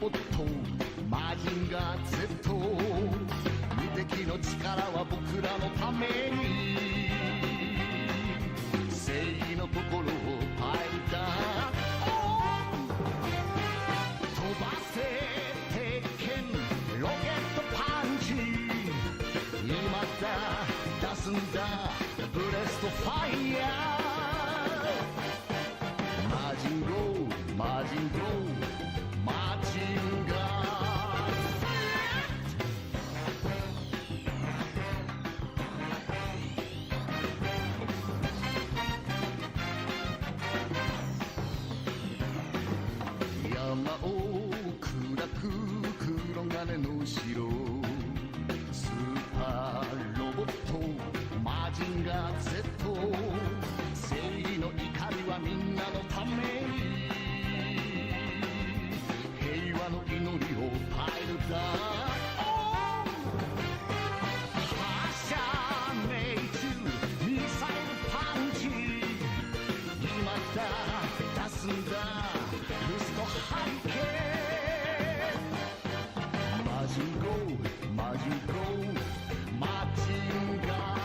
ボットマジンガー Z 無敵の力は僕らのために正義のところをパイルダ飛ばせ鉄拳ロケットパンチ今だ出すんだブレストファイヤーマジンゴーマジンゴーマジンガー山を砕く黒金の城スーパーロボットマジンガー Z 正義の怒りはみんなのために平和の祈りをパイルダ発射命中ミサイルパンチ今だ出すんだルストハリケーンマジンゴーマジンゴーマジンガー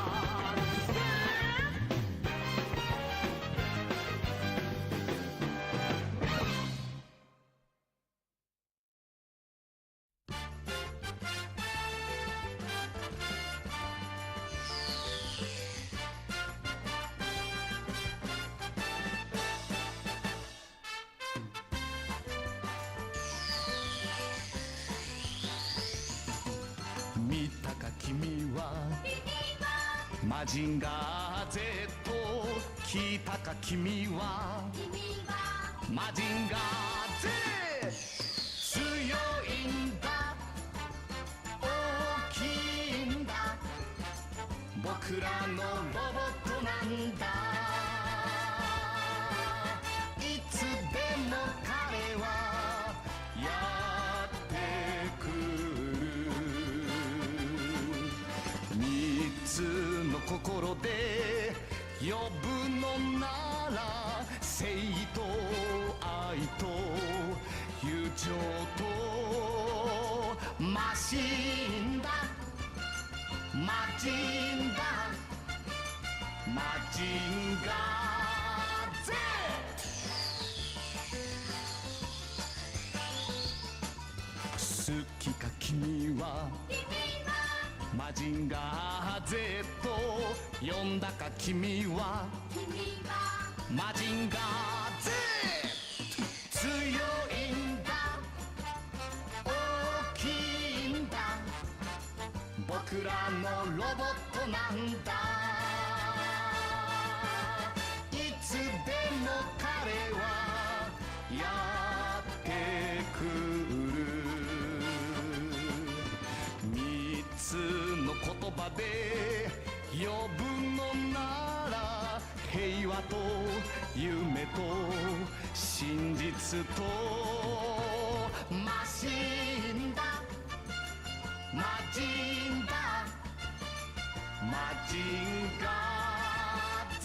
見たか君はマジンガー Z 聞いたか君はマジンガー Z 強いんだ大きいんだ僕らのロボットなんだいつでも彼はやってくる三つの心で呼ぶのなら正義と愛と友情とマシンだマジンだマジンガー Z 好きか君はマジンガー Z 呼んだか君はマジンガー Z 強いんだ大きいんだ僕らのロボットなんだいつでも彼はやってくる三つの言葉で呼ぶのなら平和と夢と真実とマシンだマジンだマジンガー Z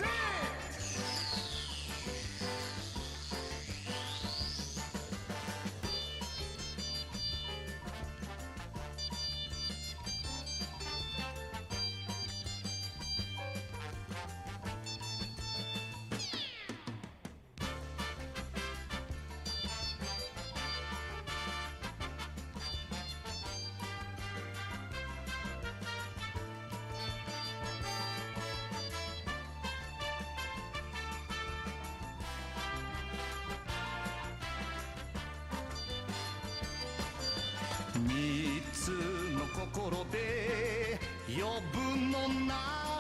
三つの心で呼ぶのな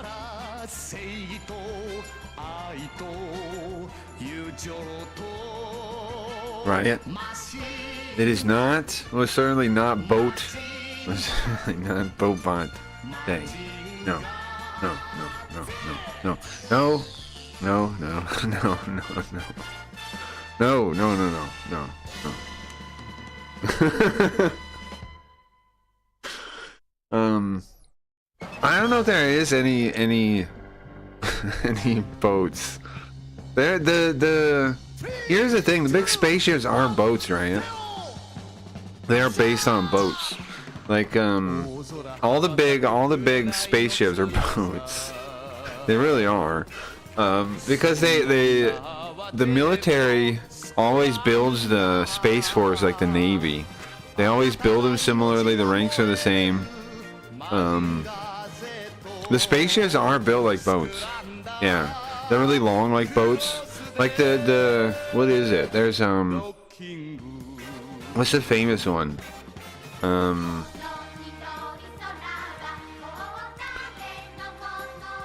ら正義と愛と友情と Riot. It is not, most certainly not boat. Most certainly not boat bot day. No. No, no, no, no, no, no, no, no, no, no, no. No, no, no, no, no, no. I don't know if there is any any boats. Here's the thing, the big spaceships aren't boats, right? they are based on boats. Like all the big spaceships are boats. They really are. Because the military always builds the Space Force like the Navy. They always build them similarly. The ranks are the same. The spaceships are built like boats. Yeah, they're really long like boats. Like the what is it? There's what's the famous one?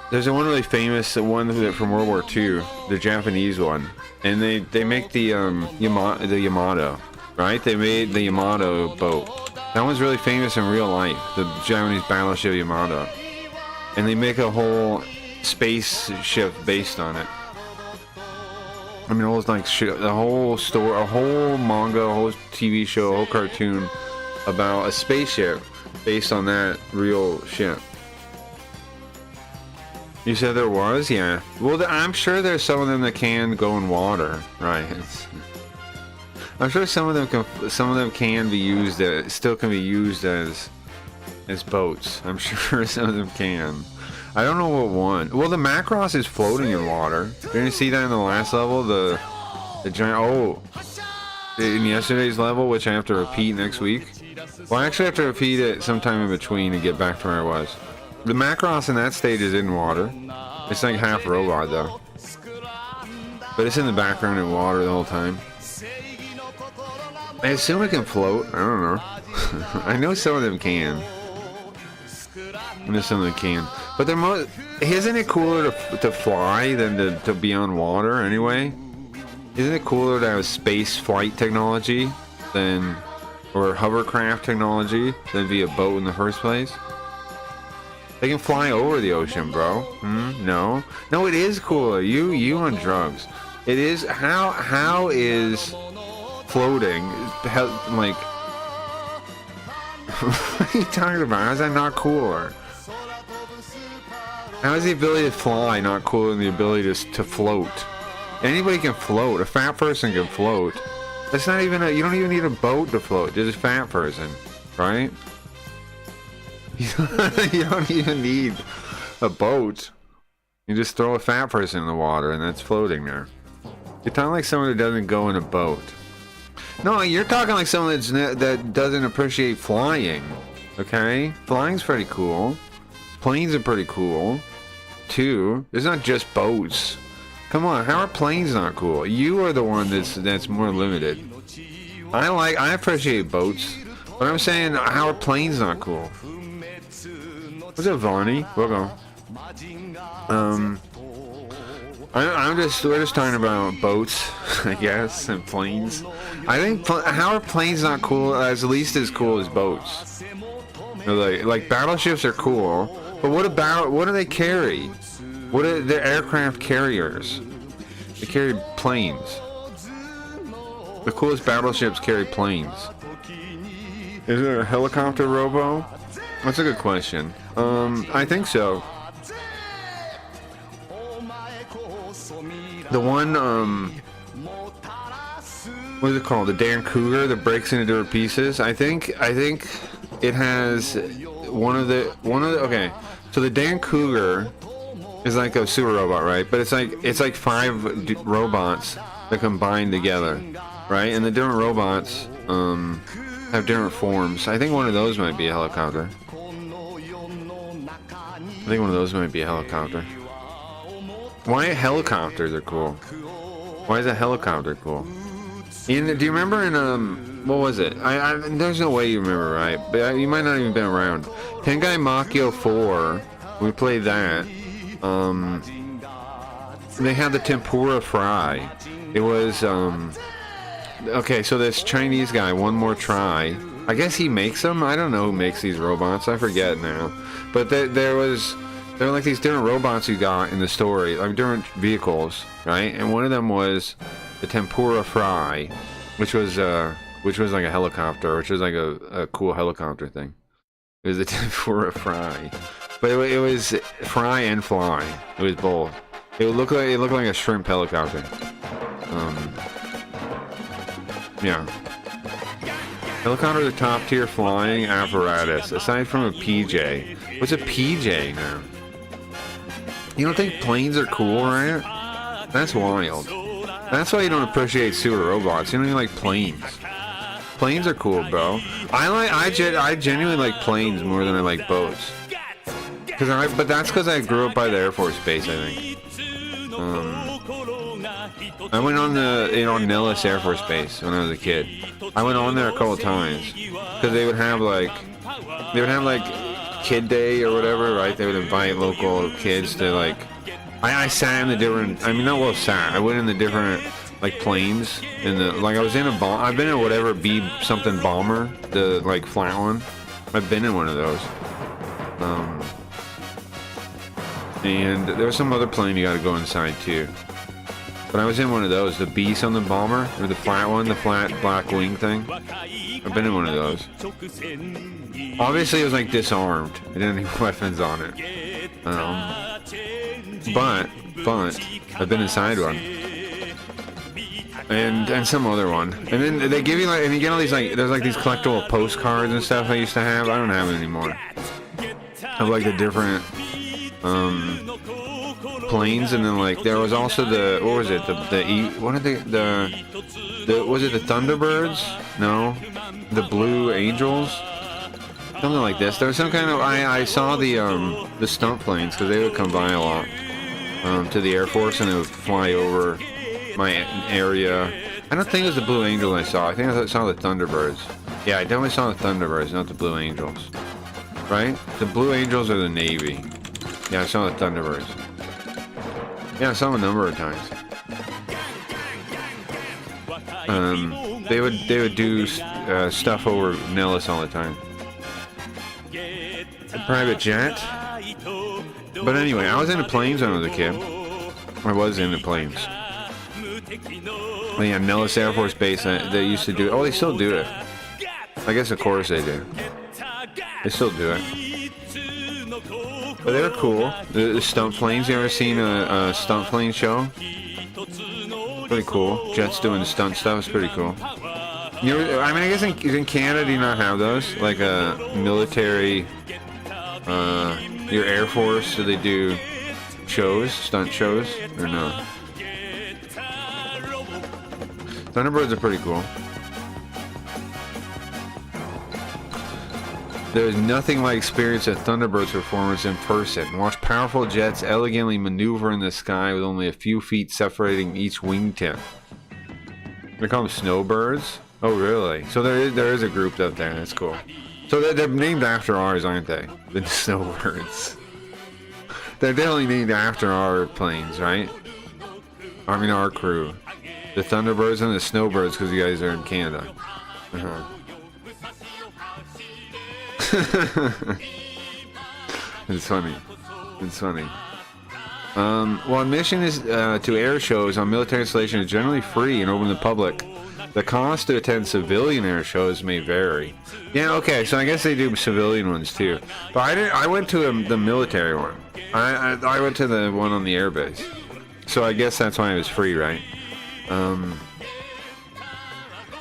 There's a one really famous one from World War II, the Japanese one, and they make the Yamato, right? They made the Yamato boat. That one's really famous in real life, the Japanese battleship Yamato, and they make a whole spaceship based on it. I mean, it was like a whole story, a whole manga, a whole TV show, a whole cartoon about a spaceship based on that real ship. You said there was? Yeah. Well, I'm sure there's some of them that can go in water, right? I'm sure some of them can be used, still can be used as boats. I'm sure some of them can. I don't know what one. Well, the Macross is floating in water. Didn't you see that in the last level? The giant. Oh, in yesterday's level, which I have to repeat next week. Well, I actually have to repeat it sometime in between to get back to where I was. The Macross in that stage is in water. It's like half robot though. But it's in the background in water the whole time. I assume it can float. I don't know. I know some of them can. I know some of them can. But they're isn't it cooler to fly than to be on water anyway? Isn't it cooler to have space flight technology or hovercraft technology than be a boat in the first place? They can fly over the ocean, bro. No, it is cooler. You on drugs? It is. How is floating like? What are you talking about? How's that not cooler? How is the ability to fly not cooler than the ability to float? Anybody can float. A fat person can float. That's not even you don't even need a boat to float. Just a fat person, right? You don't even need a boat. You just throw a fat person in the water and that's floating there. You're talking like someone that doesn't go in a boat. No, you're talking like someone that doesn't appreciate flying. Okay? Flying's pretty cool. Planes are pretty cool. Too. It's not just boats. Come on, how are planes not cool? You are the one that's more limited. I appreciate boats. But I'm saying, how are planes not cool? What's up, Vonnie? Welcome. We're just talking about boats, I guess, and planes. I think how are planes not cool? At least as cool as boats. Like battleships are cool, but what do they carry? What are the aircraft carriers? They carry planes. The coolest battleships carry planes. Is there a helicopter robo? That's a good question. I think so. The one, what is it called? The Dan Cougar that breaks into different pieces. I think it has one of the. Okay, so the Dan Cougar is like a super robot, right? But it's like 5 robots that combine together, right? And the different robots have different forms. I think one of those might be a helicopter. Why helicopters are cool? Why is a helicopter cool? Do you remember in what was it? There's no way you remember, right? But you might not even been around. Tengai Makyo 4. We played that. They had the tempura fry. It was okay. So this Chinese guy, One More Try. I guess he makes them. I don't know who makes these robots. I forget now. But there were like these different robots you got in the story, like different vehicles, right? And one of them was the tempura fry, which was like a helicopter, which was like a cool helicopter thing. It was the tempura fry, but it was fry and fly. It was both. It looked like a shrimp helicopter. Yeah. Helicopter is a top-tier flying apparatus, aside from a PJ. What's a PJ now? You don't think planes are cool, right? That's wild. That's why you don't appreciate super robots. You don't even like planes. Planes are cool, bro. I genuinely like planes more than I like boats. But that's because I grew up by the Air Force Base, I think. I went on Nellis Air Force Base when I was a kid. I went on there a couple times because they would have like Kid Day or whatever, right? They would invite local kids to like. I sat in the different. I mean, not well sat. I went in the different like planes in the like. I was in a bomb. I've been in whatever B something bomber, the like flat one. I've been in one of those. And there was some other plane you got to go inside too. But I was in one of those, the beast on the bomber, or the flat one, the flat black wing thing. I've been in one of those. Obviously, it was like disarmed. It didn't have any weapons on it. But I've been inside one, and some other one. And then they give you like, and you get all these like, there's like these collectible postcards and stuff I used to have. I don't have it anymore. Of like the different planes, and then like there was also the was it the Thunderbirds? No, the Blue Angels, something like this. There was some kind of I saw the stunt planes because they would come by a lot to the Air Force, and it would fly over my area. I don't think it was the Blue Angels I saw. I think I saw the Thunderbirds. Yeah, I definitely saw the Thunderbirds, not the Blue Angels. Right? The Blue Angels are the Navy. Yeah, I saw the Thunderbirds. Yeah, I saw them a number of times. They would do stuff over Nellis all the time. A private jet. But anyway, I was into planes when I was a kid. I was into planes. Oh, yeah, Nellis Air Force Base. They used to do it. Oh, they still do it. I guess of course they do. They still do it. But they're cool. The stunt planes. You ever seen a stunt plane show? Pretty cool. Jets doing the stunt stuff is pretty cool. I mean, I guess in Canada, do you not have those? Like a military, your Air Force, do they do shows, stunt shows, or no? Thunderbirds are pretty cool. There is nothing like experience a Thunderbird's performance in person. Watch powerful jets elegantly maneuver in the sky with only a few feet separating each wingtip. They call them snowbirds? Oh, really? So there is a group up there. That's cool. So they're named after ours, aren't they? The snowbirds. They're definitely named after our planes, right? I mean, our crew. The Thunderbirds and the Snowbirds, because you guys are in Canada. It's funny. It's funny. Well, admission is to air shows on military installation is generally free and open to the public. The cost to attend civilian air shows may vary. Yeah, okay, so I guess they do civilian ones too. But I went to the military one. I went to the one on the airbase. So I guess that's why it was free, right? And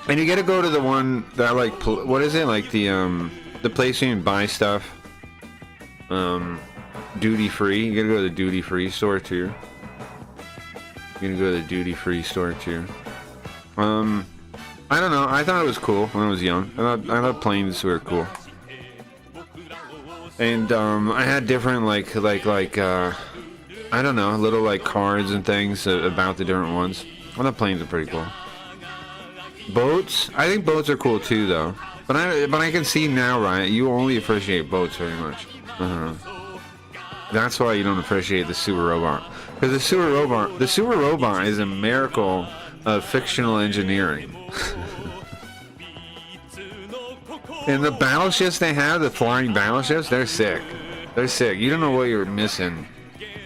you get to go to the one that like what is it, like the place you can buy stuff duty free. You gotta go to the duty free store too. You gotta go to the duty free store too. I don't know, I thought it was cool when I was young. I thought planes were cool. And I had different like I don't know, little like cards and things about the different ones. I thought planes are pretty cool. Boats? I think boats are cool too, though. But I can see now, Ryan, you only appreciate boats very much. That's why you don't appreciate the super robot. Because the super robot is a miracle of fictional engineering. And the battleships they have, the flying battleships, they're sick. They're sick. You don't know what you're missing.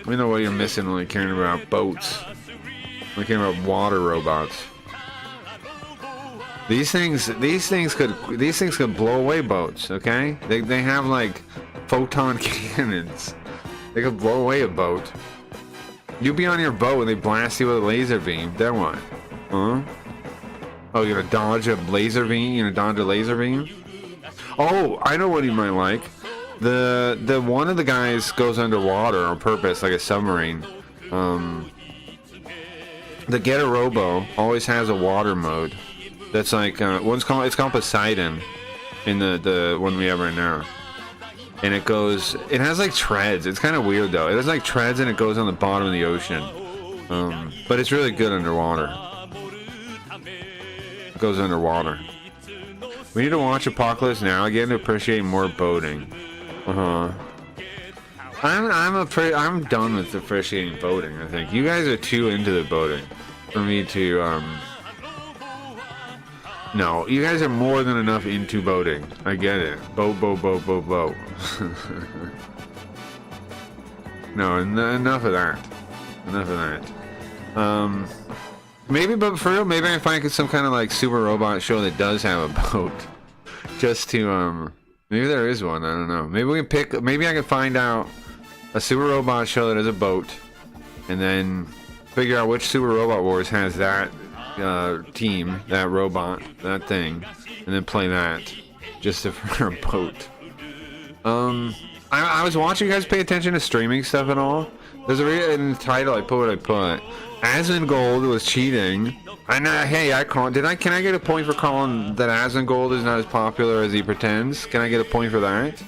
You know what you're missing when you're caring about boats. When you're caring about water robots. These things could blow away boats, okay? They have like photon cannons. They could blow away a boat. You be on your boat and they blast you with a laser beam. Then what? Huh? Oh, you're gonna dodge a laser beam? You're gonna dodge a laser beam? Oh, I know what you might like. The one of the guys goes underwater on purpose, like a submarine. The Get a Robo always has a water mode. That's like it's called Poseidon in the one we have right now. And it has like treads. It's kind of weird though. It has like treads and it goes on the bottom of the ocean. But it's really good underwater. It goes underwater. We need to watch Apocalypse Now again to appreciate more boating. I'm done with appreciating boating. I think you guys are too into the boating for me to No, you guys are more than enough into boating. I get it. Boat. No, enough of that. Maybe, but for real, maybe I find some kind of like super robot show that does have a boat. Just to maybe there is one. I don't know. Maybe we can pick. Maybe I can find out a super robot show that has a boat, and then figure out which Super Robot Wars has that team, that robot, that thing, and then play that just for a boat. I was watching. You guys pay attention to streaming stuff at all? There's a reason in the title I put what I put. Asmongold was cheating. Hey, can I get a point for calling that Asmongold is not as popular as he pretends? Can I get a point for that?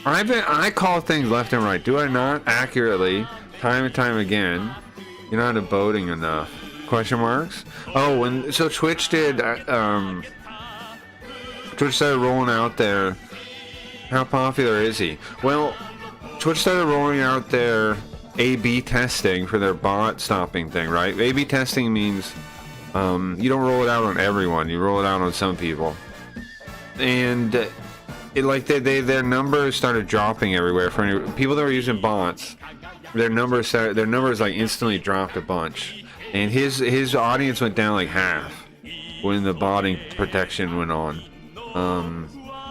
I call things left and right. Do I not? Accurately, time and time again. You're not devoting enough. Question marks? Oh, and so Twitch did. Twitch started rolling out their. How popular is he? Well, Twitch started rolling out their A/B testing for their bot stopping thing, right? A/B testing means you don't roll it out on everyone. You roll it out on some people, and their numbers started dropping everywhere for people that were using bots. Their numbers like instantly dropped a bunch, and his audience went down like half when the botting protection went on.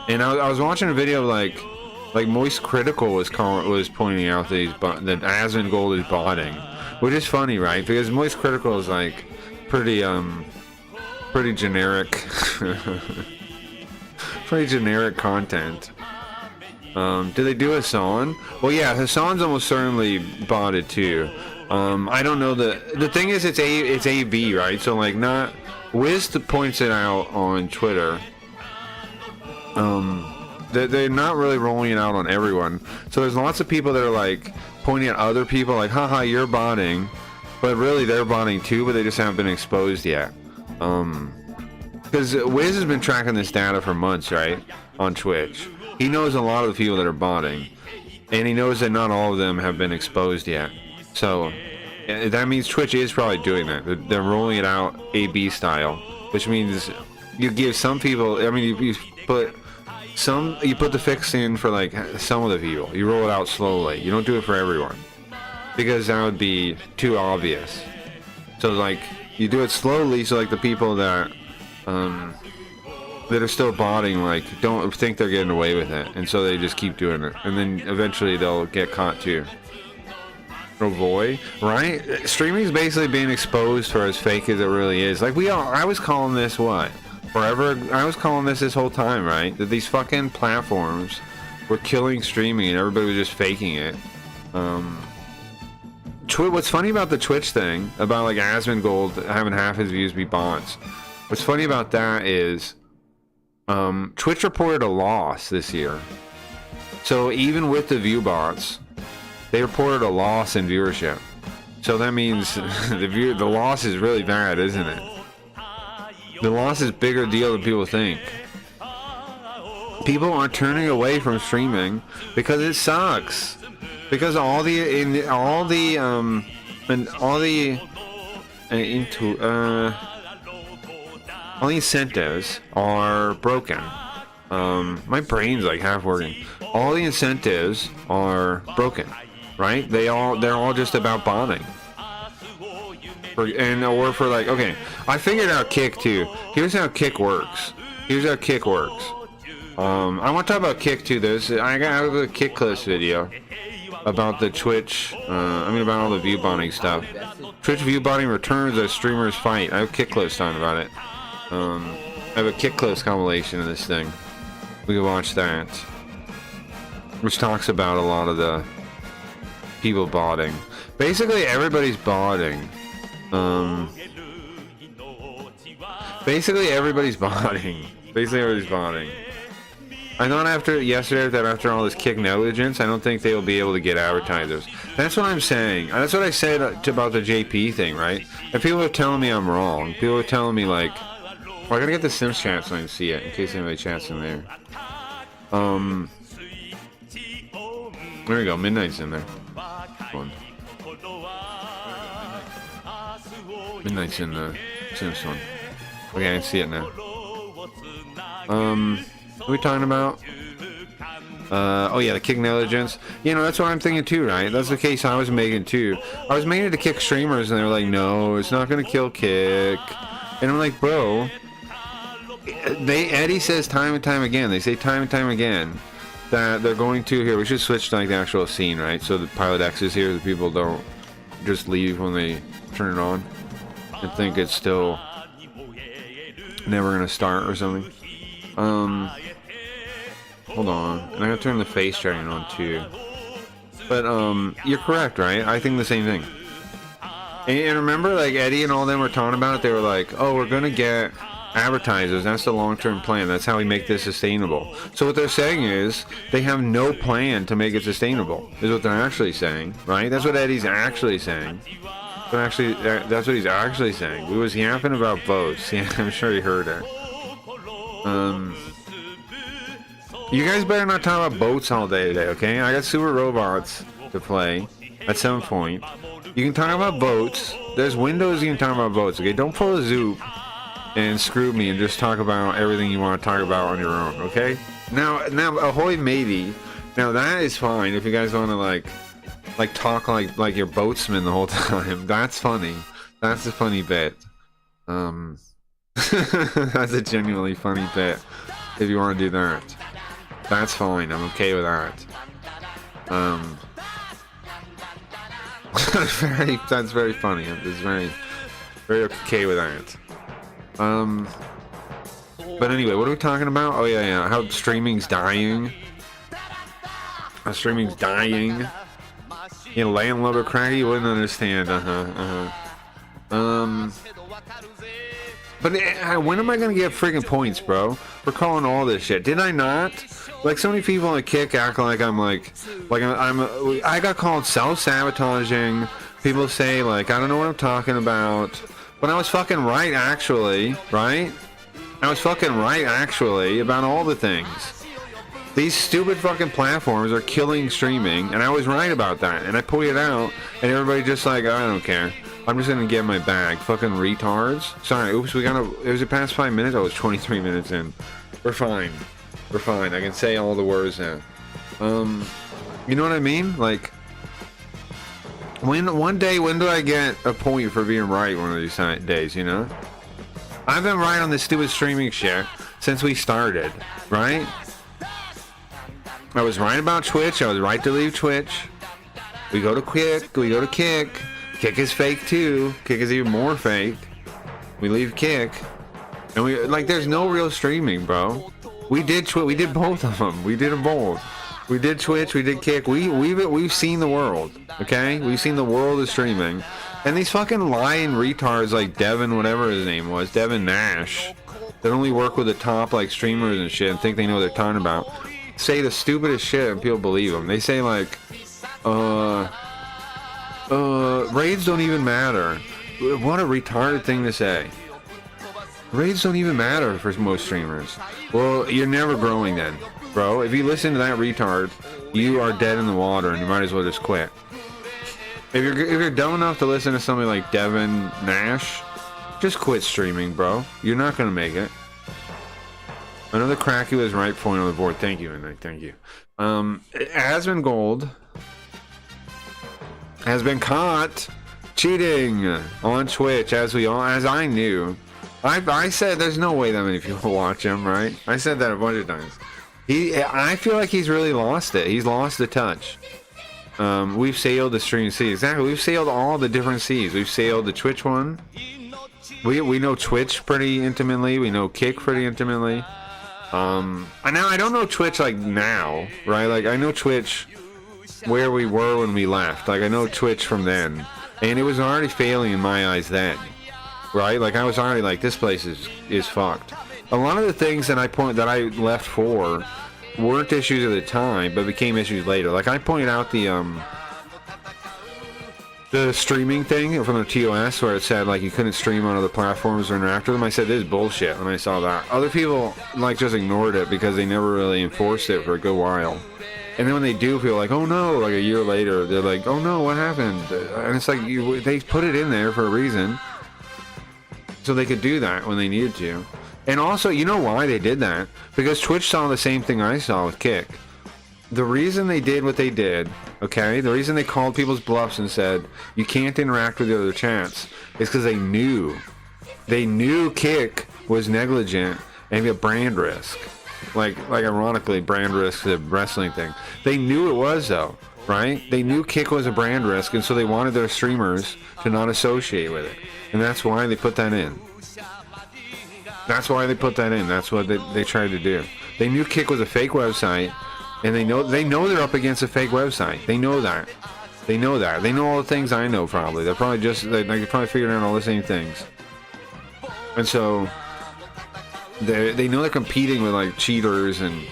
And I was watching a video of like Moist Critical was pointing out that Asmongold is botting, which is funny, right? Because Moist Critical is like pretty generic, pretty generic content. Did they do Hassan? Well, yeah, Hassan's almost certainly botted too. I don't know the thing is it's AB, right? So like not Wiz points it out on Twitter. They're not really rolling it out on everyone. So there's lots of people that are like pointing at other people like, haha, you're botting. But really they're botting too, but they just haven't been exposed yet. Because Wiz has been tracking this data for months, right? On Twitch. He knows a lot of the people that are botting. And he knows that not all of them have been exposed yet. So that means Twitch is probably doing that. They're rolling it out AB style. Which means you give some people, I mean, you put the fix in for like some of the people. You roll it out slowly. You don't do it for everyone, because that would be too obvious. So like you do it slowly, so like the people that are still botting like don't think they're getting away with it, and so they just keep doing it, and then eventually they'll get caught too. Oh boy, right? Streaming's basically being exposed for as fake as it really is. Like I was calling this what? Forever, I was calling this whole time, right? That these fucking platforms were killing streaming and everybody was just faking it. What's funny about the Twitch thing, about like Asmongold having half his views be bots, what's funny about that is Twitch reported a loss this year. So even with the view bots, they reported a loss in viewership. So that means the loss is really bad, isn't it? The loss is a bigger deal than people think. People are turning away from streaming because it sucks. Because all the incentives are broken. My brain's like half working. All the incentives are broken, right? They're all just about bonding. For like, okay, I figured out Kick too. Here's how Kick works. I want to talk about Kick too. I got a Kick clips video. about the Twitch, about all the view bonding stuff. Twitch view bonding returns as streamers fight. I have Kick Close talking about it. I have a Kick Close compilation of this thing. We can watch that. Which talks about a lot of the people botting. Basically, everybody's botting. Basically, everybody's botting. I thought after all this kick negligence, I don't think they will be able to get advertisers. That's what I'm saying. That's what I said about the JP thing, right? And people are telling me I'm wrong. People are telling me like, well, I gotta get the Sims chat so I can see it in case anybody chats in there. There we go. Midnight's in there. One. Midnight's in the Sims one. Okay, I can see it now. What are we talking about? Oh yeah, the kick negligence. You know, that's what I'm thinking too, right? That's the case I was making too. I was making it to kick streamers and they were like, no, it's not gonna kill kick. And I'm like, bro, Eddie says time and time again, they say time and time again that they're going to, here, we should switch to like the actual scene, right? So the pilot X is here, the people don't just leave when they turn it on and think it's still never gonna start or something. Hold on, and I gotta turn the face tracking on too. But you're correct, right? I think the same thing. And remember, like Eddie and all them were talking about it. They were like, "Oh, we're gonna get advertisers. That's the long-term plan. That's how we make this sustainable." So what they're saying is they have no plan to make it sustainable. Is what they're actually saying, right? That's what Eddie's actually saying. But actually, that's what he's actually saying. We was yapping about votes. Yeah, I'm sure he heard it. You guys better not talk about boats all day today, okay? I got Super Robots to play at some point. You can talk about boats. There's windows you can talk about boats, okay? Don't pull a Zoop and screw me and just talk about everything you want to talk about on your own, okay? Now, ahoy matey. Now that is fine if you guys want to like talk like you're boatsmen the whole time. That's funny. That's a funny bit. That's a genuinely funny bit. If you want to do that, that's fine. I'm okay with that. That's very funny. I'm just very okay with that. But anyway, what are we talking about? Oh yeah, how streaming's dying. How streaming's dying. You know, landlubber cracky, you wouldn't understand. But when am I gonna get freaking points, bro? For calling all this shit. Did I not? Like, so many people on the kick act like I'm I got called self-sabotaging. People say like I don't know what I'm talking about. But I was fucking right, actually, right? I was fucking right, actually, about all the things. These stupid fucking platforms are killing streaming, and I was right about that. And I pointed out, and everybody just like, I don't care. I'm just gonna get my bag. Fucking retards. Sorry, oops, it was the past 5 minutes. I was 23 minutes in. We're fine. We're fine. I can say all the words now. You know what I mean? Like, when do I get a point for being right one of these days, you know? I've been right on this stupid streaming shit since we started, right? I was right about Twitch. I was right to leave Twitch. We go to Kick. We go to Kick. Kick is fake too. Kick is even more fake. We leave Kick. And we, like, there's no real streaming, bro. We did both of them. We did them both. We did Twitch, we did Kick. We've seen the world, okay? We've seen the world of streaming. And these fucking lying retards like Devin, whatever his name was, Devin Nash, that only work with the top like streamers and shit and think they know what they're talking about, say the stupidest shit and people believe them. They say like, raids don't even matter. What a retarded thing to say. Raids don't even matter for most streamers. Well, you're never growing then, bro. If you listen to that retard, you are dead in the water and you might as well just quit. If you're dumb enough to listen to somebody like Devin Nash, just quit streaming, bro. You're not gonna make it. Another cracky was right point on the board. Thank you, Midnight. Thank you. Asmon Gold has been caught cheating on Twitch, as I knew. I said there's no way that many people watch him, right? I said that a bunch of times. I feel like he's really lost it. He's lost the touch. we've sailed the streaming sea. Exactly, we've sailed all the different seas. We've sailed the Twitch one. We know Twitch pretty intimately. We know Kick pretty intimately. I don't know Twitch like now, right? Like I know Twitch where we were when we left. Like I know Twitch from then, and it was already failing in my eyes then, right? Like I was already like, this place is fucked. A lot of the things that I left for weren't issues at the time, but became issues later. Like I pointed out the streaming thing from the TOS where it said like you couldn't stream on other platforms or interact with them. I said this is bullshit when I saw that. Other people like just ignored it because they never really enforced it for a good while. And then when they do, feel like, oh no, like a year later, they're like, oh no, what happened? And it's like they put it in there for a reason, so they could do that when they needed to. And also, you know why they did that? Because Twitch saw the same thing I saw with Kick. The reason they did what they did, okay, the reason they called people's bluffs and said you can't interact with the other chats is because they knew Kick was negligent and a brand risk. Like ironically, brand risk, the wrestling thing. They knew it was though, right? They knew Kick was a brand risk, and so they wanted their streamers to not associate with it, and that's why they put that in. That's why they put that in. That's what they tried to do. They knew Kick was a fake website, and they know they're up against a fake website. They know that. They know that. They know all the things I know. Probably they're probably figuring out all the same things, and so. They know they're competing with like cheaters and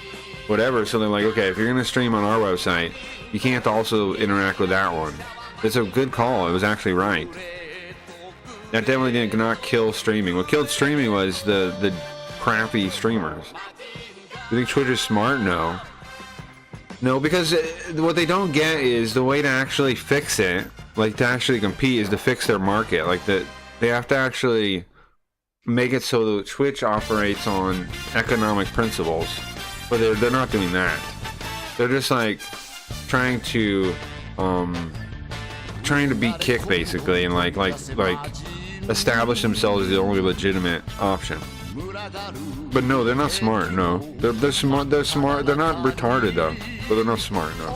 whatever, so they're like, okay, if you're gonna stream on our website, you can't also interact with that one. It's a good call. It was actually right. That definitely did not kill streaming. What killed streaming was the crappy streamers. You think Twitch is smart? No. No, because what they don't get is the way to actually fix it, like to actually compete, is to fix their market. Like they have to actually make it so that Twitch operates on economic principles, but they're not doing that. They're just like trying to beat Kick basically, and like establish themselves as the only legitimate option. But no, they're not smart. No, they're smart. They're smart. They're not retarded though, but they're not smart. No.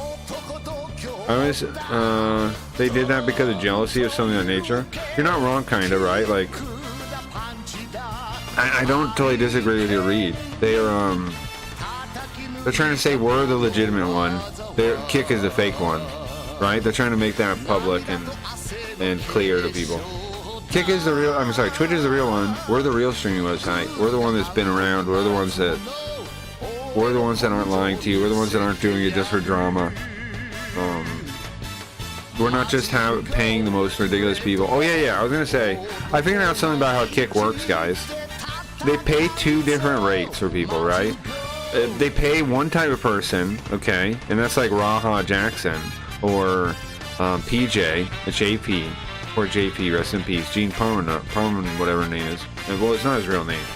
They did that because of jealousy or something of that nature. You're not wrong, kind of, right? Like. I don't totally disagree with your read. They're trying to say we're the legitimate one. Their Kick is the fake one, right? They're trying to make that public and clear to people. Kick is the real. I'm sorry, Twitch is the real one. We're the real streaming website. We're the one that's been around. We're the ones that aren't lying to you. We're the ones that aren't doing it just for drama. We're not just paying the most ridiculous people. Oh yeah. I was gonna say, I figured out something about how Kick works, guys. They pay two different rates for people, right? They pay one type of person, okay, and that's like Raha Jackson or PJ, JP, or JP, rest in peace, Gene Parman, whatever her name is. Well, it's not his real name.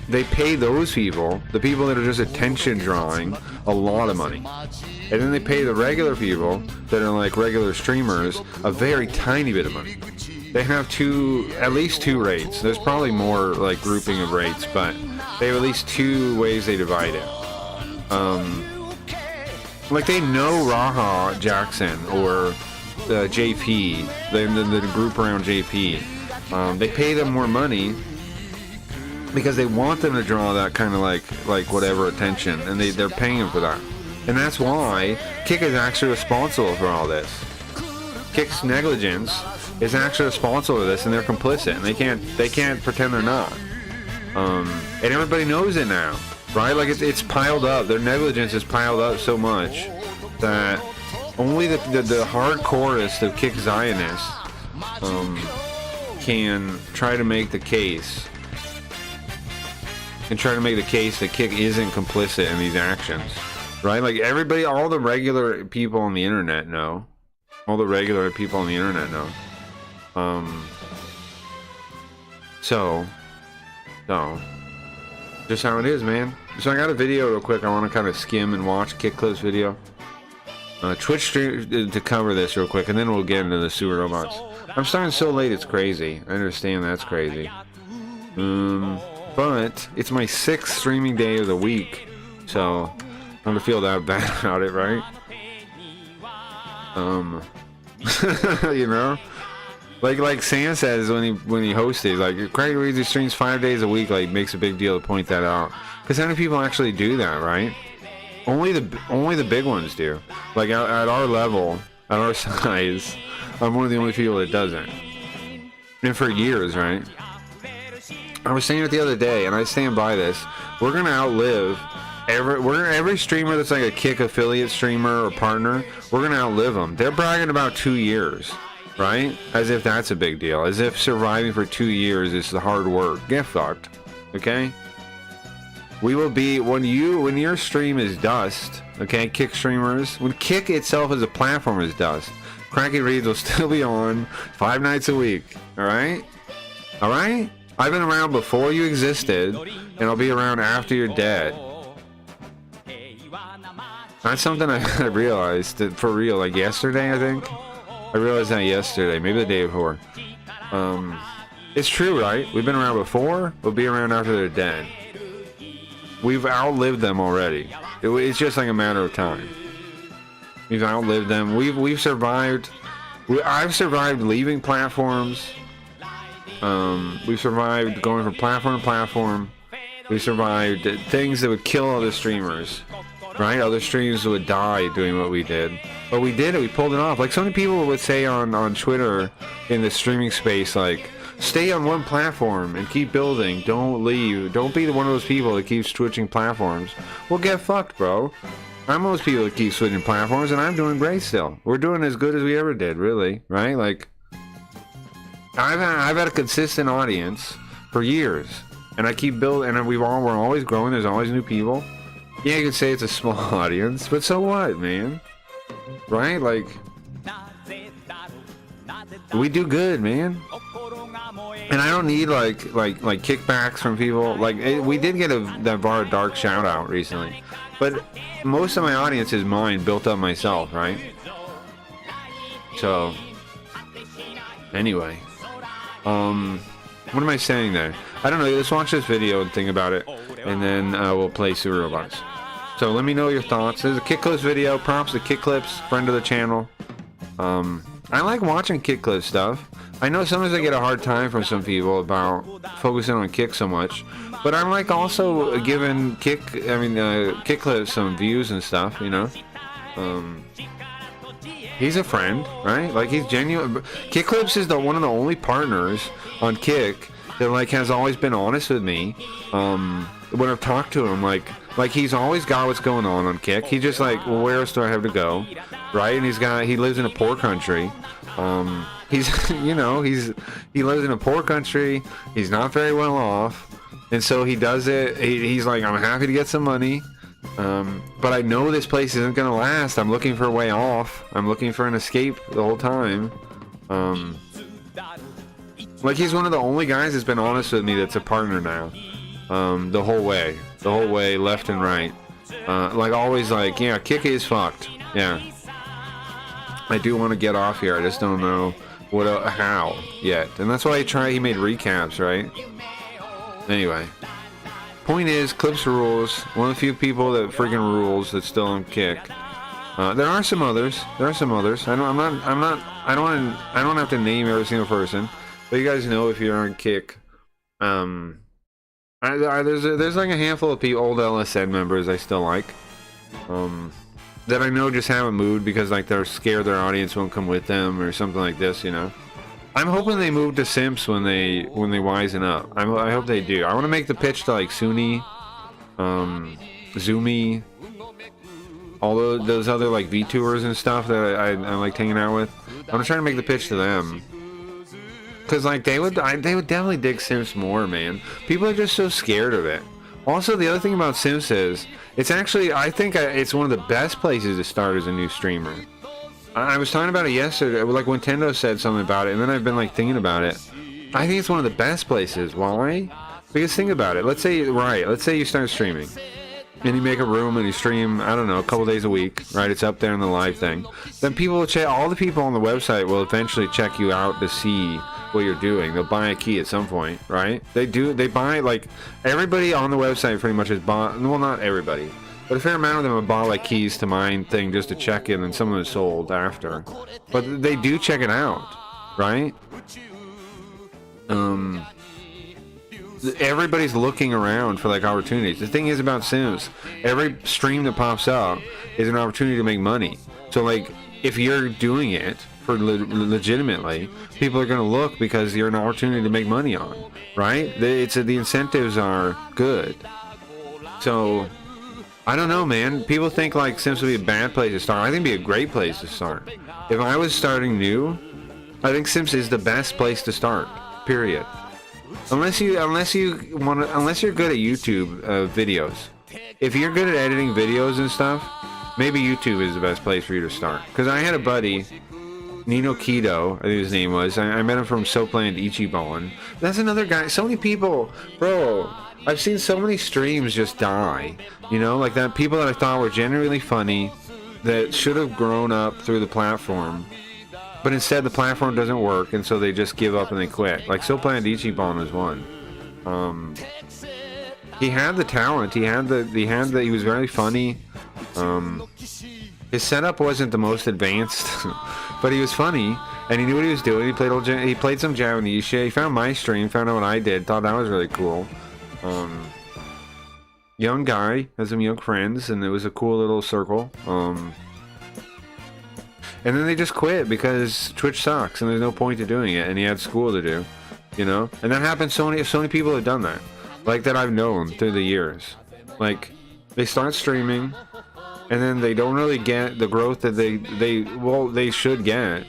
They pay those people, the people that are just attention drawing, a lot of money. And then they pay the regular people that are like regular streamers a very tiny bit of money. They have at least two rates. There's probably more like grouping of rates, but they have at least two ways they divide it. Like they know Raha Jackson or JP, the group around JP. They pay them more money because they want them to draw that kind of like whatever attention, and they're paying them for that. And that's why Kick is actually responsible for all this. Kick's negligence is actually responsible for this, and they're complicit, and they can't pretend they're not. And everybody knows it now, right? Like it's piled up. Their negligence is piled up so much that only the hardcorest of Kick Zionists can try to make the case. And try to make the case that Kick isn't complicit in these actions, right? Like everybody, all the regular people on the internet know. All the regular people on the internet know. So, just how it is, man. So I got a video real quick. I want to kind of skim and watch Kick Clip's video. Twitch stream to cover this real quick, and then we'll get into the sewer robots. I'm starting so late, it's crazy. I understand that's crazy. But it's my 6th streaming day of the week, so I don't feel that bad about it, right? You know, like Sam says when he hosts it, like Craig reads his streams 5 days a week, like makes a big deal to point that out. Because how many people actually do that, right? Only the big ones do. Like at our level, at our size, I'm one of the only people that doesn't. And for years, right? I was saying it the other day, and I stand by this. We're gonna outlive every streamer that's like a Kick affiliate streamer or partner. We're gonna outlive them. They're bragging about 2 years, right? As if that's a big deal. As if surviving for 2 years is the hard work. Get fucked, okay? We will be when your stream is dust, okay? Kick streamers, when Kick itself as a platform is dust, Cracky Reads will still be on 5 nights a week. All right, all right. I've been around before you existed, and I'll be around after you're dead. That's something I realized that for real, like yesterday, I think. I realized that yesterday, maybe the day before. It's true, right? We've been around before, we'll be around after they're dead. We've outlived them already. It's just like a matter of time. We've outlived them. We've survived. I've survived leaving platforms. We've survived going from platform to platform. We survived things that would kill other streamers, right? Other streamers would die doing what we did. But we did it. We pulled it off. Like so many people would say on Twitter in the streaming space, like, stay on one platform and keep building. Don't leave. Don't be one of those people that keeps switching platforms. Well, get fucked, bro. I'm one of those people that keep switching platforms, and I'm doing great still. We're doing as good as we ever did, really, right? Like, I've had a consistent audience for years, and I keep building, and we're always growing. There's always new people. Yeah, you could say it's a small audience, but so what, man? Right? Like, we do good, man. And I don't need like kickbacks from people. Like we did get that Bar Dark shout out recently, but most of my audience is mine, built up myself, right? So anyway, what am I saying there? I don't know. Let's watch this video and think about it, and then we'll play Super Robots. So let me know your thoughts. This is a Kick Clips video. Props to Kick Clips, friend of the channel. I like watching Kick Clips stuff. I know sometimes I get a hard time from some people about focusing on Kick so much, but I'm like also giving Kick Clips some views and stuff, you know. He's a friend, right? Like he's genuine. Kick Clips is one of the only partners on Kick that like has always been honest with me. When I've talked to him, like he's always got what's going on Kick. He's just like, well, where else do I have to go, right? And he lives in a poor country. He's you know he lives in a poor country. He's not very well off, and so he does it. He's like, I'm happy to get some money, but I know this place isn't gonna last. I'm looking for a way off. I'm looking for an escape the whole time. Like he's one of the only guys that's been honest with me that's a partner now. The whole way, left and right. Like always, like, yeah, Kick is fucked. Yeah, I do want to get off here. I just don't know how yet, and that's why he made recaps, right? Anyway, point is, Clips rules. One of the few people that freaking rules that's still on Kick. There are some others. I don't have to name every single person, but you guys know if you're on Kick. There's like a handful of old LSN members I still like, that I know just haven't moved because like they're scared their audience won't come with them or something like this, you know. I'm hoping they move to Simps when they wisen up. I hope they do. I want to make the pitch to like Suni, Zoomy, all those other like VTubers and stuff that I like hanging out with. I'm trying to make the pitch to them. Cause like they would definitely dig Sims more, man. People are just so scared of it. Also, the other thing about Sims is it's actually I think it's one of the best places to start as a new streamer. I was talking about it yesterday. Like Nintendo said something about it, and then I've been like thinking about it. I think it's one of the best places. Why? Because think about it. Let's say you start streaming, and you make a room and you stream, I don't know, a couple days a week, right? It's up there in the live thing. Then people will check. All the people on the website will eventually check you out to see what you're doing. They'll buy a key at some point, right? They buy, like, everybody on the website pretty much is bought. Well, not everybody. But a fair amount of them have bought like keys to mine thing just to check in, and some of them sold after. But they do check it out, right? Everybody's looking around for like opportunities. The thing is about Sims, every stream that pops up is an opportunity to make money. So like, if you're doing it for legitimately, people are going to look because you're an opportunity to make money on, right? The incentives are good. So I don't know, man. People think like Sims would be a bad place to start. I think it'd be a great place to start. If I was starting new, I think Sims is the best place to start. Period. Unless you're good at YouTube videos. If you're good at editing videos and stuff, maybe YouTube is the best place for you to start. Because I had a buddy, Nino Keto, I think his name was. I met him from Soapland Ichiban. That's another guy. So many people, bro. I've seen so many streams just die. You know, like that. People that I thought were genuinely funny, that should have grown up through the platform. But instead, the platform doesn't work, and so they just give up and they quit. Like Soapland Ichiban was one. He had the talent. He was very funny. His setup wasn't the most advanced, but he was funny, and he knew what he was doing. He played some Japanese shit. He found my stream, found out what I did, thought that was really cool. Young guy, has some young friends, and it was a cool little circle. And then they just quit because Twitch sucks and there's no point to doing it, and he had school to do, you know? And that happens, so many people have done that. Like, that I've known through the years. Like, they start streaming, and then they don't really get the growth that they should get.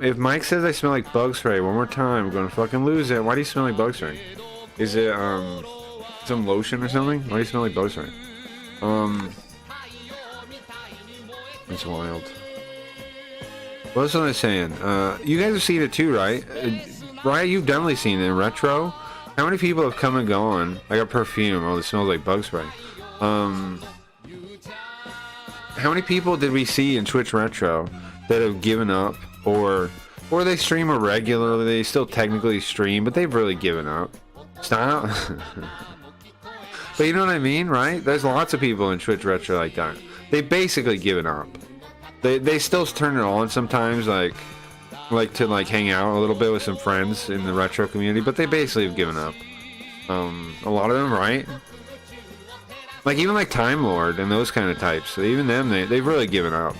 If Mike says I smell like bug spray one more time, I'm gonna fucking lose it. Why do you smell like bug spray? Is it, some lotion or something? Why do you smell like bug spray? It's wild. What was I saying? You guys have seen it too, right? Right, you've definitely seen it in Retro. How many people have come and gone? I got perfume. Oh, it smells like bug spray. How many people did we see in Twitch Retro that have given up, or they stream irregularly? They still technically stream, but they've really given up. Stop. But you know what I mean, right? There's lots of people in Twitch Retro like that. They've basically given up. They still turn it on sometimes, like to hang out a little bit with some friends in the retro community, but they basically have given up. A lot of them, right? Like even like Time Lord and those kind of types. Even them, they've really given up.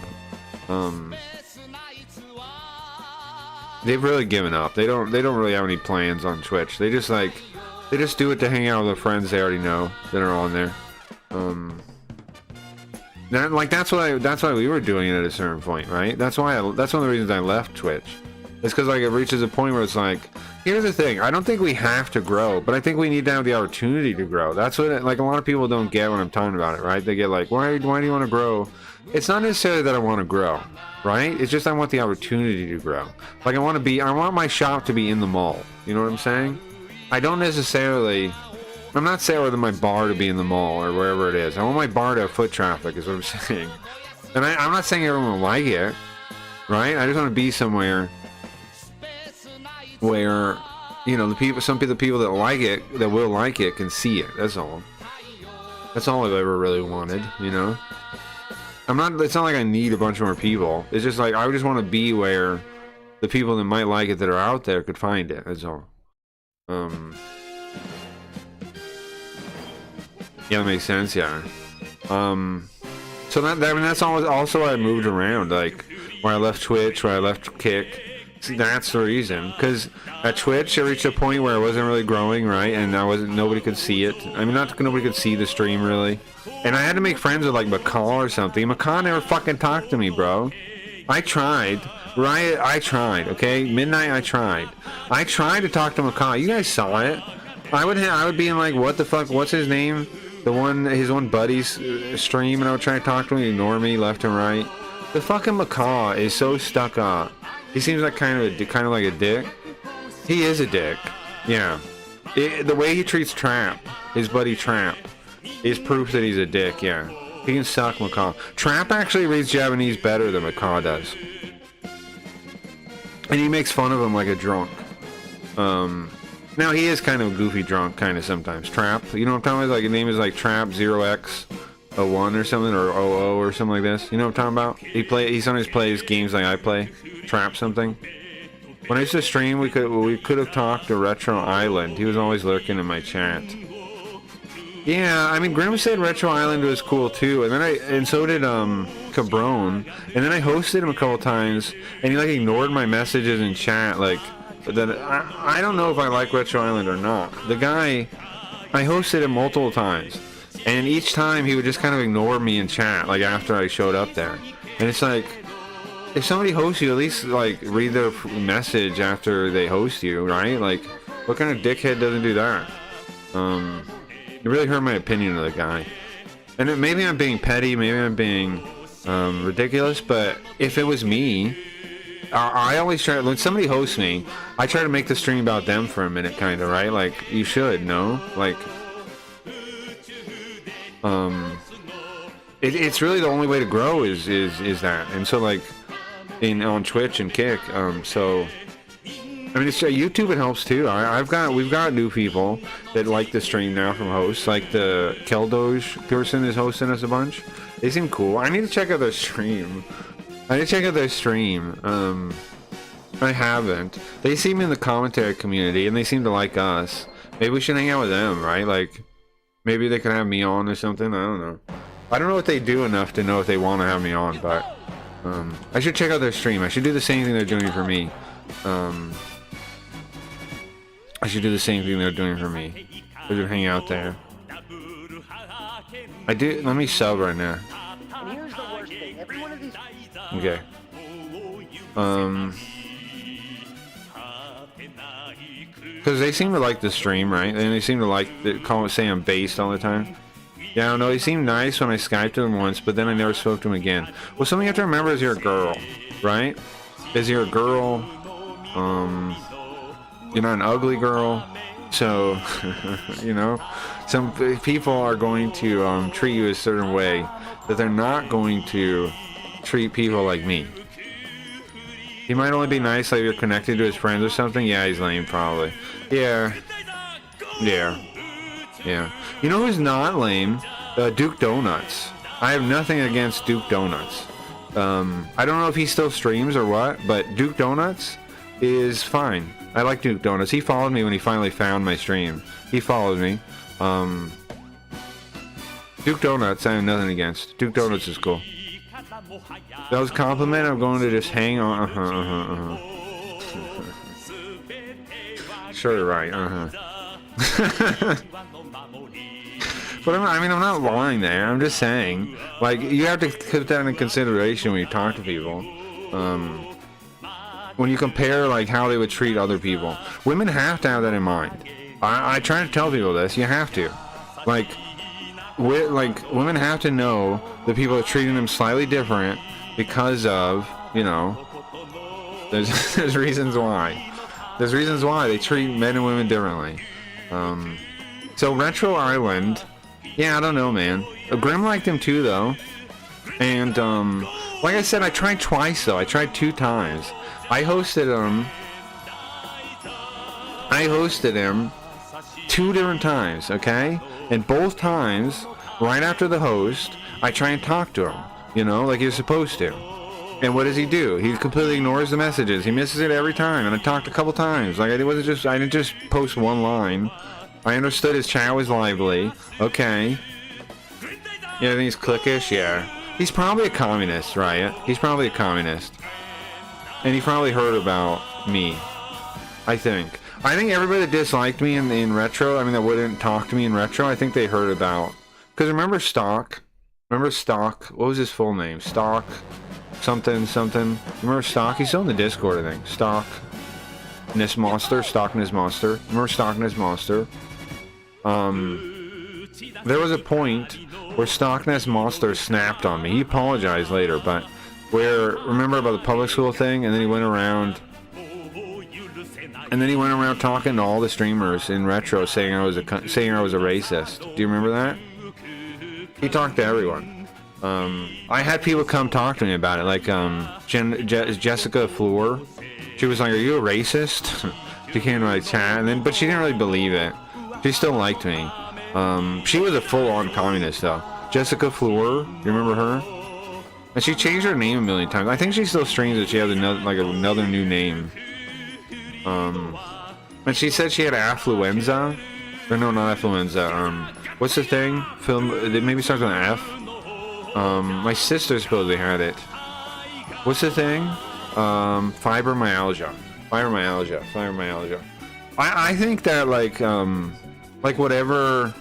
They've really given up. They don't really have any plans on Twitch. They just do it to hang out with the friends they already know that are on there. That's why we were doing it at a certain point, right? That's one of the reasons I left Twitch. It's because like it reaches a point where it's like, here's the thing, I don't think we have to grow, but I think we need to have the opportunity to grow. That's what like a lot of people don't get when I'm talking about it, right? They get like, why do you want to grow? It's not necessarily that I want to grow, right? It's just I want the opportunity to grow. Like I want my shop to be in the mall. You know what I'm saying? I'm not saying my bar to be in the mall or wherever it is. I want my bar to have foot traffic, is what I'm saying. And I'm not saying everyone will like it, right? I just want to be somewhere where, you know, the people that like it, that will like it, can see it. That's all. That's all I've ever really wanted, you know? It's not like I need a bunch more people. It's just like, I just want to be where the people that might like it that are out there could find it. That's all. Yeah, that makes sense, yeah. So that's also why I moved around, like, where I left Twitch, where I left Kick. See, that's the reason. Because at Twitch, I reached a point where I wasn't really growing, right? And nobody could see it. I mean, nobody could see the stream, really. And I had to make friends with, like, Macaw or something. Macaw never fucking talked to me, bro. I tried. Riot, I tried, okay? Midnight, I tried. I tried to talk to Macaw. You guys saw it. I would be in, like, what the fuck, what's his name? His one buddy's stream, and I would try to talk to him, ignore me left and right. The fucking Macaw is so stuck up. He seems like kind of like a dick. He is a dick. Yeah. The way he treats Trap, his buddy Trap, is proof that he's a dick. Yeah. He can suck, Macaw. Trap actually reads Japanese better than Macaw does, and he makes fun of him like a drunk. Now he is kind of a goofy drunk, kind of sometimes. Trap, you know what I'm talking about? Like his name is like Trap 0x01 or something, or 00 or something like this. You know what I'm talking about? He sometimes plays games like I play. Trap something. When I used to stream, we could have talked to Retro Island. He was always lurking in my chat. Yeah, I mean, Grim said Retro Island was cool too, and so did Cabrone, and then I hosted him a couple times, and he like ignored my messages in chat, like. But then I don't know if I like Retro Island or not. The guy, I hosted him multiple times, and each time he would just kind of ignore me in chat, like after I showed up there. And it's like, if somebody hosts you, at least like read their message after they host you, right? Like, what kind of dickhead doesn't do that? It really hurt my opinion of the guy. And maybe I'm being petty, maybe I'm being ridiculous, but if it was me, I always try, when somebody hosts me, I try to make the stream about them for a minute, kind of, right? Like, you should, no? Like, it's really the only way to grow is that. And so, like, on Twitch and Kick, so, I mean, it's YouTube, it helps too. We've got new people that like the stream now from hosts, like the Keldoge person is hosting us a bunch. They seem cool. I need to check out their stream. I haven't. They seem in the commentary community, and they seem to like us. Maybe we should hang out with them, right? Like, maybe they can have me on or something. I don't know. I don't know what they do enough to know if they want to have me on, but I should check out their stream. I should do the same thing they're doing for me. I should do the same thing they're doing for me. I should hang out there. I do. Let me sub right now. And here's the worst thing. Every one of these. Okay. Because they seem to like the stream, right? And they seem to like say I'm based all the time. Yeah, I don't know. He seemed nice when I Skyped him once, but then I never spoke to him again. Well, something you have to remember is you're a girl, right? Is you're a girl, you're not an ugly girl, so, you know, some people are going to treat you a certain way that they're not going to treat people like me. He might only be nice like you're connected to his friends or something. Yeah, he's lame probably. Yeah. You know who's not lame? Duke Donuts. I have nothing against Duke Donuts. I don't know if he still streams or what, but Duke Donuts is fine. I like Duke Donuts. He followed me when he finally found my stream. He followed me. Duke Donuts, I have nothing against. Duke Donuts is cool. That was a compliment. I'm going to just hang on. Sure, right. But I'm not lying there. I'm just saying, like, you have to put that in consideration when you talk to people. When you compare, like, how they would treat other people, women have to have that in mind. I try to tell people this. You have to, like, women have to know that people are treating them slightly different because of, you know, there's reasons why. There's reasons why they treat men and women differently. So Retro Island, yeah, I don't know, man. Grim liked him too, though. And like I said, I tried twice though. I tried 2 times. I hosted him 2 different times, okay? And both times, right after the host, I try and talk to him, you know, like you're supposed to. And what does he do? He completely ignores the messages. He misses it every time. And I talked a couple times. Like I didn't just post one line. I understood his chat was lively. Okay. Yeah, I think he's cliquish. Yeah. He's probably a communist, right? He's probably a communist. And he probably heard about me. I think everybody that disliked me in Retro, I mean, that wouldn't talk to me in Retro, I think they heard about. Because remember Stock? Remember Stock? What was his full name? Stock something. Remember Stock? He's still in the Discord, I think. Stockness Monster. Remember Stockness Monster? There was a point where Stockness Monster snapped on me. He apologized later, but remember about the public school thing, and then he went around talking to all the streamers in Retro, saying I was a racist. Do you remember that? He talked to everyone. I had people come talk to me about it, like Jessica Fleur. She was like, "Are you a racist?" She can't really chat, and then but she didn't really believe it. She still liked me. She was a full-on communist though. Jessica Fleur, you remember her? And she changed her name a million times. I think she still streams it. She has another new name. And she said she had affluenza. Or no, not affluenza. What's the thing? It maybe starts with an F. My sister supposedly had it. What's the thing? Fibromyalgia. I think that like whatever.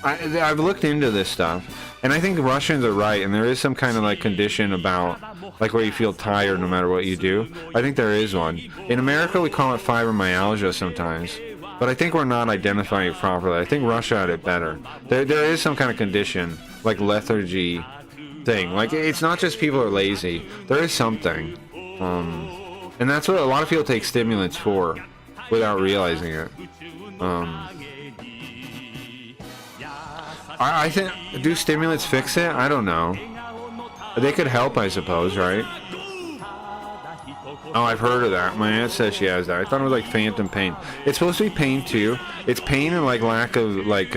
I've looked into this stuff. And I think Russians are right, and there is some kind of like condition about like where you feel tired no matter what you do. I think there is one. In America, we call it fibromyalgia sometimes, but I think we're not identifying it properly. I think Russia had it better. There is some kind of condition, like lethargy thing. Like it's not just people are lazy. There is something, and that's what a lot of people take stimulants for, without realizing it. I think, do stimulants fix it? I don't know. They could help, I suppose, right? Oh, I've heard of that. My aunt says she has that. I thought it was like phantom pain. It's supposed to be pain too. It's pain and like lack of like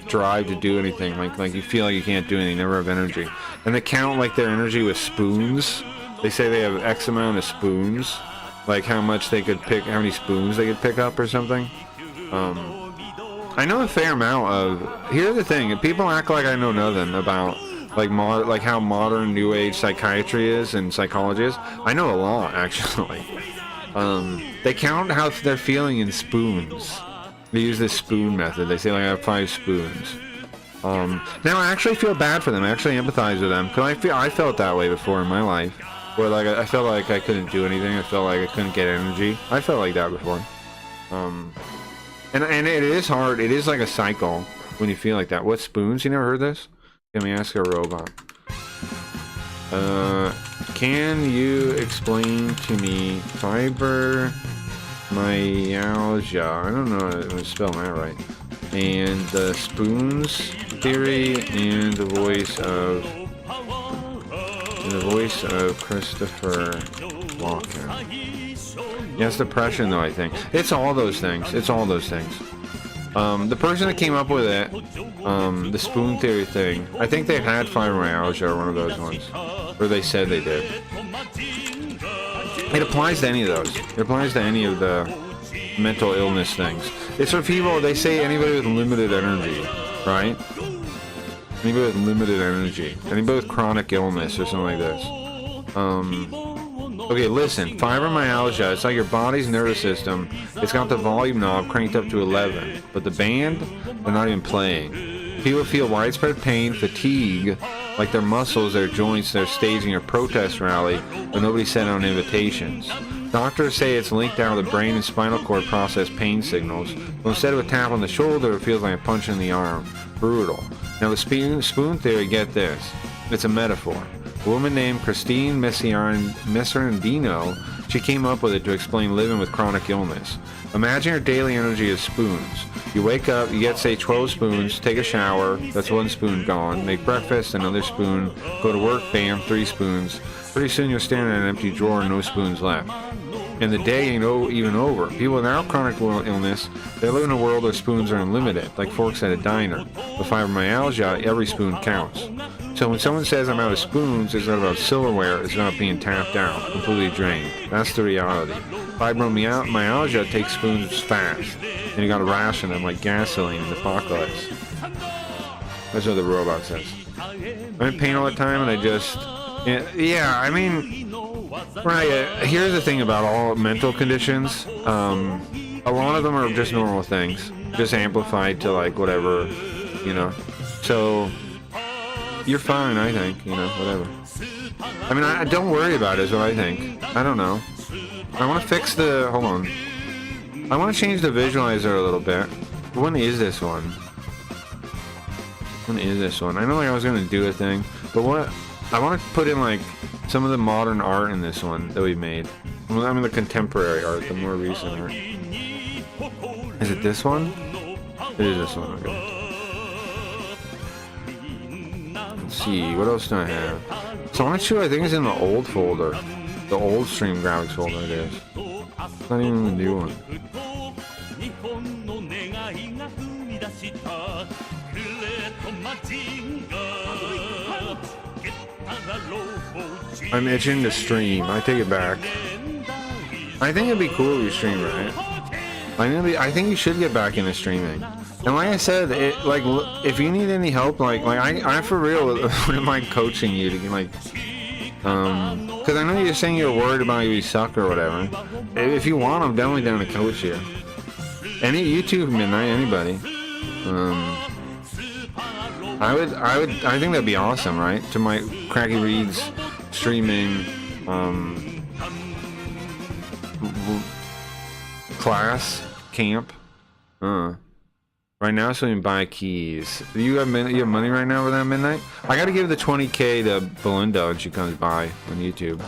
drive to do anything. Like you feel like you can't do anything, never have energy. And they count like their energy with spoons. They say they have X amount of spoons, like how much they could pick, how many spoons they could pick up or something. I know a fair amount of. Here's the thing: people act like I know nothing about like how modern New Age psychiatry is and psychology is. I know a lot, actually. They count how they're feeling in spoons. They use this spoon method. They say like I have 5 spoons. Now I actually feel bad for them. I actually empathize with them because I felt that way before in my life, where like I felt like I couldn't do anything. I felt like I couldn't get energy. I felt like that before. And it is hard. It is like a cycle when you feel like that. What spoons? You never heard this? Let me ask a robot. Can you explain to me fibromyalgia? I don't know how to spell that right. And the spoons theory and the voice of Christopher Walken. Yes, depression though, I think. It's all those things. The person that came up with it, the spoon theory thing, I think they had fibromyalgia or one of those ones. Or they said they did. It applies to any of those. It applies to any of the mental illness things. It's for people, they say anybody with limited energy, right? Anybody with limited energy. Anybody with chronic illness or something like this. Okay, listen, fibromyalgia, it's like your body's nervous system. It's got the volume knob cranked up to 11, but the band, they're not even playing. People feel widespread pain, fatigue, like their muscles, their joints, they're staging a protest rally, but nobody sent out invitations. Doctors say it's linked down to the brain and spinal cord process pain signals, but instead of a tap on the shoulder, it feels like a punch in the arm. Brutal. Now the spoon theory, get this, it's a metaphor. A woman named Christine Messerandino, she came up with it to explain living with chronic illness. Imagine your daily energy as spoons. You wake up, you get say 12 spoons, take a shower, that's 1 spoon gone, make breakfast, another spoon, go to work, bam, 3 spoons. Pretty soon you're staring at an empty drawer, no spoons left. And the day ain't even over. People without chronic illness, they live in a world where spoons are unlimited, like forks at a diner. With fibromyalgia, every spoon counts. So when someone says I'm out of spoons, it's not about silverware, it's about being tapped out, completely drained. That's the reality. Fibromyalgia takes spoons fast, and you gotta ration them like gasoline in the apocalypse. That's what the robot says. I'm in pain all the time, and I just... Yeah, I mean... Right, here's the thing about all mental conditions. A lot of them are just normal things. Just amplified to, like, whatever, you know. So... You're fine, I think, you know, whatever. I mean, I don't worry about it is what I think. I don't know. I want to fix the... Hold on. I want to change the visualizer a little bit. When is this one? When is this one? I know like I was going to do a thing, but what... I want to put in like some of the modern art in this one that we made. I mean the contemporary art, the more recent art. Is it this one? It is this one, okay. Let's see, what else do I have? Sonic 2 I think is in the old folder. The old stream graphics folder it is. It's not even the new one. I'm itching to stream. I take it back. I think it'd be cool if you stream, right? I think you should get back into streaming. And like I said, like if you need any help, like I for real wouldn't mind coaching you to get like, because I know you're saying you're worried about you suck or whatever. If you want, I'm definitely down to coach you. Any YouTube midnight, anybody. I think that'd be awesome, right? To my Cracky Reads streaming class camp. Right now, so you can buy keys. You have money right now for that midnight? I gotta give the 20K to Belinda when she comes by on YouTube.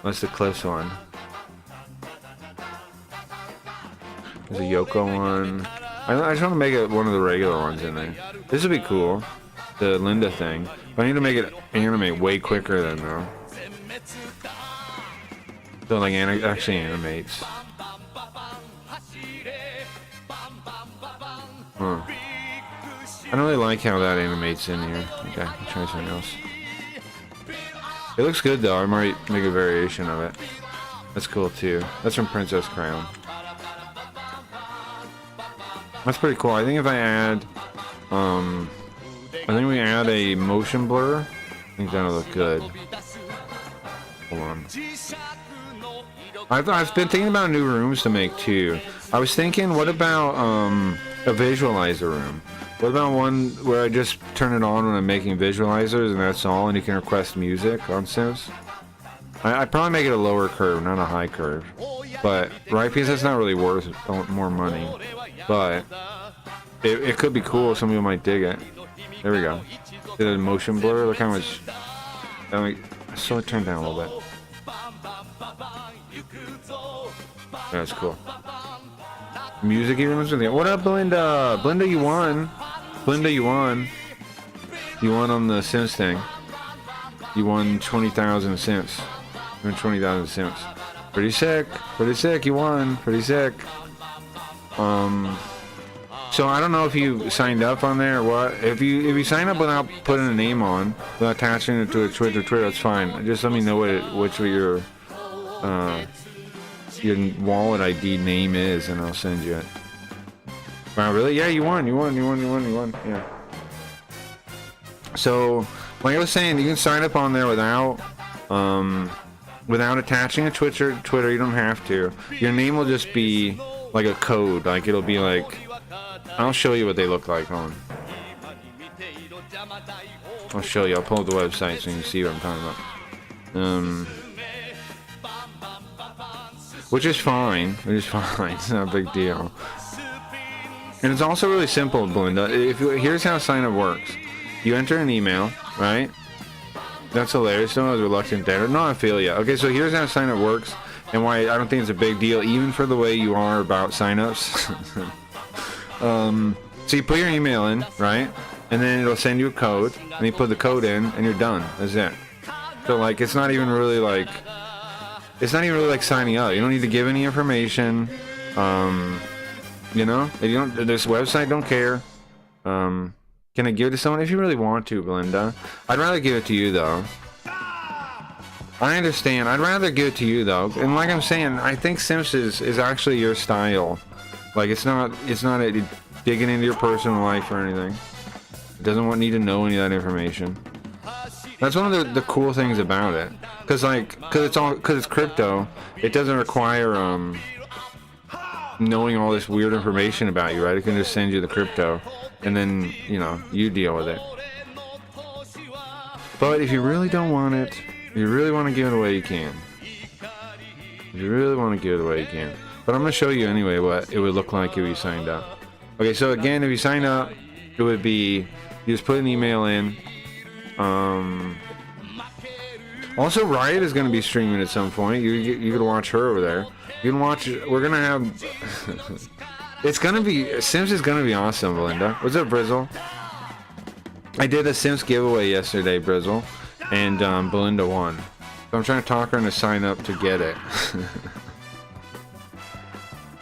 That's the Cliffs one. There's a Yoko one. I just want to make it one of the regular ones in there. This would be cool. The Linda thing. But I need to make it animate way quicker than though. So like actually animates. Huh. I don't really like how that animates in here. Okay, I'll try something else. It looks good though. I might make a variation of it. That's cool too. That's from Princess Crown. That's pretty cool. I think if I add, I think we add a motion blur. I think that'll look good. Hold on. I've been thinking about new rooms to make too. I was thinking, what about a visualizer room? What about one where I just turn it on when I'm making visualizers and that's all, and you can request music on Sims? I'd probably make it a lower curve, not a high curve. But, right, because that's not really worth more money. But, it could be cool, some people might dig it. There we go. Did a motion blur, look how much... So it turned down a little bit. That's cool. Music even was with you. What up, Belinda? Belinda, you won. Belinda, you won. You won on the Sims thing. You won 20,000 Sims. You won 20,000 Sims. Pretty sick. Pretty sick. You won. Pretty sick. So I don't know if you signed up on there or what. If you sign up without putting a name on, without attaching it to a Twitter, that's fine. Just let me know what your wallet ID name is, and I'll send you it. Wow, really? Yeah, you won. Yeah. So, like I was saying, you can sign up on there without attaching a Twitter. You don't have to. Your name will just be like a code. Like it'll be like. I'll show you what they look like. Hold on. I'll show you. I'll pull up the website so you can see what I'm talking about. Which is fine. It's not a big deal. And it's also really simple, Belinda. Here's how sign up works. You enter an email, right? That's hilarious. Don't know the reluctant data. No, I feel ya. Okay, so here's how sign up works and why I don't think it's a big deal, even for the way you are about sign-ups. So you put your email in, right? And then it'll send you a code, and you put the code in, and you're done. That's it. So like, it's not even really like signing up. You don't need to give any information. You know, this website don't care. Can I give it to someone? If you really want to, Belinda. I'd rather give it to you though. I understand. I'd rather give it to you though. And like I'm saying, I think Sims is actually your style. Like it's not digging into your personal life or anything. It doesn't need to know any of that information. That's one of the cool things about it. Cause it's crypto, it doesn't require knowing all this weird information about you, right? It can just send you the crypto, and then you deal with it. But if you really don't want it, if you really want to give it away, you can. If you really want to give it away, you can. But I'm gonna show you anyway what it would look like if you signed up. Okay, so again, if you sign up, it would be you just put an email in. Also, Riot is gonna be streaming at some point. You could watch her over there. You can watch. We're gonna have. It's gonna be Sims is gonna be awesome, Belinda. What's up, Brizzle? I did a Sims giveaway yesterday, Brizzle, and Belinda won. So I'm trying to talk her into sign up to get it.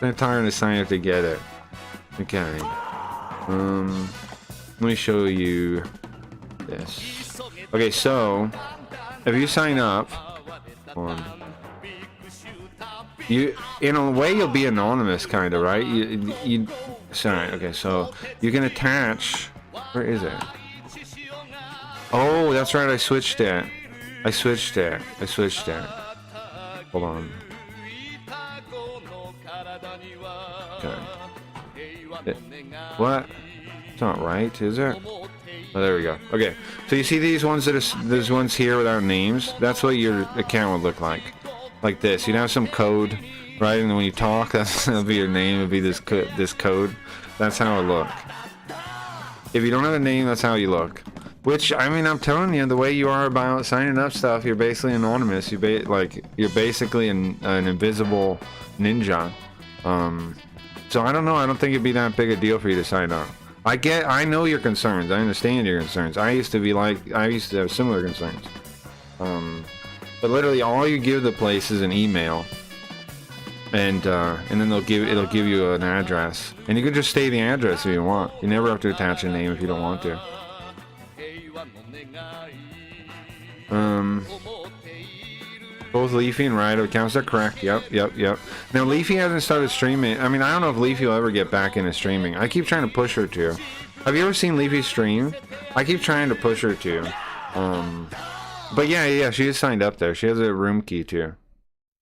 I'm trying her to sign up to get it. Okay. Let me show you this. Okay, so if you sign up, you in a way you'll be anonymous, kind of, right? You sorry. Okay, so you can attach. Where is it? Oh, that's right. I switched it. Hold on. Okay. What? It's not right, is it? Oh, there we go. Okay, so you see these ones there's ones here without names. That's what your account would look like this. You'd have some code, right? And then when you talk, that'll be your name. It'll be this code. That's how it look. If you don't have a name, that's how you look. Which, I mean, I'm telling you, the way you are about signing up stuff, you're basically anonymous. You're basically an invisible ninja. So I don't know. I don't think it'd be that big a deal for you to sign up. I know your concerns. I understand your concerns. I used to have similar concerns. But literally, all you give the place is an email, and then it'll give you an address, and you can just stay the address if you want. You never have to attach a name if you don't want to. Both Leafy and Riot accounts are correct. Yep. Now Leafy hasn't started streaming. I mean, I don't know if Leafy will ever get back into streaming. I keep trying to push her to. Have you ever seen Leafy stream? I keep trying to push her to. But yeah, she is signed up there. She has a room key too.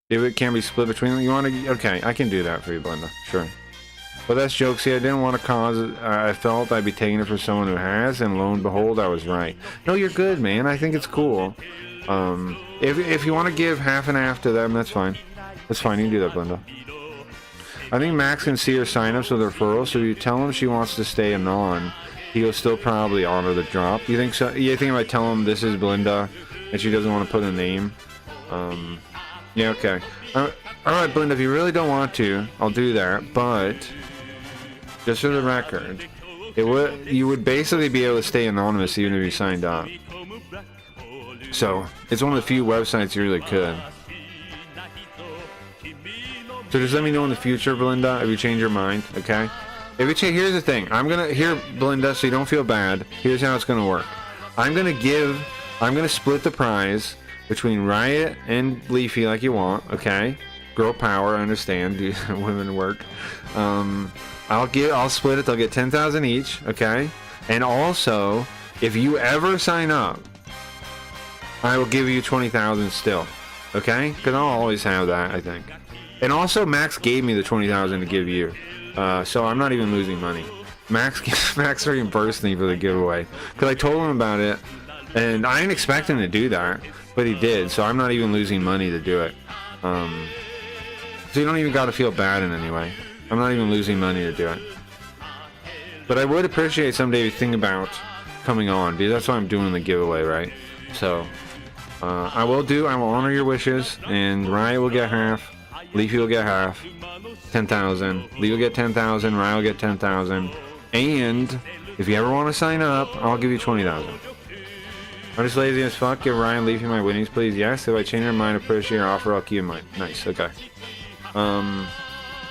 If it can be split between them, you want to? Okay, I can do that for you, Belinda. Sure. But that's jokesy. I didn't want to cause it. I felt I'd be taking it for someone who has, and lo and behold, I was right. No, you're good, man. I think it's cool. If you want to give half and half to them, that's fine. That's fine. You can do that, Belinda. I think Max can see her signups with referrals, so if you tell him she wants to stay anon, he'll still probably honor the drop. You think so? You think if I tell him this is Belinda and she doesn't want to put a name? Yeah, okay. Alright, Belinda, if you really don't want to, I'll do that, but just for the record, you would basically be able to stay anonymous even if you signed up. So, it's one of the few websites you really could. So just let me know in the future, Belinda, if you change your mind, okay? If you change, here's the thing. Here, Belinda, so you don't feel bad, here's how it's gonna work. I'm gonna split the prize between Riot and Leafy like you want, okay? Girl power, I understand, women work. I'll split it, they'll get 10,000 each, okay? And also, if you ever sign up, I will give you 20,000 still, okay? Because I'll always have that, I think. And also, Max gave me the 20,000 to give you, so I'm not even losing money. Max reimbursed me for the giveaway because I told him about it, and I didn't expect him to do that, but he did. So I'm not even losing money to do it. So you don't even got to feel bad in any way. I'm not even losing money to do it. But I would appreciate someday if you think about coming on, because that's why I'm doing the giveaway, right? So I will honor your wishes, and Riot will get half, Leafy will get half, 10,000, Lee will get 10,000, Riot will get 10,000, and if you ever want to sign up, I'll give you 20,000. I'm just lazy as fuck. Give Ryan and Leafy my winnings, please. Yes, if I change your mind, appreciate your offer, I'll keep mine. Nice, okay. And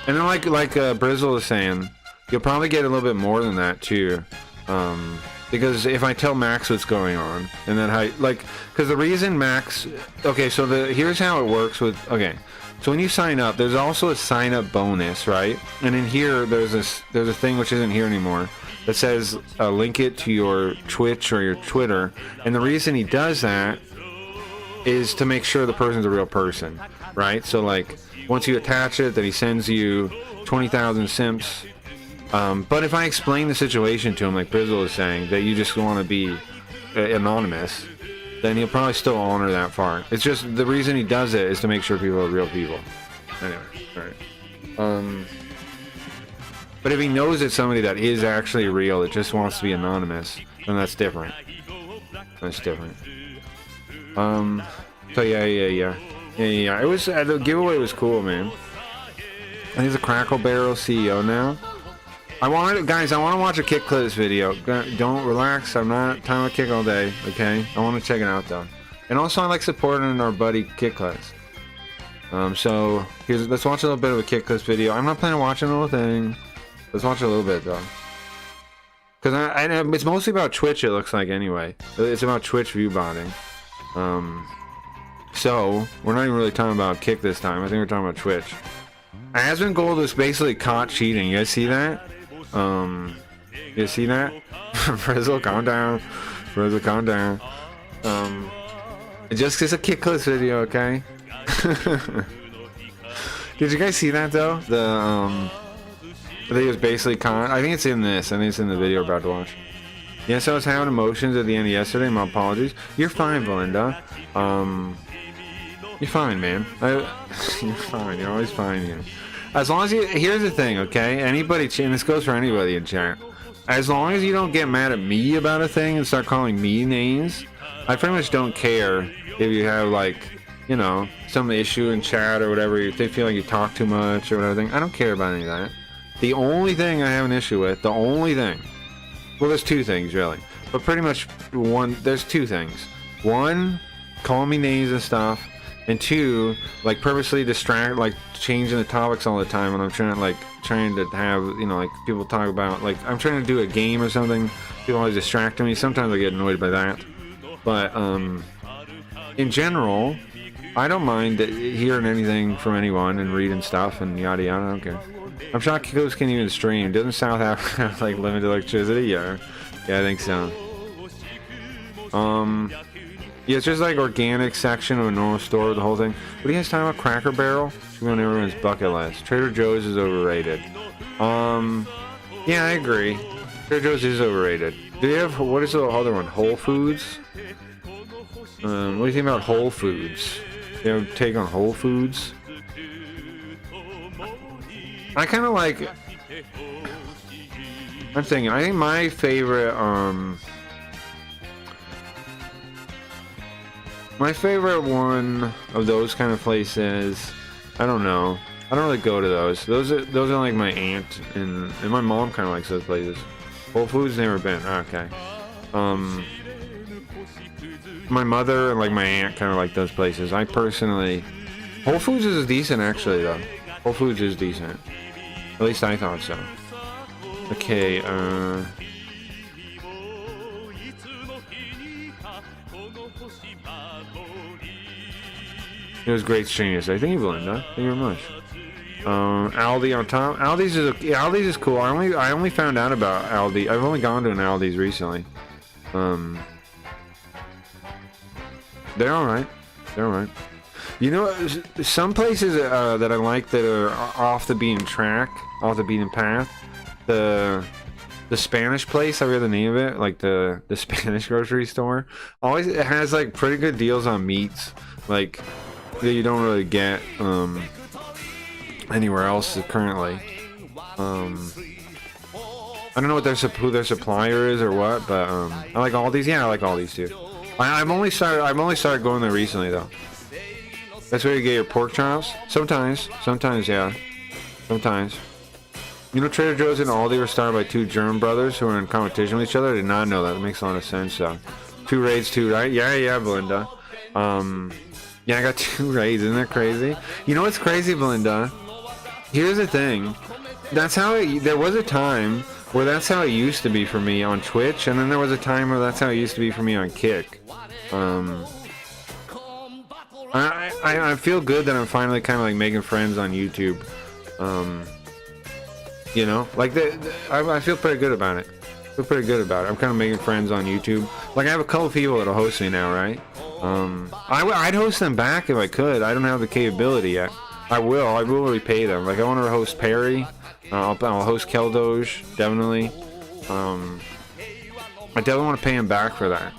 then like Brizzle is saying, you'll probably get a little bit more than that too. Because if I tell Max what's going on, and then because the reason Max, okay, so here's how it works with, okay, so when you sign up, there's also a sign up bonus, right? And in here, there's a thing which isn't here anymore that says link it to your Twitch or your Twitter, and the reason he does that is to make sure the person's a real person, right? So like once you attach it, then he sends you 20,000 simps. But if I explain the situation to him, like Brizzle is saying, that you just want to be anonymous, then he'll probably still honor that part. It's just the reason he does it is to make sure people are real people. Anyway, alright. But if he knows it's somebody that is actually real, that just wants to be anonymous, then that's different. That's different. So yeah. It was the giveaway was cool, man. And he's a Crackle Barrel CEO now. Guys, I want to watch a kick clips video. Don't relax. I'm not time to kick all day. Okay, I want to check it out though. And also I like supporting our buddy Kit Class. So let's watch a little bit of a Kit Class video. I'm not planning on watching the whole thing. Let's watch a little bit though. Because it's mostly about Twitch, it looks like, anyway. It's about Twitch view botting. So, we're not even really talking about Kick this time. I think we're talking about Twitch. Aspen Gold was basically caught cheating. You guys see that? You see that? Frizzle, calm down. Frizzle, calm down. It's a Kickless video, okay? Did you guys see that, though? I think it was basically caught. I think it's in this. I think it's in the video we're about to watch. Yes, I was having emotions at the end of yesterday. My apologies. You're fine, Belinda. You're fine, man. You're fine. You're always fine here. As long as you... Here's the thing, okay? Anybody... And this goes for anybody in chat. As long as you don't get mad at me about a thing and start calling me names, I pretty much don't care if you have, like, you know, some issue in chat or whatever. If they feel like you talk too much or whatever. I don't care about any of that. The only thing I have an issue with, the only thing... Well, there's two things, really. But pretty much one... There's two things. One, call me names and stuff. And two, like purposely distract, like changing the topics all the time when I'm trying to have, you know, like people talk about, like I'm trying to do a game or something. People always distract me. Sometimes I get annoyed by that. But in general, I don't mind hearing anything from anyone and reading stuff and yada yada. I don't care. I'm shocked Kikos can even stream. Doesn't South Africa have like limited electricity? Yeah, I think so. Yeah, it's just like organic section of a normal store, the whole thing. What are you guys talking about? Cracker Barrel? Should be on everyone's bucket list. Trader Joe's is overrated. Yeah, I agree. Trader Joe's is overrated. Do you have, what is the other one? Whole Foods? What do you think about Whole Foods? Do you have a take on Whole Foods? I kind of like... I'm thinking, I think my favorite, my favorite one of those kind of places, I don't know. I don't really go to those. Those are like my aunt and my mom kind of likes those places. Whole Foods never been. Okay. My mother and like my aunt kind of like those places. I personally, Whole Foods is decent actually though. Whole Foods is decent. At least I thought so. Okay. It was great stream yesterday. Thank you, Belinda. Thank you very much. Aldi on top. Aldi's is cool. I only found out about Aldi. I've only gone to an Aldi's recently. They're alright. They're alright. You know, some places that I like that are off the beaten path. The Spanish place, I forget the name of it, like the Spanish grocery store. Always it has like pretty good deals on meats, like that you don't really get anywhere else currently. I don't know what who their supplier is or what, but I like Aldi's. Yeah, I like Aldi's too. I've only started going there recently though. That's where you get your pork chops. Sometimes, yeah, sometimes. You know, Trader Joe's and Aldi were started by two German brothers who were in competition with each other. I did not know that. That makes a lot of sense. Two raids, two, right? Yeah, Belinda. Yeah, I got two raids. Isn't that crazy? You know what's crazy, Belinda? Here's the thing. There was a time where that's how it used to be for me on Twitch, and then there was a time where that's how it used to be for me on Kick. I feel good that I'm finally kind of like making friends on YouTube. You know, like I feel pretty good about it. I'm kind of making friends on YouTube. Like I have a couple people that'll host me now, right? I'd host them back if I could. I don't have the capability yet. I will repay them. Like I want to host Perry. I'll host Keldoge, definitely. I definitely want to pay him back for that.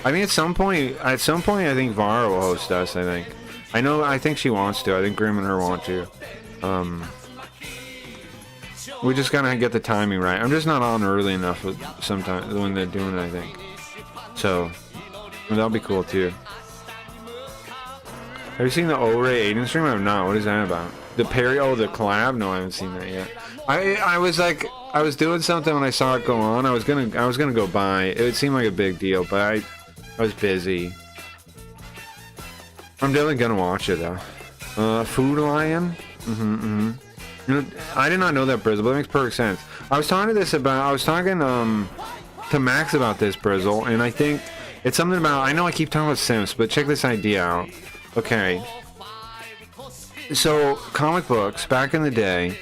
I mean, at some point, I think Vara will host us. I think she wants to. I think Grim and her want to. We just gotta get the timing right. I'm just not on early enough sometimes when they're doing it, I think. So, that'll be cool too. Have you seen the O-Ray Aiden stream? I have not. What is that about? The Perry, the collab? No, I haven't seen that yet. I was doing something when I saw it go on. I was gonna go by. It would seem like a big deal, but I was busy. I'm definitely gonna watch it though. Food Lion. You know, I did not know that, Brizzle, but it makes perfect sense. I was talking to Max about this, Brizzle, and I think it's something about, I know I keep talking about Sims, but check this idea out. Okay. So, comic books, back in the day,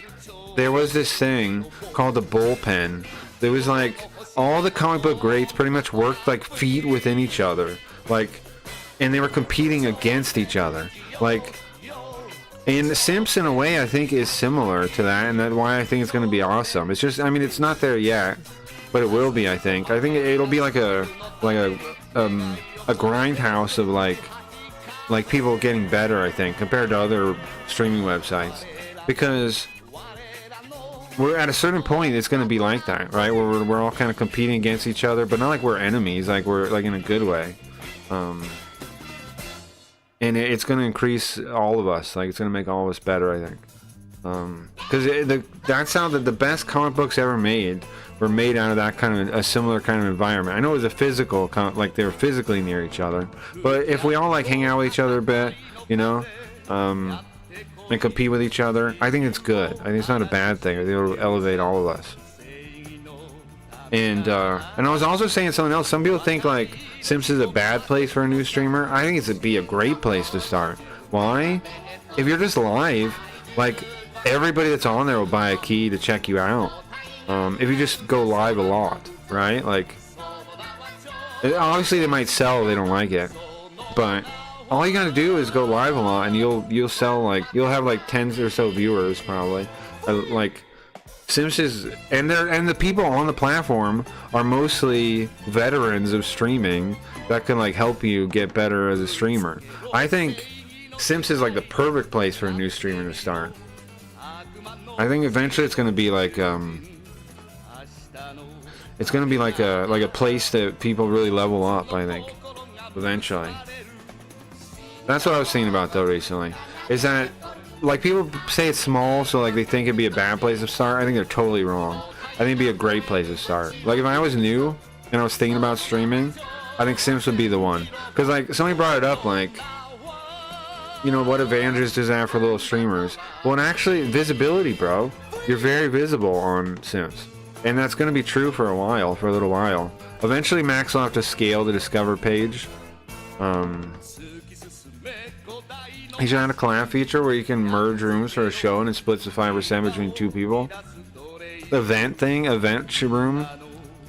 there was this thing called the bullpen. There was like, all the comic book greats pretty much worked like feet within each other. Like, and they were competing against each other. Like, and Sims in a way I think is similar to that, and that's why I think it's going to be awesome. It's just, I mean, it's not there yet, but it will be. I think it'll be like a grindhouse of like people getting better. I think compared to other streaming websites, because we're at a certain point it's going to be like that, right? Where we're all kind of competing against each other, but not like we're enemies. Like we're like in a good way. And it's going to increase all of us. Like, it's going to make all of us better, I think. Because that's how the best comic books ever made were made out of that kind of a similar kind of environment. I know it was a physical, like they were physically near each other. But if we all like hang out with each other a bit, you know, and compete with each other, I think it's good. I think it's not a bad thing. It'll elevate all of us. And I was also saying something else. Some people think like Sims is a bad place for a new streamer. I think it'd be a great place to start. Why? If you're just live, like everybody that's on there will buy a key to check you out. If you just go live a lot, right? Like, obviously they might sell if they don't like it, but all you gotta do is go live a lot, and you'll sell, like, you'll have like tens or so viewers probably. Like, Sims is, and the people on the platform are mostly veterans of streaming that can like help you get better as a streamer. I think Sims is like the perfect place for a new streamer to start. I think eventually it's gonna be like it's gonna be like a place that people really level up. I think eventually. That's what I was thinking about though recently. Is that, like, people say it's small, so like they think it'd be a bad place to start. I think they're totally wrong. I think it'd be a great place to start. Like, if I was new and I was thinking about streaming, I think Sims would be the one. Because like somebody brought it up, like, you know, what advantages does it have for little streamers? Well, and actually, visibility, bro. You're very visible on Sims, and that's going to be true for a while, for a little while. Eventually, Max will have to scale the Discover page. He should add a collab feature where you can merge rooms for a show and it splits the 5% between two people. The event room.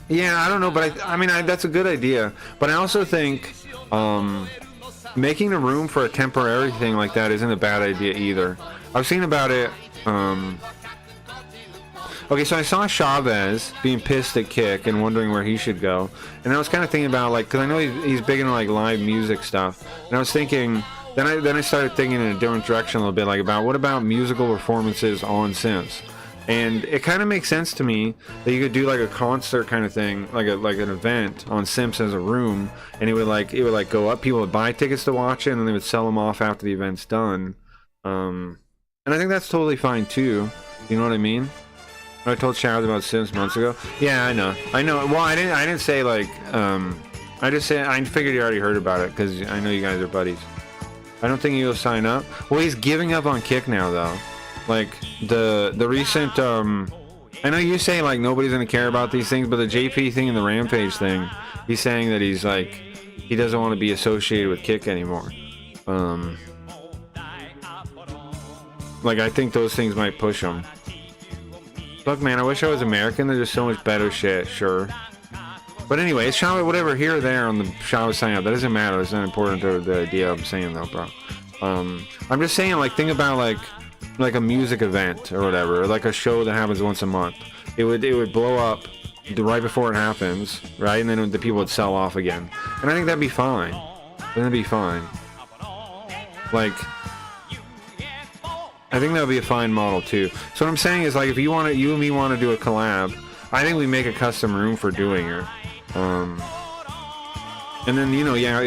Yeah, I don't know, but I mean, that's a good idea. But I also think making a room for a temporary thing like that isn't a bad idea either. I've seen about it. Okay, so I saw Chavez being pissed at Kick and wondering where he should go, and I was kind of thinking about, like, because I know he's big into like live music stuff, and I was thinking. Then I started thinking in a different direction a little bit, like about what about musical performances on Sims, and it kind of makes sense to me that you could do like a concert kind of thing, like an event on Sims as a room, and it would go up. People would buy tickets to watch it, and then they would sell them off after the event's done. And I think that's totally fine too. You know what I mean? I told Chad about Sims months ago. Yeah, I know. Well, I didn't say like I just said I figured you already heard about it because I know you guys are buddies. I don't think he'll sign up. Well, he's giving up on Kick now, though. Like, the recent, I know you say, like, nobody's gonna care about these things, but the JP thing and the Rampage thing, he's saying that he's, like, he doesn't want to be associated with Kick anymore. Like, I think those things might push him. Look, man, I wish I was American. There's just so much better shit, sure. But anyway, it's whatever, here or there on the Chavez sign up. That doesn't matter. It's not important to the idea I'm saying, though, bro. I'm just saying, like, think about, like a music event or whatever, or like a show that happens once a month. It would blow up right before it happens, right? And then the people would sell off again. And I think that'd be fine. That'd be fine. Like, I think that would be a fine model, too. So what I'm saying is, like, if you and me want to do a collab, I think we make a custom room for doing it. And then, you know, yeah,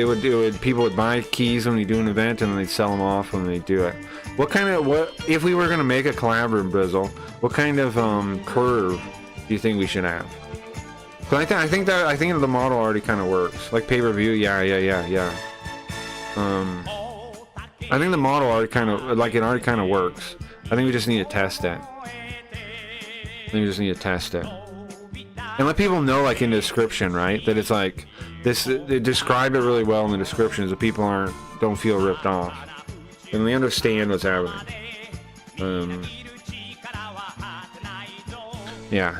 people would buy keys when we do an event, and then they'd sell them off when they do it. What if we were going to make a collab room, Brizzle, what kind of curve do you think we should have? But I think the model already kind of works. Like pay-per-view, yeah. I think the model already kind of works. I think we just need to test it. And let people know, like in the description, right? That it's like this. They describe it really well in the description, so people don't feel ripped off, and they understand what's happening. Yeah.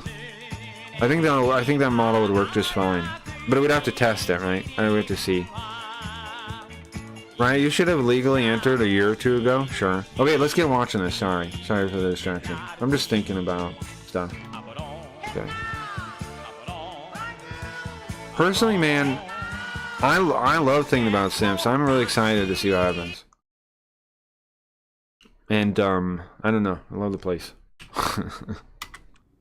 I think that model would work just fine, but we'd have to test it, right? I would have to see. Right, you should have legally entered a year or two ago. Sure. Okay, let's get watching this. Sorry for the distraction. I'm just thinking about stuff. Okay. Personally, man, I love thinking about Sims. I'm really excited to see what happens. And I don't know. I love the place.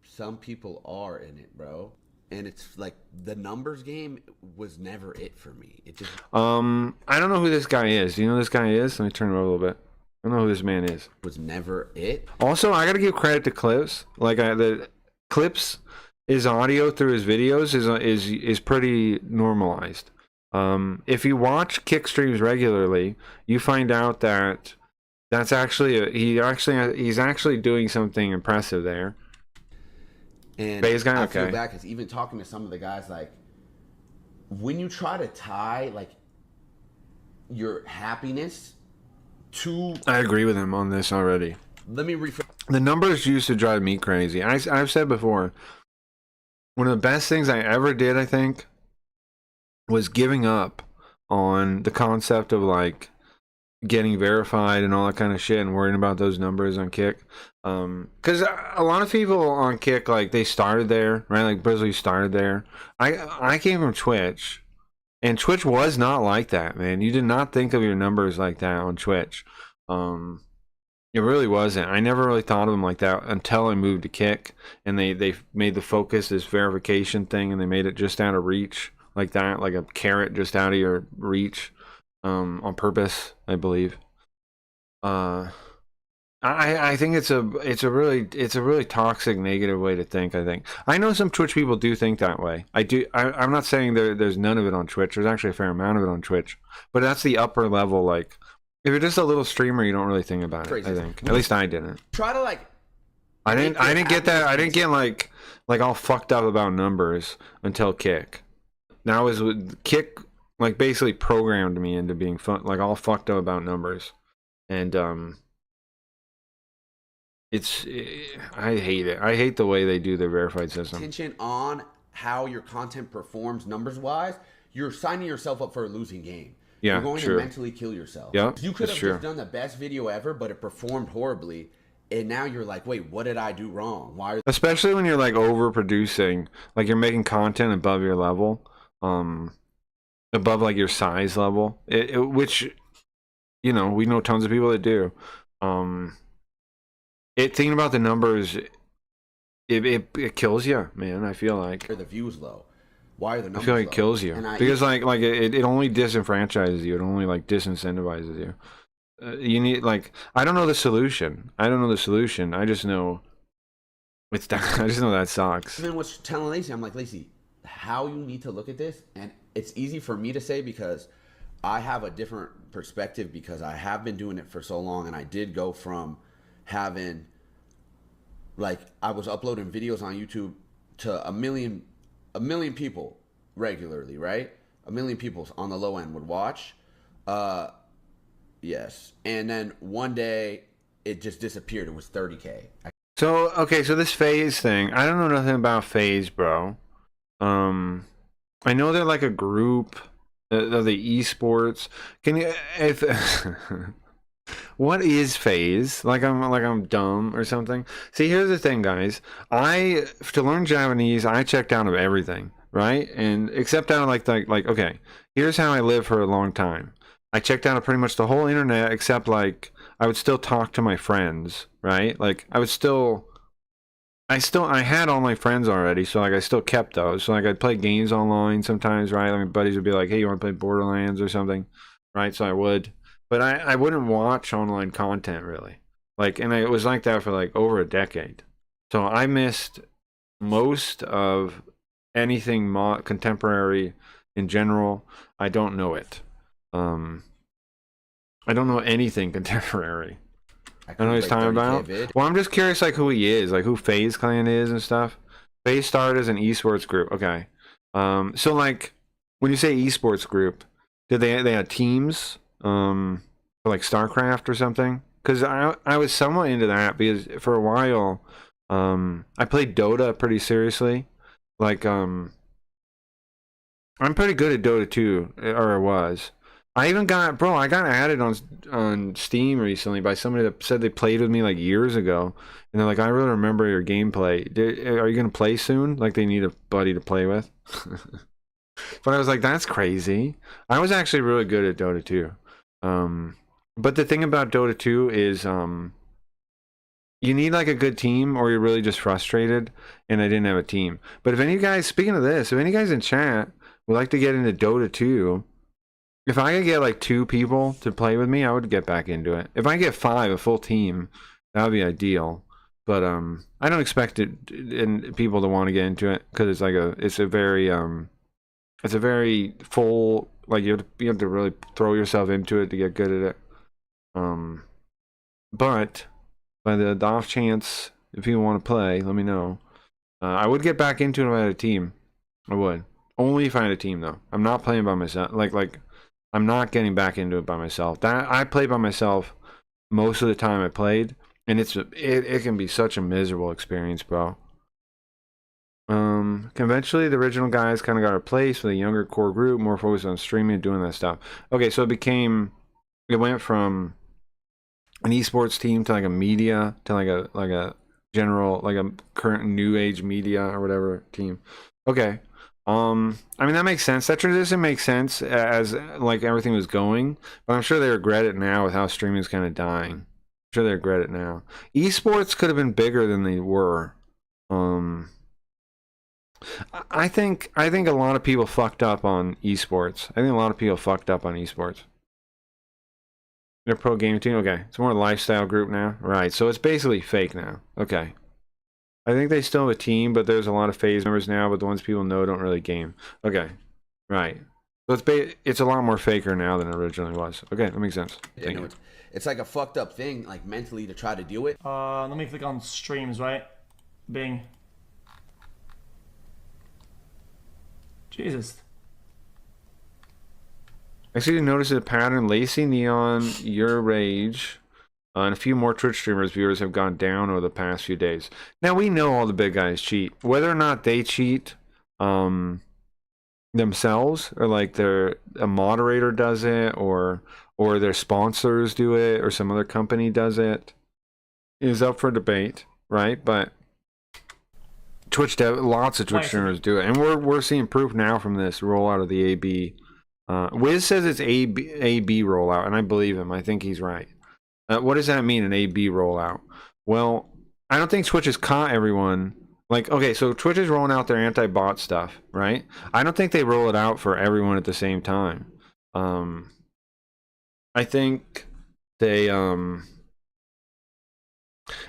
Some people are in it, bro. And it's like the numbers game was never it for me. It just I don't know who this guy is. Do you know who this guy is? Let me turn it over a little bit. I don't know who this man is. was never it. Also, I gotta give credit to Clips. Like the Clips, his audio through his videos is pretty normalized. If you watch Kick streams regularly, you find out that that's actually he's actually doing something impressive there. And Bay's guy? I Okay. feel bad because even talking to some of the guys, like when you try to tie like your happiness to, I agree with him on this already. let me rephrase. The numbers used to drive me crazy. I've said before, one of the best things I ever did, I think, was giving up on the concept of like getting verified and all that kind of shit and worrying about those numbers on Kick. Because a lot of people on Kick, like they started there, right? Like Brizzly started there. I came from Twitch, and Twitch was not like that, man. You did not think of your numbers like that on Twitch. It really wasn't. I never really thought of them like that until I moved to Kick, and they made the focus this verification thing, and they made it just out of reach, like that, like a carrot just out of your reach, on purpose, I believe. I think it's a really toxic, negative way to think. I think I know some Twitch people do think that way. I'm not saying there's none of it on Twitch. There's actually a fair amount of it on Twitch, but that's the upper level. Like if you're just a little streamer, you don't really think about it. Crazy. I think at least I didn't. Try to like. I didn't get that. I didn't get like all fucked up about numbers until Kick. Now is Kick like basically programmed me into being fun, like all fucked up about numbers, and I hate it. I hate the way they do their verified system. Attention on how your content performs numbers wise, you're signing yourself up for a losing game. Yeah, you're going true. to mentally kill yourself. Yeah, you could that's have true. just done the best video ever, but it performed horribly, and now you're like, wait, what did I do wrong? Why are Especially when you're like overproducing, like you're making content above your level, above like your size level, which we know tons of people that do. Thinking about the numbers, it kills you, man. I feel like the views low? Why are the numbers I feel like it low? kills you because like it only disenfranchises you. It only like disincentivizes you. You need like I don't know the solution. I just know it's that. I just know that sucks. Even what's telling Lacey, I'm like, Lacey, how you need to look at this, and it's easy for me to say because I have a different perspective because I have been doing it for so long, and I did go from having like I was uploading videos on YouTube to a million people regularly, right? A million people on the low end would watch. Yes. And then one day it just disappeared. It was 30K. So this phase thing, I don't know nothing about phase, bro. I know they're like a group of the esports. Can you what is phase? Like I'm dumb or something. See, here's the thing, guys. To learn Japanese, I checked out of everything, right? And except out of like okay, here's how I lived for a long time. I checked out of pretty much the whole internet except like I would still talk to my friends, right? Like I had all my friends already, so like I still kept those. So like I'd play games online sometimes, right? Like my buddies would be like, "Hey, you want to play Borderlands or something?" Right? So I would. But I wouldn't watch online content really. Like, and it was like that for like over a decade. So I missed most of anything contemporary in general. I don't know it. I don't know anything contemporary. I don't know what he's talking about. Well, I'm just curious, like, who he is, like, who FaZe Clan is and stuff. FaZe started as an esports group. Okay. So, like, when you say esports group, did they have teams, for, like, StarCraft or something? Because I was somewhat into that, because for a while, I played Dota pretty seriously. Like, I'm pretty good at Dota 2, or I was. I even got added on Steam recently by somebody that said they played with me like years ago, and they're like, I really remember your gameplay. Are you gonna play soon? Like, they need a buddy to play with. But I was like, that's crazy. I was actually really good at Dota 2. But the thing about Dota 2 is you need like a good team, or you're really just frustrated, and I didn't have a team. But if any guys, speaking of this, if any guys in chat would like to get into Dota 2, if I could get like 2 people to play with me, I would get back into it. If I get 5, a full team, that would be ideal. But I don't expect it and people to want to get into it, because it's like it's a very full, like, you have to really throw yourself into it to get good at it. But by the off chance, if you want to play, let me know. I would get back into it if I had a team. I would. Only if I had a team, though. I'm not playing by myself. Like I'm not getting back into it by myself. That I played by myself most of the time I played, and it can be such a miserable experience, bro. Conventionally, the original guys kind of got replaced with a younger core group, more focused on streaming and doing that stuff. Okay, so it went from an esports team to like a media, to like a general, like a current new age media or whatever team. Okay. I mean, that makes sense. That transition makes sense as like everything was going, but I'm sure they regret it now with how streaming is kind of dying. I'm sure they regret it now. Esports could have been bigger than they were. I think a lot of people fucked up on esports. They're pro gaming team. Okay, it's more a lifestyle group now, right? So it's basically fake now. Okay. I think they still have a team, but there's a lot of FaZe members now, but the ones people know don't really game. Okay, right. So it's a lot more faker now than it originally was. Okay, that makes sense. Yeah, it's like a fucked up thing, like mentally, to try to deal with. Let me click on streams, right? Bing. Jesus. I see you notice a pattern. Lacey, Neon, Your Rage, and a few more Twitch streamers viewers have gone down over the past few days. Now, we know all the big guys cheat. Whether or not they cheat themselves, or like a moderator does it, or their sponsors do it, or some other company does it, is up for debate, right? But lots of Twitch streamers do it, and we're seeing proof now from this rollout of the AB. Wiz says it's AB rollout, and I believe him. I think he's right. What does that mean, an AB rollout? Well, I don't think Twitch has caught everyone. Like, okay, so Twitch is rolling out their anti-bot stuff, right? I don't think they roll it out for everyone at the same time. I think they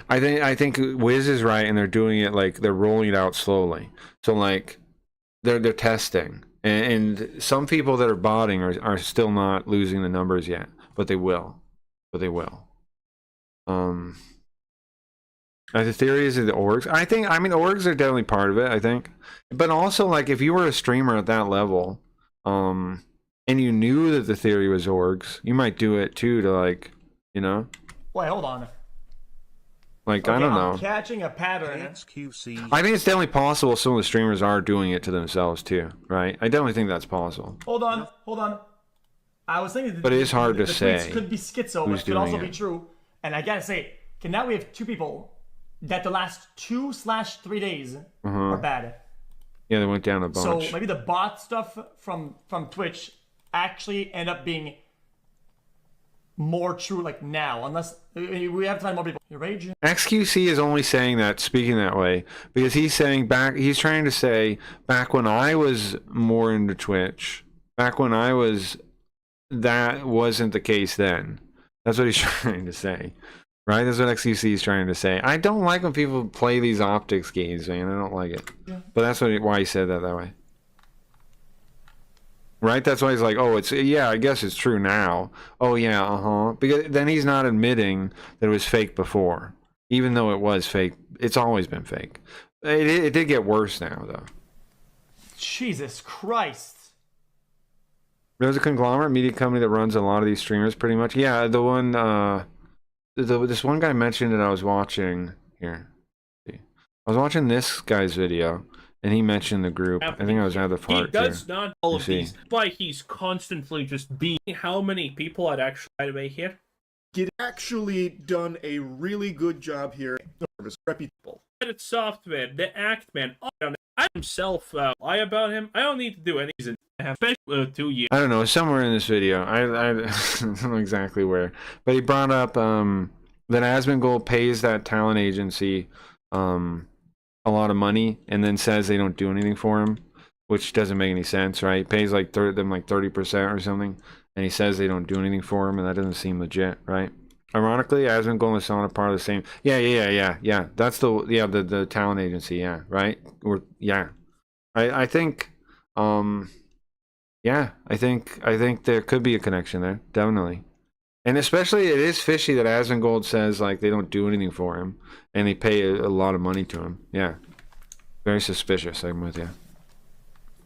I think Wiz is right, and they're doing it like they're rolling it out slowly. So like they're testing, and some people that are botting are still not losing the numbers yet, but they will. The theory is the orgs. I mean, orgs are definitely part of it, I think. But also, like, if you were a streamer at that level, and you knew that the theory was orgs, you might do it too, to, like, you know? Wait, hold on. Like, okay, I don't know. I'm catching a pattern. I think it's definitely possible some of the streamers are doing it to themselves too, right? I definitely think that's possible. Hold on. I was thinking, but it is hard to say. Could be schizo, but it could also be true. And I gotta say, now we have 2 people that the last 2/3 days are bad. Yeah, they went down a bunch. So maybe the bot stuff from Twitch actually end up being more true, like now, unless we have to find more people. Rage. XQC is only saying that, speaking that way, because he's trying to say back when I was more into Twitch, that wasn't the case then. That's what he's trying to say, Right? That's what XQC is trying to say. I don't like when people play these optics games, man. I don't like it. Yeah. But that's why he said that way. Right? That's why he's like, oh, it's, yeah, I guess it's true now. Oh, yeah, uh-huh. Because then he's not admitting that it was fake before. Even though it was fake, it's always been fake. It did get worse now, though. Jesus Christ. There's a conglomerate media company that runs a lot of these streamers, pretty much. Yeah, the one, this one guy mentioned that I was watching here. I was watching this guy's video, and he mentioned the group. I think I was at the part. He does not all of see. these, but he's constantly just being. How many people had actually died away here? He'd actually done a really good job here. Service reputable. Credit software, the act man, I himself lie about him. I don't need to do anything. Especially 2 years. I don't know, somewhere in this video. I don't know exactly where, but he brought up that Asmongold pays that talent agency a lot of money, and then says they don't do anything for him, which doesn't make any sense, right? Pays like them like 30% or something, and he says they don't do anything for him, and that doesn't seem legit, right? Ironically, Asmongold and Sona part of the same. Yeah. That's the talent agency, yeah, right? I think. Yeah, I think there could be a connection there, definitely. And especially it is fishy that Asmongold says like they don't do anything for him and they pay a lot of money to him. Yeah. Very suspicious, I'm with you.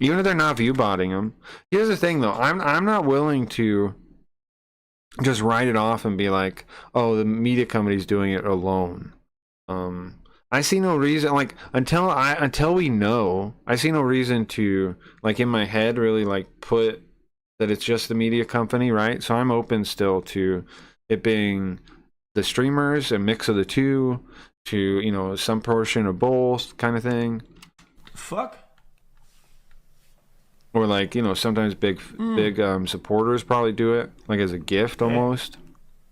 Even if they're not view-botting him. Here's the thing though, I'm not willing to just write it off and be like, oh, the media company's doing it alone. I see no reason, like, until we know, I see no reason to, like, in my head really like put that it's just the media company, right? So I'm open still to it being the streamers, a mix of the two, to, you know, some portion of both kind of thing. Fuck. Or like, you know, sometimes big supporters probably do it, like as a gift almost.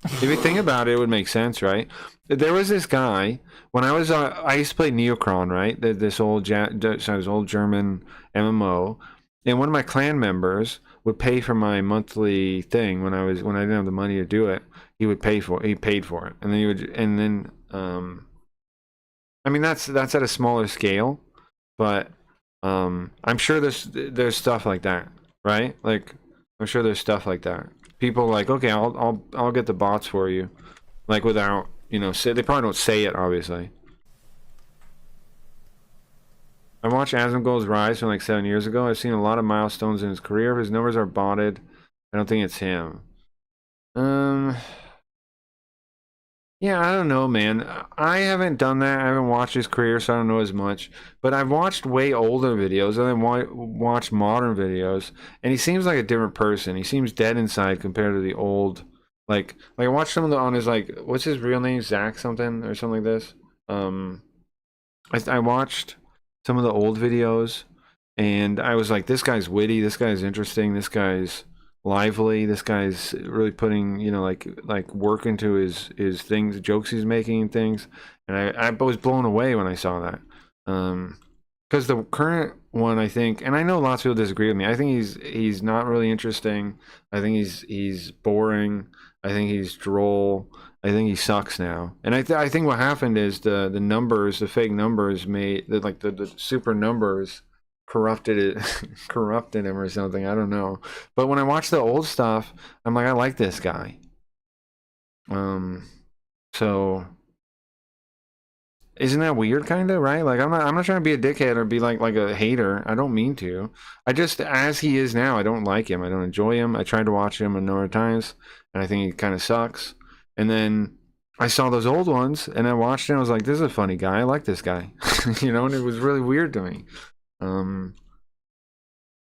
If you think about it, it would make sense, right? There was this guy when I used to play Neocron, right? This old German MMO, and one of my clan members would pay for my monthly thing when I didn't have the money to do it. He paid for it, and then I mean that's at a smaller scale, but I'm sure there's stuff like that, right? Like I'm sure there's stuff like that. People like, okay, I'll get the bots for you, like without, you know, they probably don't say it obviously. I watched Asmongold's rise from like 7 years ago. I've seen a lot of milestones in his career. If his numbers are botted, I don't think it's him. Yeah, I don't know, man. I haven't done that. I haven't watched his career, so I don't know as much. But I've watched way older videos, and then watched modern videos, and he seems like a different person. He seems dead inside compared to the old. Like I watched some of the on his, like, what's his real name, Zach something or something like this. I watched some of the old videos, and I was like, this guy's witty, this guy's interesting, this guy's lively, this guy's really putting, you know, like work into his things, jokes he's making and things, and I was blown away when I saw that. Because the current one, I think, and I know lots of people disagree with me, I think he's not really interesting. I think he's boring. I think he's droll. I think he sucks now. And I think what happened is the numbers, the fake numbers made the super numbers corrupted him or something. I don't know. But when I watch the old stuff, I'm like, I like this guy. So isn't that weird, kind of, right? Like I'm not trying to be a dickhead or be like a hater. I don't mean to. I just, as he is now, I don't like him. I don't enjoy him. I tried to watch him a number of times, and I think he kind of sucks. And then I saw those old ones, and I watched it, and I was like, this is a funny guy. I like this guy. You know, and it was really weird to me.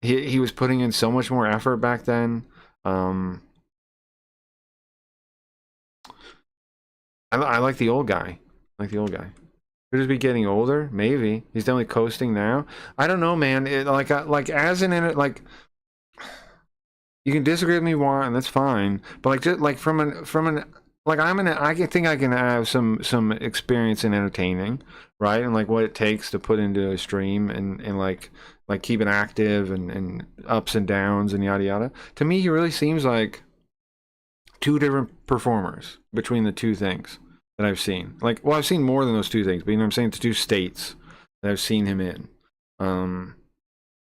He was putting in so much more effort back then. I like the old guy. Could just be getting older, maybe. He's definitely coasting now. I don't know, man. As an like, you can disagree with me, Warren, and that's fine. But like, just like from an like I think I can have some experience in entertaining, right? And like what it takes to put into a stream and like keep it active and ups and downs and yada yada. To me, he really seems like two different performers between the two things. that I've seen. Like, well, I've seen more than those two things, but you know what I'm saying? The two states that I've seen him in.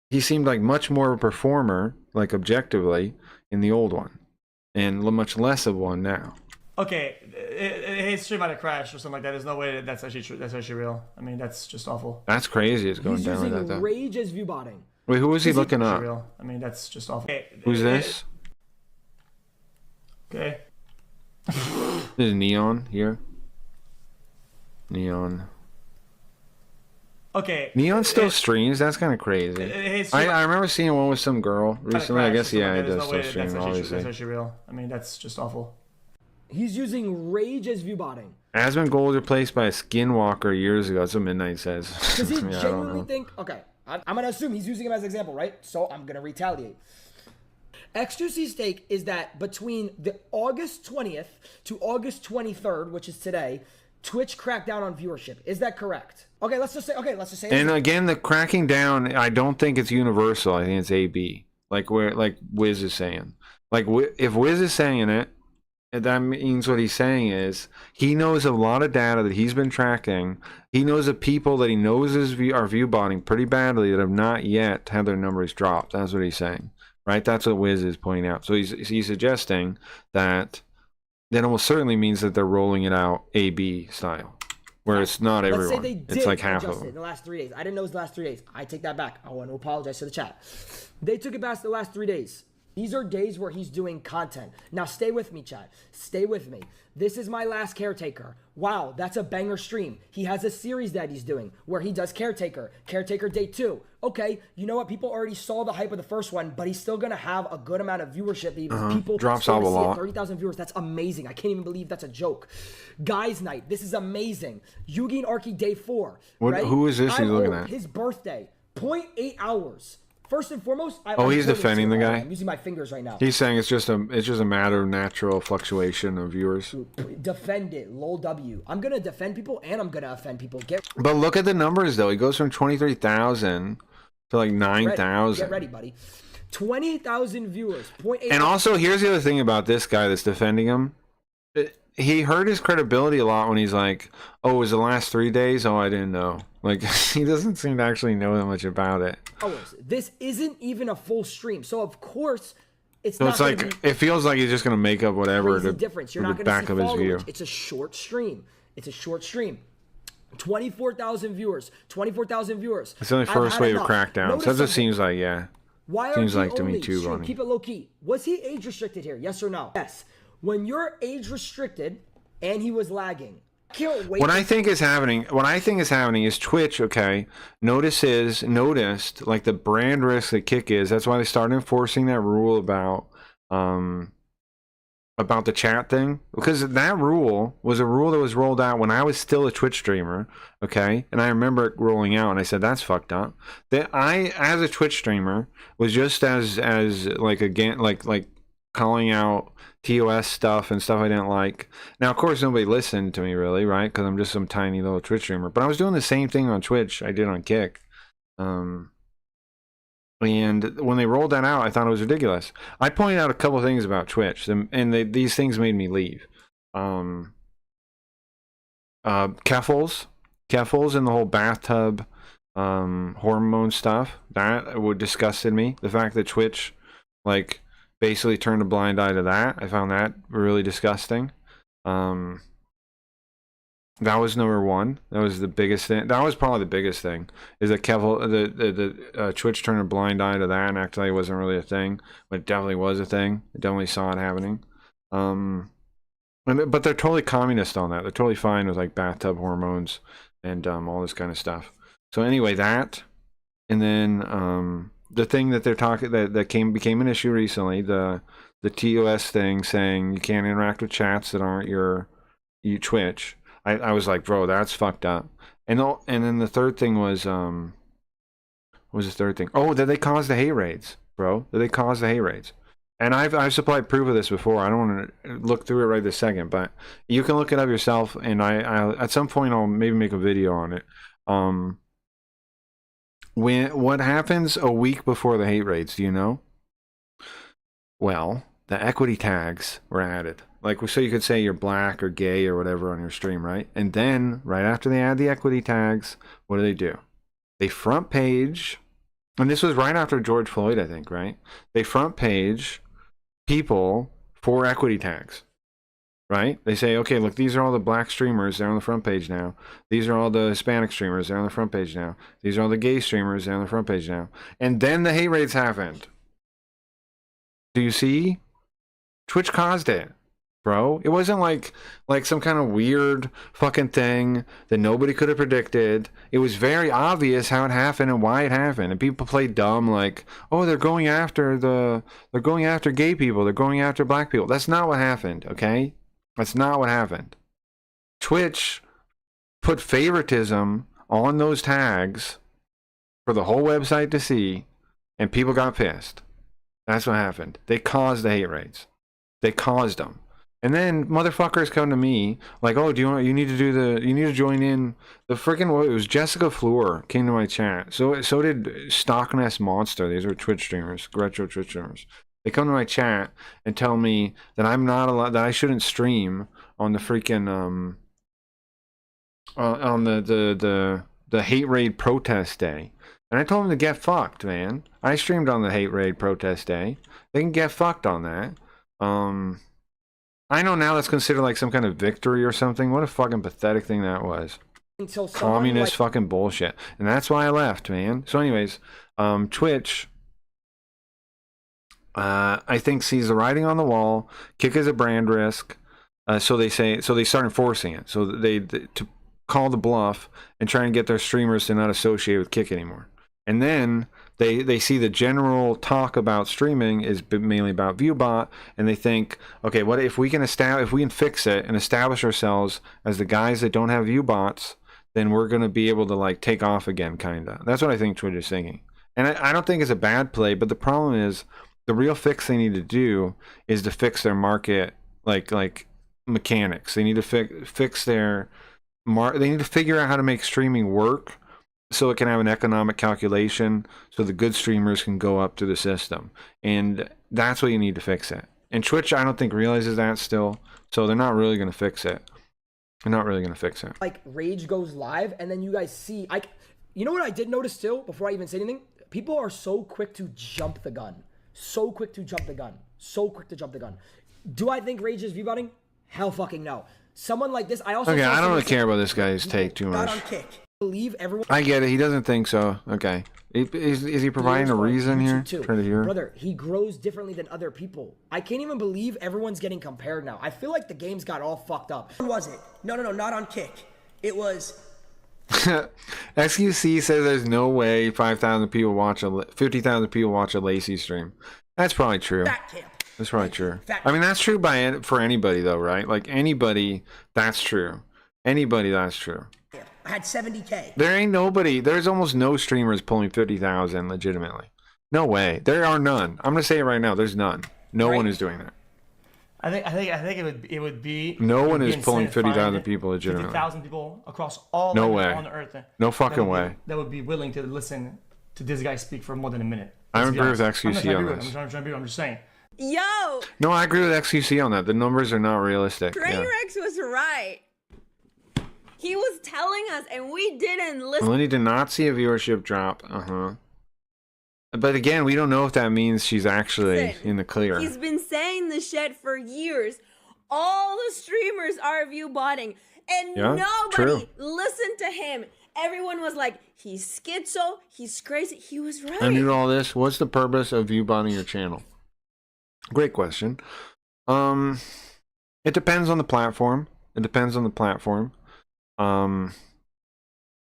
He seemed like much more of a performer, like objectively, in the old one, and much less of one now. Okay, his stream might have crashed or something like that. There's no way that's actually true. That's actually real. I mean, that's just awful. That's crazy. It's going He's down like using that. Though. rage as view botting. Wait, who was he looking That's up? real. I mean, that's just awful. Who's this? Okay. This is Neon here. Neon. Okay. Neon still streams. That's kind of crazy. I remember seeing one with some girl recently. I guess yeah, he does still stream. That's actually real. I mean, that's just awful. He's using rage as view botting. Asmongold was replaced by a Skinwalker years ago. That's what Midnight says. Does he Yeah, I don't genuinely know. think? Okay, I'm gonna assume he's using him as an example, right? So I'm gonna retaliate. X2C's take is that between the August 20th to August 23rd, which is today, Twitch cracked down on viewership. Is that correct? Okay, let's just say. And again, the cracking down, I don't think it's universal. I think it's AB. Like Wiz is saying. Like if Wiz is saying it, that means what he's saying is he knows a lot of data that he's been tracking. He knows of people that he knows are view botting pretty badly that have not yet had their numbers dropped. That's what he's saying, right? That's what Wiz is pointing out. So he's suggesting that almost certainly means that they're rolling it out AB style, where it's not everyone. Let's say they did it's like half adjust of them. it in the last 3 days. I didn't know it was the last 3 days. I take that back. I want to apologize to the chat. They took it back to the last 3 days. These are days where he's doing content. Now stay with me, chat. Stay with me. This is my last Caretaker. Wow, that's a banger stream. He has a series that he's doing where he does Caretaker. Caretaker day 2. Okay, you know what? People already saw the hype of the first one, but he's still gonna have a good amount of viewership. People Drops still off a see it. lot. 30,000 viewers. That's amazing. I can't even believe that's a joke. Guys Night. This is amazing. Yugi and Arky day 4. What- who is this I'm he's looking old. at? His birthday. 0.8 hours. First and foremost, Oh, he's I'm totally defending the serious. guy? I'm using my fingers right now. He's saying it's just a matter of natural fluctuation of viewers. Defend it, lol W. I'm gonna defend people and I'm gonna offend people. But look at the numbers though. He goes from 23,000 to like 9,000. Get ready, buddy. 20,000 viewers. 0.8. And also, here's the other thing about this guy that's defending him. He hurt his credibility a lot when he's like, "Oh, it was the last 3 days? Oh, I didn't know." Like he doesn't seem to actually know that much about it. hours. This isn't even a full stream, so of course it's So not. it's like it feels like he's just gonna make up whatever crazy to difference. You're for not the going back to of see his view. followers. It's a short stream. 24,000 viewers. 24,000 viewers. It's only I've first had wave of enough. crackdowns. Notice That's what it something. seems like. Yeah. Why Seems are like to me only? too, Shoot, Ronnie. keep it low key. Was he age restricted here? Yes or no? Yes. When you're age restricted and he was lagging, I can't wait. What I think is happening is Twitch, okay, noticed like the brand risk that Kick is. That's why they started enforcing that rule about the chat thing, because that rule was a rule that was rolled out when I was still a Twitch streamer, okay, and I remember it rolling out, and I said that's fucked up. That I, as a Twitch streamer, was just as like again like calling out TOS stuff and stuff I didn't like. Now, of course, nobody listened to me really, right? Because I'm just some tiny little Twitch streamer. But I was doing the same thing on Twitch I did on Kick. And when they rolled that out, I thought it was ridiculous. I pointed out a couple things about Twitch, and these things made me leave. Keffels and the whole bathtub hormone stuff, that would disgusted me. The fact that Twitch, like, basically turned a blind eye to that, I found that really disgusting. That was number one. That was the biggest thing. That was probably the biggest thing, is that Twitch turned a blind eye to that and acted like it wasn't really a thing, but it definitely was a thing. I definitely saw it happening. But they're totally communist on that. They're totally fine with like bathtub hormones and all this kind of stuff. So anyway, that, and then the thing that they're talking that became an issue recently, the TOS thing, saying you can't interact with chats that aren't your Twitch. I was like, bro, that's fucked up. And then the third thing was what was the third thing? Oh, did they cause the hate raids, bro? Did they cause the hate raids? And I've supplied proof of this before. I don't want to look through it right this second, but you can look it up yourself. And I at some point I'll maybe make a video on it. What happens a week before the hate raids? Do you know? Well, the equity tags were added. Like, so you could say you're black or gay or whatever on your stream, right? And then right after they add the equity tags, what do? They front page, and this was right after George Floyd, I think, right? They front page people for equity tags, right? They say, okay, look, these are all the black streamers, they're on the front page now. These are all the Hispanic streamers, they're on the front page now. These are all the gay streamers, they're on the front page now. And then the hate raids happened. Do you see? Twitch caused it, bro. It wasn't like some kind of weird fucking thing that nobody could have predicted. It was very obvious how it happened and why it happened. And people play dumb like, oh, they're going after gay people, they're going after black people. That's not what happened, okay? That's not what happened. Twitch put favoritism on those tags for the whole website to see, and people got pissed. That's what happened. They caused the hate raids. They caused them. And then motherfuckers come to me like, oh, you need to join in the freaking, it was Jessica Fleur came to my chat. So did Stocknest Monster. These are Twitch streamers, retro Twitch streamers. They come to my chat and tell me that I'm not allowed, that I shouldn't stream on the freaking on the hate raid protest day. And I told them to get fucked, man. I streamed on the hate raid protest day. They can get fucked on that. I know now that's considered like some kind of victory or something. What a fucking pathetic thing that was. Until Communist fucking bullshit. And that's why I left, man. So anyways, Twitch, I think sees the writing on the wall. Kick is a brand risk. So they start enforcing it. So they to call the bluff and try and get their streamers to not associate with Kick anymore. And then they see the general talk about streaming is mainly about ViewBot, and they think, okay, what if we can fix it and establish ourselves as the guys that don't have ViewBots, then we're going to be able to like take off again, kinda. That's what I think Twitch is thinking. And I don't think it's a bad play, but the problem is the real fix they need to do is to fix their market like mechanics. They need to fix their they need to figure out how to make streaming work so it can have an economic calculation so the good streamers can go up to the system. And that's what you need to fix it. And Twitch, I don't think realizes that still. So they're not really going to fix it. They're not really going to fix it. Like Rage goes live and then you guys see, you know what I did notice still before I even say anything? People are so quick to jump the gun. So quick to jump the gun. So quick to jump the gun. Do I think Rage is viewbotting? Hell fucking no. Someone like this, I also... Okay, I don't really care about this guy's take too much. Believe everyone. I get it. He doesn't think so. Okay. Is he providing a reason here? Trying to hear. Brother, he grows differently than other people. I can't even believe everyone's getting compared now. I feel like the game's got all fucked up. When was it? No, not on Kick. It was... XQC says there's no way 50,000 people watch 50,000 people watch a Lacey stream. That's probably true. That's probably true. I mean, that's true for anybody though, right? Like anybody, that's true. Anybody, that's true. I had 70K. There ain't nobody. There's almost no streamers pulling 50,000 legitimately. No way. There are none. I'm gonna say it right now. There's none. No one is doing that. I think it would be. No one is pulling 50,000 people legitimately. 50,000 people across all no languages way. on the earth. No fucking way. That would be willing to listen to this guy speak for more than a minute. I agree with XQC on this. I'm just saying. Yo! No, I agree with XQC on that. The numbers are not realistic. Trainwreck was right. He was telling us, and we didn't listen. Lenny did not see a viewership drop. But again, we don't know if that means she's actually in the clear. He's been saying this shit for years. All the streamers are view-botting, and nobody listened to him. Everyone was like, he's schizo, he's crazy. He was right. I knew all this. What's the purpose of view-botting your channel? Great question. It depends on the platform.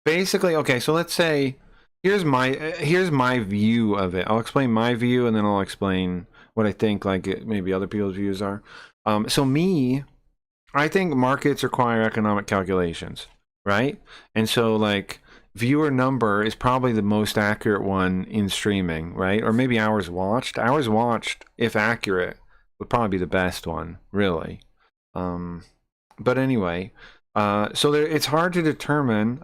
Basically, okay, so let's say here's my view of it. I'll explain my view and then I'll explain what I think maybe other people's views are. So I think markets require economic calculations, right? And so like viewer number is probably the most accurate one in streaming, right? Or maybe hours watched. Hours watched, if accurate, would probably be the best one, really. But anyway, so it's hard to determine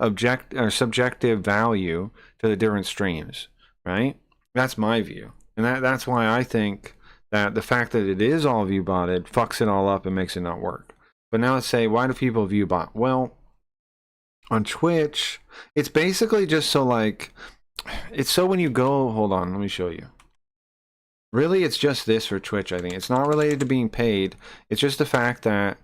subjective value to the different streams, right? That's my view, and that's why I think that the fact that it is all view botted fucks it all up and makes it not work. But now let's say, why do people view bot? Well, on Twitch, it's basically just so like, it's so when you go, hold on, let me show you. Really, it's just this for Twitch, I think. It's not related to being paid. It's just the fact that,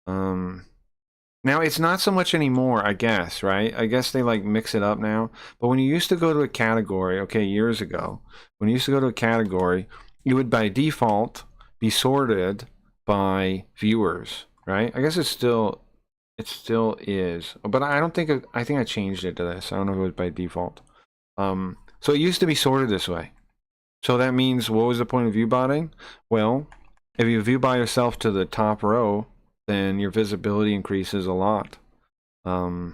now it's not so much anymore, I guess, right? I guess they like mix it up now. But when you used to go to a category, okay, years ago, when you used to go to a category, you would by default be sorted by viewers, right? I guess it still is, but I don't think I think I changed it to this. I don't know if it was by default. So it used to be sorted this way. So that means, what was the point of view botting? Well, if you view by yourself to the top row, then your visibility increases a lot. A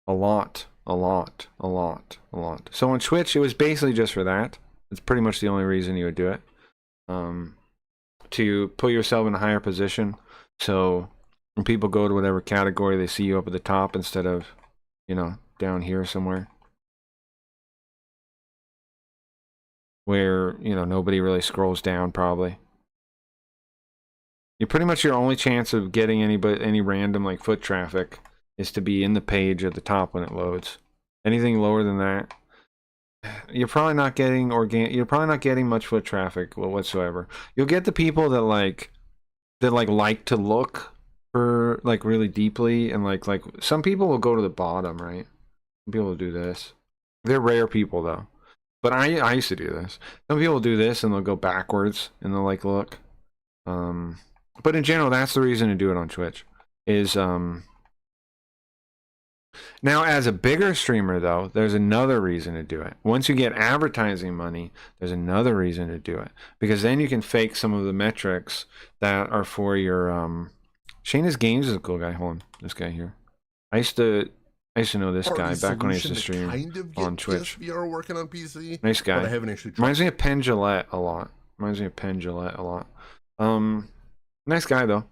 lot. So on Twitch, it was basically just for that. It's pretty much the only reason you would do it. To put yourself in a higher position. So when people go to whatever category, they see you up at the top instead of, you know, down here somewhere. Where, you know, nobody really scrolls down probably. You pretty much, your only chance of getting any random like foot traffic is to be in the page at the top when it loads. Anything lower than that, you're probably not getting you're probably not getting much foot traffic whatsoever. You'll get the people that like to look for like really deeply, and like some people will go to the bottom, right? Some people will do this. They're rare people though. But I used to do this. Some people will do this and they'll go backwards and they'll like look. But in general, that's the reason to do it on Twitch. Is now, as a bigger streamer though, there's another reason to do it. Once you get advertising money, there's another reason to do it, because then you can fake some of the metrics that are for your Shayna's Games is a cool guy. Hold on, this guy here. I used to know this guy back when I used to stream on Twitch. PSVR working on PC. Nice guy. But I haven't actually tried. Reminds me of Penn Jillette a lot. Nice guy though.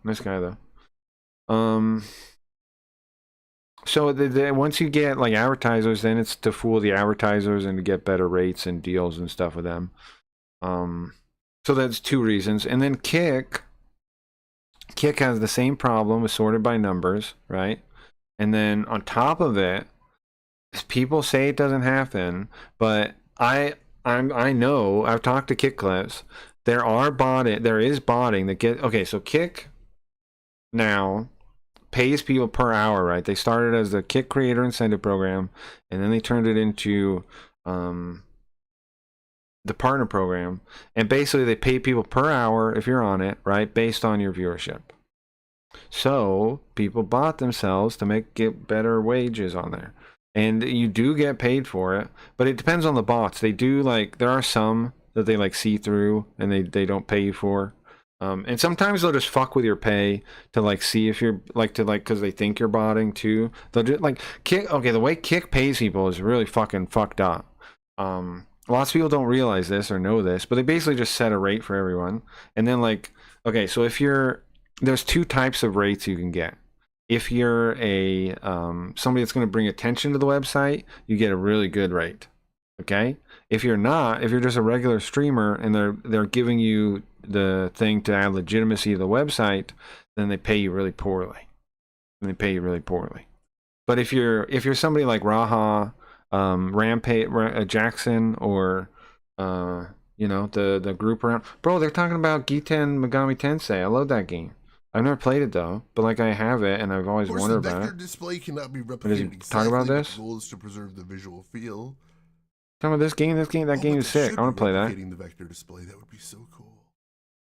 So once you get like advertisers, then it's to fool the advertisers and to get better rates and deals and stuff with them. So that's two reasons. And then Kick has the same problem with sorted by numbers, right? And then on top of it, people say it doesn't happen, but I know, I've talked to Kick clips. There is botting that okay, so Kick now pays people per hour, right? They started as the Kick Creator Incentive Program, and then they turned it into the Partner Program. And basically they pay people per hour if you're on it, right? Based on your viewership. So people bought themselves to get better wages on there. And you do get paid for it, but it depends on the bots. They do there are some that they see through and they don't pay you for. And sometimes they'll just fuck with your pay to see if you're because they think you're botting too. They'll do Kick. Okay, the way Kick pays people is really fucking fucked up. Lots of people don't realize this or know this, but they basically just set a rate for everyone. And then okay, so there's two types of rates you can get. If you're somebody that's going to bring attention to the website, you get a really good rate. Okay? If you're just a regular streamer and they're giving you the thing to add legitimacy to the website, then they pay you really poorly. But if you're somebody like Raha, Rampage, Jackson, or the group around, bro, they're talking about Giten Megami Tensei. I love that game. I've never played it though, but I have it, and I've always wondered about it. The vector display cannot be replicated. Does he talk about this? The goal is to preserve the visual feel. Talking about this game? That game is sick. I want to play that. Replicating the vector display, that would be so cool.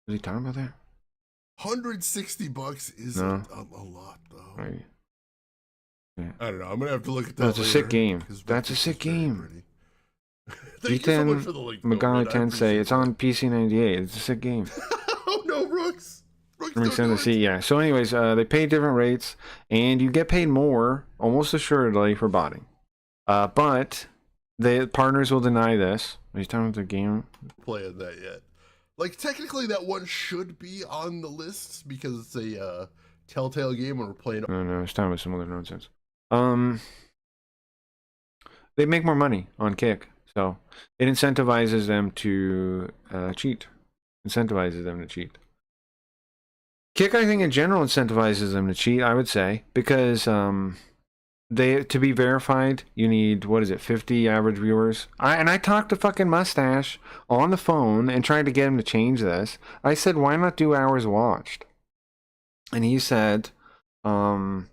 Is he talking about that? $160 is a lot though. Right. Yeah. I don't know. I'm gonna have to look at that. That's a sick game. That's a sick game. Giten Megami Tensei. It's on PC 98. It's a sick game. Oh no, Rooks. Yeah. So anyways, they pay different rates, and you get paid more, almost assuredly, for botting. But the partners will deny this. Are you talking about the game? Playing that yet? Technically, that one should be on the list because it's a Telltale game, and we're playing. No, it's talking about some other nonsense. They make more money on Kick, so it incentivizes them to cheat. Incentivizes them to cheat. Kick, I think, in general incentivizes them to cheat, I would say, because to be verified, you need, what is it, 50 average viewers? I talked to fucking Mustache on the phone and tried to get him to change this. I said, why not do hours watched? And he said, well,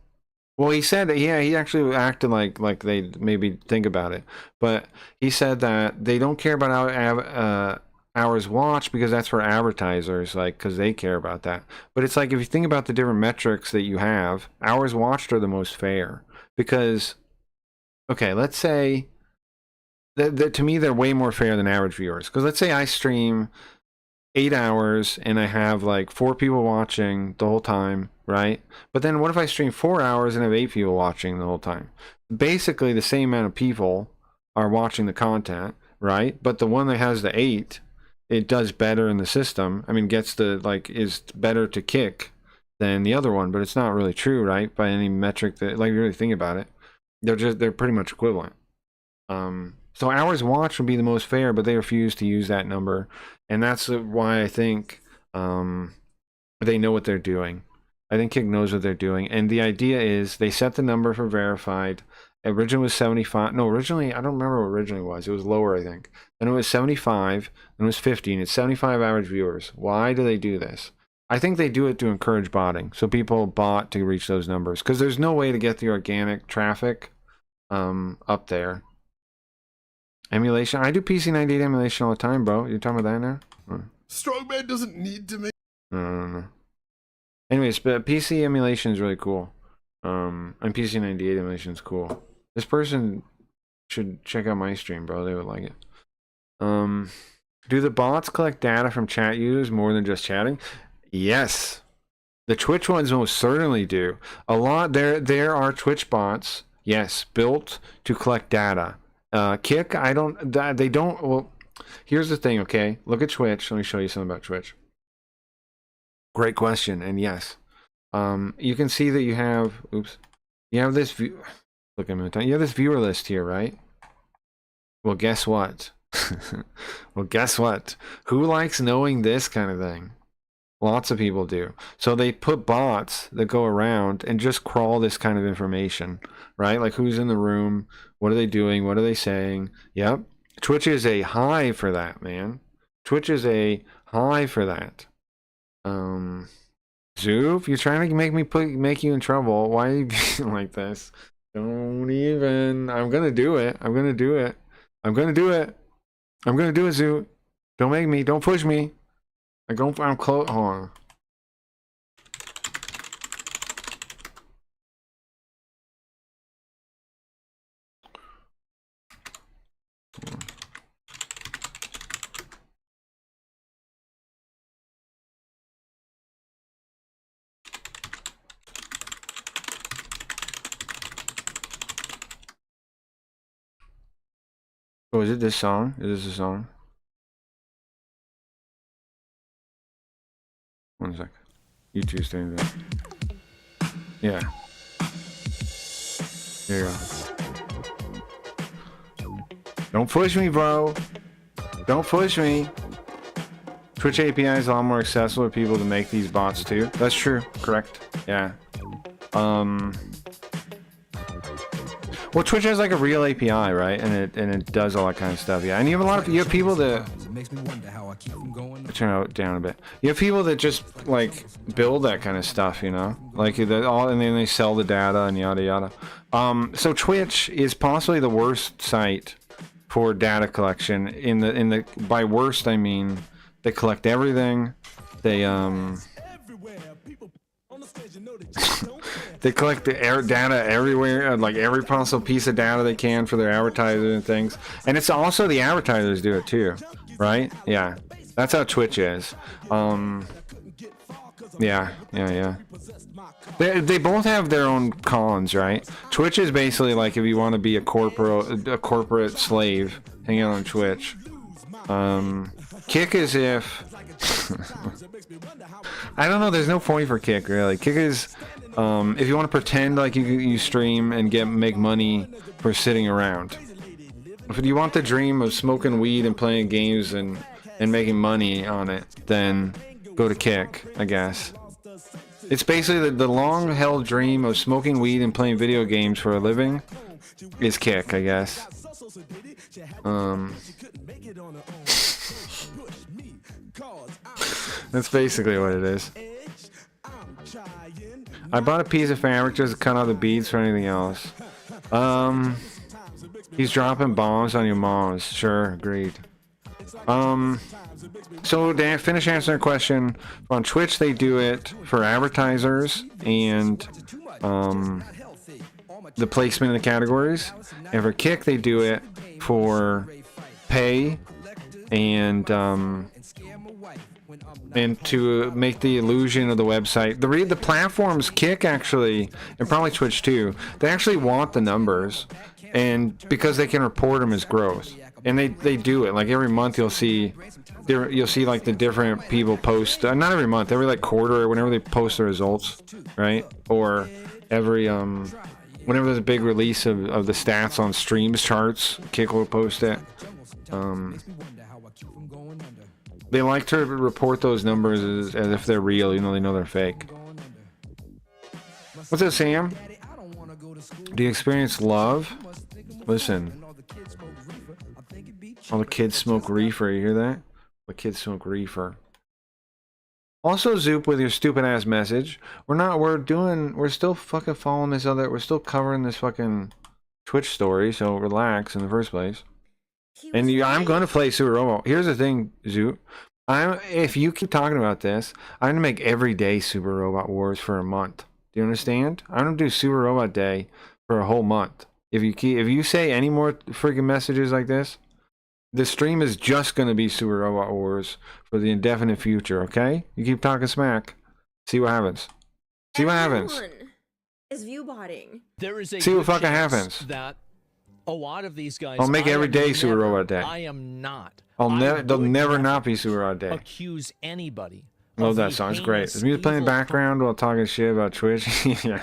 he said, yeah, he actually acted like they maybe think about it. But he said that they don't care about hours watched because that's for advertisers, like, because they care about that. But it's like, if you think about the different metrics that you have, hours watched are the most fair. Because, okay, let's say that to me they're way more fair than average viewers. Because let's say I stream 8 hours and I have like 4 people watching the whole time, right? But then what if I stream 4 hours and have 8 people watching the whole time? Basically the same amount of people are watching the content, right? But the one that has the 8, it does better in the system. I mean, gets the, like, is better to kick than the other one, but it's not really true, right? By any metric that, like, you really think about it, they're pretty much equivalent. So hours watched would be the most fair, but they refuse to use that number, and that's why I think they know what they're doing. I think Kick knows what they're doing, and the idea is they set the number for verified. Originally was 75. No, originally, I don't remember what originally was. It was lower, I think. Then it was 75, then it was 50, and it's 75 average viewers. Why do they do this? I think they do it to encourage botting, so people bot to reach those numbers, because there's no way to get the organic traffic up there. Emulation. I do PC98 emulation all the time, bro. You're talking about that now? Strongman doesn't need to make. No. Anyways, but PC emulation is really cool. And PC98 emulation is cool. This person should check out my stream, bro. They would like it. Do the bots collect data from chat users more than just chatting? Yes. The Twitch ones most certainly do. A lot. There are Twitch bots, yes, built to collect data. Kick, they don't. Well, here's the thing, okay? Look at Twitch. Let me show you something about Twitch. Great question, and yes. You can see that you have, you have this view. Look at me. You have this viewer list here, right? Well, guess what? Well, guess what? Who likes knowing this kind of thing? Lots of people do. So they put bots that go around and just crawl this kind of information, right? Like who's in the room, what are they doing, what are they saying? Yep. Twitch is a hive for that, man. Twitch is a hive for that. Zoof, you're trying to make you in trouble. Why are you being like this? Don't even. I'm gonna do it. I'm gonna do it. I'm gonna do it. I'm gonna do it, Zoo. Don't make me. Don't push me. I'm close. Hold on. Oh, is it this song? Is this a song? One sec. YouTube's doing that. Yeah. There you go. Don't push me, bro. Don't push me. Twitch API is a lot more accessible to people to make these bots too. That's true. Correct. Yeah. Well, Twitch has like a real API, right? And it does all that kind of stuff. Yeah. And you have people that. Turn it down a bit. You have people that just like build that kind of stuff, you know, like and then they sell the data and yada yada. So Twitch is possibly the worst site for data collection. By worst I mean they collect everything. They they collect the data everywhere, like every possible piece of data they can for their advertisers and things. And it's also the advertisers do it too, right? Yeah. That's how Twitch is. Yeah. They both have their own cons, right? Twitch is basically like if you want to be a corporate slave hanging out on Twitch. Kick is if I don't know. There's no point for Kick really. Kick is if you want to pretend like you stream and make money for sitting around. If you want the dream of smoking weed and playing games and and making money on it, then go to Kick, I guess. It's basically the long-held dream of smoking weed and playing video games for a living is Kick, I guess. That's basically what it is. I bought a piece of fabric just to cut out the beads for anything else. He's dropping bombs on your moms. Sure, agreed. So to finish answering the question, on Twitch they do it for advertisers and the placement in the categories, and for Kick they do it for pay and to make the illusion of the website. The platforms, Kick actually, and probably Twitch too, they actually want the numbers, and because they can report them as growth, and they do it. Like every month you'll see like the different people post, not every month, every like quarter, whenever they post the results, right? Or every whenever there's a big release of the stats on streams charts, Kick will post it. They like to report those numbers as if they're real, even though they know they're fake. What's up, Sam? Do you experience love? Listen. All the kids smoke reefer, you hear that? The kids smoke reefer. Also, Zoop, with your stupid ass message, we're still fucking following this we're still covering this fucking Twitch story, so relax in the first place. And I'm going to play Super Robot. Here's the thing, Zoop. If you keep talking about this, I'm going to make every day Super Robot Wars for a month. Do you understand? I'm going to do Super Robot Day for a whole month. If you say any more freaking messages like this, the stream is just going to be Super Robot Wars for the indefinite future, okay? You keep talking smack. See what happens. See what happens. Is viewbotting. There is a See what fucking chance happens. That a lot of these guys, I'll make every day Super Robot Day. I am not. They'll never not be Super Robot Day. Accuse anybody. Love that song. It's great. Is music playing in the background while talking shit about Twitch? Yeah.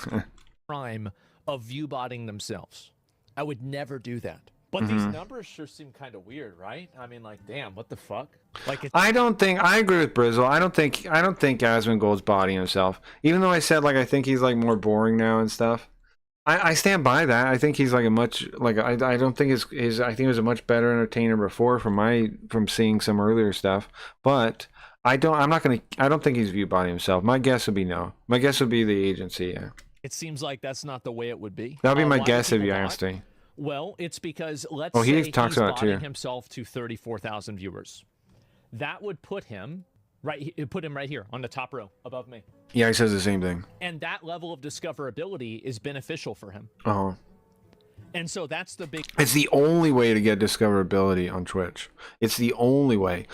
Crime of viewbotting themselves. I would never do that. But these numbers sure seem kind of weird, right? I mean, like, damn, what the fuck? Like, I agree with Brizzle. I don't think Asmongold's bodying himself. Even though I said like I think he's like more boring now and stuff. I stand by that. I think he's like I don't think I think he was a much better entertainer before from seeing some earlier stuff. But I don't think he's viewbotting himself. My guess would be no. My guess would be the agency, yeah. it seems like that's not the way it would be. That'd be my guess if you asked me. Well, it's because let's say he's botting himself to 34,000 viewers. That would put him right here on the top row above me. Yeah, he says the same thing. And that level of discoverability is beneficial for him. Oh. And so that's the big. It's the only way to get discoverability on Twitch. It's the only way.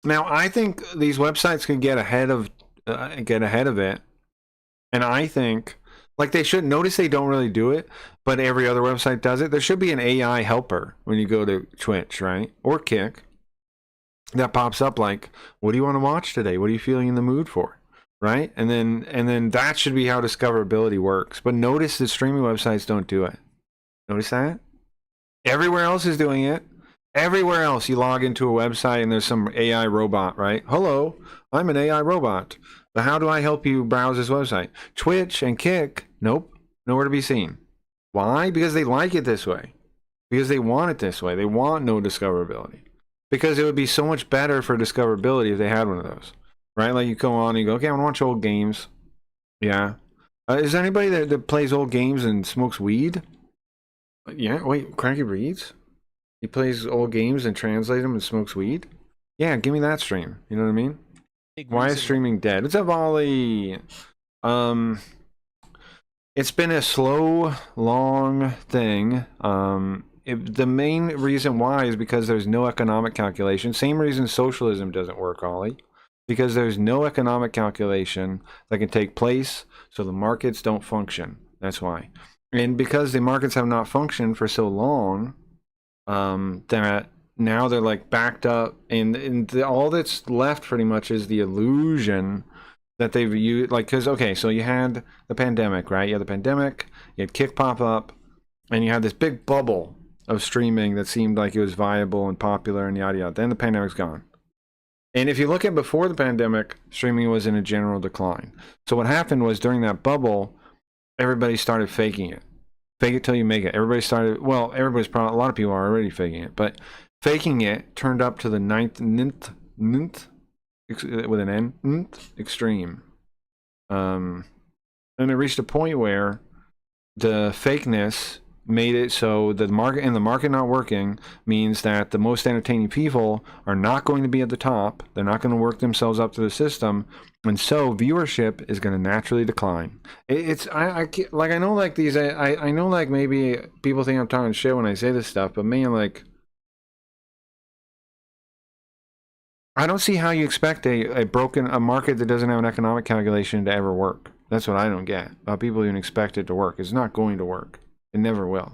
Now, I think these websites can get ahead of it, and I think like they should notice they don't really do it, but every other website does it. There should be an AI helper when you go to Twitch, right, or Kick, that pops up like, "What do you want to watch today? What are you feeling in the mood for?" Right, and then that should be how discoverability works. But notice the streaming websites don't do it. Notice that? Everywhere else is doing it. Everywhere else, you log into a website and there's some AI robot, right? Hello, I'm an AI robot. But how do I help you browse this website? Twitch and Kick, nope, nowhere to be seen. Why? Because they like it this way. Because they want it this way. They want no discoverability. Because it would be so much better for discoverability if they had one of those. Right? Like you go on and you go, okay, I want to watch old games. Yeah. Is there anybody that plays old games and smokes weed? Yeah, wait, Cranky Breeds? He plays old games and translates them and smokes weed? Yeah, give me that stream. You know what I mean? Why is streaming dead? What's up, Ollie? It's been a slow, long thing. The main reason why is because there's no economic calculation. Same reason socialism doesn't work, Ollie. Because there's no economic calculation that can take place, so the markets don't function. That's why. And because the markets have not functioned for so long, that now they're like backed up, and all that's left pretty much is the illusion that they've used. Like, because okay, so you had the pandemic, right? You had the pandemic, you had Kick pop up, and you had this big bubble of streaming that seemed like it was viable and popular and yada yada. Then the pandemic's gone. And if you look at before the pandemic, streaming was in a general decline. So what happened was during that bubble, everybody started faking it. Fake it till you make it. Everybody started, well, everybody's probably, a lot of people are already faking it, but faking it turned up to the ninth with an N, extreme. And it reached a point where the fakeness made it so the market not working means that the most entertaining people are not going to be at the top. They're not going to work themselves up to the system, and so viewership is going to naturally decline. I know like these, I know like maybe people think I'm talking shit when I say this stuff, but man, like, I don't see how you expect a market that doesn't have an economic calculation to ever work. That's what I don't get. How people even expect it to work. It's not going to work. It never will.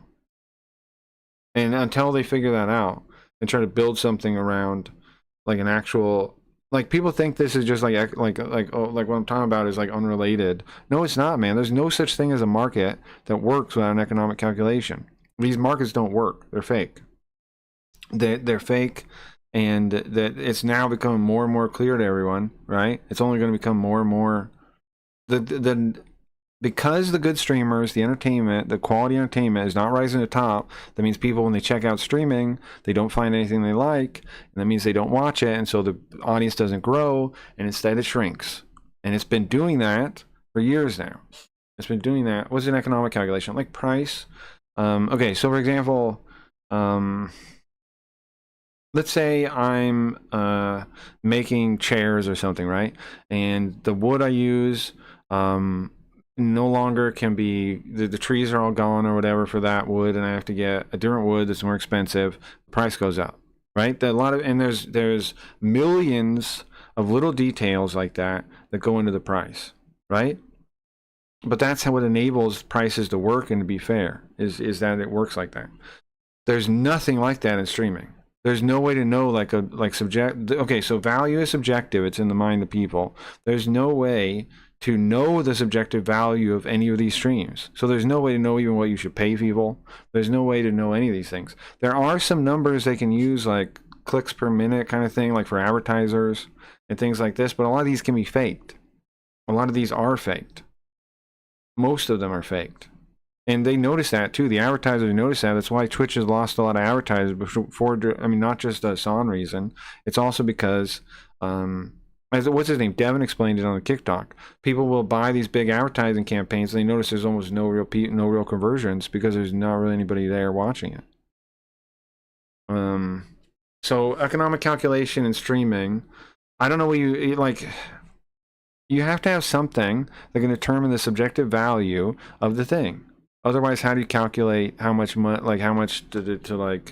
And until they figure that out and try to build something around like an actual, like people think this is just like what I'm talking about is like unrelated. No, it's not, man. There's no such thing as a market that works without an economic calculation. These markets don't work. They're fake. They're fake. And that it's now becoming more and more clear to everyone, right? It's only going to become more and more because the good streamers, the entertainment, the quality entertainment is not rising to the top. That means people, when they check out streaming, they don't find anything they like, and that means they don't watch it, and so the audience doesn't grow, and instead it shrinks. And it's been doing that for years now. It's been doing that. What's an economic calculation? Like price. Okay, so for example, let's say I'm making chairs or something, right? And the wood I use no longer can be, the trees are all gone or whatever for that wood, and I have to get a different wood that's more expensive. The price goes up, right? And there's millions of little details like that go into the price, right? But that's how it enables prices to work and to be fair, is that it works like that. There's nothing like that in streaming. There's no way to know okay, so value is subjective. It's in the mind of people. There's no way to know the subjective value of any of these streams. So there's no way to know even what you should pay people. There's no way to know any of these things. There are some numbers they can use, like clicks per minute kind of thing, like for advertisers and things like this, but a lot of these can be faked. A lot of these are faked. Most of them are faked. And they notice that too. The advertisers notice that. That's why Twitch has lost a lot of advertisers before. I mean, not just a SON reason. It's also because, what's his name? Devin explained it on the TikTok. People will buy these big advertising campaigns, and they notice there's almost no real conversions because there's not really anybody there watching it. So economic calculation and streaming, I don't know what you like. You have to have something that can determine the subjective value of the thing. Otherwise, how do you calculate how much to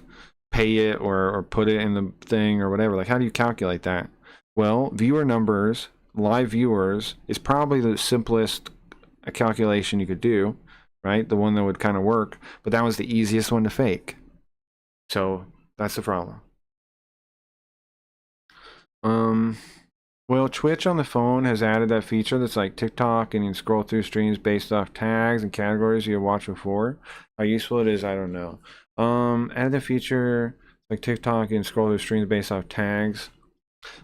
pay it or put it in the thing or whatever? Like, how do you calculate that? Well, viewer numbers, live viewers, is probably the simplest calculation you could do, right? The one that would kind of work, but that was the easiest one to fake. So that's the problem. Well, Twitch on the phone has added that feature that's like TikTok, and you can scroll through streams based off tags and categories you watched before. How useful it is, I don't know. Add the feature like TikTok and scroll through streams based off tags.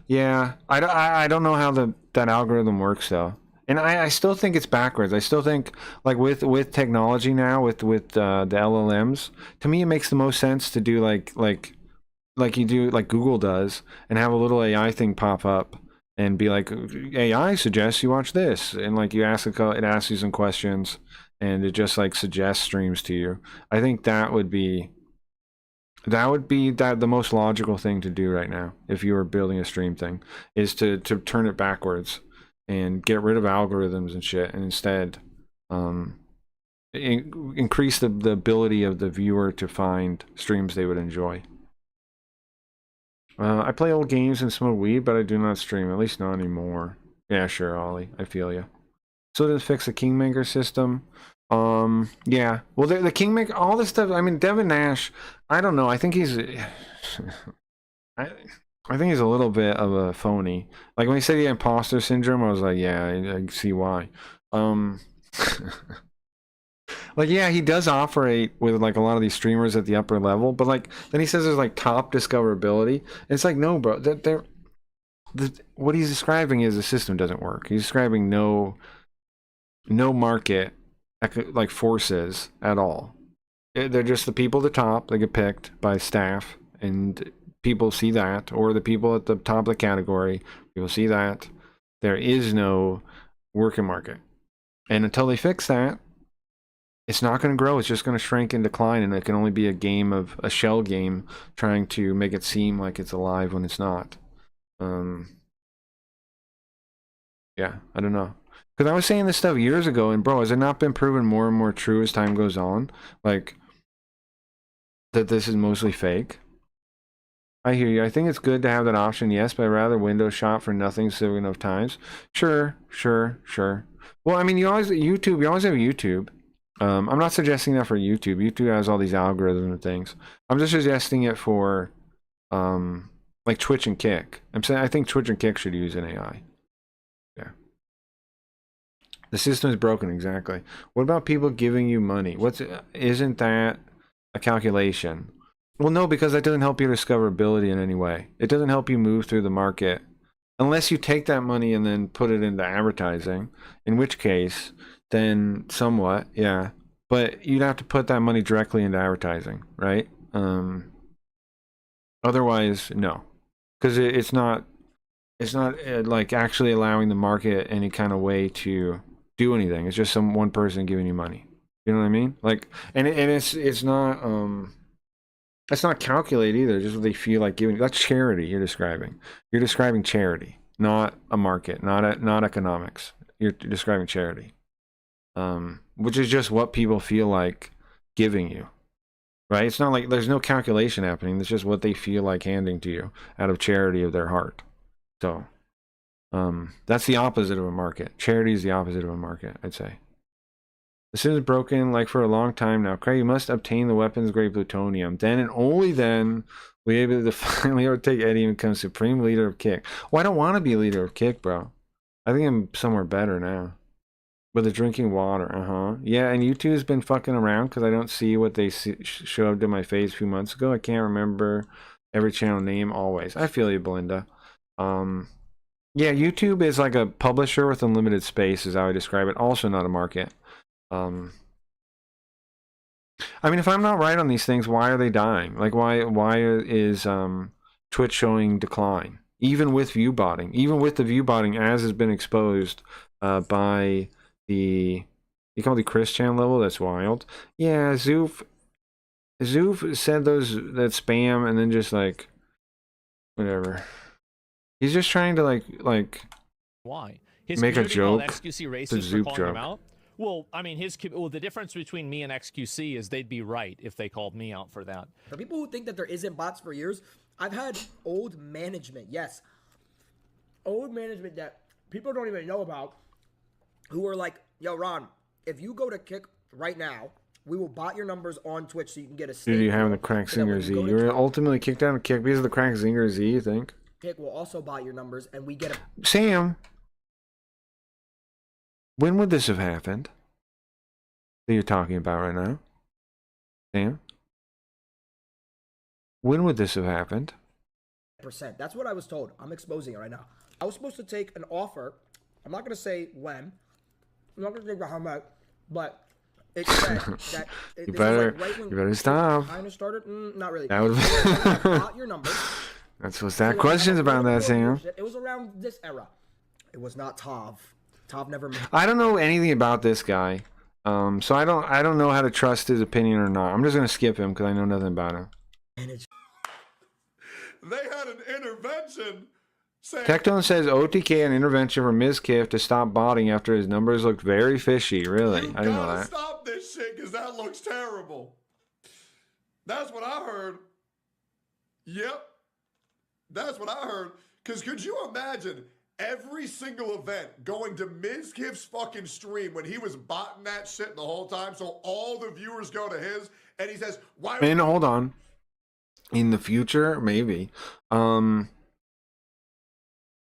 Yeah, I don't know how that algorithm works though, and I still think it's backwards. I still think like with technology now with the LLMs, to me it makes the most sense to do like you do like Google does, and have a little AI thing pop up and be like, AI suggests you watch this, and like you ask it asks you some questions, and it just like suggests streams to you. I think that would be the most logical thing to do right now if you were building a stream thing, is to turn it backwards and get rid of algorithms and shit, and instead increase the ability of the viewer to find streams they would enjoy. I play old games and smoke weed, but I do not stream, at least not anymore. Yeah, sure, Ollie, I feel you. So to fix the Kingmaker system, yeah. Well, the Kingmaker, all this stuff. I mean, Devin Nash, I don't know. I think he's, I think he's a little bit of a phony. Like when he said he had imposter syndrome, I was like, yeah, I see why. Like, yeah, he does operate with like a lot of these streamers at the upper level, but like then he says there's like top discoverability. And it's like, no, bro, what he's describing is the system doesn't work. He's describing no market like forces at all. They're just the people at the top. They get picked by staff, and people see that, or the people at the top of the category. People see that. There is no working market, and until they fix that, it's not going to grow. It's just going to shrink and decline, and it can only be a shell game trying to make it seem like it's alive when it's not. Yeah, I don't know. Because I was saying this stuff years ago, and bro, has it not been proven more and more true as time goes on? Like, that this is mostly fake? I hear you. I think it's good to have that option, yes, but I'd rather window shop for nothing specific enough times. Sure. Well, I mean, you always have YouTube. I'm not suggesting that for YouTube. YouTube has all these algorithms and things. I'm just suggesting it for, like Twitch and Kick. I think Twitch and Kick should use an AI. Yeah. The system is broken, exactly. What about people giving you money? Isn't that a calculation? Well, no, because that doesn't help your discoverability in any way. It doesn't help you move through the market unless you take that money and then put it into advertising, in which case, then somewhat, yeah. But you'd have to put that money directly into advertising, right? Otherwise, no. Because it's not like actually allowing the market any kind of way to do anything. It's just one person giving you money. You know what I mean? Like, and it's not calculated either. Just what they feel like giving. That's charity you're describing. You're describing charity, not a market, not economics. You're describing charity, which is just what people feel like giving you, right? It's not like there's no calculation happening. It's just what they feel like handing to you out of charity of their heart. So, that's the opposite of a market. Charity is the opposite of a market, I'd say. This is broken like for a long time now. Craig, you must obtain the weapons grade plutonium. Then and only then will you be able to finally overtake Eddie and become supreme leader of Kick. Well, I don't want to be leader of Kick, bro. I think I'm somewhere better now. With the drinking water, Yeah, and YouTube has been fucking around because I don't see what they shoved in my face a few months ago. I can't remember every channel name always. I feel you, Belinda. Yeah, YouTube is like a publisher with unlimited space, is how I describe it. Also not a market. I mean, if I'm not right on these things, why are they dying? Like, why is Twitch showing decline? Even with view botting, even with the view botting as has been exposed by the Chris channel level. That's wild. Yeah, Zoof said that spam and then just like whatever. He's just trying to like why his make a joke. XQC It's a Zoop joke. Well, I mean, the difference between me and XQC is they'd be right if they called me out for that. For people who think that there isn't bots for years, I've had old management, yes. Old management that people don't even know about, who are like, yo, Ron, if you go to Kick right now, we will bot your numbers on Twitch so you can get a stake. Did you have the Crack Zinger Z? You were ultimately kicked out of Kick because of the Crack Zinger Z, you think? Kick will also bot your numbers and we get a... Sam! When would this have happened? That you're talking about right now? Sam? When would this have happened? %. That's what I was told. I'm exposing it right now. I was supposed to take an offer. I'm not going to say when. I'm not going to say how much. But it said that... you better stop. Kind of started? Not really. That would bot your numbers. That's supposed to have questions about that, Sam. It was around this era. It was not Tav. Tav never... I don't know anything about this guy. So I don't know how to trust his opinion or not. I'm just going to skip him because I know nothing about him. They had an intervention. Tectone says OTK an intervention for Ms. Kiff to stop botting after his numbers looked very fishy. Really? I didn't know that. Stop this shit because that looks terrible. That's what I heard. Yep. That's what I heard. Because could you imagine every single event going to Ms. Kiff's fucking stream when he was botting that shit the whole time so all the viewers go to his and he says, why? And hold on. In the future, maybe.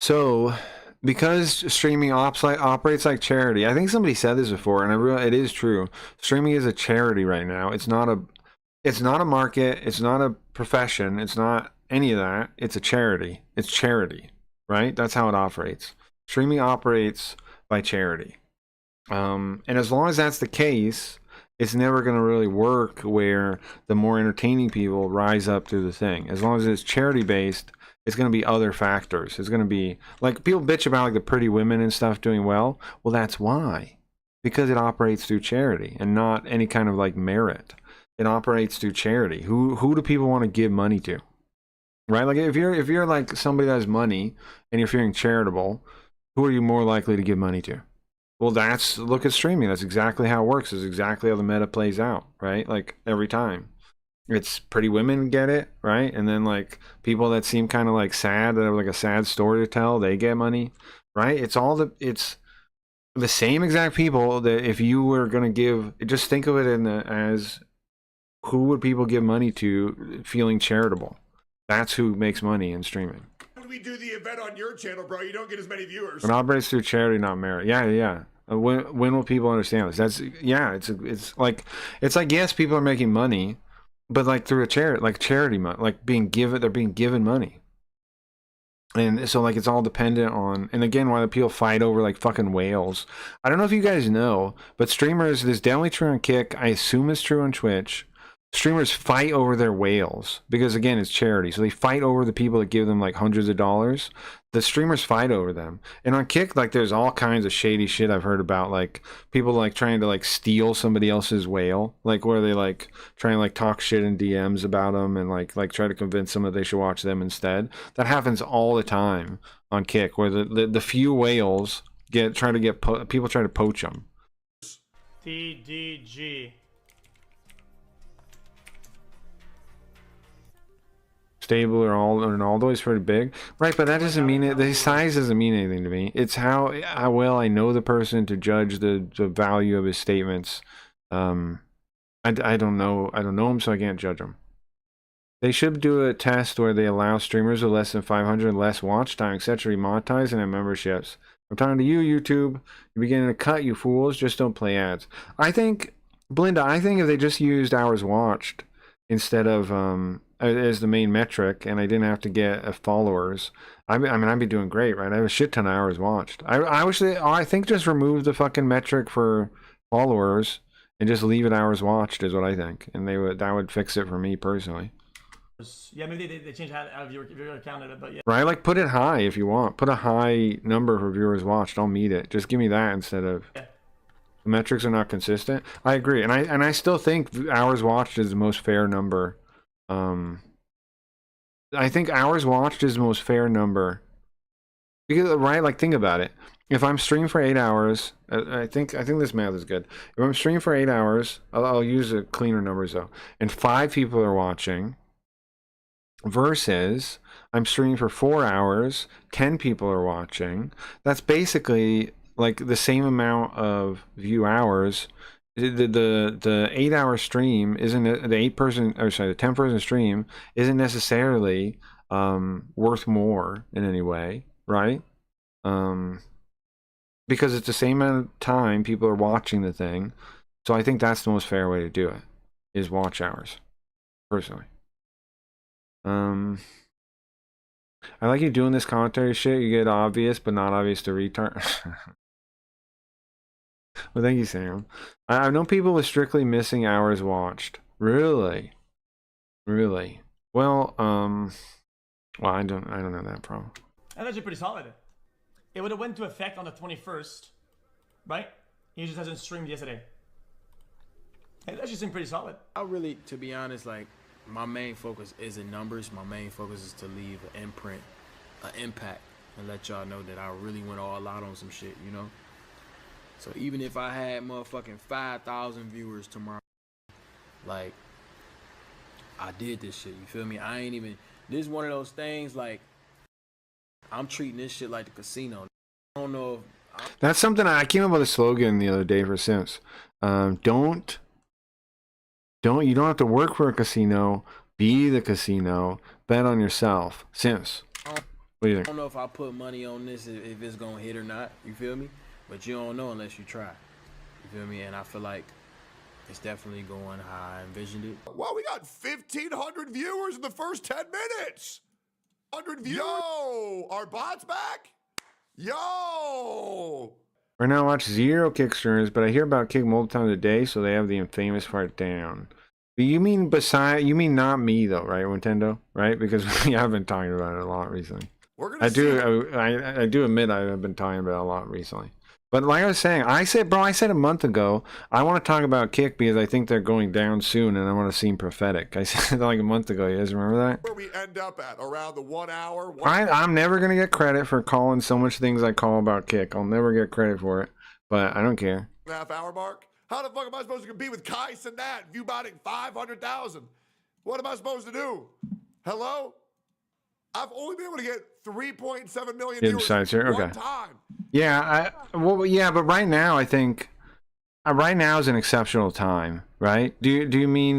So, because streaming operates like charity, I think somebody said this before, and it is true. Streaming is a charity right now. It's not a market. It's not a profession. It's not any of that. It's a charity. It's charity. right? That's how it operates. Streaming operates by charity. And as long as that's the case, it's never going to really work where the more entertaining people rise up through the thing. As long as it's charity based, it's going to be other factors. It's going to be like people bitch about like the pretty women and stuff doing well. Well, that's why, because it operates through charity and not any kind of like merit. It operates through charity. Who do people want to give money to? Right? Like if you're like somebody that has money and you're feeling charitable, who are you more likely to give money to? Well, look at streaming. That's exactly how it works. It's exactly how the meta plays out, right? Like every time. It's pretty women get it, right? And then like people that seem kind of like sad, that have like a sad story to tell, they get money, right? It's the same exact people that if you were going to give, just think of it as who would people give money to feeling charitable? That's who makes money in streaming. When we do the event on your channel, bro, you don't get as many viewers. It operates through charity, not merit. Yeah. When will people understand this? It's like yes, people are making money, but like through a charity money, like they're being given money. And so like it's all dependent on, and again, why the people fight over like fucking whales. I don't know if you guys know, but streamers, this is definitely true on Kick. I assume it's true on Twitch. Streamers fight over their whales because again, it's charity. So they fight over the people that give them like hundreds of dollars. The streamers fight over them. And on Kick, like there's all kinds of shady shit I've heard about, like people like trying to like steal somebody else's whale, like where they like try and like talk shit in DMs about them and like try to convince them that they should watch them instead. That happens all the time on Kick, where the few whales people try to poach them. TDG. Stable or Ronaldo is pretty big, right? But that doesn't mean it. The size doesn't mean anything to me. It's how well I know the person to judge the value of his statements. I don't know him, so I can't judge him. They should do a test where they allow streamers with less than 500 less watch time, etc. monetize and have memberships. I'm talking to you, YouTube. You're beginning to cut, you fools. Just don't play ads. I think, Belinda, if they just used hours watched instead of as the main metric, and I didn't have to get followers, I'd be doing great, right? I have a shit ton of hours watched. I think just remove the fucking metric for followers and just leave it hours watched is what I think, and that would fix it for me personally. Yeah, maybe they changed how viewer counted, but yeah. Right, like put it high if you want. Put a high number for viewers watched. I'll meet it. Just give me that instead of. Yeah. The metrics are not consistent. I agree, and I still think hours watched is the most fair number. I think hours watched is the most fair number because, right? Like think about it. If I'm streaming for 8 hours, I think this math is good. If I'm streaming for 8 hours, I'll use a cleaner numbers though, and 5 people are watching. Versus I'm streaming for 4 hours, 10 people are watching. That's basically like the same amount of view hours. The 8 hour stream isn't the 10 person stream isn't necessarily worth more in any way, right? Because it's the same amount of time people are watching the thing. So I think that's the most fair way to do it, is watch hours, personally. I like you doing this commentary shit. You get obvious, but not obvious to retard. Well, thank you, Sam. I've known people with strictly missing hours watched. Really? Well, I don't know that problem. That's actually pretty solid. It would have went into effect on the 21st, right? He just hasn't streamed yesterday. It actually seemed pretty solid. I really, to be honest, like, my main focus isn't numbers. My main focus is to leave an imprint, an impact, and let y'all know that I really went all out on some shit, you know? So even if I had motherfucking 5,000 viewers tomorrow, like, I did this shit, you feel me? This is one of those things, like, I'm treating this shit like the casino. I don't know if... That's something I came up with a slogan the other day for Sims. You don't have to work for a casino. Be the casino. Bet on yourself. Sims. What do you think? I don't know if I put money on this, if it's gonna hit or not. You feel me? But you don't know unless you try. You feel me? And I feel like it's definitely going how I envisioned it. Wow, we got 1,500 viewers in the first 10 minutes. 100 views. Yo, our bot's back. Yo. Right now, I watch 0 Kick streamers, but I hear about Kick multiple times a day, so they have the infamous part down. But you mean not me though, right, Nintendo? Right? Because we have been talking about it a lot recently. I do admit I've been talking about it a lot recently. But like I was saying, I said a month ago, I want to talk about Kick because I think they're going down soon and I want to seem prophetic. I said that like a month ago. You guys remember that? Where we end up at, around the 1 hour. I'm never going to get credit for calling so much things I call about Kick. I'll never get credit for it, but I don't care. 1.5 hour mark? How the fuck am I supposed to compete with Kais and that? Viewbotting 500,000. What am I supposed to do? Hello? I've only been able to get 3.7 million viewers one time. Yeah, but right now I think right now is an exceptional time, right? Do you mean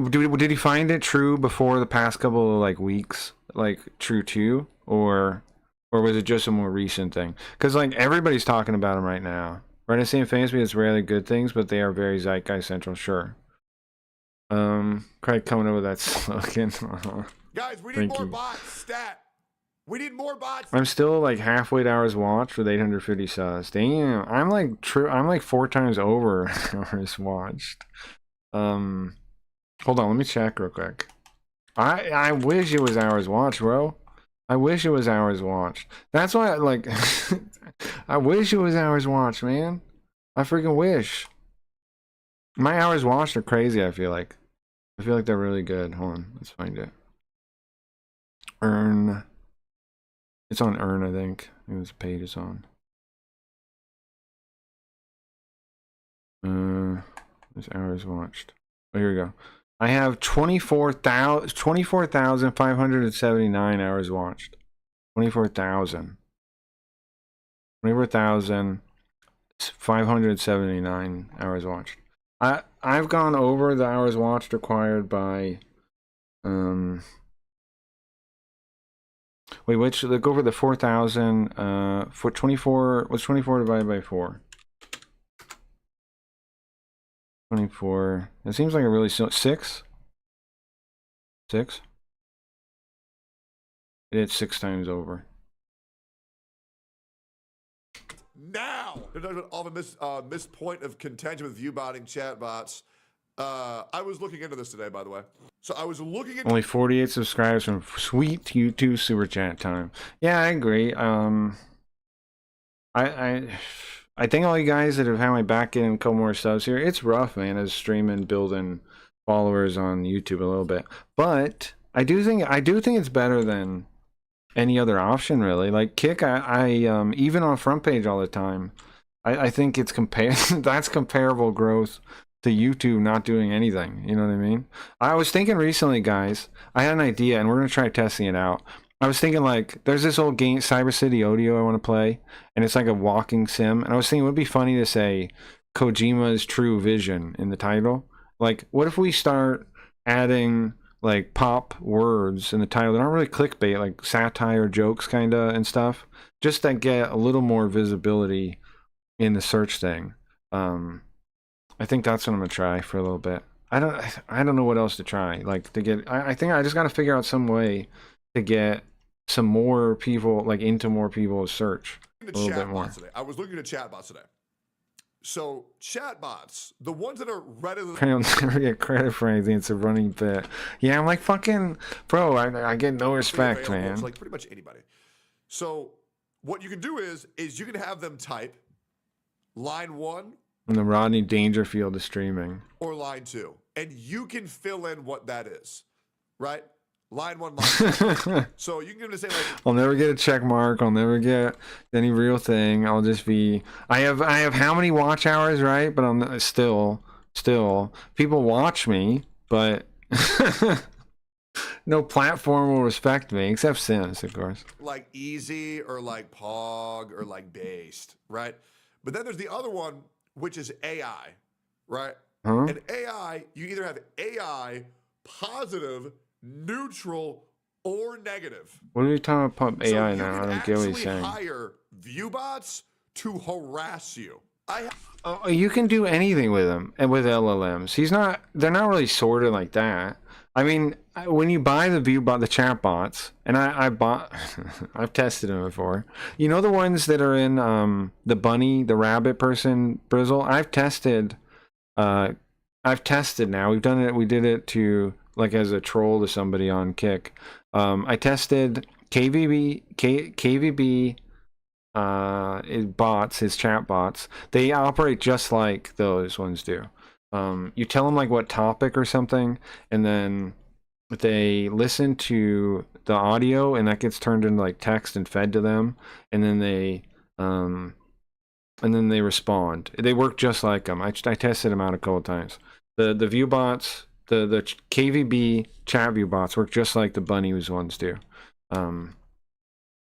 did you find it true before the past couple of like weeks, like true too, or was it just a more recent thing? Because like everybody's talking about them right now. Right, I see in Facebook it's rarely good things, but they are very zeitgeist central, sure. Craig coming up with that slogan. Guys, we need more bots. Stat. We need more bots. I'm still like halfway to hours watched with 850 subs. Damn, I'm like 4 times over hours watched. Hold on, let me check real quick. I wish it was hours watched, bro. I wish it was hours watched. That's why I wish it was hours watched, man. I freaking wish. My hours watched are crazy, I feel like. I feel like they're really good. Hold on, let's find it. Earn. It's on Earn, I think. I think this page is on. This hours watched. Oh, here we go. I have 24,579 hours watched. 24,579 hours watched. I've gone over the hours watched required by wait, look over the 4,000 for 24. What's 24 divided by 4? 24. It seems like a really 6. 6. It's 6 times over. Now, all the missed point of contention with viewbotting chatbots. I was looking into this today, by the way. So I was looking into only 48 subscribers from sweet YouTube super chat time. Yeah, I agree. I think all you guys that have had my back in a couple more subs here, it's rough, man, as streaming, building followers on YouTube a little bit. But I do think it's better than any other option, really. Like Kick, I even on front page all the time, I think it's that's comparable growth to YouTube not doing anything. You know what I mean? I was thinking recently, guys, I had an idea and we're gonna try testing it out. I was thinking like there's this old game Cyber City Audio I want to play, and it's like a walking sim, and I was thinking it would be funny to say Kojima's True Vision in the title. Like, what if we start adding like pop words in the title that aren't really clickbait, like satire jokes kind of and stuff, just that get a little more visibility in the search thing. I think that's what I'm gonna try for a little bit. I don't know what else to try, like to get. I think I just got to figure out some way to get some more people, like into more people's search a little bit more. Today. I was looking at chatbots today. So chatbots, the ones that are readily, I'll never get credit for anything. It's a running bit. Yeah, I'm like fucking bro. I get no respect, man. It's like pretty much anybody. So what you can do is you can have them type line 1 and the Rodney Dangerfield is streaming, or line 2, and you can fill in what that is, right? Line 1, line 2. So you can give it a say like, I'll never get a check mark. I'll never get any real thing. I'll just be. I have how many watch hours, right? But I'm still people watch me, but no platform will respect me except Sims, of course. Like easy or like Pog or like based, right? But then there's the other one, which is AI, right? Huh? And AI, you either have AI positive, neutral, or negative. What are you talking about AI so now? I don't get what he's saying. Hire viewbots to harass you. You can do anything with them and with LLMs. They're not really sorted like that. I mean, when you buy the chat bots, and I bought, I've tested them before. You know the ones that are in the bunny, the rabbit person, Brizzle. I've tested now. We've done it. We did it to like as a troll to somebody on Kick. I tested KVB bots, his chat bots. They operate just like those ones do. You tell them like what topic or something, and then they listen to the audio, and that gets turned into like text and fed to them, and then they respond. They work just like them. I tested them out a couple times. The view bots, the KVB chat view bots work just like the bunnies ones do.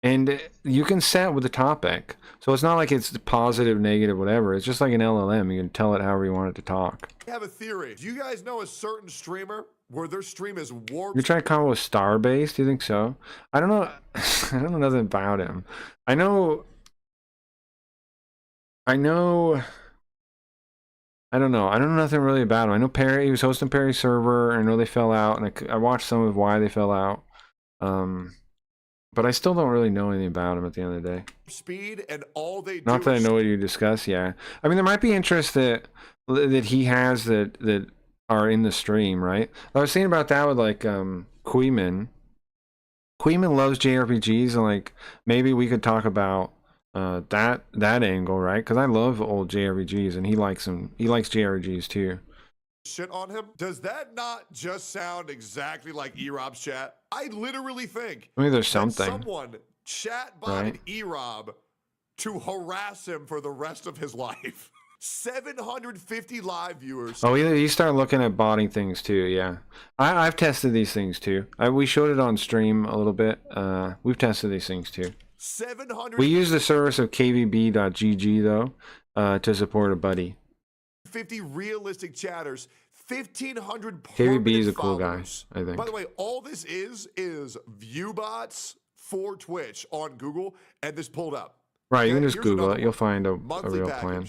And you can set with the topic, so it's not like it's positive, negative, whatever. It's just like an LLM. You can tell it however you want it to talk. I have a theory. Do you guys know a certain streamer where their stream is warped? You're trying to come up with Starbase? Do you think so? I don't know. I don't know nothing about him. I know. I don't know. I don't know nothing really about him. I know Perry. He was hosting Perry's server. I know they fell out, and I watched some of why they fell out. But I still don't really know anything about him at the end of the day. Speed and all they do. Not that I know what you discuss. Yeah, I mean there might be interest that he has that are in the stream, right? I was saying about that with like Queeman. Queeman loves JRPGs, and like maybe we could talk about that angle, right? Because I love old JRPGs, and he likes them. He likes JRPGs too. Shit on him. Does that not just sound exactly like E-Rob's chat? I literally think Maybe there's something. someone chat-botted E-Rob to harass him for the rest of his life. 750 live viewers. Oh, you start looking at botting things too. Yeah, I've tested these things too. We showed it on stream a little bit. We've tested these things too. 700. We use the service of kvb.gg though to support a buddy. 50 realistic chatters, 1,500 KVB is a cool guy, followers. I think. By the way, all this is viewbots for Twitch on Google, and this pulled up. Right, Okay, you can just here's Google another it. You'll one. find a Monthly real package, plan.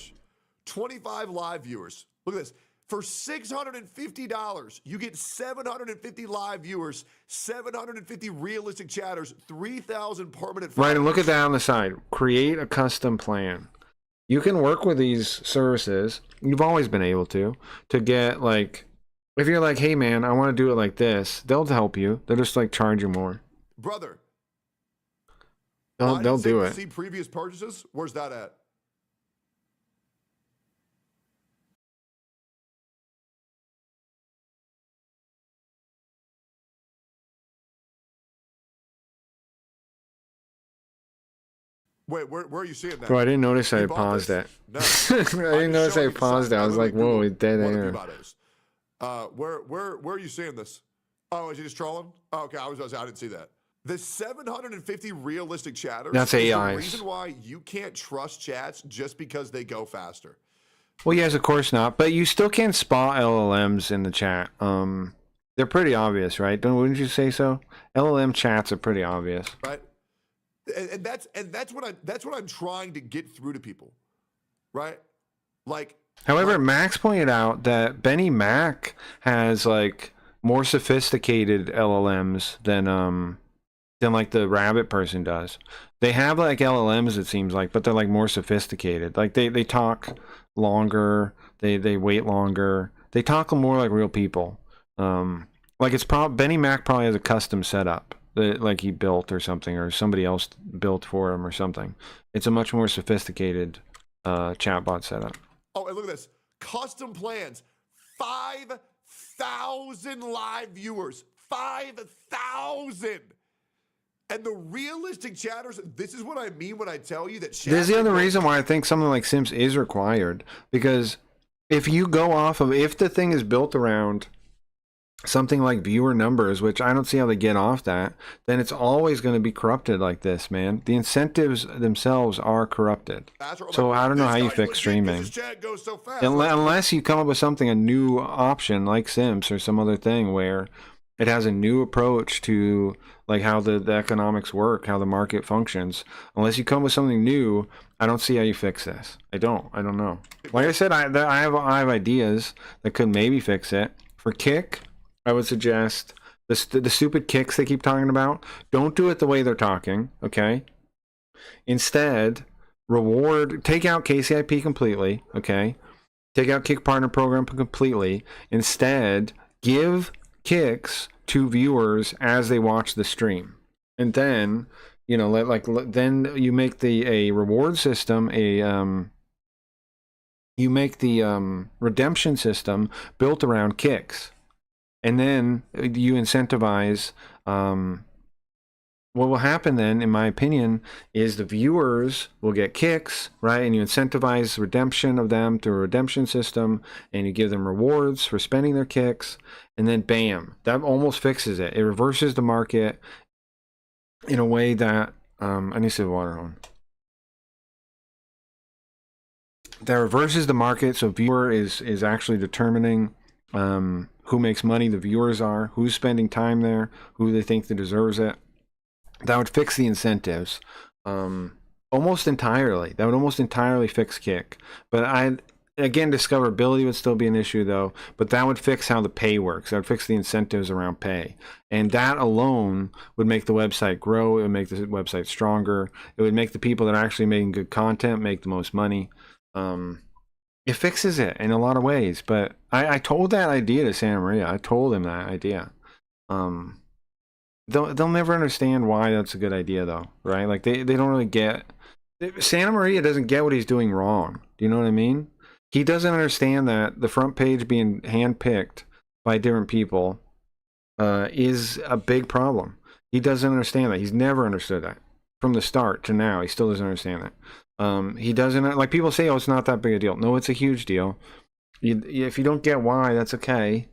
25 live viewers. Look at this. For $650, you get 750 live viewers, 750 realistic chatters, 3,000 permanent followers. Right, and look at that on the side. Create a custom plan. You can work with these services. You've always been able to get like, if you're like, hey man, I want to do it like this, they'll help you. They'll just like charge you more. Brother, They'll do it. See previous purchases? Where's that at? Wait, where are you seeing that? Bro, I didn't notice I You bought paused this? that. No. I didn't notice I showing you paused it. I was like, something. whoa, dead What the air. Peabody is. Where are you seeing this? Oh, is he just trolling? Oh, okay, I didn't see that. The 750 realistic chatters That's is AIs. the reason why you can't trust chats just because they go faster. Well, yes, of course not. But you still can spot LLMs in the chat. They're pretty obvious, right? Wouldn't you say so? LLM chats are pretty obvious. Right? And that's what I'm trying to get through to people. Right? However, Max pointed out that Benny Mac has like more sophisticated LLMs than like the rabbit person does. They have like LLMs, it seems like, but they're like more sophisticated. Like they talk longer, they wait longer. They talk more like real people. Like Benny Mac probably has a custom setup that like he built or something, or somebody else built for him or something. It's a much more sophisticated chatbot setup. Oh, and look at this. Custom plans. 5,000 live viewers. 5,000. And the realistic chatters, this is what I mean when I tell you that chat. This is the other reason why I think something like Sims is required. Because if you go off of, if the thing is built around something like viewer numbers, which I don't see how they get off that, then it's always going to be corrupted like this, man. The incentives themselves are corrupted. So I don't know how you fix streaming. Unless you come up with something, a new option like Sims or some other thing where it has a new approach to like how the economics work, how the market functions. Unless you come with something new, I don't see how you fix this. I don't know. Like I said, I have ideas that could maybe fix it. For Kick, I would suggest the stupid kicks they keep talking about. Don't do it the way they're talking, okay? Instead, take out KCIP completely, okay? Take out Kick Partner Program completely. Instead, give kicks to viewers as they watch the stream. And then, then you make a reward system, you make the redemption system built around kicks. And then you incentivize, what will happen then, in my opinion, is the viewers will get kicks, right? And you incentivize redemption of them through a redemption system, and you give them rewards for spending their kicks, and then bam, that almost fixes it. It reverses the market in a way that, I need to save water on. That reverses the market, so viewer is actually determining who makes money. The viewers are, who's spending time there, who they think that deserves it. That would fix the incentives almost entirely. That would almost entirely fix Kick. But again, discoverability would still be an issue though, but that would fix how the pay works. That would fix the incentives around pay. And that alone would make the website grow. It would make the website stronger. It would make the people that are actually making good content make the most money. It fixes it in a lot of ways, but I told that idea to Santa Maria. I told him that idea. They'll never understand why that's a good idea though, right? Like they don't really get. Santa Maria doesn't get what he's doing wrong. Do you know what I mean? He doesn't understand that the front page being handpicked by different people is a big problem. He doesn't understand that. He's never understood that from the start to now. He still doesn't understand that. He doesn't, like people say, oh, it's not that big a deal. No, it's a huge deal. If you don't get why, that's okay.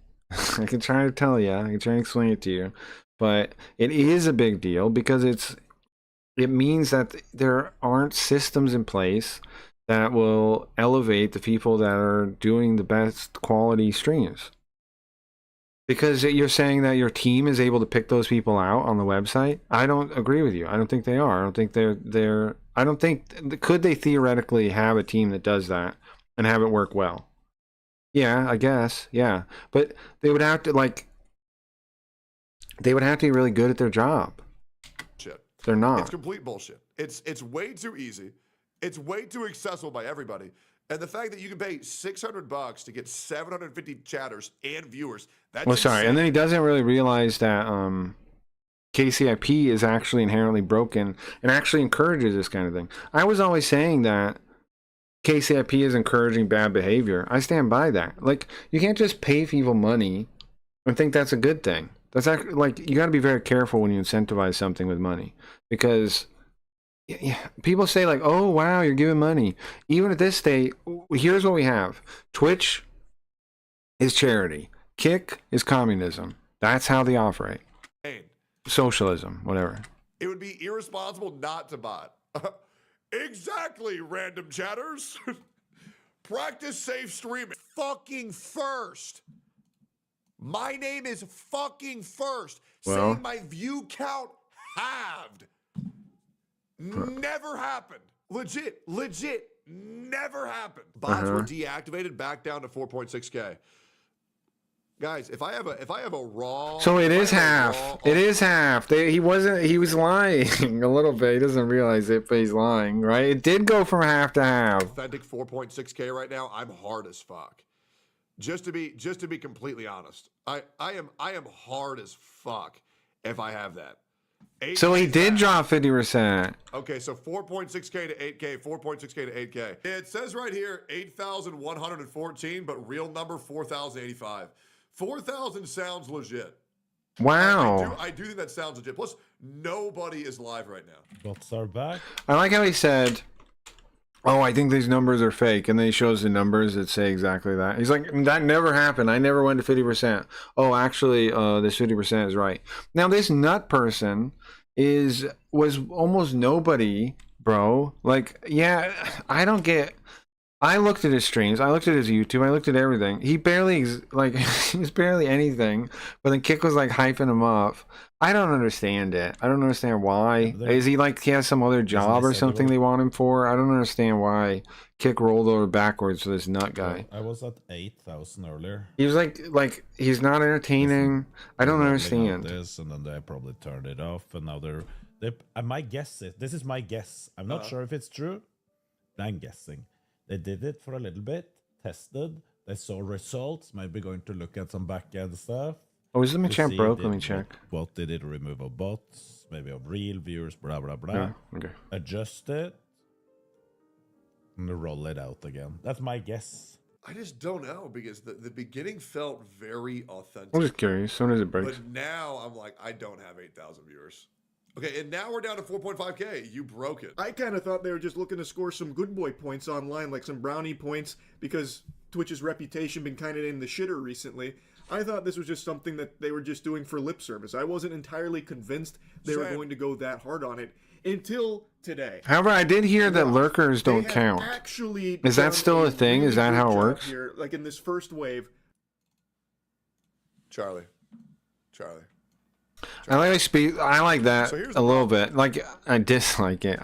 I can try to tell you. I can try to explain it to you. But it is a big deal because it means that there aren't systems in place that will elevate the people that are doing the best quality streams. Because you're saying that your team is able to pick those people out on the website. I don't agree with you. I don't think they are. I don't think I don't think, could they theoretically have a team that does that and have it work well? Yeah, I guess. Yeah. But they would have to be really good at their job. Shit. They're not. It's complete bullshit. It's way too easy. It's way too accessible by everybody. And the fact that you can pay $600 to get 750 chatters and viewers, that's insane. And then he doesn't really realize that KCIP is actually inherently broken and actually encourages this kind of thing. I was always saying that KCIP is encouraging bad behavior. I stand by that. Like, you can't just pay people money and think that's a good thing. That's actually, like, you got to be very careful when you incentivize something with money, because people say like, oh wow, you're giving money. Even at this state, here's what we have. Twitch is charity. Kick is communism. That's how they operate. Socialism, whatever. It would be irresponsible not to bot. Exactly, random chatters. Practice safe streaming. Fucking first. My name is fucking first. Well, saying my view count halved. Never happened. Legit, never happened. Bots were deactivated back down to 4.6K. Guys, if I have a raw, so it is half. It is half. He was lying a little bit. He doesn't realize it, but he's lying, right? It did go from half to half. Authentic 4.6K right now. I'm hard as fuck. Just to be completely honest, I am hard as fuck if I have that. So he did drop 50%. Okay, so 4.6K to 8K, 4.6K to 8K. It says right here 8,114, but real number 4,085. 4,000 sounds legit. Wow. I do think that sounds legit. Plus, nobody is live right now. Bots are back. I like how he said, oh, I think these numbers are fake. And then he shows the numbers that say exactly that. He's like, that never happened. I never went to 50%. Oh, actually, this 50% is right. Now, this nut person was almost nobody, bro. Like, yeah, I don't get I looked at his streams. I looked at his YouTube. I looked at everything. He barely like he's barely anything. But then Kick was like hyping him up. I don't understand it. I don't understand why. Is he like he has some other job or something they want him for? I don't understand why Kick rolled over backwards for this nut guy. I was at 8,000 earlier. He was like he's not entertaining. I don't understand. This, and then they probably turned it off, and now they're my guess is this is my guess. I'm not sure if it's true. I'm guessing. They did it for a little bit, tested, they saw results, maybe going to look at some back-end stuff. Oh, is the chat broke? Let me check. What did it remove of bots, maybe of real viewers, blah, blah, blah. Yeah, okay. Adjust it, and roll it out again. That's my guess. I just don't know, because the beginning felt very authentic. I'm just curious. As soon as it breaks. But now I'm like, I don't have 8,000 viewers. Okay, and now we're down to 4.5K. You broke it. I kind of thought they were just looking to score some good boy points online, like some brownie points, because Twitch's reputation been kind of in the shitter recently. I thought this was just something that they were just doing for lip service. I wasn't entirely convinced they were going to go that hard on it until today. However, I did hear that lurkers don't count. Actually, is that still a thing? Really is that how it job works? here, like in this first wave. Charlie. I like that a little bit. Like, I dislike it.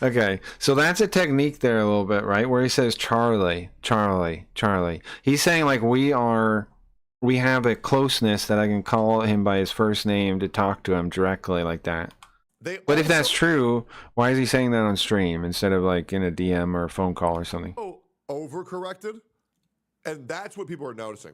Okay, so that's a technique there a little bit, right? Where he says Charlie. He's saying like we have a closeness that I can call him by his first name to talk to him directly like that. But if that's true, why is he saying that on stream instead of like in a DM or a phone call or something? Overcorrected, and that's what people are noticing.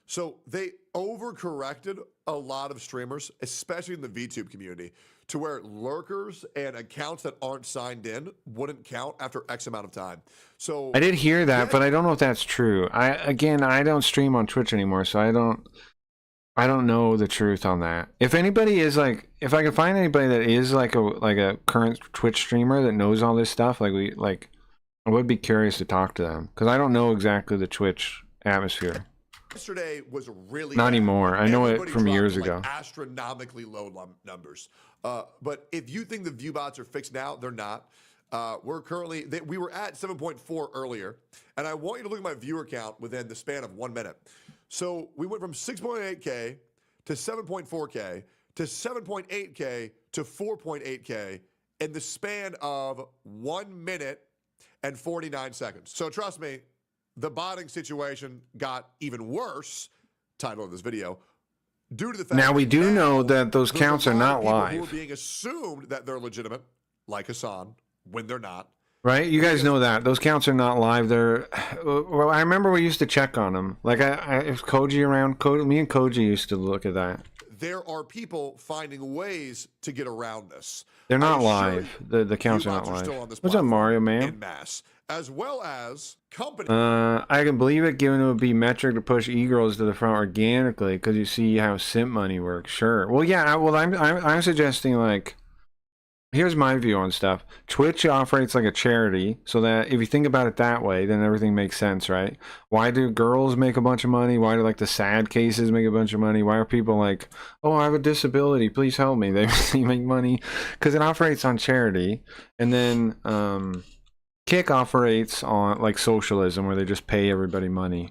So they overcorrected a lot of streamers, especially in the VTube community, to where lurkers and accounts that aren't signed in wouldn't count after X amount of time. So I did hear that, but I don't know if that's true. I don't stream on Twitch anymore, so I don't know the truth on that. If anybody is like, if I can find anybody that is like a current Twitch streamer that knows all this stuff, I would be curious to talk to them because I don't know exactly the Twitch atmosphere. Yesterday was really not anymore. I know it from years like ago. Astronomically low numbers. But if you think the view bots are fixed now, they're not. We're currently we were at 7.4 earlier, and I want you to look at my viewer count within the span of 1 minute. So we went from 6.8K to 7.4K to 7.8K to 4.8K in the span of 1 minute and 49 seconds. So trust me, the botting situation got even worse, title of this video, due to the fact now we do know that those counts are not live. Who are being assumed that they're legitimate, like Hassan, when they're not. Right? You guys know that. Those counts are not live. They're... Well, I remember we used to check on them. Like, if Koji around, me and Koji used to look at that. There are people finding ways to get around this. They're not live. The counts are not live. What's up, Mario, man? In mass, as well as companies. I can believe it, given it would be metric to push e-girls to the front organically, because you see how simp money works. Sure. Well, yeah. Well, I'm suggesting like. Here's my view on stuff. Twitch operates like a charity, so that if you think about it that way, then everything makes sense, right? Why do girls make a bunch of money? Why do like the sad cases make a bunch of money? Why are people like, oh, I have a disability, please help me? They make money because it operates on charity. And then Kick operates on like socialism, where they just pay everybody money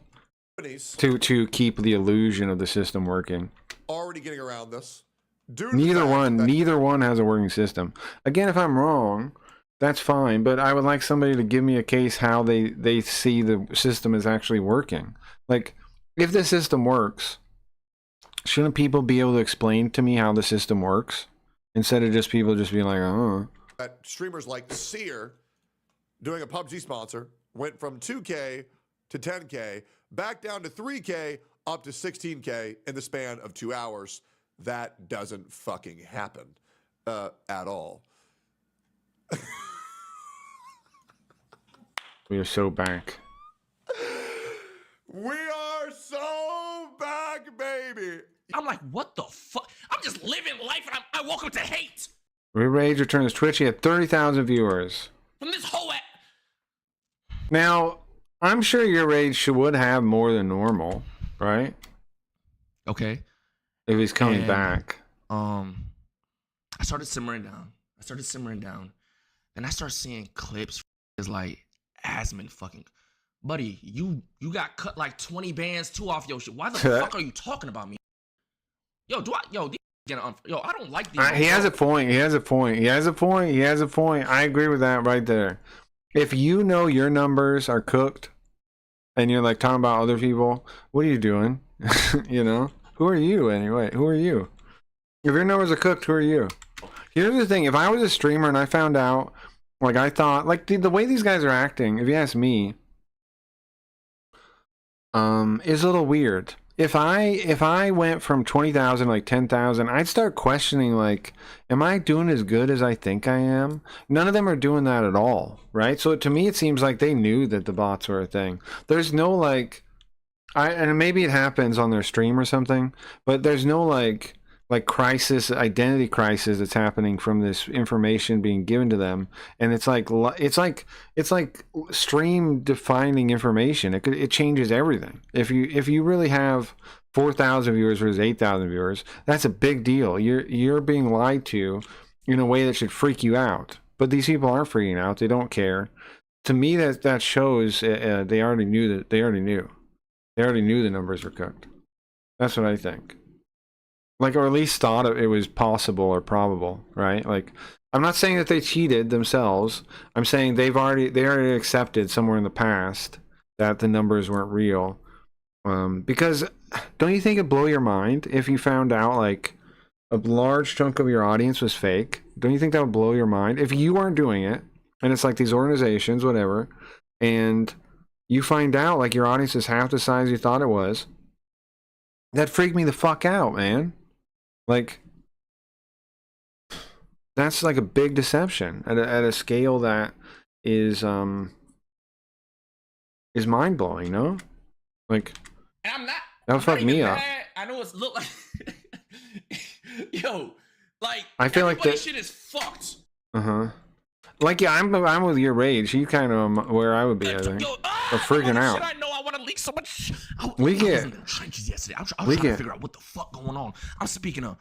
to keep the illusion of the system working. Already getting around this. Neither one has a working system. Again, if I'm wrong, that's fine, but I would like somebody to give me a case how they see the system is actually working. Like, if the system works, shouldn't people be able to explain to me how the system works instead of just people just being like, oh. Streamers like Seer doing a PUBG sponsor went from 2K to 10K, back down to 3K, up to 16K in the span of 2 hours. That doesn't fucking happen at all. We are so back. We are so back, baby. I'm like, what the fuck? I'm just living life and I woke up to hate. Rage returns Twitch. He had 30,000 viewers. From this whole... Now, I'm sure your Rage would have more than normal, right? Okay. If he's coming back. I started simmering down. And I started seeing clips is like Asmon fucking buddy, you got cut like 20 bands too off your shit. Why the fuck are you talking about me? Yo, I don't like these. He has a point. He has a point. He has a point. He has a point. I agree with that right there. If you know your numbers are cooked and you're like talking about other people, what are you doing? You know? Who are you anyway? Who are you? If your numbers are cooked, who are you? Here's the thing. If I was a streamer and I found out, like I thought, like the way these guys are acting, if you ask me, is a little weird. If I went from 20,000 to like 10,000, I'd start questioning like, am I doing as good as I think I am? None of them are doing that at all, right? So to me, it seems like they knew that the bots were a thing. There's no like, and maybe it happens on their stream or something, but there's no like identity crisis that's happening from this information being given to them, and it's like stream defining information. It changes everything. If you really have 4,000 viewers versus 8,000 viewers, that's a big deal. You're being lied to in a way that should freak you out. But these people aren't freaking out. They don't care. To me, that shows they already knew they already knew the numbers were cooked. That's what I think. Like, or at least thought it was possible or probable, right? Like, I'm not saying that they cheated themselves. I'm saying they already accepted somewhere in the past that the numbers weren't real. Because don't you think it'd blow your mind if you found out like a large chunk of your audience was fake? Don't you think that would blow your mind if you weren't doing it? And it's like these organizations, whatever, and you find out like your audience is half the size you thought it was. That freaked me the fuck out, man. Like, that's like a big deception at a scale that is mind blowing, no? Like, and I'm not. That would fuck me up. I know it's look like, yo, like I feel like that shit is fucked. Like, yeah, I'm with your rage. You kind of where I would be, I think. But freaking out. I know I want to leak so much. Leak it. I was in the trenches yesterday. I was trying to figure out what the fuck going on. I'm speaking of.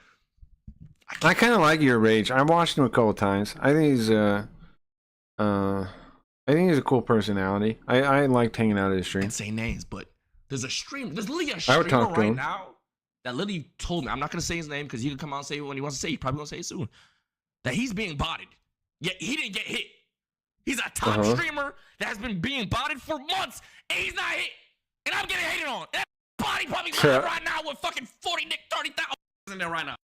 I kind of like your rage. I've watched him a couple times. I think he's a cool personality. I liked hanging out at his stream. I can't say names, but there's literally a streamer right now that literally told me. I'm not gonna say his name because he can come out and say it when he wants to say. He's probably gonna say it soon. That he's being botted. Yet he didn't get hit. He's a top streamer that has been being botted for months, and he's not hit. And I'm getting hated on. That body probably right now with fucking 30,000 in there right now.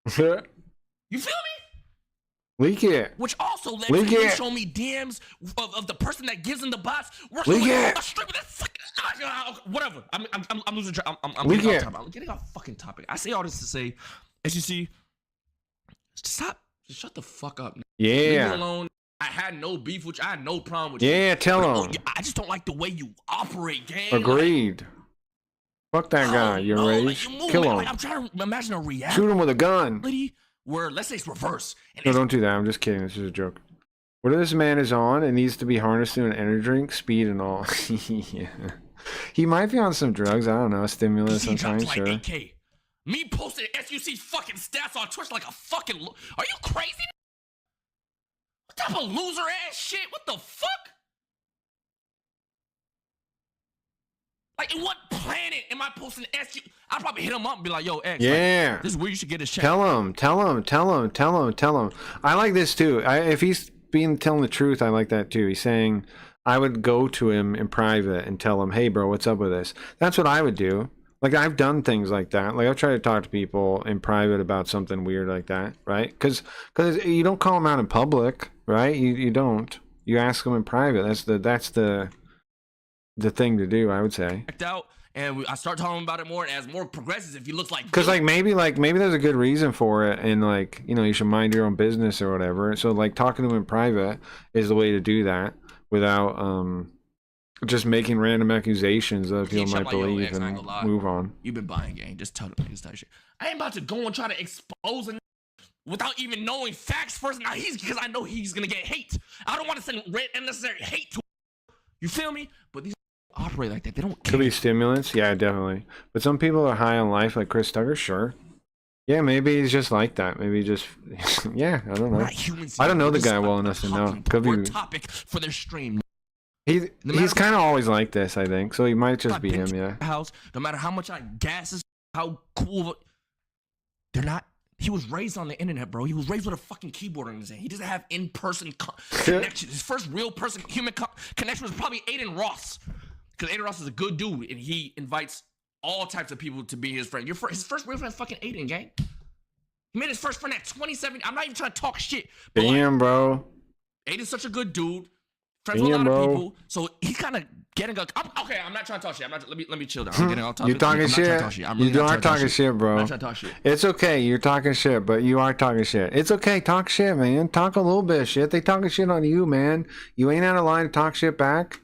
You feel me? Leak it. Which also led you to show me DMs of the person that gives him the bots. Leak it. A streamer that fucking whatever. I'm losing track. I'm getting off fucking topic. I say all this to say, as you see, stop. Just shut the fuck up. Yeah. Leave me alone. I had no beef with you. I had no problem with you. Yeah, tell him. I just don't like the way you operate, gang. Agreed. Fuck that guy. You're rage. Kill him. Like, I'm trying to imagine a reality. Shoot him with a gun. Where let's say it's reverse. No, don't do that. I'm just kidding. This is a joke. Whatever this man is on, it needs to be harnessed to an energy drink, speed and all. Yeah. He might be on some drugs. I don't know. Stimulus sometimes, like sure. 8K. Me posting SUC fucking stats on Twitch like a fucking. Are you crazy? What type of loser ass shit? What the fuck? Like, in what planet am I posting SU? I'll probably hit him up and be like, yo, X. Yeah. Like, this is where you should get his check. Tell him. I like this too. If he's telling the truth, I like that too. He's saying, I would go to him in private and tell him, hey, bro, what's up with this? That's what I would do. Like, I've done things like that. Like, I've tried to talk to people in private about something weird like that, right? Because you don't call them out in public, right? You don't. You ask them in private. That's the thing to do, I would say. Out, and I start talking about it more, and as more progresses, if he looks like... Because, maybe there's a good reason for it, and, you should mind your own business or whatever. So, talking to him in private is the way to do that without, just making random accusations that people might believe and move on. You've been buying, gang. Just tell them niggas that shit. I ain't about to go and try to expose a without even knowing facts first. Now because I know he's gonna get hate. I don't want to send unnecessary hate to him. You feel me? But these operate like that. They don't care. Could be stimulants, yeah, definitely. But some people are high on life, like Chris Tucker, sure. Yeah, maybe he's just like that. Maybe just, yeah, I don't know. I don't know the guy well enough to know. Could be topic for their stream. He's kind of always like this, I think. So he might just be him, yeah. House, no matter how much I gas this, how cool. They're not. He was raised on the internet, bro. He was raised with a fucking keyboard in his hand. He doesn't have in-person connection. His first real person human connection was probably Aiden Ross, because Aiden Ross is a good dude and he invites all types of people to be his friend. His first real friend is fucking Aiden, gang. He made his first friend at 27. I'm not even trying to talk shit. Damn, bro. Aiden's such a good dude. Friends with a lot of people. So he's kind of getting okay, I'm not trying to talk shit. Let me chill down. I'm getting all topic. You're talking shit. You are talking shit, bro. I'm not trying to talk shit. It's okay. You're talking shit, but you are talking shit. It's okay. Talk shit, man. Talk a little bit of shit. They talking shit on you, man. You ain't out of line to talk shit back.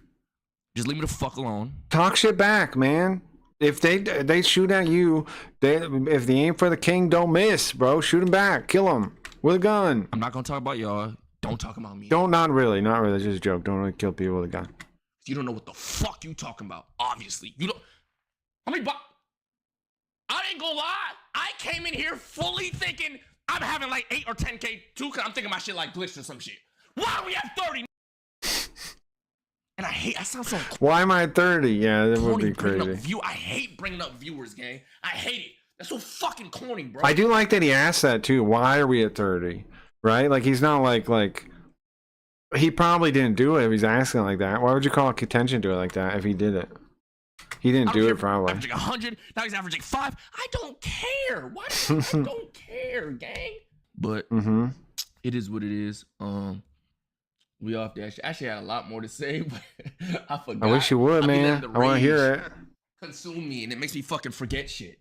Just leave me the fuck alone. Talk shit back, man. If they shoot at you, if they aim for the king, don't miss, bro. Shoot him back. Kill him with a gun. I'm not gonna talk about y'all. Don't talk about me. Not really. It's just a joke. Don't really kill people with a gun. You don't know what the fuck you talking about. Obviously, you don't. I ain't gonna lie. I came in here fully thinking I'm having like 8 or 10K too, cause I'm thinking my shit like glitched or some shit. Why do we have 30? And I sound so. Why am I at 30? Yeah, that would be crazy. I hate bringing up viewers, gang. I hate it. That's so fucking corny, bro. I do like that he asked that too. Why are we at 30? Right? Like he's not like he probably didn't do it if he's asking like that. Why would you call attention to it like that if he did it? He didn't do it probably. Averaging 100, now he's averaging 5. I don't care. Why? I don't care, gang. But it is what it is. We off there. Actually had a lot more to say, but I forgot. I wish you would, man. I want to hear it. Consume me, and it makes me fucking forget shit.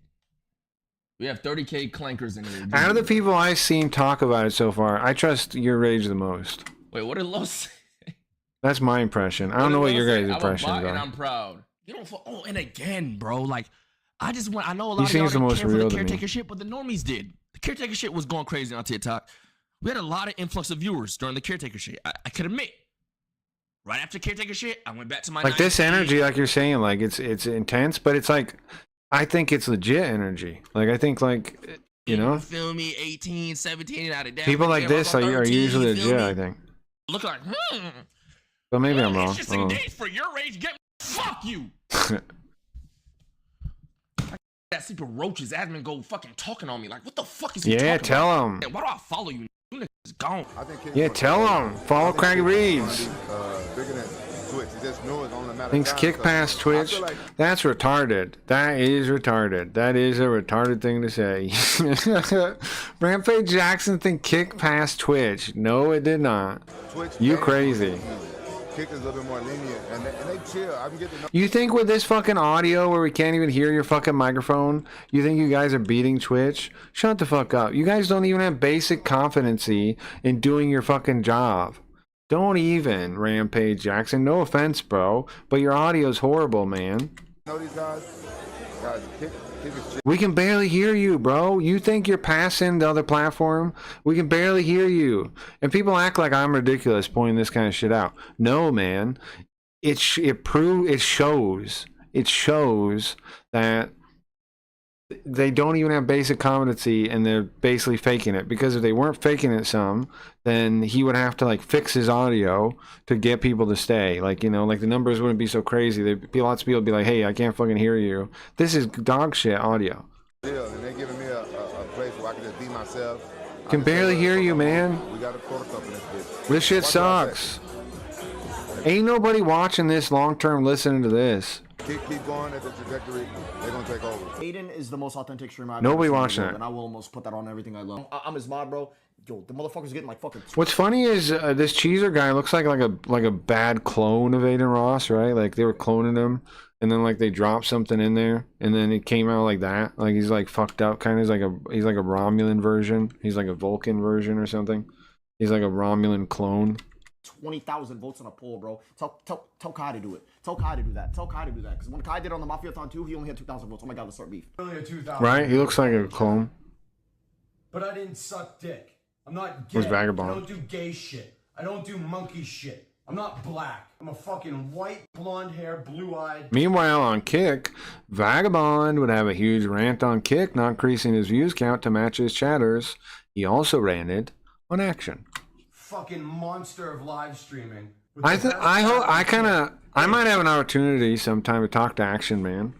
We have 30K clankers in here. Out of the people I've seen talk about it so far, I trust your rage the most. Wait, what did Los say? That's my impression. I don't know what your guys' impressions are. And I'm proud. You don't. And again, bro, like I know a lot of y'all didn't care for the caretaker shit, but the normies did. The caretaker shit was going crazy on TikTok. We had a lot of influx of viewers during the caretaker shit. I could admit. Right after caretaker shit, I went back to my like this energy, like you're saying, like it's intense, but it's like I think it's legit energy. Like I think like you feel me, 18, 17 out of that. People like this are usually legit, I think. Look like but maybe I'm wrong. Interesting days for your age. Fuck you. That sleeping roaches admin go fucking talking on me. Like, what the fuck is he talking about? Tell him. Why do I follow you? You niggas gone. Yeah, tell him. Follow Craggy Reeves. Thinks kick past Twitch. That's retarded. That is retarded. That is a retarded thing to say. Rampage Jackson think kick past Twitch. No, it did not. You crazy. Kick is a little bit more lenient, and they chill. I'm getting. You think with this fucking audio where we can't even hear your fucking microphone, you think you guys are beating Twitch? Shut the fuck up. You guys don't even have basic competency in doing your fucking job. Don't even, Rampage Jackson. No offense, bro, but your audio's horrible, man. Know these guys? Guys, kick is chill. We can barely hear you, bro. You think you're passing the other platform? We can barely hear you. And people act like I'm ridiculous pointing this kind of shit out. No, man. It shows that they don't even have basic competency and they're basically faking it. Because if they weren't faking it then he would have to like fix his audio to get people to stay. Like, like the numbers wouldn't be so crazy. Lots of people would be like, hey, I can't fucking hear you. This is dog shit audio. And they're giving me a place where I can just be myself. Can barely hear you, man. We got a quarter cup in this bitch. This shit sucks. Ain't nobody watching this long term listening to this. Keep going at the trajectory. They're gonna take over. Aiden is the most authentic streamer I've Nobody ever seen watching in the it. world, and I will almost put that on everything I love. I'm his mod, bro. Yo, the motherfucker's getting like fucking. What's funny is this Cheezer guy looks like a bad clone of Aiden Ross, right? Like they were cloning him, and then like they dropped something in there, and then it came out like that. Like he's like fucked up, kind of. He's like a Romulan version. He's like a Vulcan version or something. He's like a Romulan clone. 20,000 votes on a poll, bro. Tell Kai to do it. Tell Kai to do that. Tell Kai to do that. Because when Kai did it on the Mafiathon 2, he only had 2,000 votes. Oh my god, let's start beef. Right? He looks like a clone. But I didn't suck dick. I'm not gay. Who's Vagabond? I don't do gay shit. I don't do monkey shit. I'm not black. I'm a fucking white, blonde hair, blue-eyed. Meanwhile, on Kick, Vagabond would have a huge rant on Kick, not increasing his views count to match his chatters. He also ranted on Action. Fucking monster of live streaming I might have an opportunity sometime to talk to Action Man.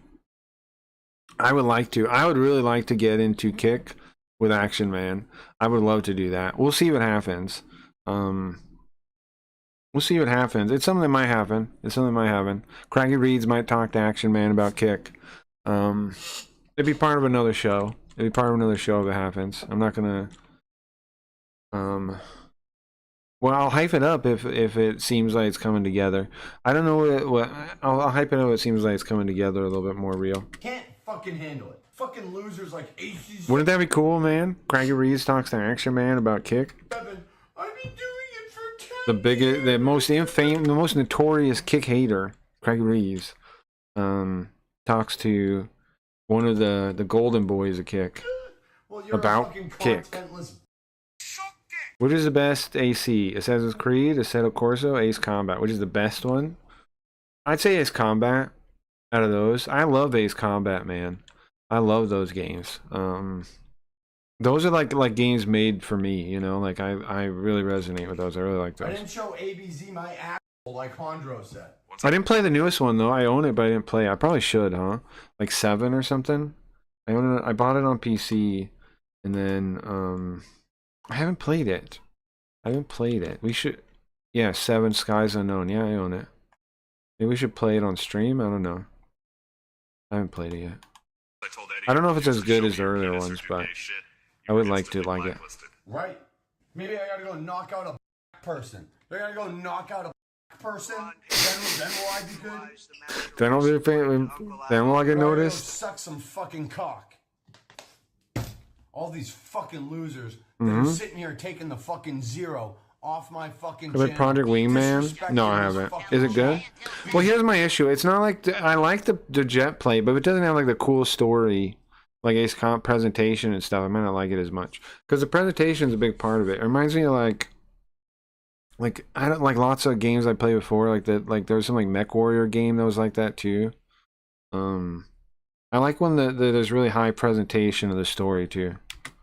I would like to. I would really like to get into Kick with Action Man. I would love to do that. We'll see what happens. We'll see what happens. It's something that might happen. Craggy Reeds might talk to Action Man about Kick. It'd be part of another show. If it happens. I'm not gonna. Well, I'll hype it up if it seems like it's coming together. I don't know what I'll hype it up if it seems like it's coming together a little bit more real. Can't fucking handle it. Fucking losers like aces. Wouldn't that be cool, man? Craggy Reeds talks to Action Man about Kick. I've been doing it for 10 The most infamous, the most notorious Kick hater, Craggy Reeds, talks to one of the golden boys of Kick about Kick. Which is the best AC? Assassin's Creed, Assetto Corsa, Ace Combat. Which is the best one? I'd say Ace Combat out of those. I love Ace Combat, man. I love those games. Those are like games made for me, you know? Like I really resonate with those. I really like those. I didn't show ABZ my asshole like Hondro said. I didn't play the newest one though. I own it, but I didn't play it. I probably should, huh? Like 7 or something. I own it. I bought it on PC, and then I haven't played it. We should. Yeah, 7 Skies Unknown. Yeah, I own it. Maybe we should play it on stream. I don't know. I haven't played it yet. I don't know if it's as good as the earlier ones, but I would like to like it. Right. Maybe I gotta go knock out a black person. I gotta go knock out a black person. Then will I be good? Then will I get noticed? Suck some fucking cock. All these fucking losers that are sitting here taking the fucking 0 off my fucking channel. Project Wingman? No, I haven't. Is it good? Well, here's my issue. It's not like I like the jet play, but it doesn't have like the cool story, like Ace Comp presentation and stuff. I might not like it as much because the presentation is a big part of it. It reminds me of like I don't like lots of games I played before. Like there was some like Mech Warrior game that was like that too. I like one that there's really high presentation of the story too.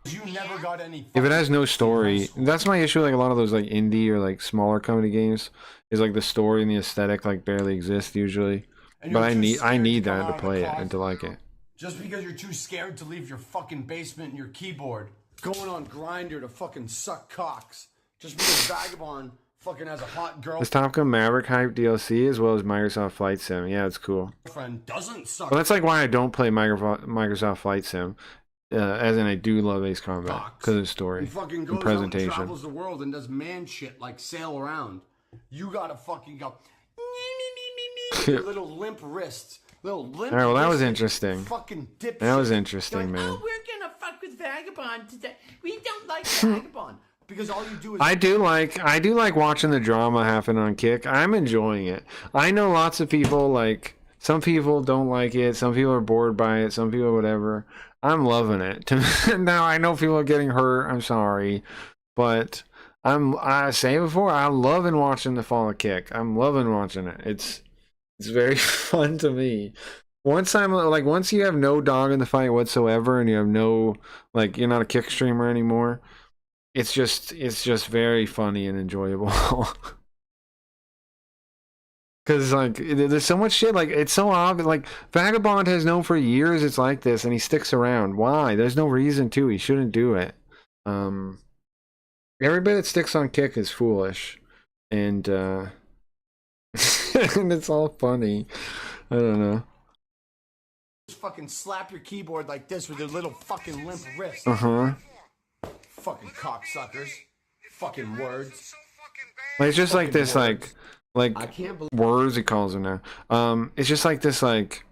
You never got any. If it has no story, that's my issue. Like a lot of those like indie or like smaller company games, is like the story and the aesthetic like barely exist usually. But I need that to play it and to like it. Just because you're too scared to leave your fucking basement and your keyboard, going on Grindr to fucking suck cocks. Just because Vagabond fucking has a hot girl. This Top Gun Maverick hype DLC as well as Microsoft Flight Sim. Yeah, it's cool. Friend doesn't suck. Well, that's like why I don't play Microsoft Flight Sim. As in, I do love Ace Combat because of the story he fucking goes and presentation. Out and travels the world and does man shit like sail around. You gotta fucking go. Your little limp wrists. Little limp. All right, well, that was interesting. Fucking dipshit. That was interesting, man. Oh, we're gonna fuck with Vagabond today. We don't like Vagabond. Because all you do is I do like watching the drama happen on Kick. I'm enjoying it. I know lots of people like some people don't like it, some people are bored by it, some people whatever. I'm loving it. Now I know people are getting hurt. I'm sorry, but I say before I'm loving watching the fall of Kick. I'm loving watching it. It's very fun to me. Once you have no dog in the fight whatsoever, and you have no like you're not a Kick streamer anymore. It's just very funny and enjoyable. Cause like there's so much shit, like it's so obvious. Like Vagabond has known for years it's like this, and he sticks around. Why? There's no reason to. He shouldn't do it. Everybody that sticks on Kick is foolish, and and it's all funny. I don't know. Just fucking slap your keyboard like this with your little fucking limp wrist. Fucking cocksuckers. Fucking words. Like, it's just like this, like I can't believe words he calls them now. It's just like this, like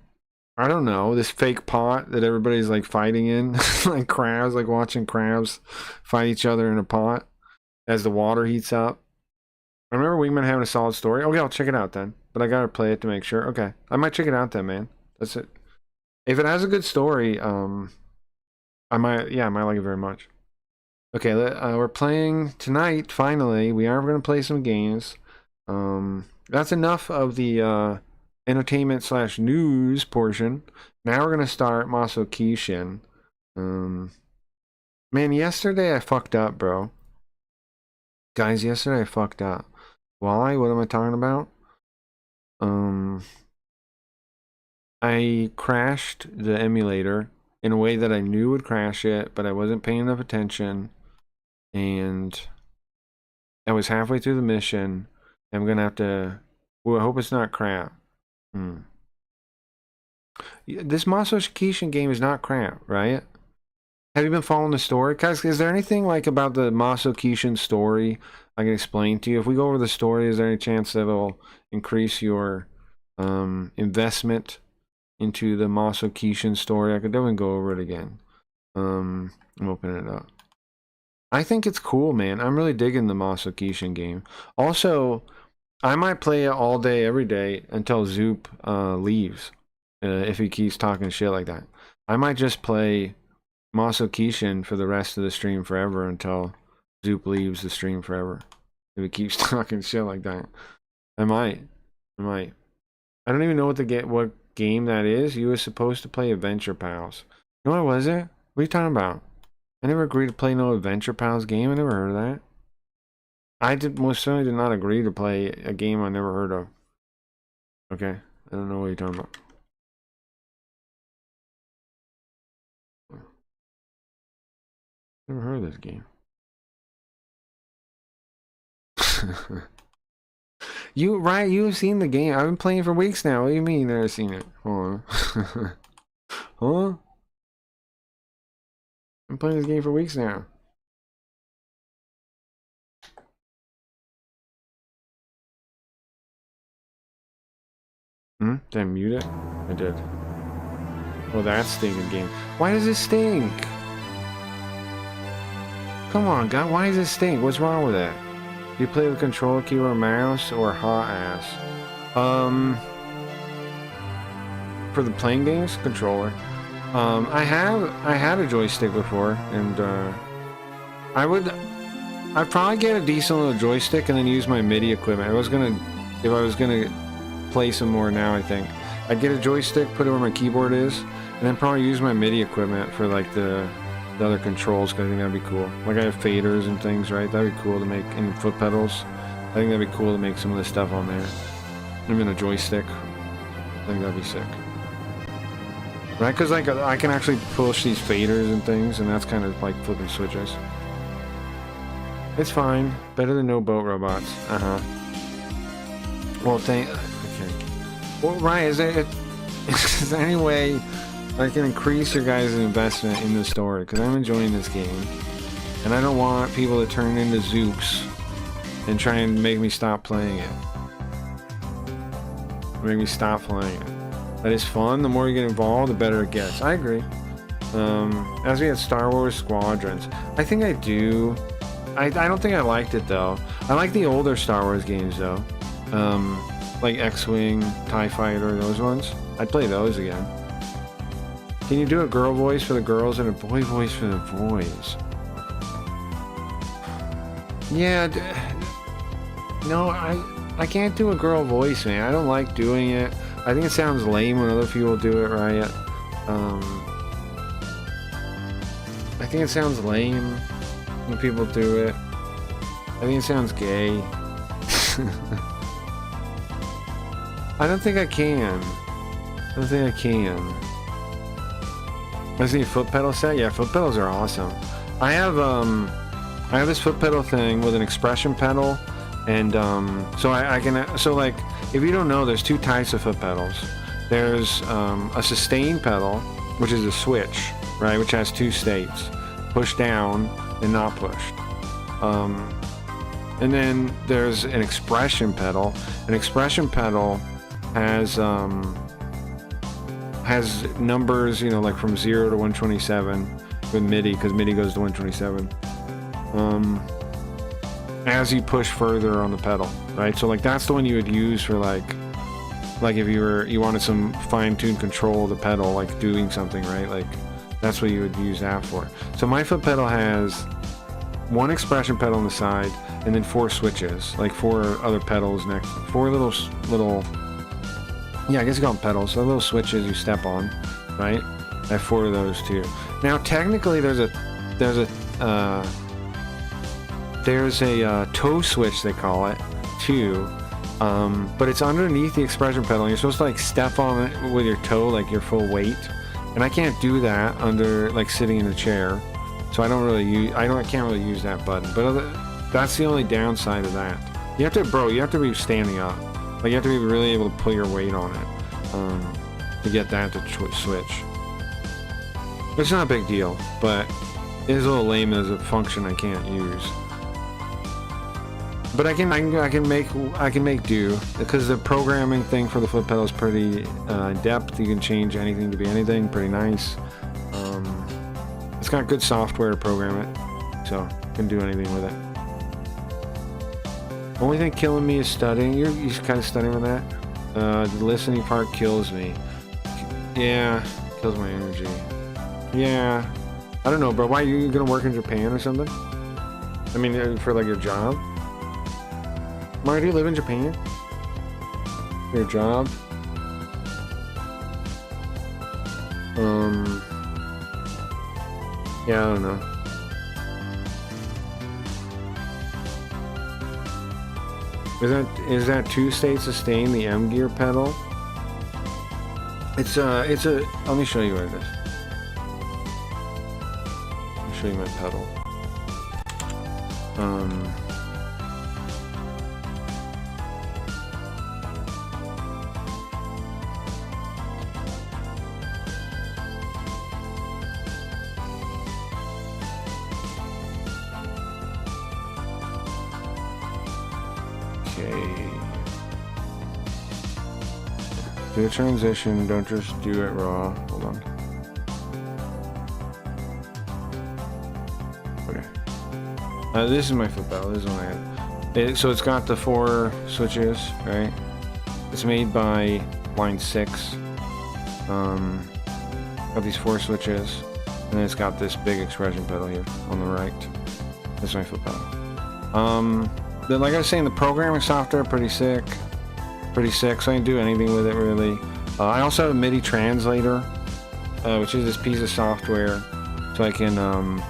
I don't know, this fake pot that everybody's like fighting in, like crabs, like watching crabs fight each other in a pot as the water heats up. I remember Wingman having a solid story. Okay, I'll check it out then. But I gotta play it to make sure. Okay, I might check it out then, man. That's it. If it has a good story, I might like it very much. Okay, we're playing tonight. Finally, we are going to play some games. That's enough of the entertainment / news portion. Now we're going to start Maso Kishin. Man, yesterday I fucked up, bro. Guys, yesterday I fucked up. Why? What am I talking about? I crashed the emulator in a way that I knew would crash it, but I wasn't paying enough attention, and I was halfway through the mission. I'm gonna have to. Well, I hope it's not crap. This Masashikishin game is not crap, right? Have you been following the story? Guys, is there anything like about the Masashikishin story I can explain to you? If we go over the story, is there any chance that it'll increase your investment into the Masashikishin story? I could definitely go over it again. I'm opening it up. I think it's cool, man. I'm really digging the Masashikishin game. Also, I might play it all day, every day until Zoop leaves. If he keeps talking shit like that, I might just play Masashikishin for the rest of the stream forever until Zoop leaves the stream forever. If he keeps talking shit like that, I might. I don't even know what game that is. You were supposed to play Adventure Pals. No, I wasn't. What are you talking about? I never agreed to play no Adventure Pals game. I never heard of that. I most certainly did not agree to play a game I never heard of. Okay, I don't know what you're talking about. Never heard of this game. You've seen the game. I've been playing for weeks now. What do you mean you've never seen it? Hold on. Huh? I'm playing this game for weeks now. Did I mute it? I did. Oh, that's stinking game. Why does it stink? Come on, God, why does it stink? What's wrong with that? Do you play with controller, keyboard, mouse, or hot ass? For the playing games, controller. I had a joystick before, and I'd probably get a decent little joystick and then use my MIDI equipment. If I was gonna play some more now, I think I'd get a joystick, put it where my keyboard is, and then probably use my MIDI equipment for like the other controls, because I think that'd be cool. Like I have faders and things, right? That'd be cool to make, and foot pedals. I think that'd be cool to make some of this stuff on there. Even a joystick. I think that'd be sick. Right? Because like I can actually push these faders and things, and that's kind of like flipping switches. It's fine. Better than no boat robots. Well, okay. Well, Ryan, is there any way I can increase your guys' investment in the story? Because I'm enjoying this game, and I don't want people to turn into Zoops and try and make me stop playing it. Make me stop playing it. That is fun. The more you get involved, the better it gets. I agree. As we had Star Wars Squadrons, I think I do. I don't think I liked it though. I like the older Star Wars games though, like X-Wing, TIE Fighter, those ones. I'd play those again. Can you do a girl voice for the girls and a boy voice for the boys? Yeah. No, I can't do a girl voice, man. I don't like doing it. I think it sounds lame when other people do it, right? I think it sounds lame when people do it. I think it sounds gay. I don't think I can. I see a foot pedal set. Yeah, foot pedals are awesome. I have this foot pedal thing with an expression pedal, and so I can. So like, if you don't know, there's two types of foot pedals. There's a sustain pedal, which is a switch, right, which has two states: push down and not pushed. And then there's an expression pedal. An expression pedal has numbers, you know, like from 0 to 127 with MIDI, because MIDI goes to 127. As you push further on the pedal, right? So like that's the one you would use for like if you wanted some fine-tuned control of the pedal, like doing something, right? Like that's what you would use that for. So my foot pedal has one expression pedal on the side, and then 4 switches, like 4 other pedals next, 4 little, yeah, I guess you call them pedals. So little switches you step on, right? I have 4 of those too. Now technically there's a toe switch, they call it, too, but it's underneath the expression pedal, and you're supposed to like step on it with your toe, like your full weight, and I can't do that under like sitting in a chair, so I can't really use that button. But that's the only downside of that. You have to be standing up, like you have to be really able to put your weight on it to get that to switch. It's not a big deal, but it is a little lame as a function I can't use. But I can make do, because the programming thing for the foot pedal is pretty in depth. You can change anything to be anything, pretty nice. It's got good software to program it, so you can do anything with it. Only thing killing me is studying. You're kind of studying with that. The listening part kills me. Yeah, kills my energy. Yeah, I don't know, bro. Why, you gonna work in Japan or something? I mean, for like your job? Mario, do you live in Japan? For your job? Yeah, I don't know. Is that 2 state sustain, the M gear pedal? It's a, let me show you what it is. I'll show you my pedal. Do a transition, don't just do it raw. Hold on. Okay. This is my foot pedal. This is one I have. So it's got the 4 switches, right? It's made by line 6. Got these 4 switches, and then it's got this big expression pedal here on the right. This is my foot pedal. Like I was saying, the programming software pretty sick. So I can do anything with it really. I also have a MIDI translator, which is this piece of software, so I can.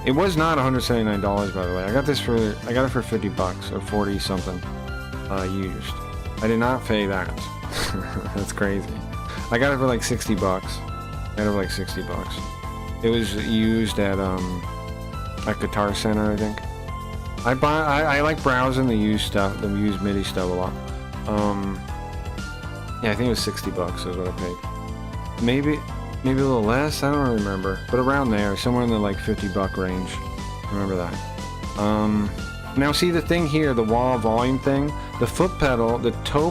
It was not $179, by the way. I got it for $50 or 40 something used. I did not pay that. That's crazy. I got it for like $60. I got it for like $60. It was used at Guitar Center, I think. I like browsing the used stuff, the used MIDI stuff a lot. Yeah, I think it was $60 is what I paid. Maybe a little less, I don't really remember. But around there, somewhere in the like $50 range. Remember that. Now see the thing here, the wall volume thing, the foot pedal, the toe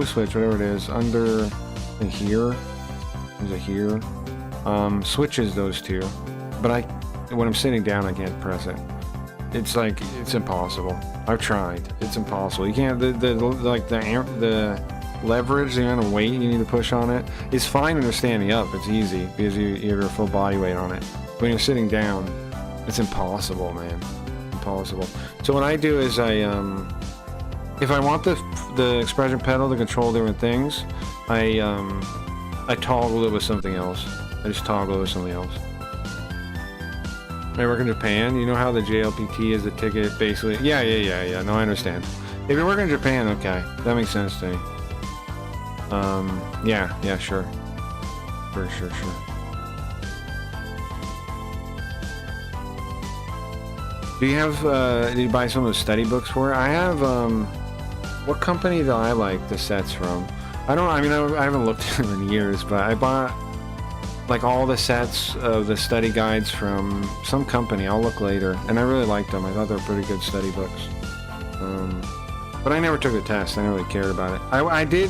switch, whatever it is, under here, is it here? Switches those two. But when I'm sitting down, I can't press it. It's like, it's impossible. I've tried. It's impossible. You can't, the leverage, the amount of weight you need to push on it is fine when you're standing up. It's easy because you have your full body weight on it. When you're sitting down, it's impossible, man. Impossible. So what I do is if I want the expression pedal to control different things, I toggle it with something else. I just toggle it with something else. I work in Japan. You know how the JLPT is the ticket, basically? Yeah. No, I understand. If you're working in Japan, okay, that makes sense to me. Yeah, sure. Sure. Do you have, did you buy some of the study books for it? I have, what company do I like the sets from? I haven't looked at them in years, but I bought, like, all the sets of the study guides from some company. I'll look later. And I really liked them. I thought they were pretty good study books. But I never took the test. I never really cared about it. I did...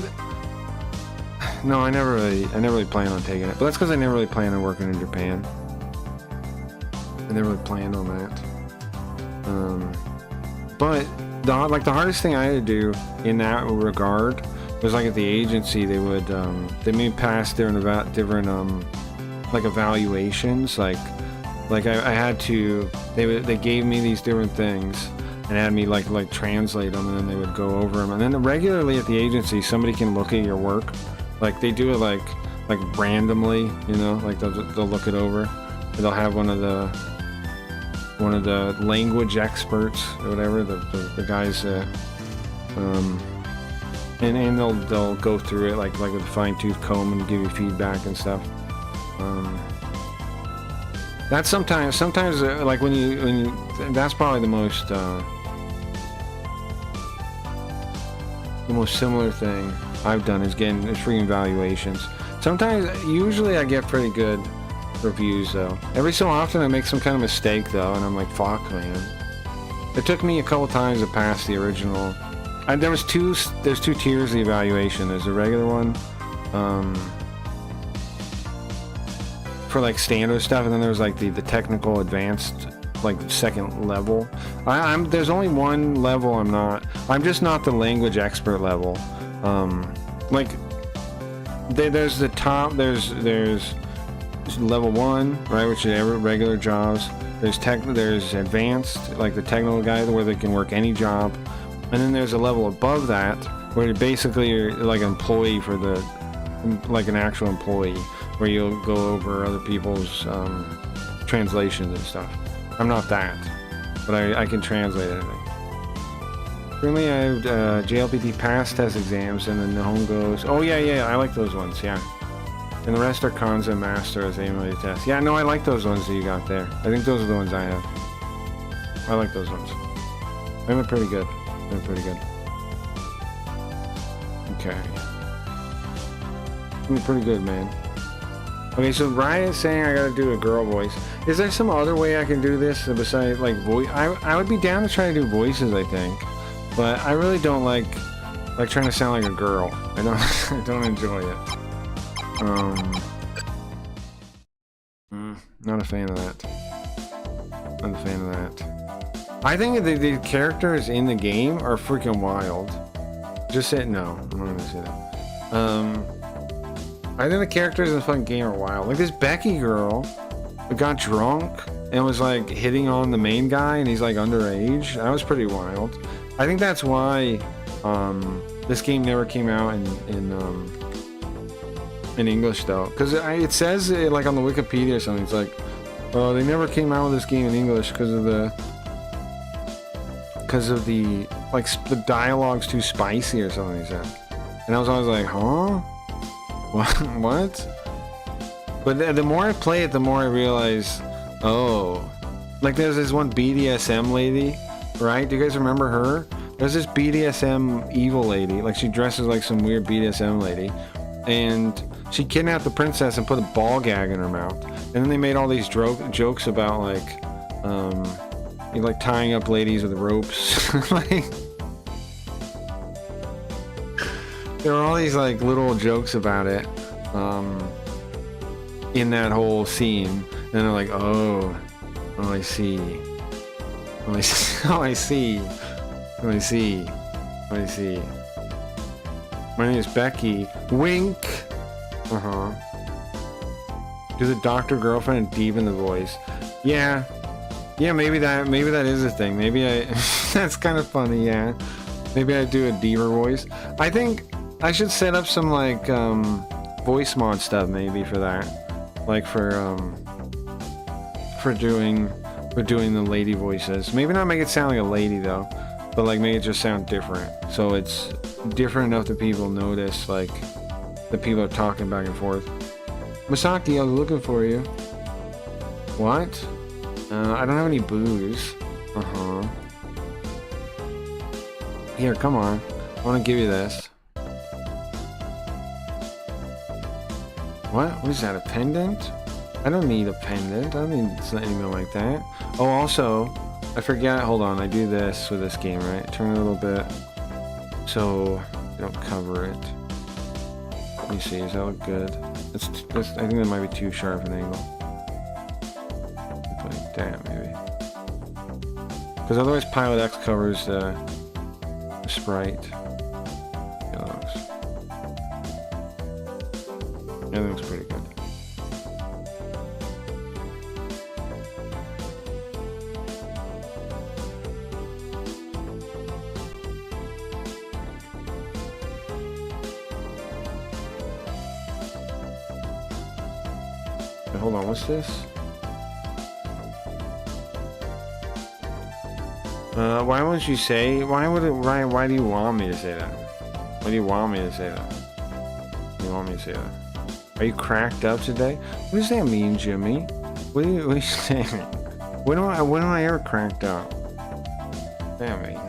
No, I never really planned on taking it. But that's because I never really planned on working in Japan. I never really planned on that. But the hardest thing I had to do in that regard was, like, at the agency, they would they made me pass different like evaluations. Like I had to. They gave me these different things and had me like translate them, and then they would go over them. And then regularly at the agency, somebody can look at your work. Like, they do it like randomly, you know, like they'll look it over. They'll have one of the language experts or whatever, the guys And they'll go through it like with a fine-tooth comb and give you feedback and stuff. That's sometimes like when you that's probably the most similar thing I've done is getting freaking evaluations. Usually I get pretty good reviews though. Every so often I make some kind of mistake though, and I'm like, fuck, man. It took me a couple times to pass the original. There's two tiers of the evaluation. There's a regular one for like standard stuff, and then there's like the technical advanced, like the second level. There's only one level I'm just not the language expert level. Like there's the top, there's level 1, right, which is regular jobs. There's advanced, like the technical guy where they can work any job. And then there's a level above that where basically you're like an employee like an actual employee, where you'll go over other people's translations and stuff. I'm not that, but I can translate anything. Currently I have JLPT pass test exams, and then the home goes, oh yeah, I like those ones, yeah. And the rest are cons and master as aim tests. Yeah, no, I like those ones that you got there. I think those are the ones I have. I like those ones. They're pretty good. They're pretty good. Okay. They're pretty good, man. Okay, so Ryan's saying I gotta do a girl voice. Is there some other way I can do this besides like voice? I would be down to try to do voices, I think, but I really don't like trying to sound like a girl. I don't enjoy it. Not a fan of that. Not a fan of that. I think the characters in the game are freaking wild. Just say no. I'm not gonna say that. I think the characters in the fucking game are wild. Like this Becky girl who got drunk and was like hitting on the main guy, and he's like underage. That was pretty wild. I think that's why this game never came out in English though, because it says like on the Wikipedia or something. It's like, oh, they never came out with this game in English because of the like the dialogue's too spicy or something. He said, and I was always like, huh? What? But the more I play it, the more I realize, oh, like there's this one BDSM lady, right? Do you guys remember her? There's this BDSM evil lady, like she dresses like some weird BDSM lady, and she kidnapped the princess and put a ball gag in her mouth. And then they made all these jokes about like tying up ladies with ropes. Like there were all these like little jokes about it in that whole scene. And they're like, oh, I see. I see. My name is Becky. Wink. Do the doctor girlfriend and deep in the voice. Yeah, maybe that is a thing. Maybe that's kind of funny. Yeah, maybe I do a deeper voice. I think I should set up some like voice mod stuff maybe for that, like for doing the lady voices. Maybe not make it sound like a lady though, but like make it just sound different, so it's different enough that people notice like that people are talking back and forth. Masaki, I was looking for you. What? I don't have any booze. Here, come on. I want to give you this. What is that, a pendant? I don't need a pendant. I don't need anything like that. Oh, also, I forget. Hold on, I do this with this game, right? Turn it a little bit so you don't cover it. Let me see, does that look good? I think that might be too sharp an angle. Like that, maybe. Because otherwise Pilot X covers the sprite. Yeah, that looks pretty good. Wait, hold on, what's this? Why won't you say? Why would it? Why do you want me to say that? Why do you want me to say that? Why do you want me to say that? Are you cracked up today? What does that mean, Jimmy? What are you saying? When am I ever cracked up? What does that mean?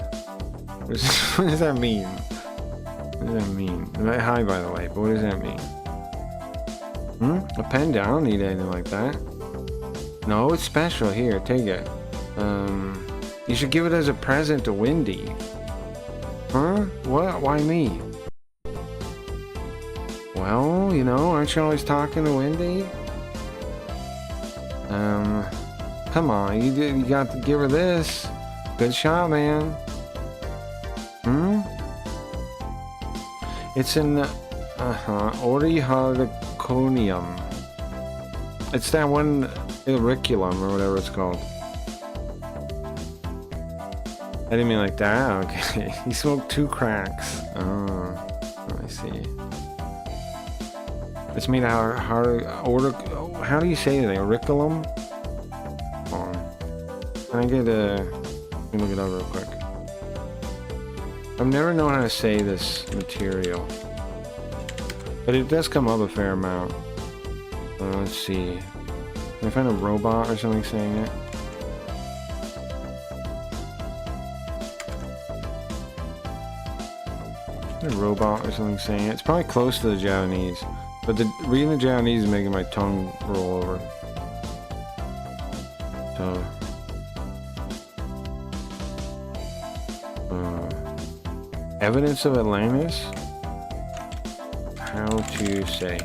What does that mean? What does that mean? Hi, by the way, but what does that mean? A pen down? I don't need anything like that. No, it's special. Here, take it. You should give it as a present to Wendy. Huh? What? Why me? Well, you know, aren't you always talking to Wendy? Come on, you got to give her this. Good shot, man. It's an auricularum. It's that one auriculum or whatever it's called. I didn't mean like that. Okay, he smoked 2 cracks. Oh, I see. It's made out how do you say it? Auriculum? Can I get let me look it up real quick. I've never known how to say this material, but it does come up a fair amount. Let's see. Can I find a robot or something saying it? A robot or something saying it. It's probably close to the Japanese, but reading the Japanese is making my tongue roll over. So, evidence of Atlantis? How to say?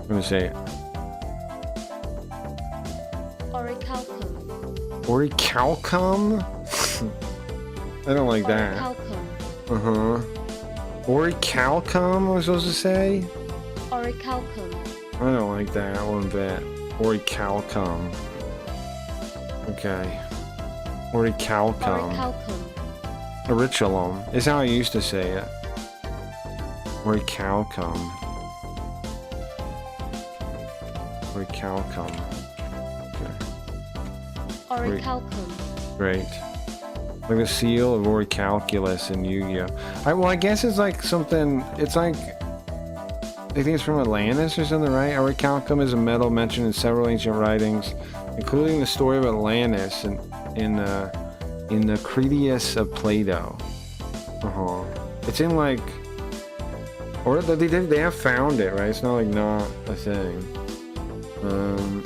I'm gonna say it. Orichalcum? I don't like that. Orichalcum, was I supposed to say? Orichalcum. I don't like that one bit. Orichalcum. Okay. Orichalcum. Auriculum is how I used to say it. Orichalcum. Orichalcum. Orichalcum. Great. Like the seal of Orichalculus in Yu-Gi-Oh! Well, I guess it's like something. It's like I think it's from Atlantis or something, right? Orichalcum is a metal mentioned in several ancient writings, including the story of Atlantis in the Critias of Plato. It's in like, or they have found it, right? It's not like not a thing.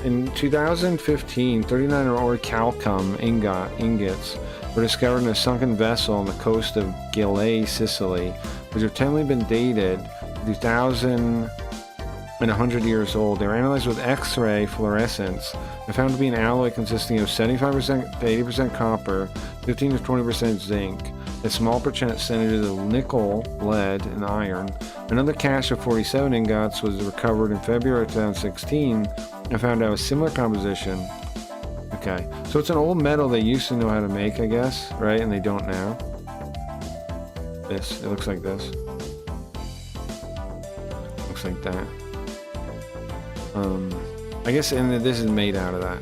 In 2015, 39 orichalcum ingots were discovered in a sunken vessel on the coast of Gillet, Sicily, which have tentatively been dated 2,100 years old. They were analyzed with X-ray fluorescence and found to be an alloy consisting of 75% to 80% copper, 15 to 20% zinc, a small percentage of nickel, lead, and iron. Another cache of 47 ingots was recovered in February 2016 and found to have a similar composition. Okay, so it's an old metal they used to know how to make, I guess, right? And they don't now. It looks like this. Looks like that. I guess, and this is made out of that.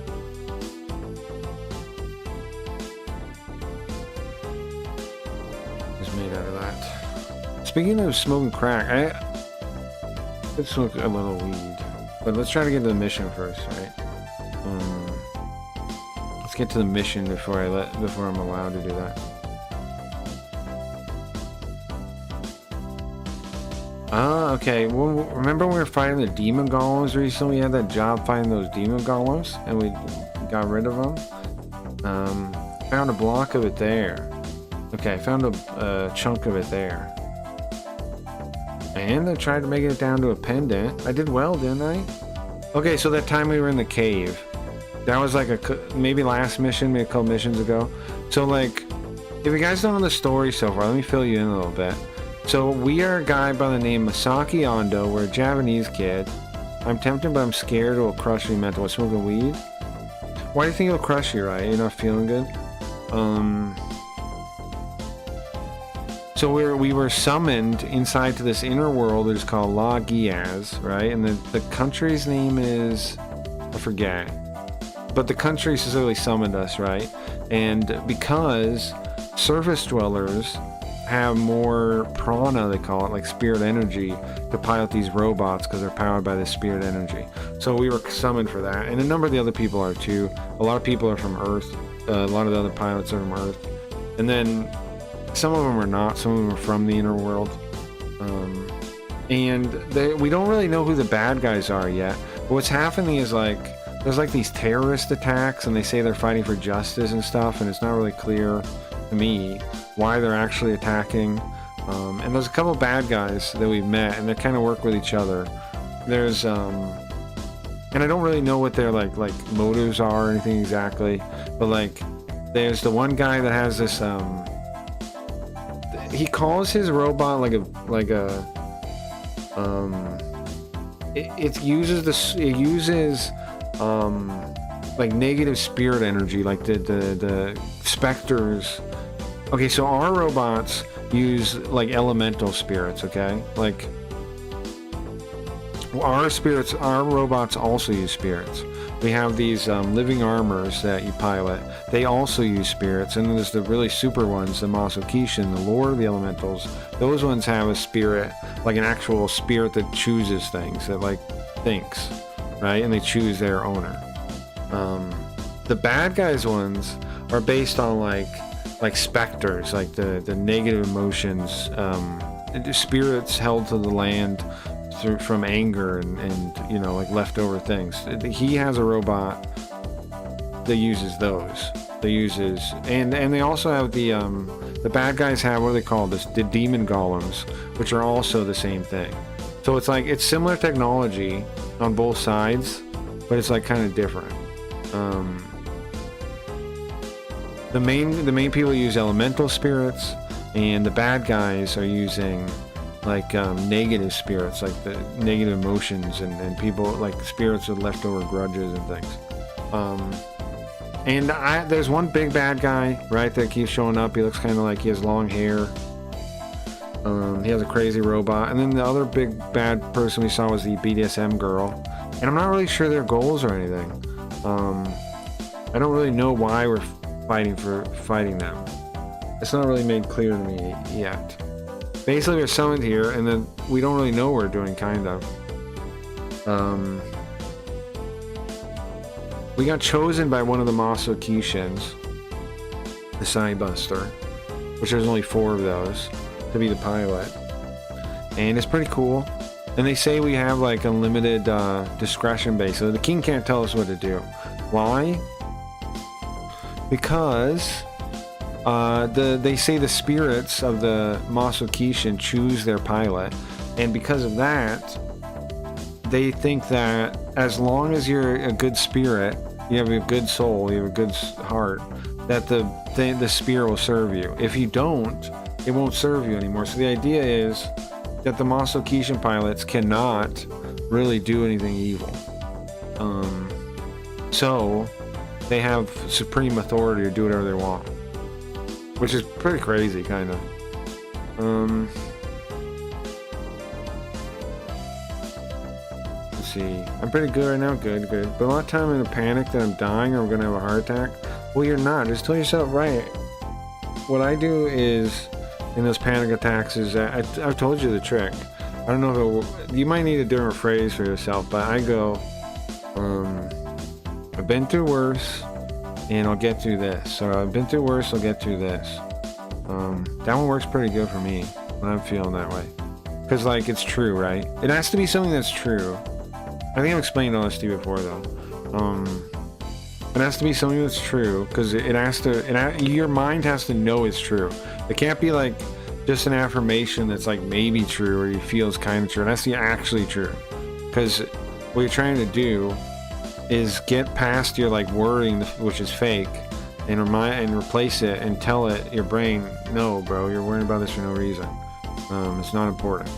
It's made out of that. Speaking of smoking crack, let's smoke a little weed, but let's try to get to the mission first, right? Let's get to the mission before I'm allowed to do that. Okay. Well, remember when we were fighting the demon golems recently? We had that job fighting those demon golems, and we got rid of them. Found a block of it there. Okay, I found a chunk of it there. And I tried to make it down to a pendant. I did well, didn't I? Okay, so that time we were in the cave, that was like maybe last mission, maybe a couple missions ago. So like, if you guys don't know the story so far, let me fill you in a little bit. So we are a guy by the name Masaki Ando. We're a Japanese kid. I'm tempted, but I'm scared it will crush me mentally. Smoking weed? Why do you think it'll crush you, right? You're not feeling good? So we were summoned inside to this inner world that is called La Giaz, right? And the country's name is, I forget. but the country specifically summoned us, right? And because surface dwellers have more prana, they call it, like spirit energy, to pilot these robots because they're powered by this spirit energy. So we were summoned for that, and a number of the other people are too. A lot of people are from Earth. A lot of the other pilots are from Earth, and then some of them are not. Some of them are from the inner world, and we don't really know who the bad guys are yet. But what's happening is like there's like these terrorist attacks, and they say they're fighting for justice and stuff, and it's not really clear to me why they're actually attacking. And there's a couple bad guys that we've met, and they kind of work with each other. There's and I don't really know what their like motives are or anything exactly, but like there's the one guy that has this he calls his robot it uses like negative spirit energy, like the specters. Okay, so our robots use like elemental spirits, okay? Like our robots also use spirits. We have these living armors that you pilot. They also use spirits. And then there's the really super ones, the Masokishin, the Lord of the Elementals. Those ones have a spirit, like an actual spirit that chooses things, that like thinks, right? And they choose their owner. The bad guys ones are based on like specters, like the negative emotions, spirits held to the land from anger and you know, like leftover things. He has a robot that uses those. And they also have the bad guys have, what do they call this? The demon golems, which are also the same thing. So it's like it's similar technology on both sides, but it's like kind of different. The main people use elemental spirits, and the bad guys are using like negative spirits, like the negative emotions and people like spirits with leftover grudges and things. And there's one big bad guy, right, that keeps showing up. He looks kind of like he has long hair. He has a crazy robot. And then the other big bad person we saw was the BDSM girl. And I'm not really sure their goals or anything. I don't really know why we're fighting them. It's not really made clear to me yet. Basically, we're summoned here, and then we don't really know what we're doing, kind of. We got chosen by one of the Masokishins, the Cybuster, which there's only 4 of those, to be the pilot. And it's pretty cool. And they say we have like unlimited discretion basically. The king can't tell us what to do. Why? Because they say the spirits of the Masokishin choose their pilot, and because of that, they think that as long as you're a good spirit, you have a good soul, you have a good heart, that the spirit will serve you. If you don't, it won't serve you anymore. So the idea is that the Masokishin pilots cannot really do anything evil. So they have supreme authority to do whatever they want, which is pretty crazy, kind of. Let's see. I'm pretty good right now. Good. But a lot of time I'm in a panic that I'm dying or I'm gonna have a heart attack. Well, you're not. Just tell yourself, right. What I do is, in those panic attacks, is I've told you the trick. I don't know if you might need a different phrase for yourself, but I go, I've been through worse, and I'll get through this. Or I've been through worse, I'll get through this. That one works pretty good for me when I'm feeling that way. Because, like, it's true, right? It has to be something that's true. I think I've explained all this to you before, though. It has to be something that's true, because it has to, your mind has to know it's true. It can't be, like, just an affirmation that's, like, maybe true, or you feel it's kind of true. It has to be actually true. Because what you're trying to do is get past your, like, wording, which is fake, and replace it and tell it, your brain, no, bro, you're worrying about this for no reason. It's not important.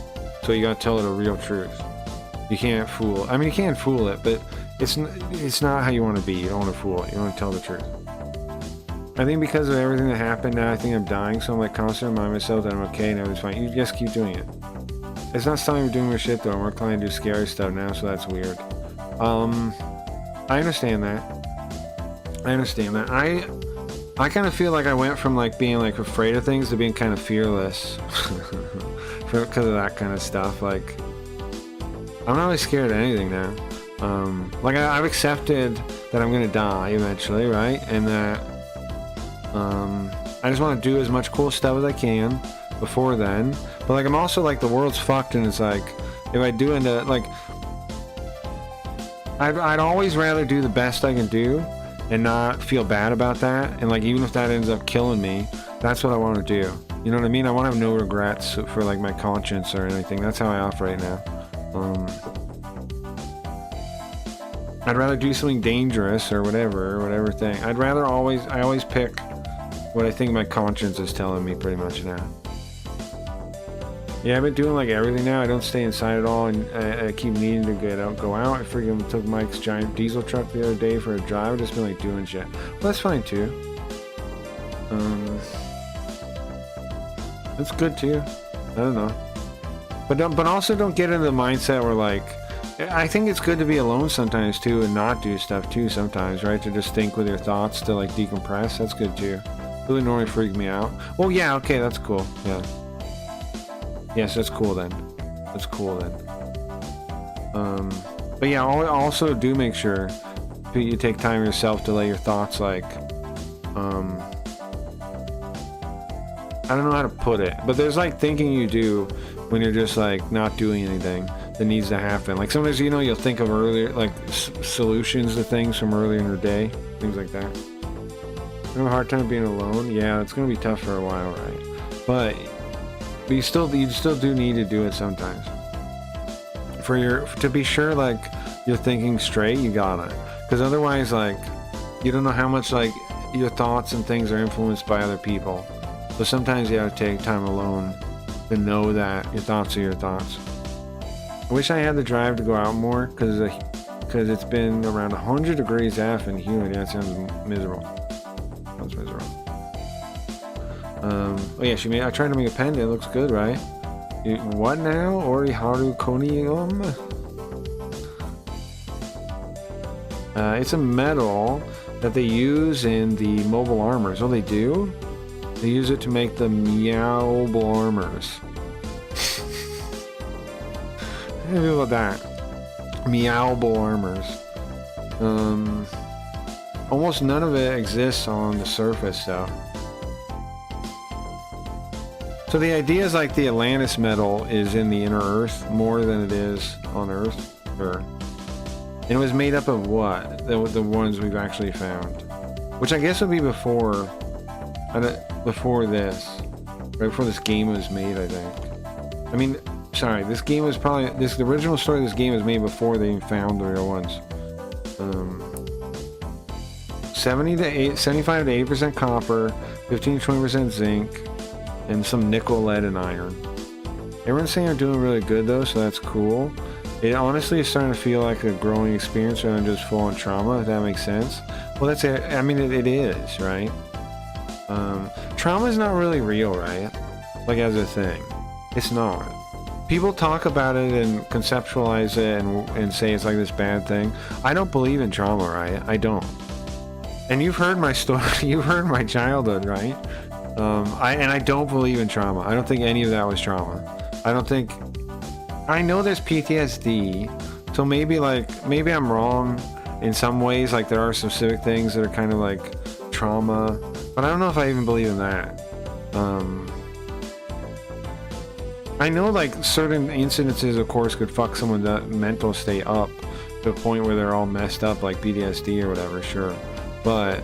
So you gotta tell it a real truth. You can't fool. I mean, you can't fool it, but it's not how you want to be. You don't want to fool it. You want to tell the truth. I think because of everything that happened now, I think I'm dying, so I'm like constantly remind myself that I'm okay and everything's fine. You just keep doing it. It's not something we're doing with shit though. We're trying to do scary stuff now, so that's weird. I understand that. I understand that. I kind of feel like I went from like being like afraid of things to being kind of fearless because of that kind of stuff. Like, I'm not really scared of anything now. Like I've accepted that I'm gonna die eventually, right? And that I just want to do as much cool stuff as I can before then. But like I'm also like the world's fucked, and it's like if I do end up like I'd always rather do the best I can do and not feel bad about that. And like even if that ends up killing me, that's what I want to do. You know what I mean? I want to have no regrets for like my conscience or anything. That's how I operate now. I'd rather do something dangerous or whatever thing. I always pick what I think my conscience is telling me pretty much now. Yeah, I've been doing like everything now. I don't stay inside at all, and I keep needing to go out. I freaking took Mike's giant diesel truck the other day for a drive. I've just been like doing shit. Well, that's fine too. That's good too. I don't know. But also don't get into the mindset where like, I think it's good to be alone sometimes too and not do stuff too sometimes, right? To just think with your thoughts, to like decompress. That's good too. Really normally freak me out. Oh yeah, okay, that's cool. Yeah. Yes, that's cool then. That's cool then. But yeah, also do make sure you take time yourself to let your thoughts like, I don't know how to put it, but there's like thinking you do when you're just like not doing anything that needs to happen. Like sometimes, you know, you'll think of earlier, like solutions to things from earlier in the day, things like that. I have a hard time being alone. Yeah, it's gonna be tough for a while, right? But you still do need to do it sometimes. To be sure, like you're thinking straight, you gotta, because otherwise, like you don't know how much like your thoughts and things are influenced by other people. So sometimes you have to take time alone to know that your thoughts are your thoughts. I wish I had the drive to go out more because it's been around 100 degrees F and humid. Yeah, it sounds miserable. Sounds miserable. Oh yeah, I tried to make a pendant. It looks good, right? What now? Oriharu Konium? It's a metal that they use in the mobile armors. Oh, they do? They use it to make the meowable armors. How do you feel about that? Meowable armors. Almost none of it exists on the surface, though. So the idea is like the Atlantis metal is in the inner Earth more than it is on Earth. Sure. And it was made up of what? The ones we've actually found. Which I guess would be before this. Right before this game was made, I think. I mean, sorry, this game was probably... the original story of this game was made before they even found the real ones. 75 to 80% copper, 15 to 20% zinc, and some nickel, lead, and iron. Everyone's saying they're doing really good though, so that's cool. It honestly is starting to feel like a growing experience rather than just full-on trauma, if that makes sense. Well, that's it. I mean, it is, right? Trauma is not really real, right? Like, as a thing. It's not. People talk about it and conceptualize it and say it's like this bad thing. I don't believe in trauma, right? I don't. And you've heard my story. You've heard my childhood, right? I don't believe in trauma. I don't think any of that was trauma. I know there's PTSD, so maybe I'm wrong in some ways. Like there are specific things that are kind of like trauma, but I don't know if I even believe in that. I know like certain incidences, of course, could fuck someone's mental state up to a point where they're all messed up, like PTSD or whatever. Sure, but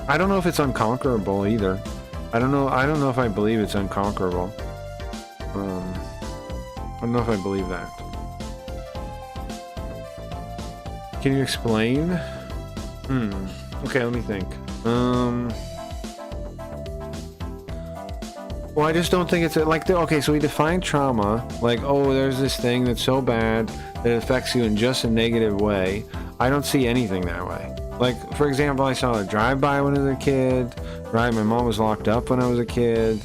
I don't know if it's unconquerable either. I don't know if I believe it's unconquerable. I don't know if I believe that. Can you explain? Okay, let me think. Well, I just don't think it's like okay, so we define trauma like, oh, there's this thing that's so bad that it affects you in just a negative way. I don't see anything that way. Like, for example, I saw a drive-by when I was a kid, right? My mom was locked up when I was a kid.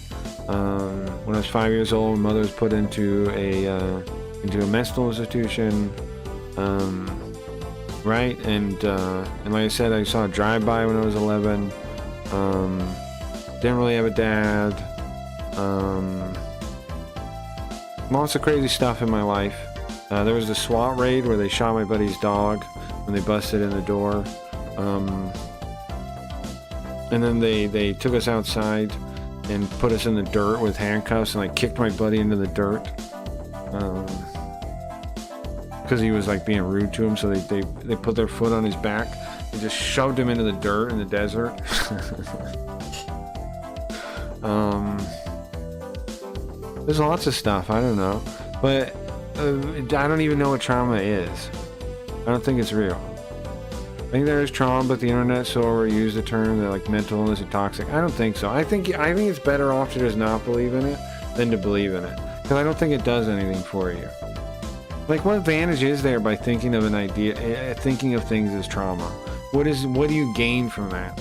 When I was 5 years old, my mother was put into a mental institution. right? And like I said, I saw a drive-by when I was 11. Didn't really have a dad. Lots of crazy stuff in my life. There was a SWAT raid where they shot my buddy's dog when they busted in the door. And then they took us outside and put us in the dirt with handcuffs and like kicked my buddy into the dirt. Because he was like being rude to him, so they put their foot on his back and just shoved him into the dirt in the desert. There's lots of stuff, I don't know, but I don't even know what trauma is. I don't think it's real. I think there is trauma, but the internet so overused the term that like mental illness and toxic. I don't think so. I think it's better off to just not believe in it than to believe in it, because I don't think it does anything for you. Like, what advantage is there by thinking of an idea, thinking of things as trauma? What do you gain from that?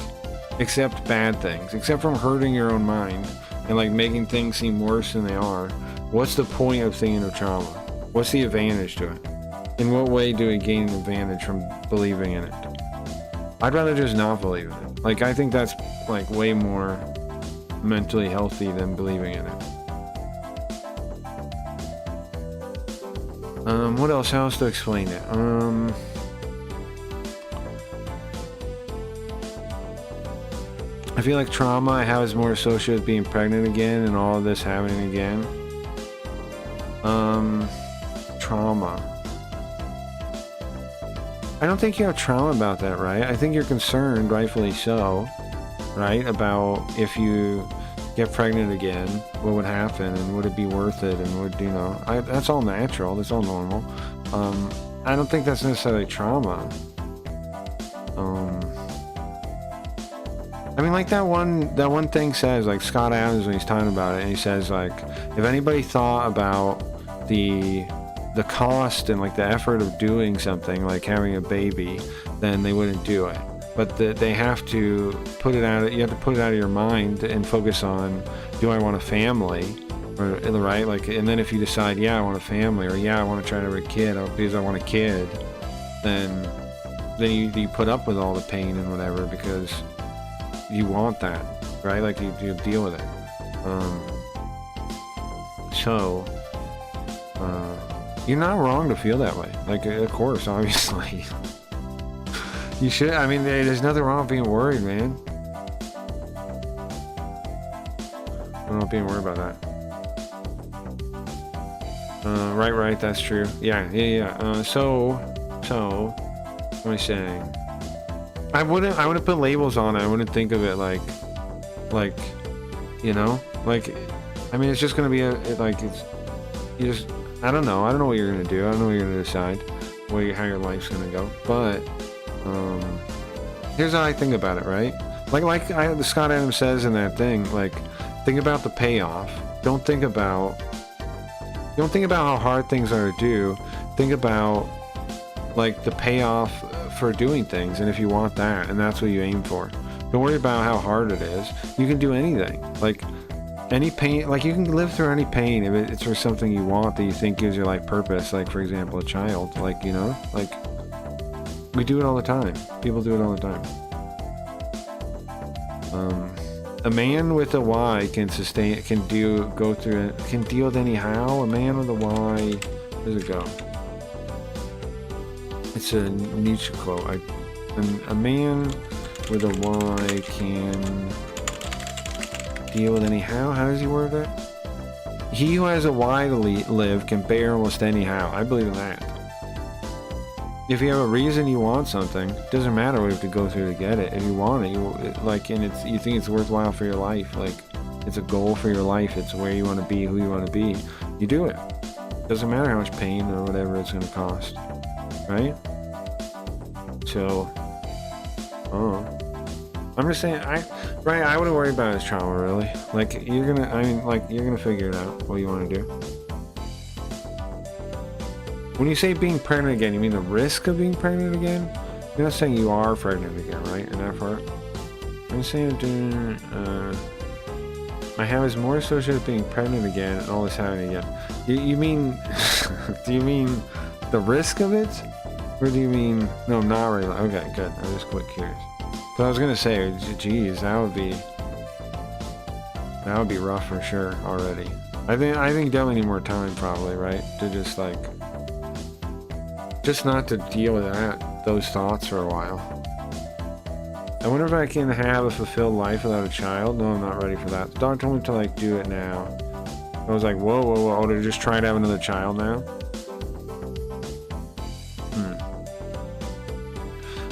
Except bad things, except from hurting your own mind and like making things seem worse than they are. What's the point of thinking of trauma? What's the advantage to it? In what way do we gain an advantage from believing in it? I'd rather just not believe in it. Like, I think that's like way more mentally healthy than believing in it. What else? How else to explain it? I feel like trauma I have is more associated with being pregnant again and all of this happening again. Trauma. I don't think you have trauma about that, right? I think you're concerned, rightfully so, right? About if you get pregnant again, what would happen and would it be worth it and would, you know, that's all natural, that's all normal. I don't think that's necessarily trauma. I mean, like that one thing says, like Scott Adams when he's talking about it, and he says like, if anybody thought about the cost and like the effort of doing something like having a baby, then they wouldn't do it. But they have to put it out. You have to put it out of your mind and focus on, do I want a family, or right? Like, and then if you decide, yeah, I want a family, or yeah, I want to try to have a kid, or because I want a kid, then you put up with all the pain and whatever because you want that, right? Like you deal with it. You're not wrong to feel that way. Like, of course, obviously. You should. I mean, there's nothing wrong with being worried, man. I'm not being worried about that. Right. That's true. Yeah. So, what am I saying? I wouldn't put labels on it. I wouldn't think of it like, you know, like, I mean, it's just gonna be I don't know what you're gonna do. I don't know what you're gonna decide, how your life's gonna go. But here's how I think about it, right? Like the Scott Adams says in that thing, like, think about the payoff. Don't think about how hard things are to do. Think about like the payoff for doing things, and if you want that, and that's what you aim for. Don't worry about how hard it is. You can do anything. Like any pain, like you can live through any pain if it's for something you want that you think gives your life purpose. Like, for example, a child. Like, you know, like we do it all the time. People do it all the time. A man with a Y can deal with anyhow. A man with a Y, where's it go? It's a Nietzsche quote. A man with a Y can deal with anyhow. How does he word it? He who has a Y to live can bear almost anyhow. I believe in that. If you have a reason you want something, it doesn't matter what you have to go through to get it. If you want it, you think it's worthwhile for your life, like it's a goal for your life, it's where you want to be, who you want to be, you do it. Doesn't matter how much pain or whatever it's going to cost, right? So, I'm just saying, I wouldn't worry about his trauma, really. Like, you're gonna figure it out, what you want to do. When you say being pregnant again, you mean the risk of being pregnant again? You're not saying you are pregnant again, right? In that part? I'm saying, my habit is more associated with being pregnant again and all this happening again. You mean, do you mean the risk of it? What do you mean? No, not really. Okay, good. I was just quite curious. So I was gonna say, geez, that would be rough for sure already. I think definitely need more time probably, right? To just like, just not to deal with those thoughts for a while. I wonder if I can have a fulfilled life without a child. No, I'm not ready for that. The doctor told me to like do it now. I was like, whoa, whoa, whoa, to just try to have another child now?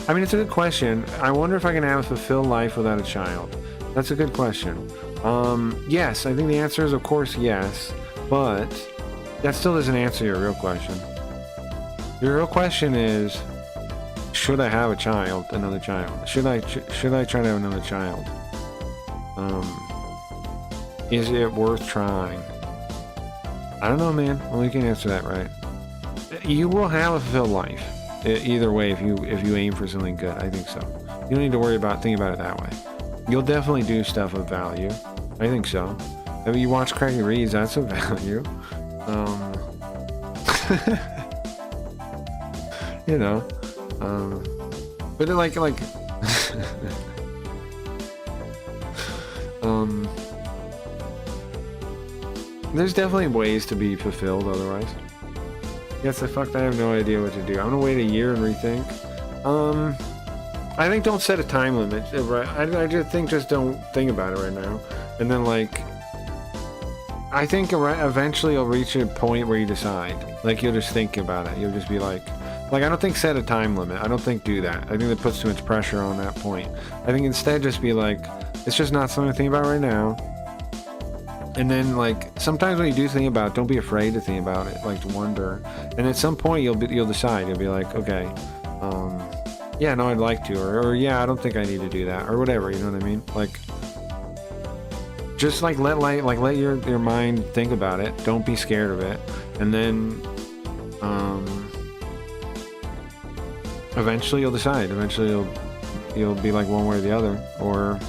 I mean, it's a good question. I wonder if I can have a fulfilled life without a child. That's a good question. Yes, I think the answer is, of course, yes. But that still doesn't answer your real question. Your real question is, should I have a child, another child? Should I try to have another child? Is it worth trying? I don't know, man. Well, you can answer that, right? You will have a fulfilled life. Either way, if you aim for something good, I think so. You don't need to worry about thinking about it that way. You'll definitely do stuff of value. I think so. I mean, you watch Craigie Reeves, that's of value. You know. But like there's definitely ways to be fulfilled otherwise. Yes, I have no idea what to do. I'm gonna wait a year and rethink. I think don't set a time limit. Right? I just think don't think about it right now. And then like, I think eventually you'll reach a point where you decide. Like you'll just think about it. You'll just be like I don't think set a time limit. I don't think do that. I think that puts too much pressure on that point. I think instead just be like, it's just not something to think about right now. And then like sometimes when you do think about it, don't be afraid to think about it, like to wonder. And at some point you'll decide. You'll be like, okay, yeah, no, I'd like to, or yeah, I don't think I need to do that, or whatever. You know what I mean? Like, just like let your mind think about it. Don't be scared of it, and then eventually you'll decide. Eventually you'll be like one way or the other, or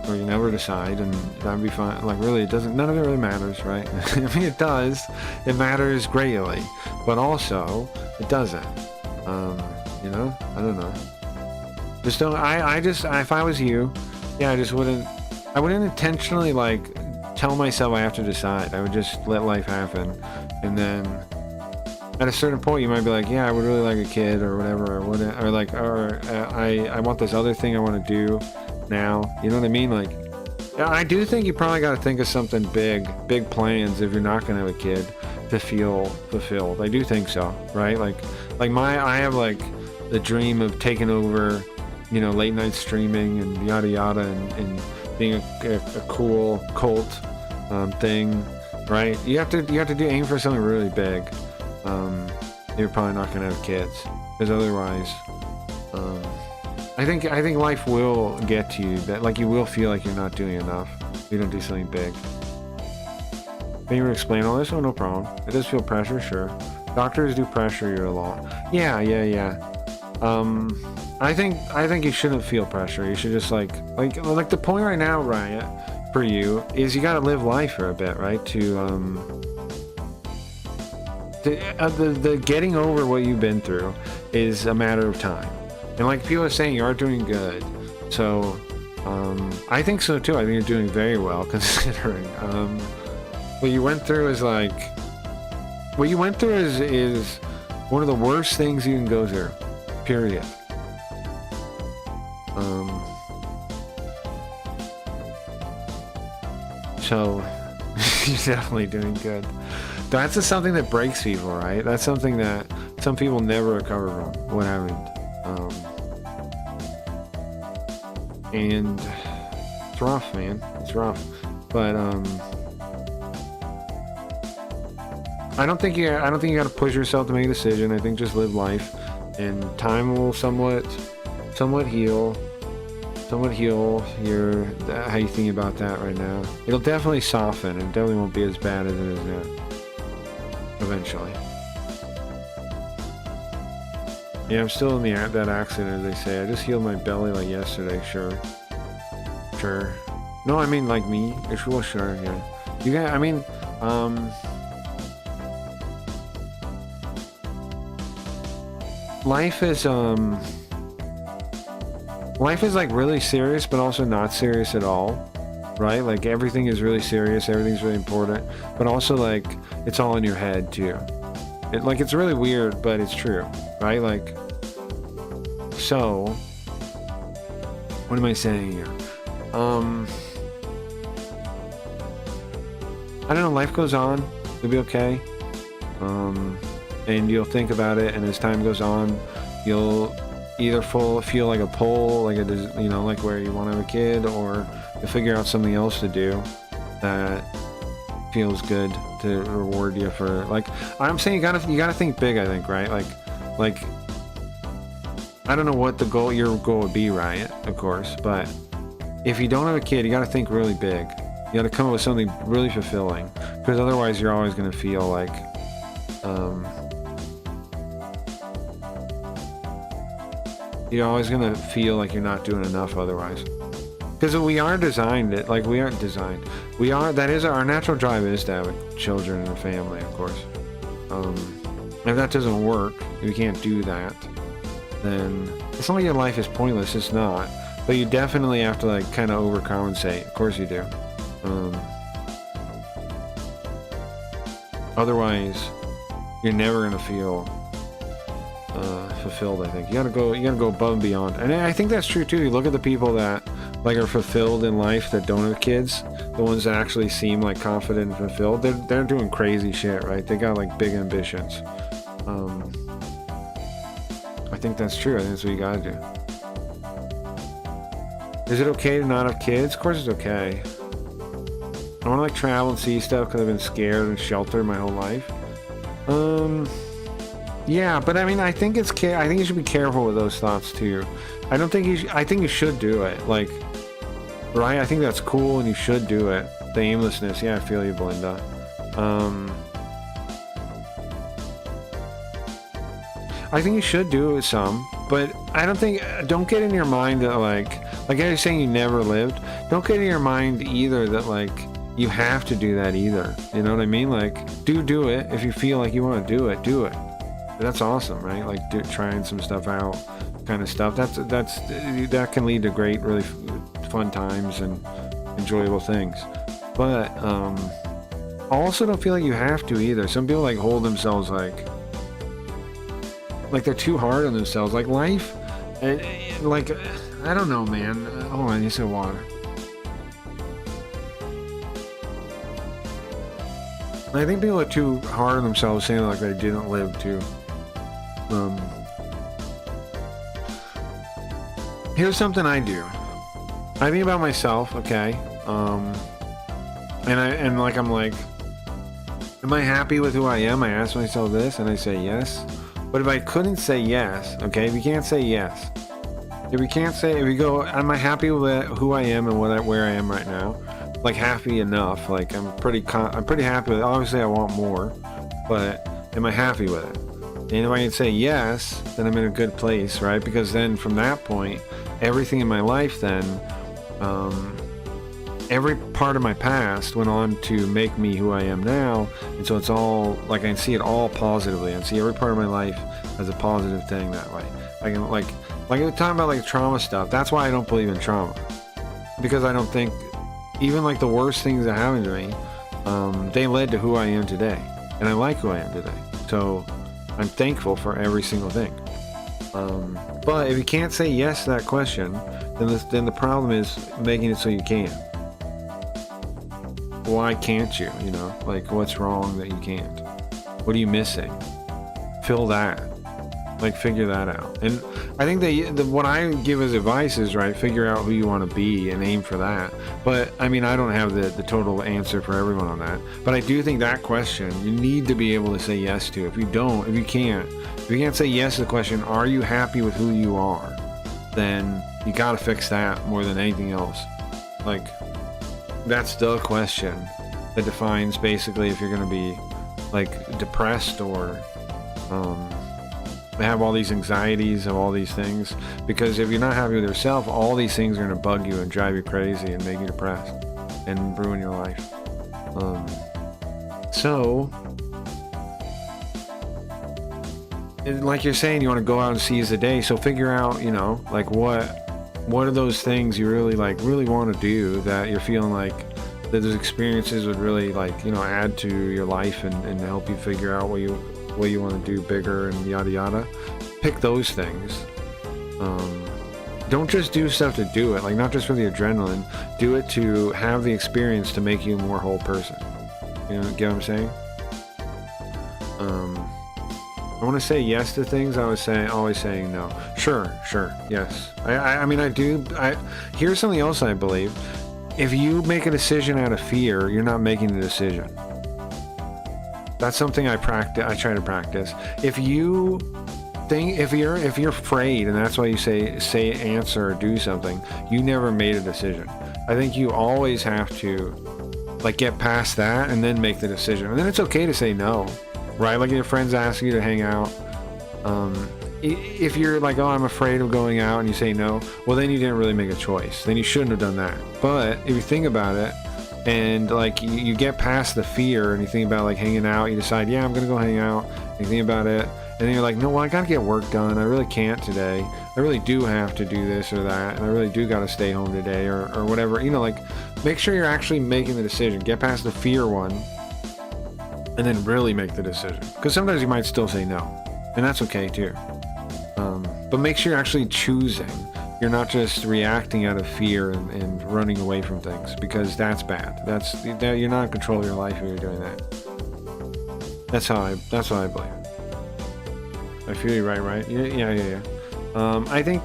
you never decide, and that'd be fine. Like really, none of it really matters, right? I mean, it does. It matters greatly, but also it doesn't. You know, I don't know. Just don't. If I was you, yeah, I wouldn't intentionally like tell myself I have to decide. I would just let life happen, and then at a certain point you might be like, yeah, I would really like a kid or whatever, I want this other thing I want to do now. You know what I mean? Like, I do think you probably got to think of something big plans if you're not going to have a kid to feel fulfilled. I do think so, right? Like I have like the dream of taking over, you know, late night streaming and yada yada, and being a cool cult thing, right? You have to aim for something really big. You're probably not gonna have kids, because otherwise, I think life will get to you, that like you will feel like you're not doing enough if you don't do something big. Can you explain all this? Oh, no problem. It does feel pressure, sure. Doctors do pressure you a lot. Yeah. I think you shouldn't feel pressure. You should just like the point right now, Riot, for you is you got to live life for a bit, right? The getting over what you've been through is a matter of time, and like people are saying, you are doing good. So I think so too. I think you're doing very well considering. What you went through is one of the worst things you can go through, period. So you're definitely doing good. That's just something that breaks people, right? That's something that some people never recover from, what happened. And it's rough, man. It's rough. But I don't think you got to push yourself to make a decision. I think just live life, and time will somewhat heal your how you think about that right now. It'll definitely soften, and it definitely won't be as bad as it is now. Eventually. Yeah, I'm still in that accident, as they say. I just healed my belly like yesterday. Sure. No, I mean like me. Well, sure. Yeah. You got. I mean. life is like really serious, but also not serious at all, right? Like everything is really serious, everything's really important, but also like it's all in your head too. It's really weird, but it's true, right? Like, so what am I saying here? I don't know, life goes on, you'll be okay. And you'll think about it, and as time goes on, you'll either feel like a pull, like like where you want to have a kid, or you'll figure out something else to do that feels good to reward you for, like, I'm saying you gotta think big, I think, right? Like I don't know what your goal would be, right? Of course, but if you don't have a kid, you gotta think really big. You gotta come up with something really fulfilling, because otherwise you're always gonna feel like you're always gonna feel like you're not doing enough otherwise. Because we are designed, that is our natural drive, is to have children and a family, of course. If that doesn't work, if you can't do that, then it's not like your life is pointless, it's not. But you definitely have to like kind of overcompensate, of course you do. Otherwise, you're never gonna feel fulfilled. I think you gotta go above and beyond, and I think that's true too. You look at the people that like are fulfilled in life that don't have kids, the ones that actually seem like confident and fulfilled, they're doing crazy shit, right? They got like big ambitions. I think that's true. I think that's what you gotta do. Is it okay to not have kids? Of course it's okay. I want to like travel and see stuff because I've been scared and sheltered my whole life. Yeah, but I mean, I think you should be careful with those thoughts too. I think you should do it. Like, right? I think that's cool and you should do it. The aimlessness. Yeah, I feel you, Belinda. I think you should do it some, but don't get in your mind that like you're saying you never lived. Don't get in your mind either that like you have to do that either. You know what I mean? Like, do it. If you feel like you want to do it, do it. That's awesome, right? Like trying some stuff out, kind of stuff. That can lead to great, really fun times and enjoyable things. But I also don't feel like you have to either. Some people like hold themselves like they're too hard on themselves. Like life, and like I don't know, man. Hold on, I need some water. I think people are too hard on themselves, saying like they didn't live too. Here's something I do. I think about myself, okay? I'm like, am I happy with who I am? I ask myself this, and I say yes. But if I couldn't say yes, okay? If you can't say yes, if you go, am I happy with who I am and where I am right now? Like happy enough? Like I'm pretty happy with it. Obviously, I want more, but am I happy with it? And if I can say yes, then I'm in a good place, right? Because then from that point, everything in my life then, every part of my past went on to make me who I am now. And so it's all, like I can see it all positively. I can see every part of my life as a positive thing that way. I can like we're talking about like trauma stuff. That's why I don't believe in trauma. Because I don't think, even like the worst things that happened to me, they led to who I am today. And I like who I am today. So I'm thankful for every single thing. But if you can't say yes to that question, then the problem is making it so you can. Why can't you? You know, like what's wrong that you can't? What are you missing? Fill that. Like figure that out. And I think that what I give as advice is, right, figure out who you want to be and aim for that. But I mean, I don't have the total answer for everyone on that. But I do think that question you need to be able to say yes to. If you can't say yes to the question, are you happy with who you are? Then you got to fix that more than anything else. Like, that's the question that defines basically if you're going to be like depressed or have all these anxieties of all these things. Because if you're not happy with yourself, all these things are going to bug you and drive you crazy and make you depressed and ruin your life. So like you're saying, you want to go out and seize the day. So figure out, you know, like what are those things you really want to do that you're feeling like that those experiences would really like, you know, add to your life and help you figure out what you want to do bigger and yada yada. Pick those things. Don't just do stuff to do it, like not just for the adrenaline. Do it to have the experience to make you a more whole person. You know, get what I'm saying? I want to say yes to things. I was always saying no. Sure, yes. I mean, here's something else I believe. If you make a decision out of fear, you're not making the decision. That's something I try to practice. If you're afraid and that's why you say answer or do something, you never made a decision. I think you always have to like get past that and then make the decision. And then it's okay to say no, right? Like if your friends ask you to hang out, if you're like, oh, I'm afraid of going out, and you say no, well then you didn't really make a choice. Then you shouldn't have done that. But if you think about it and like you get past the fear and you think about like hanging out, you decide, yeah, I'm gonna go hang out. You think about it, and then you're like, no, well, I gotta get work done. I really can't today. I really do have to do this or that, and I really do gotta stay home today or whatever. You know, like make sure you're actually making the decision. Get past the fear one, and then really make the decision. Because sometimes you might still say no, and that's okay too. But make sure you're actually choosing. You're not just reacting out of fear and running away from things, because that's bad. You're not in control of your life if you're doing that. That's what I believe. I feel you right? Yeah. I think,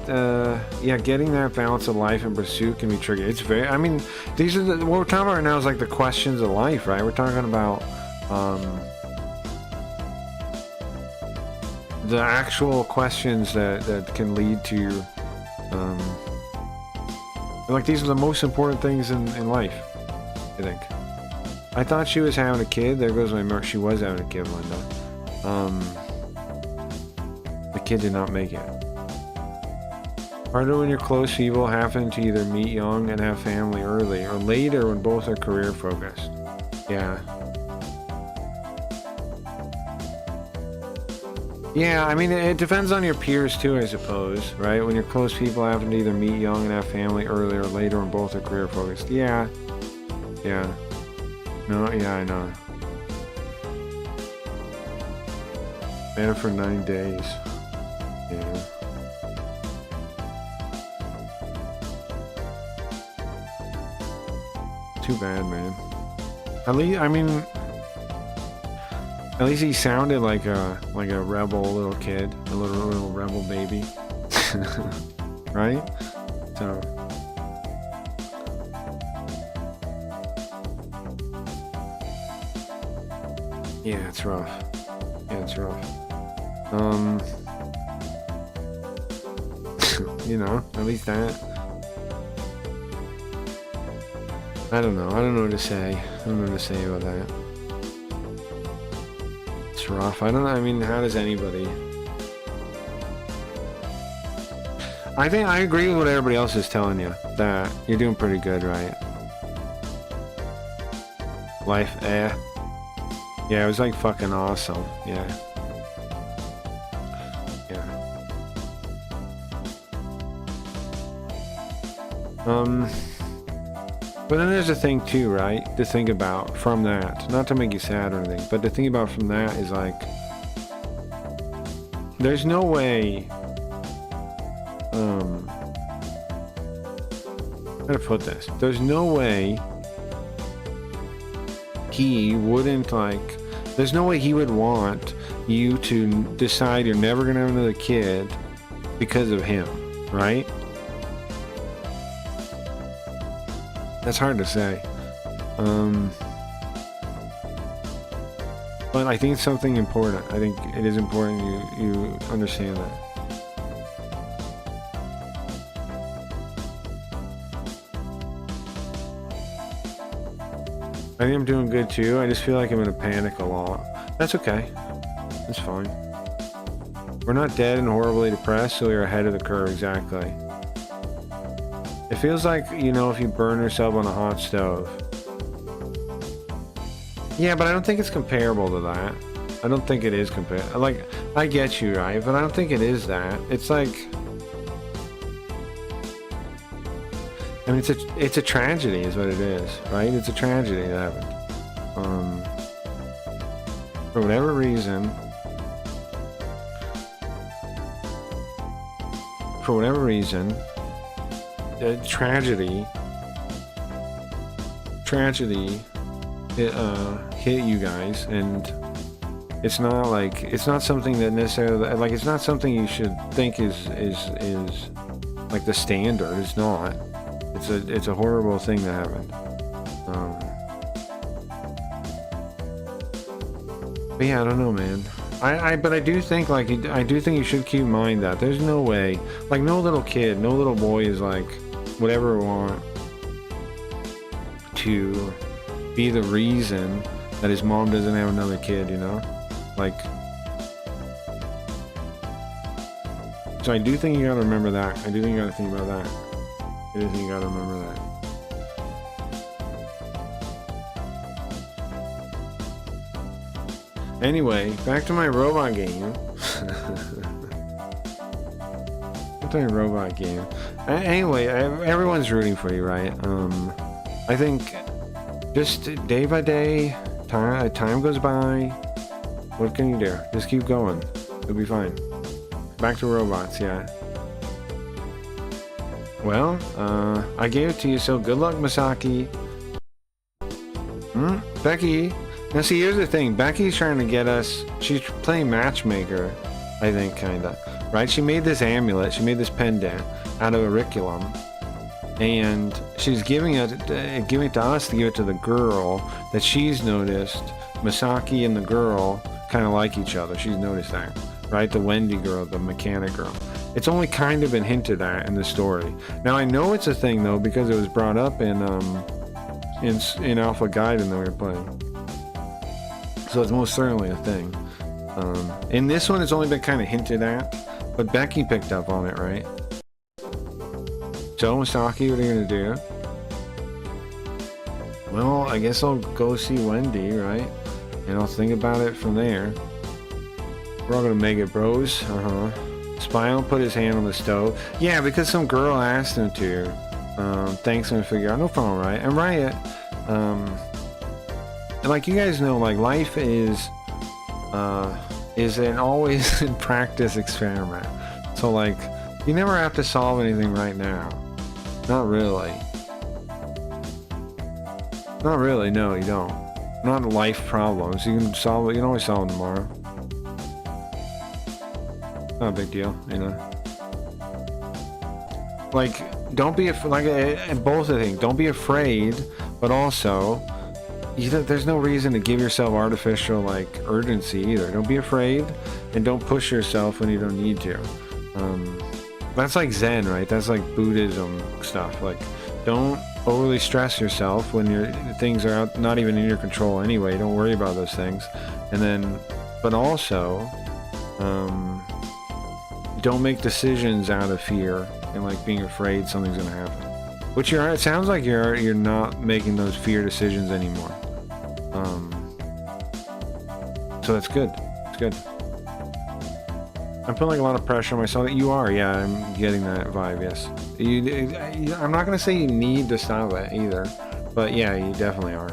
getting that balance of life and pursuit can be tricky. It's very, I mean, what we're talking about right now is like the questions of life, right? We're talking about, the actual questions that can lead to, like these are the most important things in life, I think. I thought she was having a kid. There goes my mark. She was having a kid, Linda. The kid did not make it. Harder when your close people happen to either meet young and have family early, or later when both are career focused. Yeah. Yeah, I mean, it depends on your peers too, I suppose, right? When your close people happen to either meet young and have family early or later when both are career focused. Yeah. No, yeah, I know. Man for 9 days. Yeah. Too bad, man. At least he sounded like a rebel little kid, a little rebel baby, right? So. Yeah, it's rough. You know, at least that. I don't know what to say. I don't know what to say about that. It's rough. I mean, how does anybody? I think I agree with what everybody else is telling you, that you're doing pretty good, right? Life, Yeah, it was like fucking awesome. Yeah. But then there's a thing too, right? To think about from that, not to make you sad or anything, but to think about from that is like, there's no way, how to put this? There's no way he wouldn't like, there's no way he would want you to decide you're never gonna have another kid because of him, right? That's hard to say. But I think it's something important. I think it is important you understand that. I think I'm doing good too. I just feel like I'm in a panic a lot. That's okay. That's fine. We're not dead and horribly depressed, so we're ahead of the curve, exactly. It feels like, you know, if you burn yourself on a hot stove. Yeah, but I don't think it's comparable to that. I don't think it is comparable. Like, I get you, right? But I don't think it is that. It's like, I mean, it's a tragedy, is what it is, right? It's a tragedy that happened. For whatever reason, tragedy it, hit you guys, and it's not something that necessarily, like, it's not something you should think is like the standard. It's not. It's a horrible thing that happened. But yeah, I don't know, man. But I do think, like, I do think you should keep in mind that there's no way, like, no little kid, no little boy is like, would ever want to be the reason that his mom doesn't have another kid, you know? Like, so I do think you gotta remember that. I do think you gotta think about that. I do think you gotta remember that. Anyway, back to my robot game. Back to my robot game. Anyway, everyone's rooting for you, right? I think just day by day, time goes by. What can you do? Just keep going. It'll be fine. Back to robots, yeah. Well, I gave it to you, so good luck, Masaki. Becky. Now see, here's the thing. Becky's trying to get us, she's playing matchmaker, I think, kinda. Right? She made this amulet, she made this pendant out of auriculum. And she's giving it to us to give it to the girl that she's noticed. Masaki and the girl kind of like each other. She's noticed that. Right? The Wendy girl, the mechanic girl. It's only kind of been hinted at in the story. Now I know it's a thing though, because it was brought up in Alpha Gaiden that we were playing. So it's most certainly a thing. In this one, it's only been kind of hinted at, but Becky picked up on it, right? So, Masaki, what are you gonna do? Well, I guess I'll go see Wendy, right? And I'll think about it from there. We're all gonna make it, bros. Spinal put his hand on the stove. Yeah, because some girl asked him to. Thanks, I'm gonna figure out. No problem, right? And Riot, like you guys know, like life is an always in practice experiment. So like you never have to solve anything right now. Not really. Not really, no, you don't. Not life problems. You can solve it, you can always solve them tomorrow. Not a big deal, you know. Like don't be like both of things. Don't be afraid, but also there's no reason to give yourself artificial like urgency either. Don't be afraid, and don't push yourself when you don't need to. That's like Zen, right? That's like Buddhism stuff. Like, don't overly stress yourself when things are not even in your control anyway. Don't worry about those things. And then, but also, don't make decisions out of fear and like being afraid something's gonna happen. Which it sounds like you're not making those fear decisions anymore. So that's good. It's good. I'm putting like a lot of pressure on myself. You are, yeah. I'm getting that vibe. Yes. I'm not gonna say you need to stop it either, but yeah, you definitely are.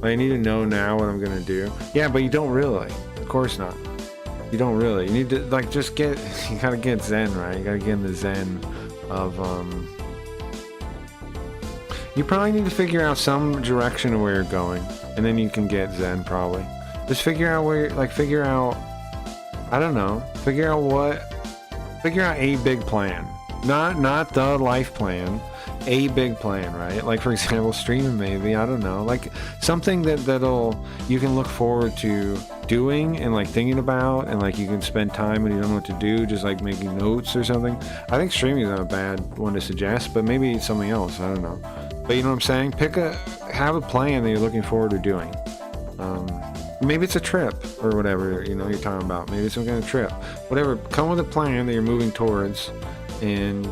I need to know now what I'm gonna do. Yeah, but you don't really. Of course not. You don't really. You need to like just get. You gotta get Zen, right? You gotta get in the Zen of You probably need to figure out some direction of where you're going, and then you can get Zen probably. Just figure out where, figure out, I don't know, figure out a big plan. Not the life plan, a big plan, right? Like for example, streaming maybe, I don't know. Like something that'll, you can look forward to doing and like thinking about, and like you can spend time when you don't know what to do, just like making notes or something. I think streaming is not a bad one to suggest, but maybe it's something else, I don't know. But you know what I'm saying? Have a plan that you're looking forward to doing. Maybe it's a trip or whatever, you know, you're talking about. Maybe it's some kind of trip. Whatever, come with a plan that you're moving towards, and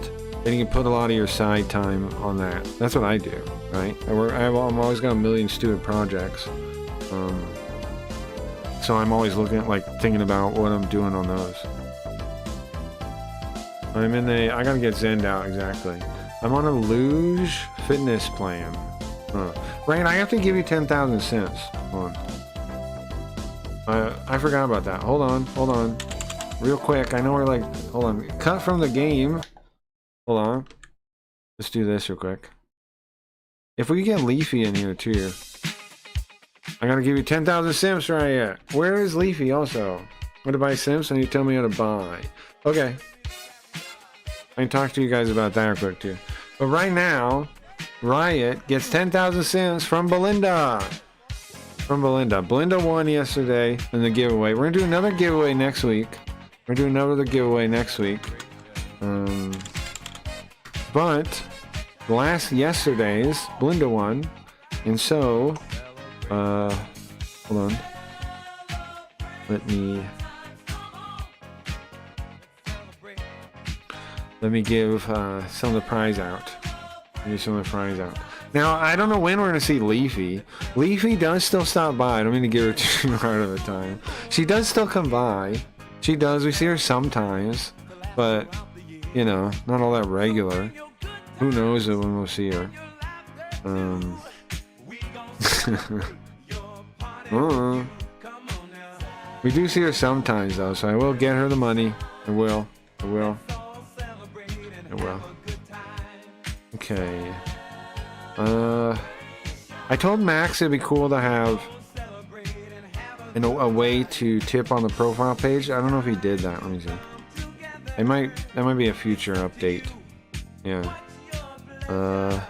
then you can put a lot of your side time on that. That's what I do, right? I'm always got a million stupid projects. So I'm always looking at, like, thinking about what I'm doing on those. I'm in a, I gotta get Zenned out, exactly. I'm on a luge fitness plan. Rain, I have to give you 10,000 cents. Hold on. I forgot about that. Hold on. Real quick, I know we're like, hold on. Cut from the game. Hold on. Let's do this real quick. If we get Leafy in here too. I gotta give you 10,000 Sims right yet. Where is Leafy also? Want to buy Sims and you tell me how to buy. Okay. I can talk to you guys about that quick too. But right now, Riot gets 10,000 Sims from Belinda. Belinda won yesterday in the giveaway. We're gonna do another giveaway next week. But yesterday's Belinda won, and so hold on. Let me give some of the prize out. Now, I don't know when we're going to see Leafy. Leafy does still stop by. I don't mean to give her too hard of a time. She does still come by. She does. We see her sometimes. But, you know, not all that regular. Who knows when we'll see her. We do see her sometimes, though, so I will get her the money. I will. Okay. I told Max it'd be cool to have a way to tip on the profile page. I don't know if he did that. Let me see. That might be a future update. Yeah. How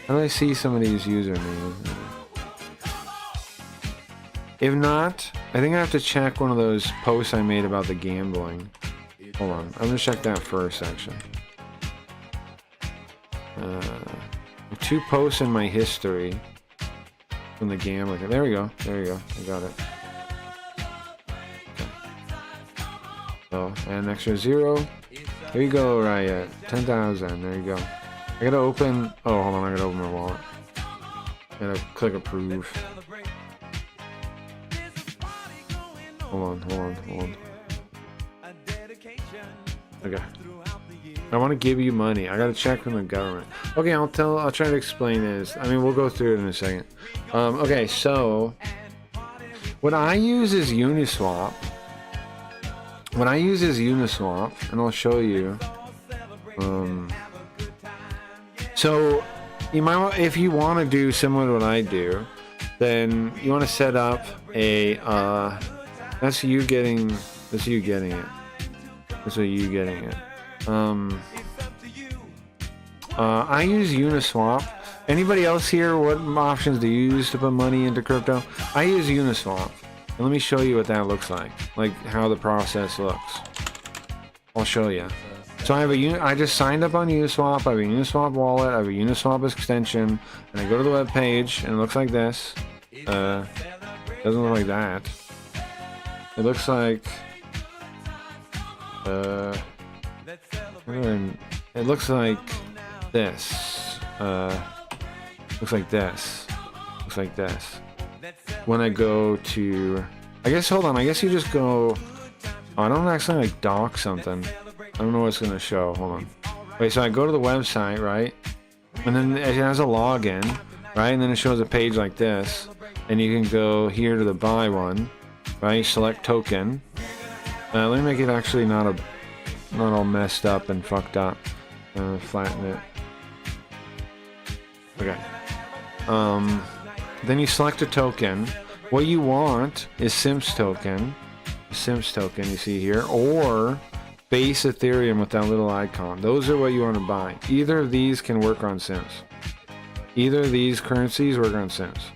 do I see some of these usernames? If not, I think I have to check one of those posts I made about the gambling. Hold on, I'm gonna check that first, actually. 2 posts in my history from the gambling. There we go. I got it. Okay. Oh, and an extra 0. Here you go, Riot. 10,000. There you go. I gotta open. Oh, hold on. I gotta open my wallet. I gotta click approve. Hold on. Okay. I want to give you money. I gotta check from the government. Okay, I'll try to explain this. I mean, we'll go through it in a second. Okay, so what I use is Uniswap. And I'll show you. So you might, if you want to do similar to what I do, then you want to set up a. That's you getting it. That's you getting it. I use Uniswap. Anybody else here, what options do you use to put money into crypto? I use Uniswap. And let me show you what that looks like how the process looks. I'll show you. So I just signed up on Uniswap. I have a Uniswap wallet. I have a Uniswap extension. And I go to the web page, and it looks like this. Doesn't look like that. It looks like... it looks like this. Looks like this. When I go to, I guess, hold on. I guess you just go. Oh, I don't actually dock something. I don't know what's gonna show. Hold on. Wait. So I go to the website, right? And then it has a login, right? And then it shows a page like this, and you can go here to the buy one, right? Select token. Let me make it actually not all messed up and fucked up. Flatten it. Okay. Then you select a token. What you want is Sims token. You see here, or base Ethereum with that little icon. Those are what you want to buy. Either of these can work on Sims. Either of these currencies work on Sims.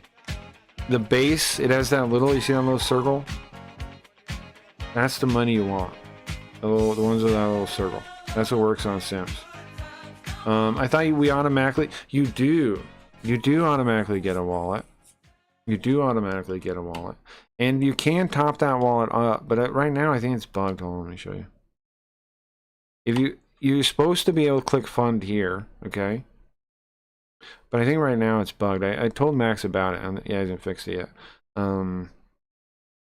The base, it has that little, you see that little circle? That's the money you want. The ones with that little circle. That's what works on Sims. I thought we automatically... You do automatically get a wallet. And you can top that wallet up, but right now I think it's bugged. Hold on, let me show you. If you're supposed to be able to click fund here, okay? But I think right now it's bugged. I told Max about it, and he hasn't fixed it yet.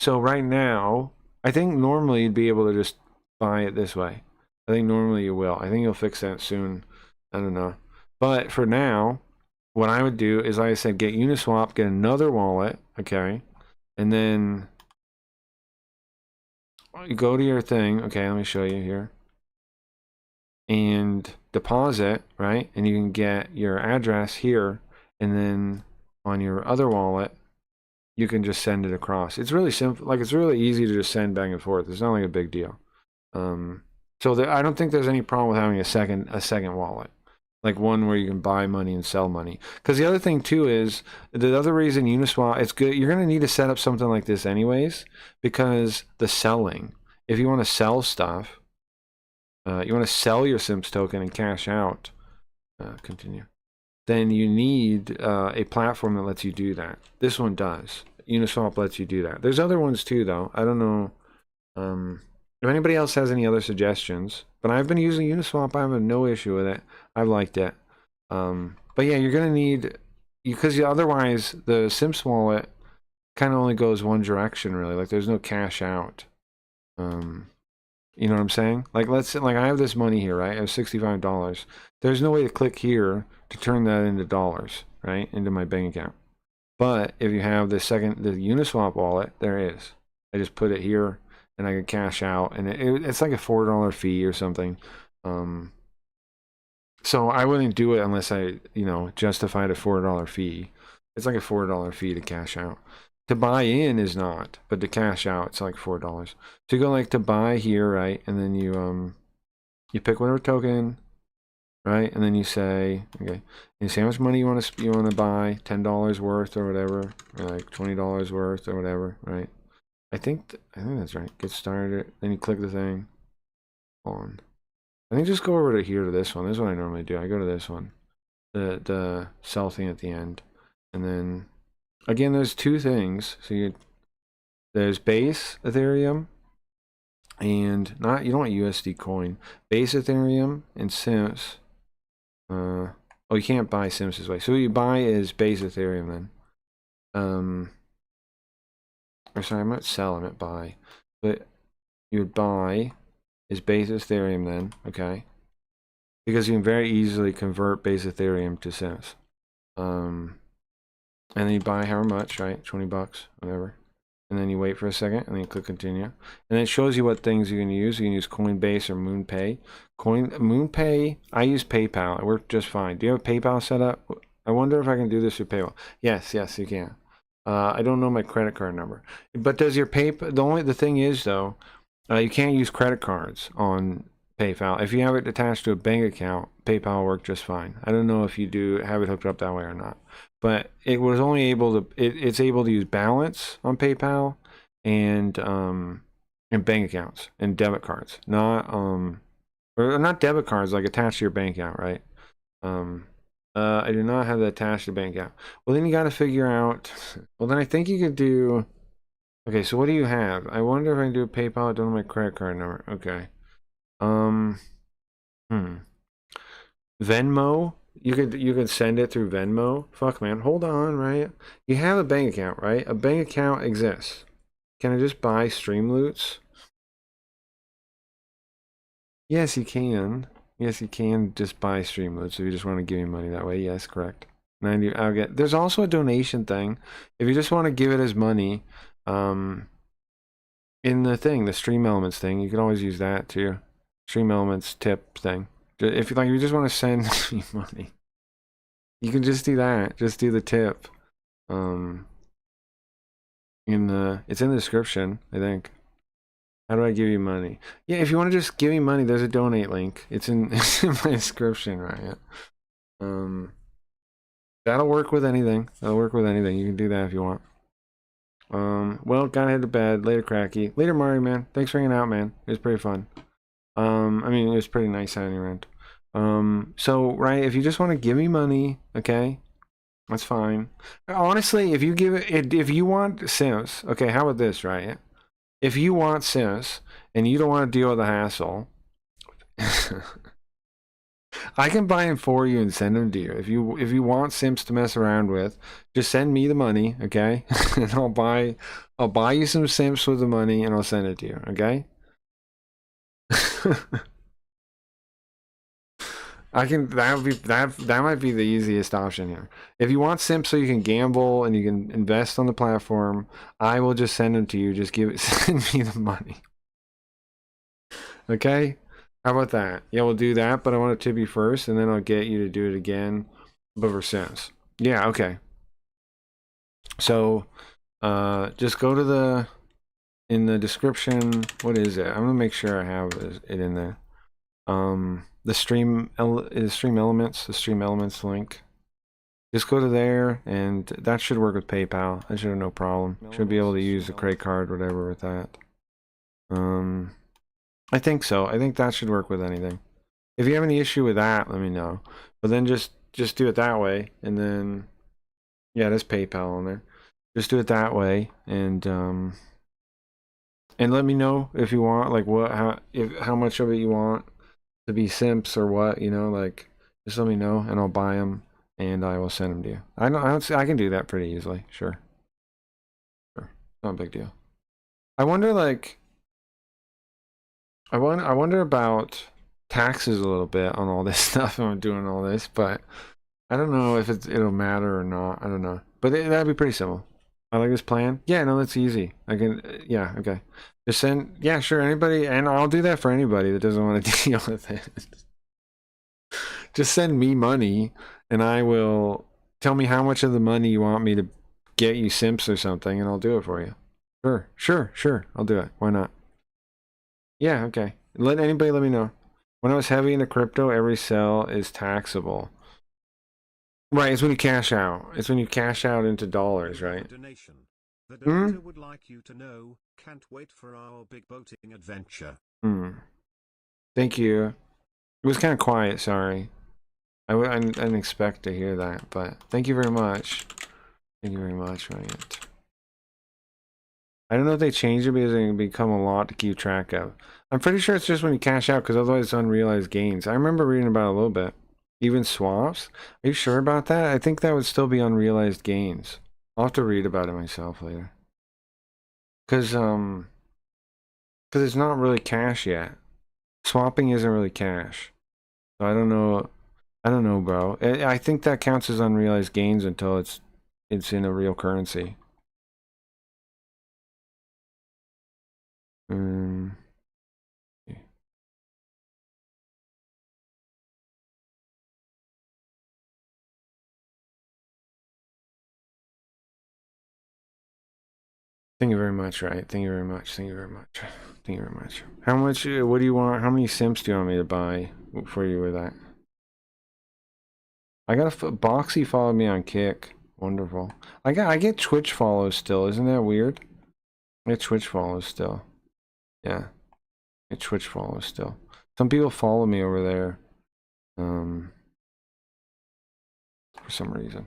So right now, I think normally you'd be able to just buy it this way. I think normally you will. I think you'll fix that soon. I don't know. But for now, what I would do is, like I said, get Uniswap, get another wallet, okay? And then you go to your thing. Okay, let me show you here. And deposit, right? And you can get your address here. And then on your other wallet, you can just send it across. It's really simple. Like, it's really easy to just send back and forth. It's not like a big deal. So I don't think there's any problem with having a second wallet, like one where you can buy money and sell money. Because the other thing too is, the other reason Uniswap, it's good. You're going to need to set up something like this anyways, because the selling, if you want to sell stuff, you want to sell your Sims token and cash out, continue, then you need a platform that lets you do that. This one does. Uniswap lets you do that. There's other ones too, though. I don't know if anybody else has any other suggestions, but I've been using Uniswap. I have no issue with it. I've liked it. But yeah, you're gonna need, because otherwise the Sims wallet kind of only goes one direction, really. Like, there's no cash out. You know what I'm saying? Like, let's say, like, I have this money here, right? I have $65. There's no way to click here to turn that into dollars, right? Into my bank account. But if you have the Uniswap wallet, there is. I just put it here and I can cash out, and it's like a $4 fee or something. So I wouldn't do it unless I, justified a $4 fee. It's like a $4 fee to cash out. To buy in is not, but to cash out, it's like $4. So you go like to buy here, right? And then you pick whatever token, right? And then you say, okay, you say how much money you want to buy, $10 worth or whatever, or like $20 worth or whatever, right? I think that's right. Get started. Then you click the thing. On. I think just go over to here to this one. This is what I normally do. I go to this one, the sell thing at the end, and then again, there's two things. So there's base Ethereum, and you don't want USD coin. Base Ethereum and Sims. You can't buy Sims this way. So what you buy is base Ethereum then. Or sorry, I meant sell, I meant buy. But you would buy is base Ethereum then, okay? Because you can very easily convert base Ethereum to Sims. And then you buy however much, right? 20 bucks, whatever. And then you wait for a second, and then you click continue. And then it shows you what things you can use. You can use Coinbase or MoonPay. MoonPay, I use PayPal. It worked just fine. Do you have PayPal set up? I wonder if I can do this with PayPal. Yes, you can. I don't know my credit card number. But does your PayPal... The thing is, though, you can't use credit cards on PayPal. If you have it attached to a bank account, PayPal will work just fine. I don't know if you do have it hooked up that way or not. But it was only able to... It's able to use balance on PayPal and bank accounts and debit cards. Not debit cards, like attached to your bank account, right? I do not have that attached to bank account. Well, then you got to figure out... Well, then I think you could do... Okay, so what do you have? I wonder if I can do a PayPal. I don't know my credit card number. Okay. Venmo. You could send it through Venmo. Fuck, man. Hold on, right? You have a bank account, right? A bank account exists. Can I just buy Streamloots? Yes, you can. Yes, you can just buy Streamloots if you just want to give me money that way. Yes, correct. I'll get. There's also a donation thing. If you just want to give it as money, in the Stream Elements thing, you can always use that too. Stream Elements tip thing. If you just want to send me money, you can just do that. Just do the tip. It's in the description, I think. How do I give you money? Yeah, if you want to just give me money, there's a donate link. It's in my description, right? That'll work with anything. You can do that if you want. Well, gotta head to bed. Later, Cracky. Later, Mario, man. Thanks for hanging out, man. It was pretty fun. It was pretty nice having you around. So, right, if you just want to give me money, okay, that's fine. Honestly, if you want Sims, okay, how about this, right? If you want Sims and you don't want to deal with the hassle, I can buy them for you and send them to you. If you want simps to mess around with, just send me the money, okay? And I'll buy you some simps with the money and I'll send it to you, okay? That might be the easiest option here. If you want simps so you can gamble and you can invest on the platform, I will just send them to you. Just send me the money. Okay? How about that? Yeah, we'll do that, but I want to tip you first, and then I'll get you to do it again, but for simps. Yeah, okay. So, just go to in the description, what is it? I'm gonna make sure I have it in there. The stream elements, the stream elements link. Just go to there, and that should work with PayPal. I should have no problem. Should be able to use the credit card, whatever, with that. I think so. I think that should work with anything. If you have any issue with that, let me know. But then just do it that way, and then yeah, there's PayPal on there. Just do it that way, and let me know if you want, like, how much of it you want to be simps or what, you know, like, just let me know and I'll buy them and I will send them to you. I can do that pretty easily. Sure. Not a big deal. I wonder, like, I wonder about taxes a little bit on all this stuff. I'm doing all this, but I don't know if it'll matter or not. I don't know, but that'd be pretty simple. I like this plan. Yeah, no, that's easy. I can, yeah, okay. Just send, yeah, sure, anybody, and I'll do that for anybody that doesn't want to deal with it. Just send me money, and I will, tell me how much of the money you want me to get you simps or something, and I'll do it for you. Sure, I'll do it. Why not? Yeah, okay. Let me know. When I was heavy into crypto, every sell is taxable. Right, it's when you cash out. It's when you cash out into dollars, right? The donator would like you to know, can't wait for our big boating adventure. Thank you. It was kind of quiet, sorry. I didn't expect to hear that, but thank you very much. Thank you very much, Ryan. I don't know if they changed it because it become a lot to keep track of. I'm pretty sure it's just when you cash out, because otherwise it's unrealized gains. I remember reading about it a little bit. Even swaps? Are you sure about that? I think that would still be unrealized gains. I'll have to read about it myself later. Because it's not really cash yet. Swapping isn't really cash. So I don't know. I don't know, bro. I think that counts as unrealized gains until it's in a real currency. Thank you very much, right? Thank you very much. Thank you very much. Thank you very much. How much, what do you want? How many simps do you want me to buy for you with that? I got Boxy followed me on Kick. Wonderful. I get Twitch follows still. Isn't that weird? I get Twitch follows still. Yeah. I get Twitch follows still. Some people follow me over there. For some reason.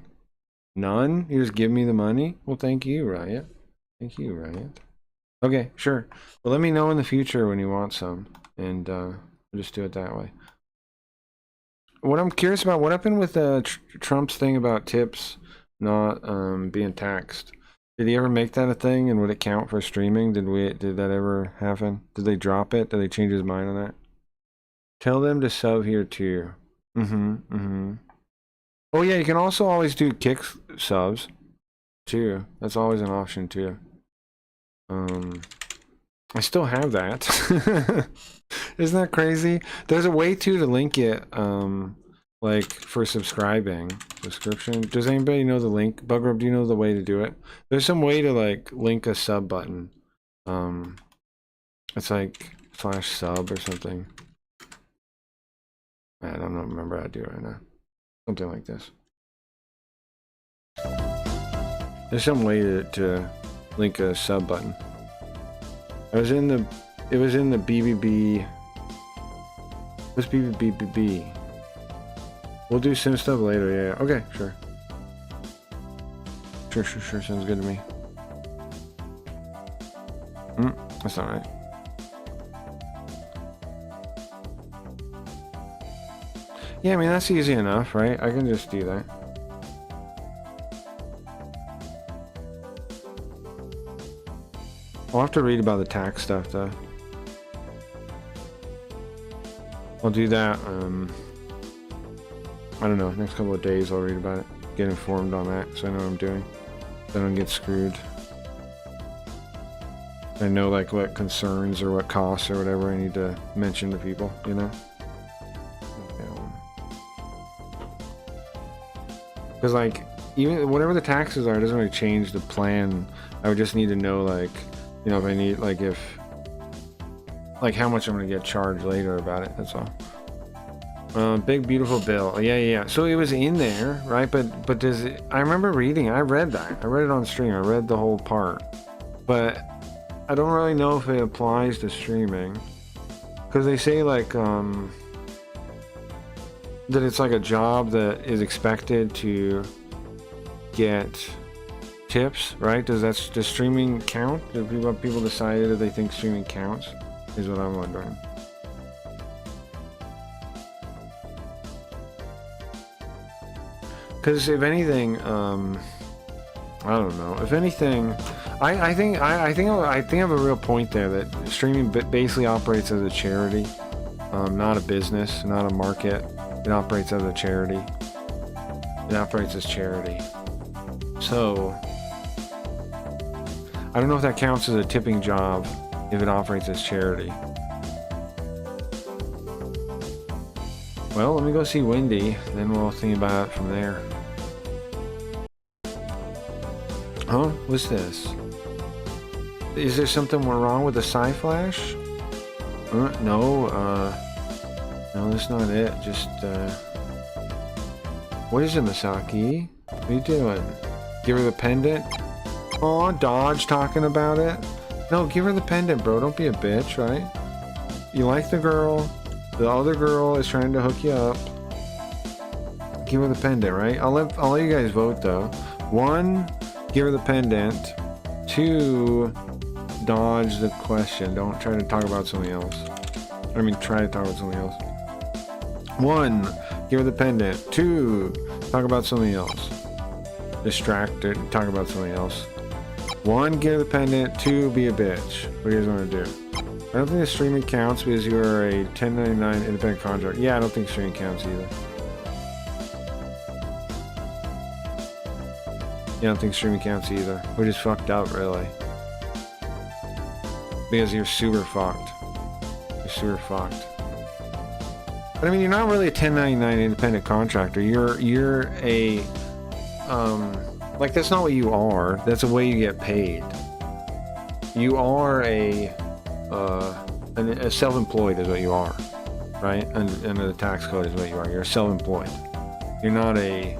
None? You just give me the money? Well, thank you, Riot. Thank you, Riot. Okay, sure. Well, let me know in the future when you want some, and we'll just do it that way. What I'm curious about, what happened with Trump's thing about tips not being taxed? Did he ever make that a thing, and would it count for streaming? Did that ever happen? Did they drop it? Did they change his mind on that? Tell them to sub here too. Oh yeah, you can also always do Kick subs too. That's always an option too. I still have that. Isn't that crazy? There's a way to link it, like for subscribing. Subscription. Does anybody know the link? Bugrub, do you know the way to do it? There's some way to like link a sub button. It's like /sub or something. I don't remember how to do it right now. Something like this. There's some way to link a sub button. It was in the BBB. What's BBB? We'll do some stuff later. Yeah. Okay. Sure. Sure. Sounds good to me. That's not right. Yeah, I mean, that's easy enough, right? I can just do that. I'll have to read about the tax stuff, though. I'll do that, I don't know, next couple of days I'll read about it. Get informed on that, so I know what I'm doing. So I don't get screwed. I know, like, what concerns or what costs or whatever I need to mention to people, you know? Because, like, even whatever the taxes are, it doesn't really change the plan. I would just need to know, like, you know, if I need, like, like, how much I'm going to get charged later about it, that's all. Big beautiful bill. Yeah. So it was in there, right? But does it... I remember reading, I read that. I read it on stream. I read the whole part. But I don't really know if it applies to streaming. Because they say, like, that it's like a job that is expected to get tips, right? Does streaming count? Do people decided that they think streaming counts? Is what I'm wondering. Because if anything, I don't know. If anything, I think I have a real point there that streaming basically operates as a charity, not a business, not a market. It operates as a charity. It operates as charity. So I don't know if that counts as a tipping job if it operates as charity. Well, let me go see Wendy, then we'll think about it from there. Huh? What's this? Is there something wrong with the Sci-Flash? No, that's not it. Just, what is it, Misaki? What are you doing? Give her the pendant? Aw, Dodge talking about it? No, give her the pendant, bro. Don't be a bitch, right? You like the girl. The other girl is trying to hook you up. Give her the pendant, right? I'll let you guys vote, though. 1, give her the pendant. 2, dodge the question. Don't try to talk about something else. I mean, try to talk about something else. 1, give her the pendant. 2, talk about something else. Distracted, talk about something else. 1, give her the pendant. 2, be a bitch. What do you guys want to do? I don't think the streaming counts because you are a 1099 independent contractor. Yeah, I don't think streaming counts either. Yeah, I don't think streaming counts either. Which is fucked up, really. Because you're super fucked. You're super fucked. But I mean, you're not really a 1099 independent contractor. You're a... like, that's not what you are. That's the way you get paid. You are a self-employed is what you are, right? Under the tax code is what you are. You're self-employed. You're not a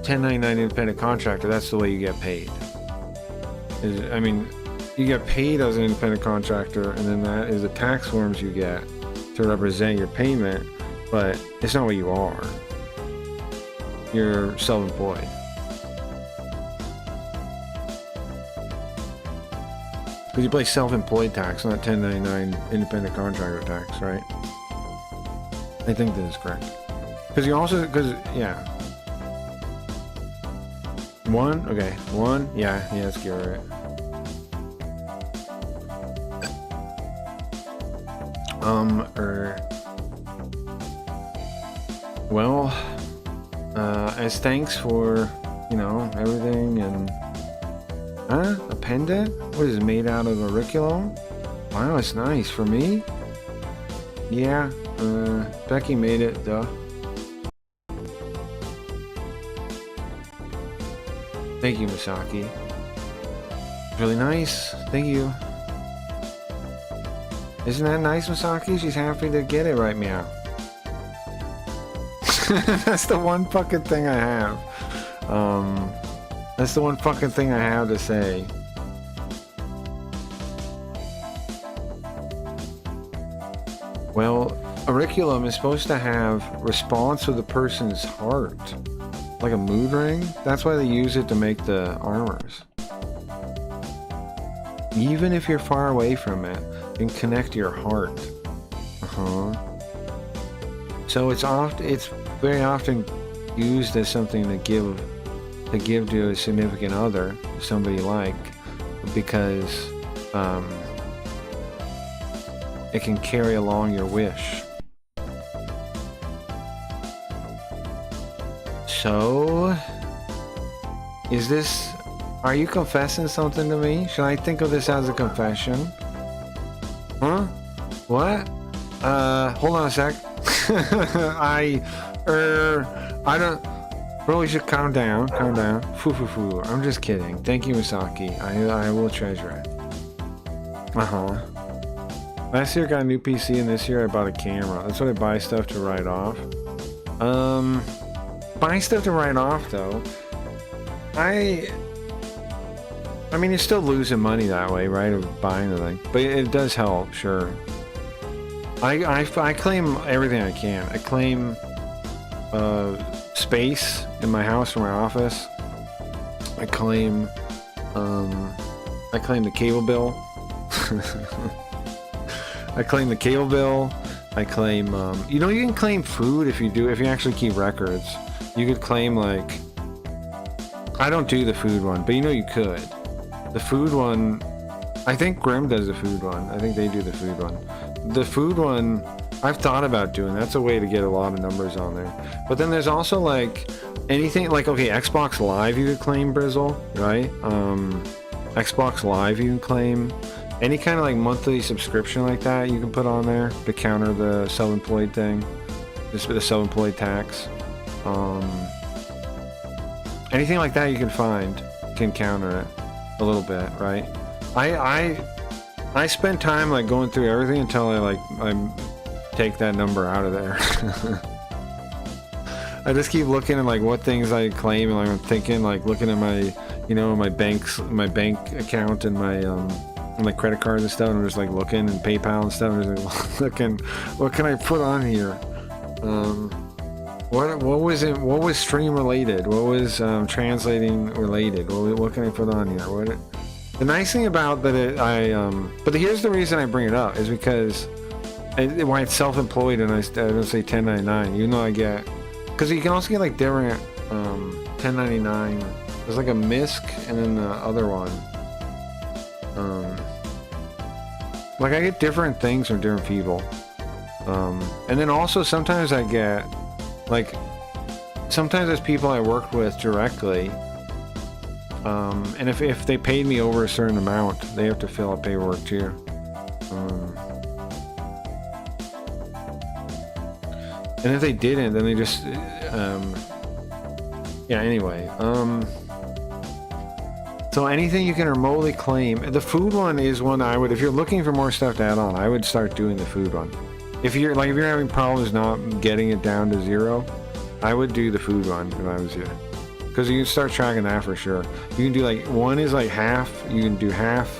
1099 independent contractor. That's the way you get paid. I mean, you get paid as an independent contractor, and then that is the tax forms you get to represent your payment, but it's not what you are. You're self-employed. Because you pay self-employed tax, not 1099 independent contractor tax, right? I think that is correct. Because you also, yeah. 1? Okay, 1? Yeah, let's get it right. Well, as thanks for, you know, everything and... Huh? A pendant? What is it, made out of auriculum? Wow, it's nice. For me? Yeah, Becky made it, duh. Thank you, Misaki. Really nice. Thank you. Isn't that nice, Misaki? She's happy to get it right meow. That's the one fucking thing I have. That's the one fucking thing I have to say. Well, auriculum is supposed to have response to the person's heart. Like a mood ring? That's why they use it to make the armors. Even if you're far away from it, and connect your heart. So it's very often used as something to give to a significant other, somebody you like, because it can carry along your wish. So, are you confessing something to me? Should I think of this as a confession? Huh? What? Hold on a sec. I don't. Bro, you should calm down. Calm down. Foo. I'm just kidding. Thank you, Misaki. I will treasure it. Last year I got a new PC, and this year I bought a camera. That's what I buy stuff to write off. Buying stuff to write off though. I mean, you're still losing money that way, right? Of buying the thing, but it does help, sure. I claim everything I can. I claim space in my house for my office. I claim the cable bill. I claim the cable bill. I claim you can claim food if you actually keep records. You could claim, like, I don't do the food one, but you could. The food one, I think Grim does the food one. I think they do the food one. The food one, I've thought about doing. That's a way to get a lot of numbers on there. But then there's also, like, anything, like, okay, Xbox Live you could claim, Brizzle, right? Xbox Live you can claim. Any kind of, like, monthly subscription like that you can put on there to counter the self-employed thing. Just with the self-employed tax. Anything like that you can find can counter it a little bit, right? I spend time, like, going through everything until I take that number out of there. I just keep looking at, like, what things I claim, and, like, I'm thinking, like, looking at my, my bank account and my credit cards and stuff, and I'm just, like, looking, and PayPal and stuff, and just, like, looking, what can I put on here? What was stream related? What was translating related? What can I put on here? The nice thing about that but here's the reason I bring it up is because why it's self-employed, and I don't say 1099, even though I get, because you can also get, like, different 1099. There's, like, a MISC and then the other one. Like, I get different things from different people. And then also sometimes I get, like, sometimes there's people I worked with directly, and if they paid me over a certain amount, they have to fill out paperwork too. And if they didn't, then they just, yeah, anyway. So anything you can remotely claim. The food one is one I would, if you're looking for more stuff to add on, I would start doing the food one. If you're having problems not getting it down to 0, I would do the food one if I was you. Because you can start tracking that for sure. You can do, like, one is like half, you can do half,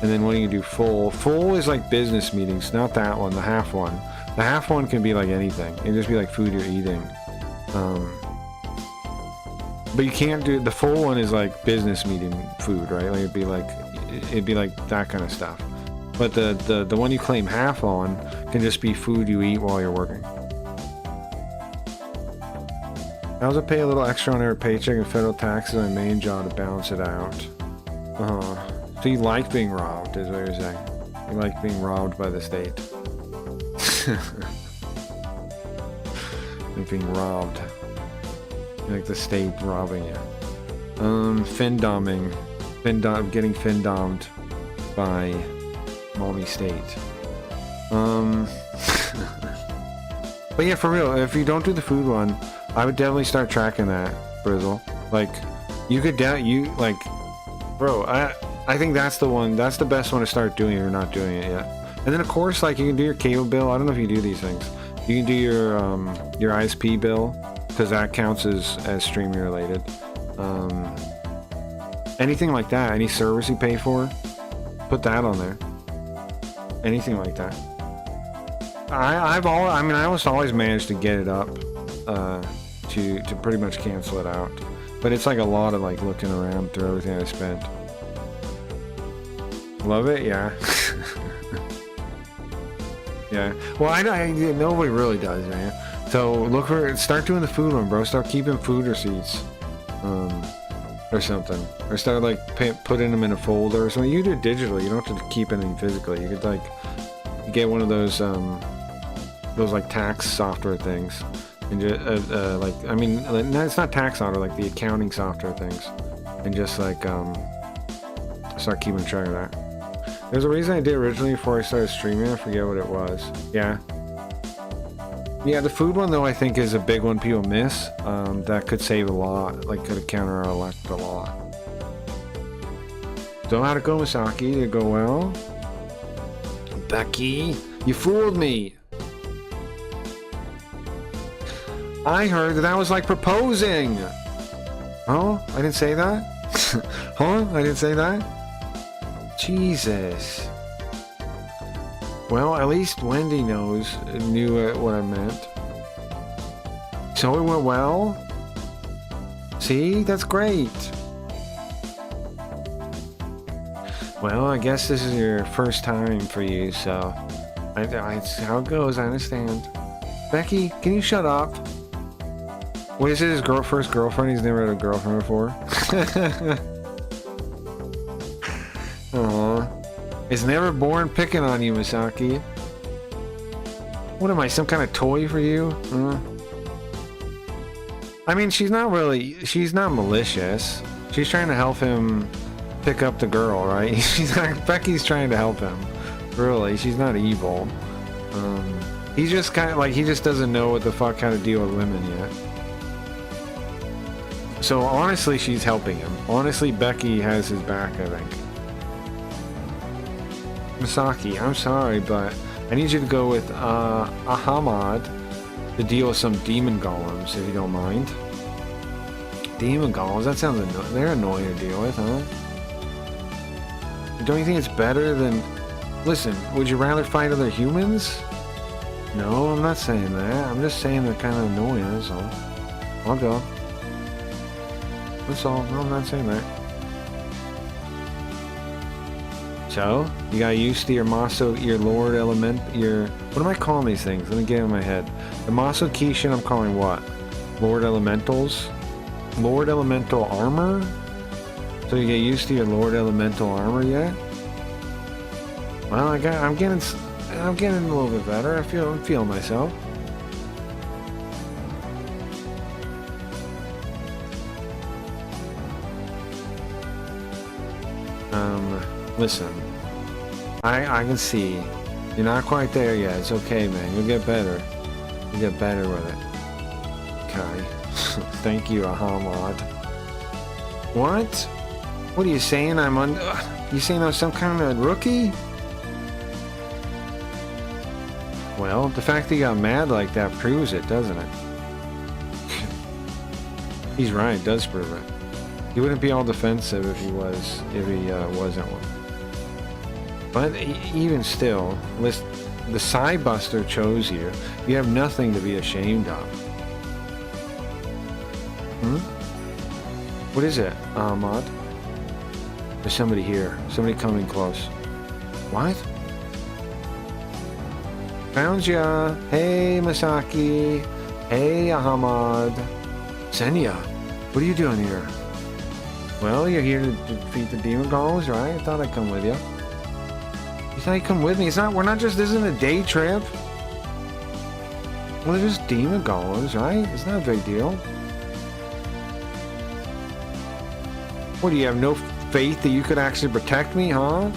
and then one you can do full. Full is like business meetings, not that one, the half one. The half one can be like anything. It can just be like food you're eating. But you can't do, the full one is like business meeting food, right? Like it'd be like that kind of stuff. But the one you claim half on can just be food you eat while you're working. I also pay a little extra on every paycheck and federal taxes on my main job to balance it out. So you like being robbed, is what you're saying. You like being robbed by the state. You're being robbed. You like the state robbing you. Findoming. Getting findommed by mommy state. But yeah, for real, if you don't do the food one, I would definitely start tracking that, Brizzle. Like, you could bro, I think that's the one, that's the best one to start doing if you're not doing it yet. And then of course, like, you can do your cable bill. I don't know if you do these things. You can do your ISP bill, because that counts as streaming related. Anything like that, any service you pay for, put that on there. Anything like that. I almost always manage to get it up to pretty much cancel it out. But it's like a lot of, like, looking around through everything I spent. Love it? Yeah. Yeah. Well, nobody really does, man. So look for, start doing the food one, bro. Start keeping food receipts, or something, or start like putting them in a folder or something. You do it digitally. You don't have to keep anything physically. You could like get one of those like tax software things, and just like, I mean, it's not tax software, like the accounting software things, and just like start keeping track of that. There's a reason I did originally before I started streaming. I forget what it was. Yeah. Yeah, the food one though I think is a big one people miss. That could save a lot, like could counteract a lot. So how'd it go, Misaki? Did it go well? Becky, you fooled me. I heard that was like proposing. Oh, I didn't say that? Huh? I didn't say that? Jesus. Well, at least Wendy knew what I meant. So it went well? See? That's great. Well, I guess this is your first time for you, so... it's how it goes, I understand. Becky, can you shut up? Wait, is it his first girlfriend? He's never had a girlfriend before? Aww. It's never born picking on you, Misaki. What am I, some kind of toy for you? I mean, she's not malicious. She's trying to help him pick up the girl, right? Becky's trying to help him. Really, she's not evil. He's just kind of like, he just doesn't know what the fuck how to deal with women yet. So honestly, she's helping him. Honestly, Becky has his back, I think. Misaki, I'm sorry, but I need you to go with Ahamad to deal with some demon golems, if you don't mind. Demon golems? That sounds they're annoying to deal with, huh? Don't you think it's better than... Listen, would you rather fight other humans? No, I'm not saying that. I'm just saying they're kind of annoying, that's all. I'll go. That's all. No, I'm not saying that. So, you got used to your Lord Element, what am I calling these things? Let me get it in my head. The Maso Kishin, I'm calling what? Lord Elementals? Lord Elemental Armor? So you get used to your Lord Elemental Armor yet? Well, I'm getting a little bit better. I'm feeling myself. Listen, I can see you're not quite there yet. It's okay, man. You'll get better. You'll get better with it. Okay. Thank you, Ahamad. What? What are you saying? You saying I'm some kind of rookie? Well, the fact that you got mad like that proves it, doesn't it? He's right. It does prove it. He wouldn't be all defensive if he wasn't one. But even still, the Psybuster chose you. You have nothing to be ashamed of. What is it, Ahmad? There's somebody here. Somebody coming close. What? Found ya. Hey, Masaki. Hey, Ahmad. Senya, what are you doing here? Well, you're here to defeat the demon golems, right? I thought I'd come with you. You thought you'd come with me? This isn't a day trip. Well, they're just demon golems, right? It's not a big deal. What, do you have no faith that you could actually protect me, huh?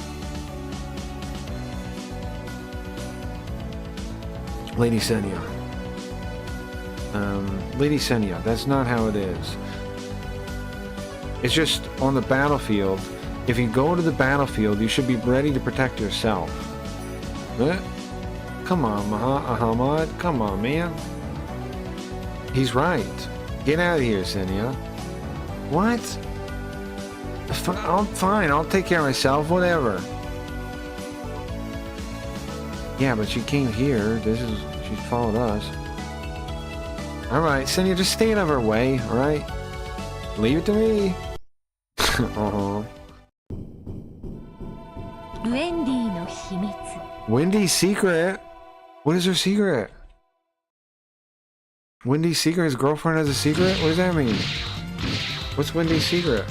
Lady Senya. Lady Senya, that's not how it is. It's just on the battlefield. If you go to the battlefield, you should be ready to protect yourself. Come on, Ahmad. Come on, man. He's right. Get out of here, Senya. What? I'm fine. I'll take care of myself. Whatever. Yeah, but she came here. She followed us. Alright, Senya, just stay out of her way, alright? Leave it to me. Wendy's secret? What is her secret? Wendy's secret? His girlfriend has a secret? What does that mean? What's Wendy's secret?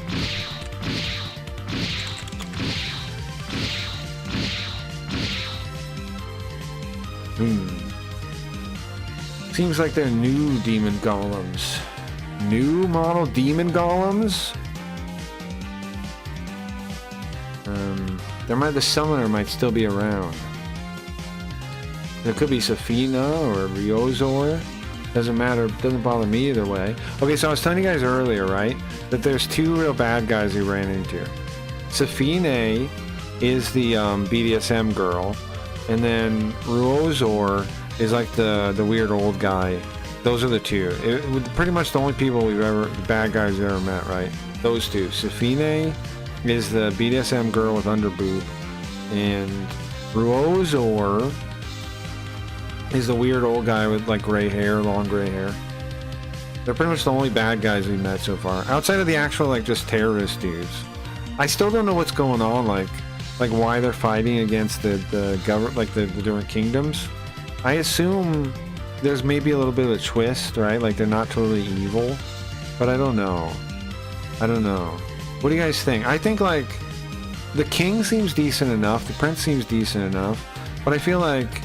Seems like they're new demon golems. New model demon golems? The summoner might still be around. There could be Safina or Ryozor. Doesn't matter, doesn't bother me either way. Okay, so I was telling you guys earlier, right, that there's two real bad guys we ran into. Safine is the BDSM girl, and then Ryozor is like the weird old guy. Those are the two. Pretty much the only people bad guys we've ever met, right? Those two. Safine is the BDSM girl with underboob, and Ryozor is the weird old guy with like gray hair, long gray hair. They're pretty much the only bad guys we've met so far, outside of the actual like just terrorist dudes. I still don't know what's going on, like why they're fighting against the government, like the different kingdoms. I assume there's maybe a little bit of a twist, right? Like they're not totally evil, but I don't know. What do you guys think? I think like the king seems decent enough, the prince seems decent enough, but I feel like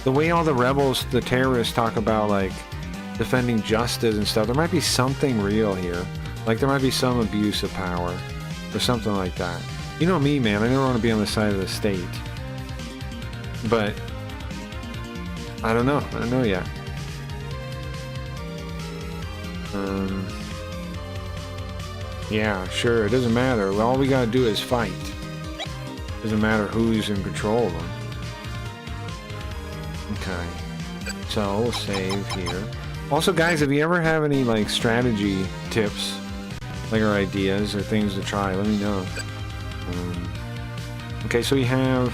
the way all the rebels, the terrorists talk about like defending justice and stuff, there might be something real here. Like there might be some abuse of power or something like that. You know me, man, I never want to be on the side of the state. But I don't know yet. Yeah, sure, it doesn't matter. All we gotta do is fight. Doesn't matter who's in control of them. Okay, so we'll save here. Also, guys, if you ever have any like strategy tips, like or ideas or things to try, let me know. Okay, so we have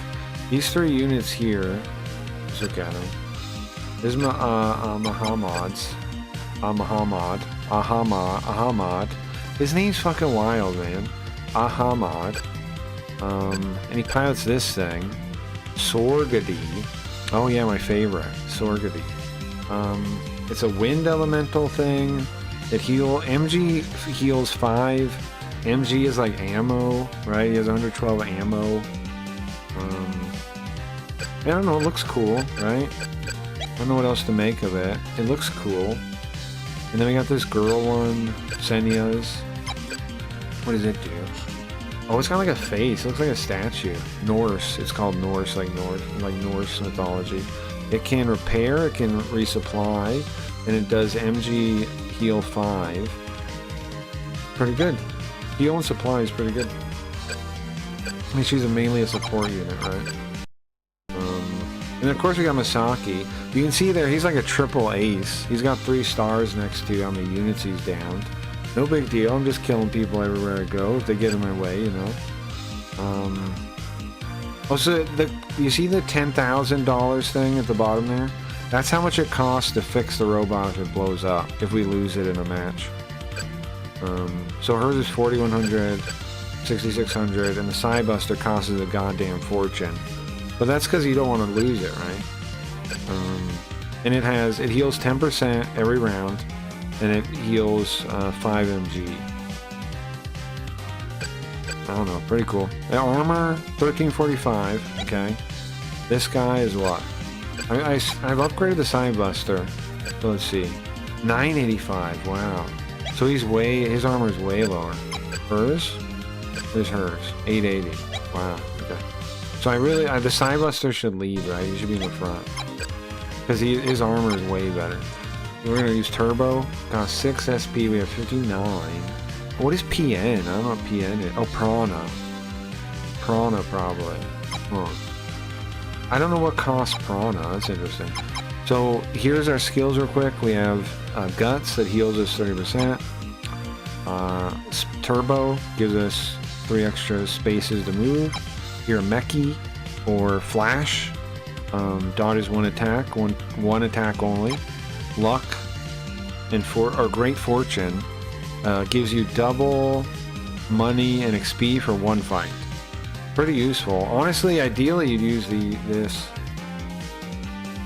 these three units here. Let's look at them. This is Ahmad. His name's fucking wild, man. Ahmad. And he pilots this thing. Sorgadi. Oh yeah, my favorite. Sorgadi. It's a wind elemental thing. MG heals 5. MG is like ammo, right? He has 112 ammo. I don't know, it looks cool, right? I don't know what else to make of it. It looks cool. And then we got this girl one, Senya's. What does it do? Oh, it's got like a face. It looks like a statue. Norse. It's called Norse, like Norse mythology. It can repair, it can resupply, and it does MG heal 5. Pretty good. Heal and supply is pretty good. I mean, she's mainly a support unit, right? And of course we got Masaki. You can see there, he's like a triple ace. He's got 3 stars next to how many units he's downed. No big deal, I'm just killing people everywhere I go if they get in my way, you know. Also, you see the $10,000 thing at the bottom there? That's how much it costs to fix the robot if it blows up, if we lose it in a match. So hers is 4,100, 6,600, and the Side Buster costs a goddamn fortune. But that's because you don't want to lose it, right? And it heals 10% every round, and it heals 5 MG. I don't know, pretty cool. The armor, 1345, okay. This guy is what? I've upgraded the Side Buster. So let's see. 985, wow. So his armor is way lower. Hers? Where's hers? 880. Wow, okay. So the Side Buster should lead, right? He should be in the front. Because his armor is way better. We're going to use Turbo. Got 6 SP, we have 59. What is PN? I don't know what PN is. Oh, Prana. Prana, probably. Huh. I don't know what costs Prana. That's interesting. So here's our skills real quick. We have Guts that heals us 30%. Turbo gives us 3 extra spaces to move. Here, Meki or Flash. Dodges 1 attack, one attack only. Luck and Great Fortune gives you double money and XP for 1 fight. Pretty useful. Honestly, ideally you'd use this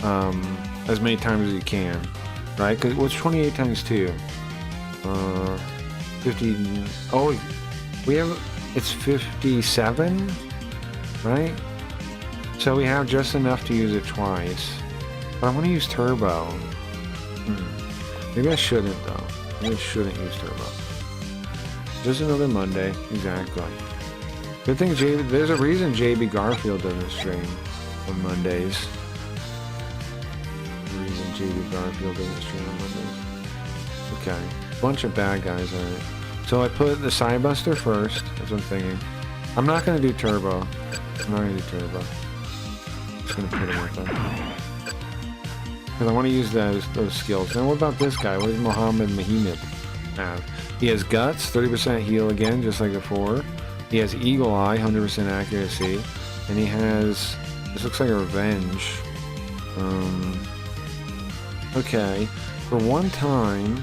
as many times as you can. right? Because what's 28 times 2? 50. Oh, we have, it's 57, right? So we have just enough to use it twice. But I want to use turbo. Maybe I shouldn't though. Maybe I shouldn't use turbo. Just another Monday, exactly. Good thing there's a reason JB Garfield doesn't stream on Mondays. The reason JB Garfield doesn't stream on Mondays. Okay, bunch of bad guys on it. So I put the Sidebuster first, that's what I'm thinking. I'm not gonna do turbo. I'm not gonna do turbo. I'm just gonna put him with them. Because I want to use those skills. Now what about this guy? What does Mohammed Mahimid have? He has Guts, 30% heal again, just like before. He has Eagle Eye, 100% accuracy. And he has, this looks like a Revenge. Okay. For one time,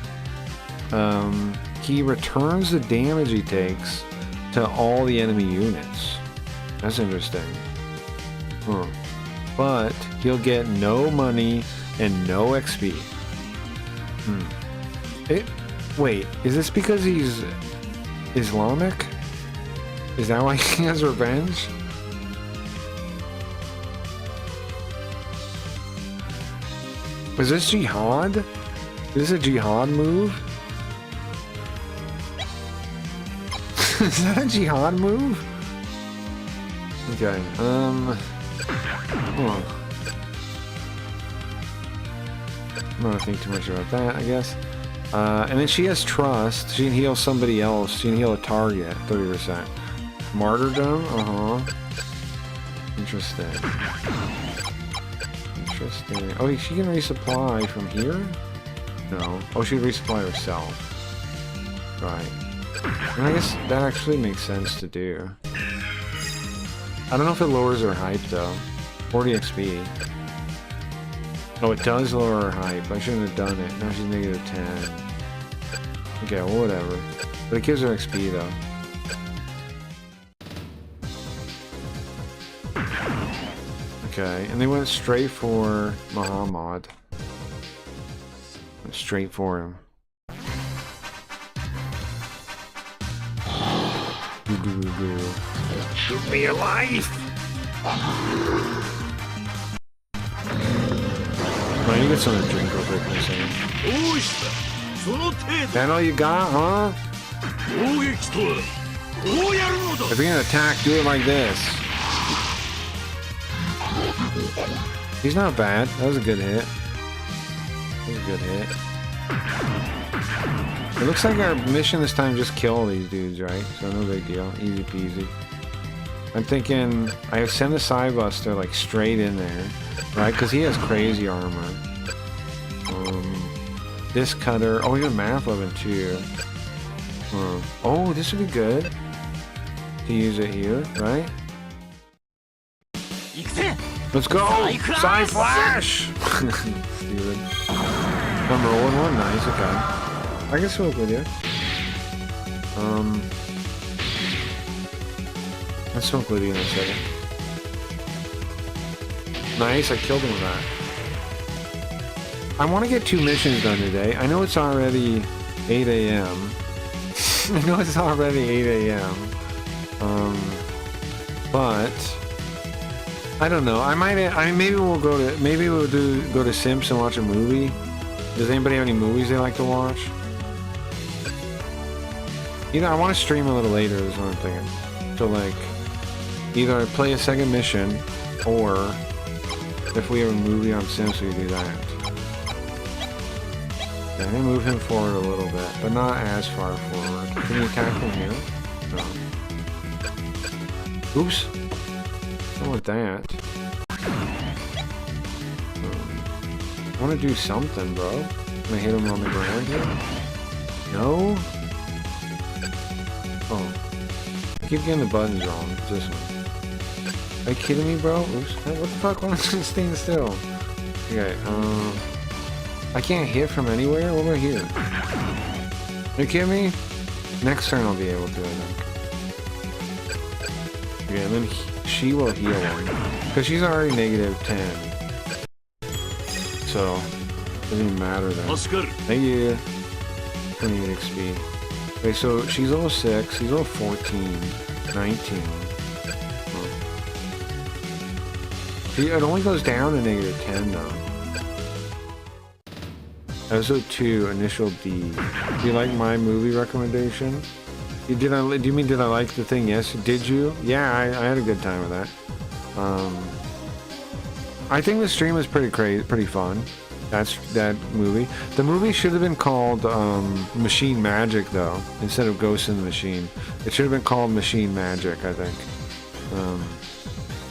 he returns the damage he takes to all the enemy units. That's interesting. Huh. But he'll get no money and no XP. Wait, is this because he's Islamic? Is that why he has revenge? Was this jihad? Is this a jihad move? Is that a jihad move? Okay, hold on. I'm not gonna think too much about that, I guess. And then she has trust. She can heal somebody else. She can heal a target, 30%. Martyrdom? Interesting. Interesting. Oh, she can resupply from here? No. Oh, she can resupply herself. Right. And I guess that actually makes sense to do. I don't know if it lowers her hype though. 40 XP. Oh, it does lower her hype. I shouldn't have done it. Now she's negative 10. Okay, well, whatever. But it gives her XP though. Okay, and they went straight for Muhammad. Went straight for him. Give me your life! Oh, you get something to drink real quick in a second. That all you got, huh? If you're gonna attack, do it like this. He's not bad. That was a good hit. That was a good hit. It looks like our mission this time just kill these dudes, right? So no big deal. Easy peasy. I'm thinking I send the Sidebuster like straight in there, right? Because he has crazy armor. This cutter. Oh, we have math weapon too. Oh, this would be good to use it here, right? Let's go! Side Flash! Stupid. I'm rolling one. Nice. Okay. I can smoke with you. Let's smoke with you in a second. Nice, I killed him with that. I want to get 2 missions done today. I know it's already 8 a.m. I know it's already 8 a.m. But I don't know. Maybe we'll go to Simps and watch a movie. Does anybody have any movies they like to watch? You know, I want to stream a little later is what I'm thinking. So like, either I play a second mission, or if we have a movie on Sims, we do that. Yeah, I'm gonna move him forward a little bit, but not as far forward. Can you attack from here? No. Oops. Don't want that. I want to do something, bro. Can I hit him on the ground here? No? Oh. I keep getting the buttons wrong. It's this one. Are you kidding me, bro? Oops. What the fuck? Why am I staying still? Okay, I can't hit from anywhere? What about here? Are you kidding me? Next turn I'll be able to, I think. Okay, and then she will heal him. Because she's already negative 10. So, Doesn't even matter then. Thank you. 28 XP. Okay, so she's level 6, he's level 14, 19. See, it only goes down to -10 though. Episode 2, initial D. Do you like my movie recommendation? Do you mean did I like the thing? Yes. Did you? Yeah, I had a good time with that. I think the stream was pretty fun. That movie. The movie should have been called Machine Magic though, instead of Ghost in the Machine. It should have been called Machine Magic, I think.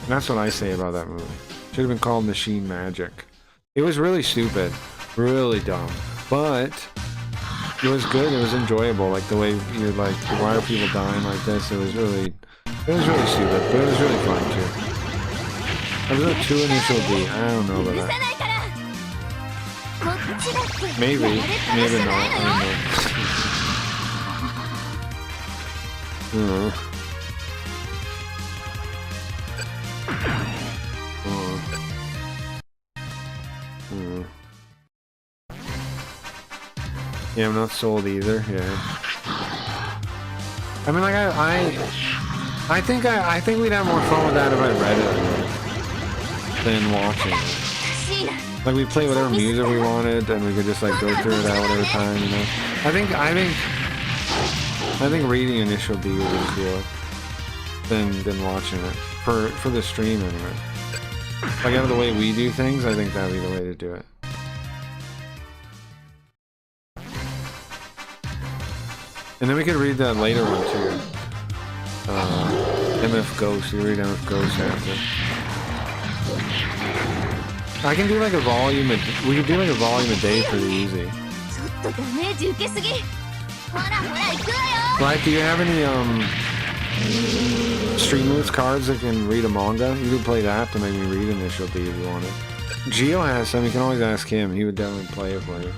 That's what I say about that movie. Should have been called Machine Magic. It was really stupid, really dumb, but it was good. It was enjoyable. Like the way you're like, why are people dying like this? It was really stupid, but it was really fun too. Episode 2 initial D. I don't know about that. Maybe not. I don't know. Yeah, I'm not sold either. Yeah. I mean, like I think we'd have more fun with that if I read it than watching it. Like we play whatever music we wanted, and we could just like go through it at whatever time, you know. I think reading initial D would be cooler than watching it for the stream anyway. Like out of the way we do things, I think that'd be the way to do it. And then we could read that later one too. MF Ghost. You read MF Ghost after. I can do like a volume. We could do like a volume a day pretty easy. Right? Do you have any Stream Moves cards that can read a manga? You could play that to make me read Initial D if you wanted. Gio has some. You can always ask him. He would definitely play it for you.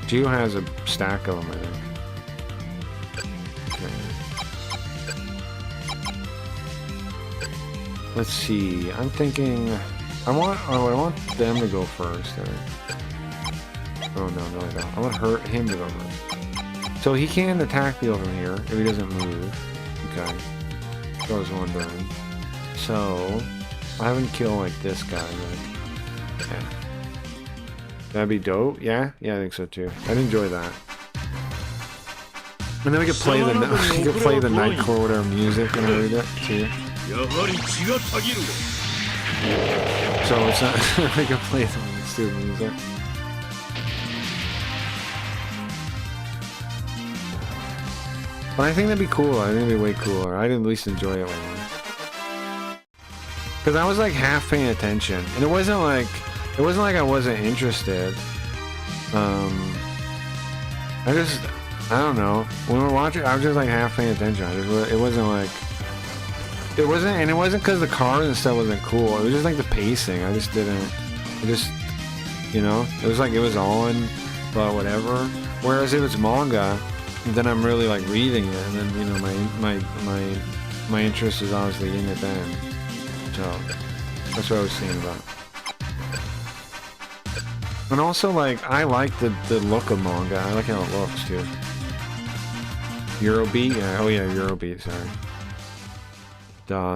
Gio has a stack of them, I think. Let's see. I'm thinking. I want them to go first. Oh no, I don't. I want him to go first. So he can attack people from here if he doesn't move. Okay. I was wondering. So I haven't killed like this guy yet. Yeah. That'd be dope. Yeah, I think so too. I'd enjoy that. And then we could play the night quarter music and read it too. So it's not we can play some stupid music. But I think that'd be cool. I think it'd be way cooler. I'd at least enjoy it more. Cause I was like half paying attention, and it wasn't like I wasn't interested. I don't know. When we were watching, I was just like half paying attention. It wasn't because the cars and stuff wasn't cool. It was just like the pacing. It was like it was on, but whatever. Whereas if it's manga, then I'm really like reading it, and then my interest is obviously in it then. So that's what I was thinking about. And also, like, I like the look of manga. I like how it looks too. Eurobeat? Yeah. Oh yeah, Eurobeat. Sorry.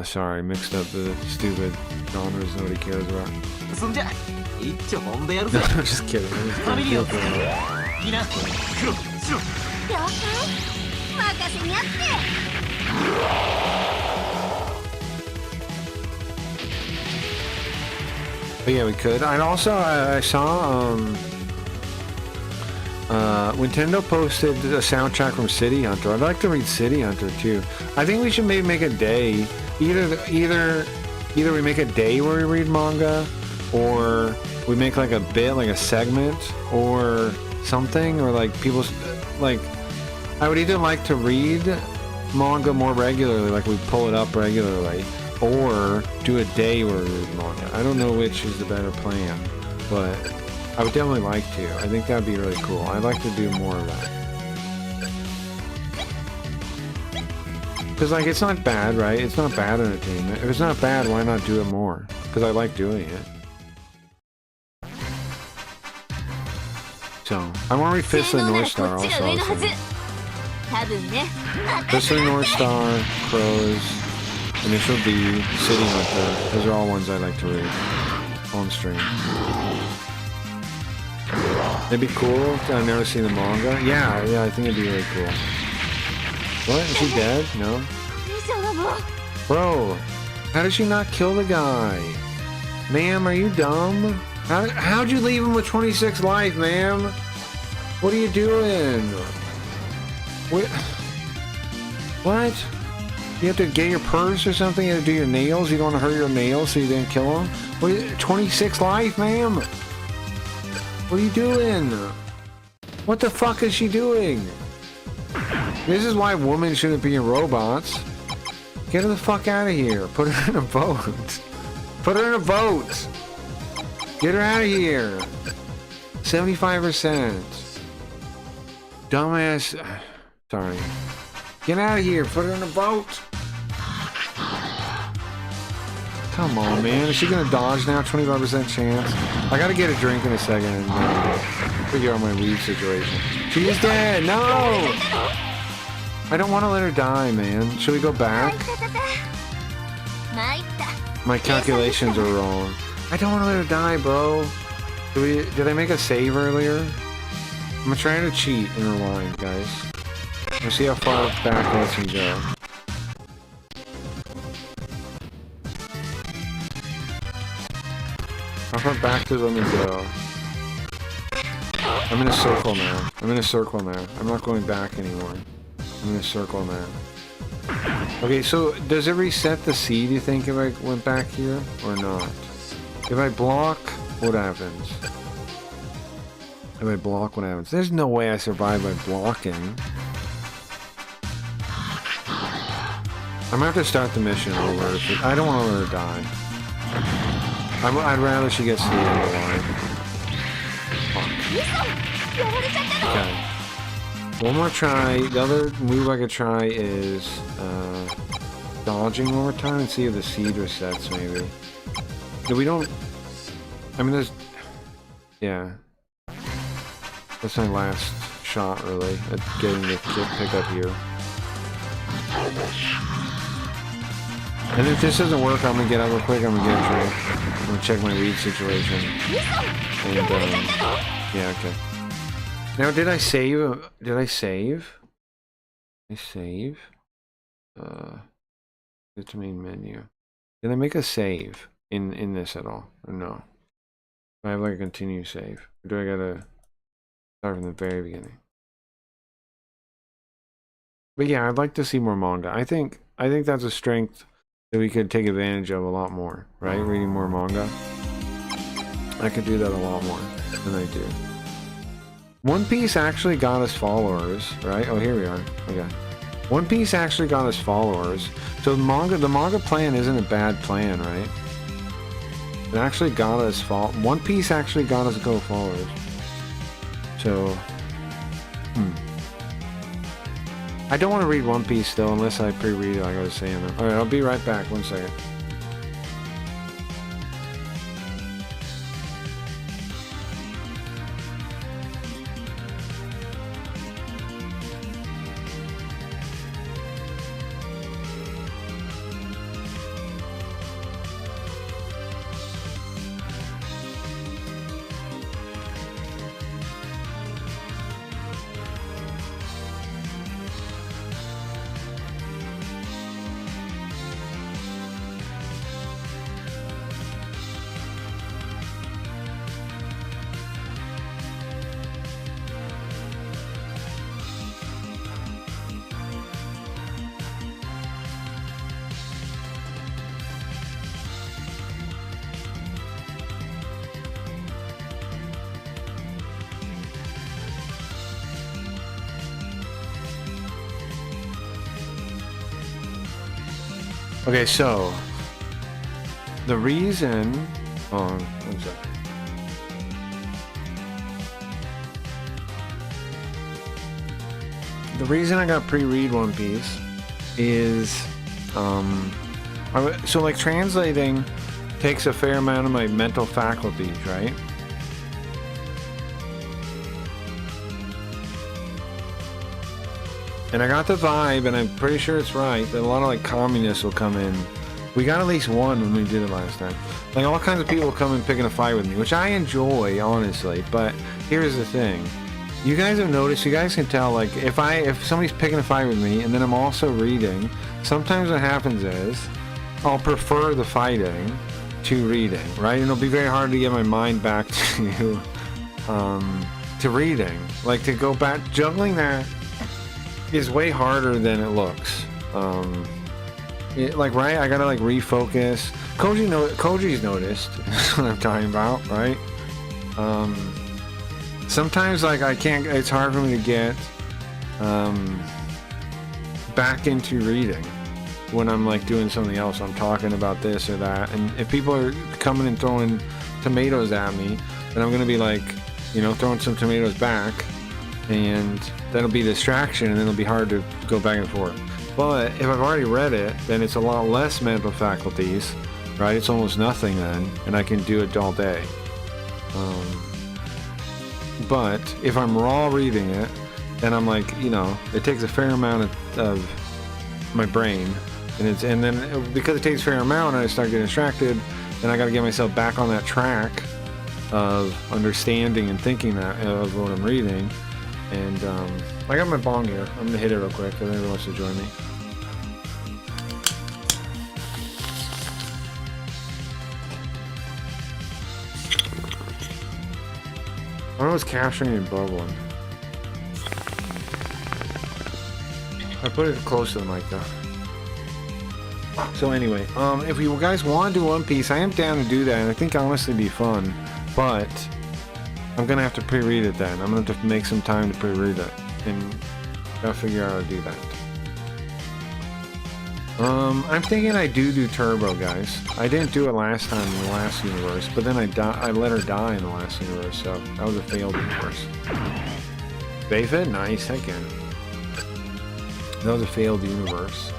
Sorry, mixed up the stupid genres nobody cares about. I'm just kidding. But yeah, we could. I saw Nintendo posted a soundtrack from City Hunter. I'd like to read City Hunter too. I think we should maybe make a day. Either we make a day where we read manga, or we make like a bit, like a segment, or something, or like people like. I would either like to read manga more regularly, like we pull it up regularly, or do a day where we read manga. I don't know which is the better plan, but I would definitely like to. I think that'd be really cool. I'd like to do more of that. Because, like, it's not bad, right? It's not bad entertainment. If it's not bad, why not do it more? Because I like doing it. So, I want to read Fist of the North Star also. Fist of the North Star, Crows, Initial D, City Hunter. Those are all ones I like to read on stream. It'd be cool. I've never seen the manga. Yeah, I think it'd be really cool. What? Is she dead? No? Bro, how did she not kill the guy? Ma'am, are you dumb? How'd you leave him with 26 life, ma'am? What are you doing? What? You have to get your purse or something? You have to do your nails? You don't want to hurt your nails so you didn't kill him? What, 26 life, ma'am? What are you doing? What the fuck is she doing? This is why women shouldn't be in robots. Get her the fuck out of here. Put her in a boat. Put her in a boat. Get her out of here. 75%. Dumbass. Sorry. Get out of here. Put her in a boat. Come on, man. Is she gonna dodge now? 25% chance. I gotta get a drink in a second and figure out my weed situation. She's dead. No! I don't want to let her die, man. Should we go back? My calculations are wrong. I don't want to let her die, bro. Did I make a save earlier? I'm trying to cheat and rewind, guys. Let's see how far back lets me go. How far back does let me go? I'm in a circle now. I'm in a circle now. I'm not going back anymore. I'm in a circle now. Okay, so does it reset the seed, you think, if I went back here? Or not? If I block, what happens? If I block, what happens? There's no way I survive by blocking. I'm gonna have to start the mission over. I don't want to let her die. I'd rather she gets to the end of the line. Fuck. Okay. One more try. The other move I could try is dodging one more time and see if the seed resets, maybe. We don't... I mean, there's... Yeah. That's my last shot, really, at getting the pick up here. And if this doesn't work, I'm gonna get out real quick. I'm gonna get a drink. I'm gonna check my weed situation. And, yeah, okay. Now, did I save? Did I save? I save? Go to main menu. Did I make a save in this at all? Or no? I have like a continue save. Or do I gotta start from the very beginning? But yeah, I'd like to see more manga. I think that's a strength that we could take advantage of a lot more, right? Reading more manga. I could do that a lot more than I do. One Piece actually got us followers, right? Oh, here we are. Okay. One Piece actually got us followers. So the manga plan isn't a bad plan, right? It actually got us One Piece actually got us go followers. So, I don't want to read One Piece though, unless I pre-read it, like I was saying. Alright, I'll be right back. 1 second. Okay, so the reason, hold on, 1 second. The reason I got pre-read One Piece is, so like translating takes a fair amount of my mental faculties, right? And I got the vibe, and I'm pretty sure it's right, that a lot of like communists will come in. We got at least one when we did it last time. Like all kinds of people come in picking a fight with me, which I enjoy, honestly. But here's the thing. You guys have noticed, you guys can tell, like, if somebody's picking a fight with me and then I'm also reading, sometimes what happens is I'll prefer the fighting to reading, right? And it'll be very hard to get my mind back to reading. Like, to go back, juggling that is way harder than it looks. Like, right, I gotta like refocus. Koji's noticed what I'm talking about, right? Sometimes like I can't, it's hard for me to get back into reading when I'm like doing something else. I'm talking about this or that, and if people are coming and throwing tomatoes at me, then I'm gonna be like, you know, throwing some tomatoes back, and that'll be a distraction, and then it'll be hard to go back and forth. But if I've already read it, then it's a lot less mental faculties, right? It's almost nothing then, and I can do it all day. But if I'm raw reading it, then I'm like, you know, it takes a fair amount of my brain, and then because it takes a fair amount, and I start getting distracted, then I got to get myself back on that track of understanding and thinking that of what I'm reading. And I got my bong here. I'm gonna hit it real quick if anyone wants to join me. I don't know what's capturing and bubbling. I put it close to the mic though. So anyway, if you guys want to do One Piece, I am down to do that, and I think honestly it'd be fun. But I'm gonna have to pre-read it then. I'm gonna have to make some time to pre-read it, and gotta figure out how to do that. I'm thinking I do Turbo, guys. I didn't do it last time in the last universe, but then I let her die in the last universe, so that was a failed universe. Bayfit? Nice, heck yeah. That was a failed universe.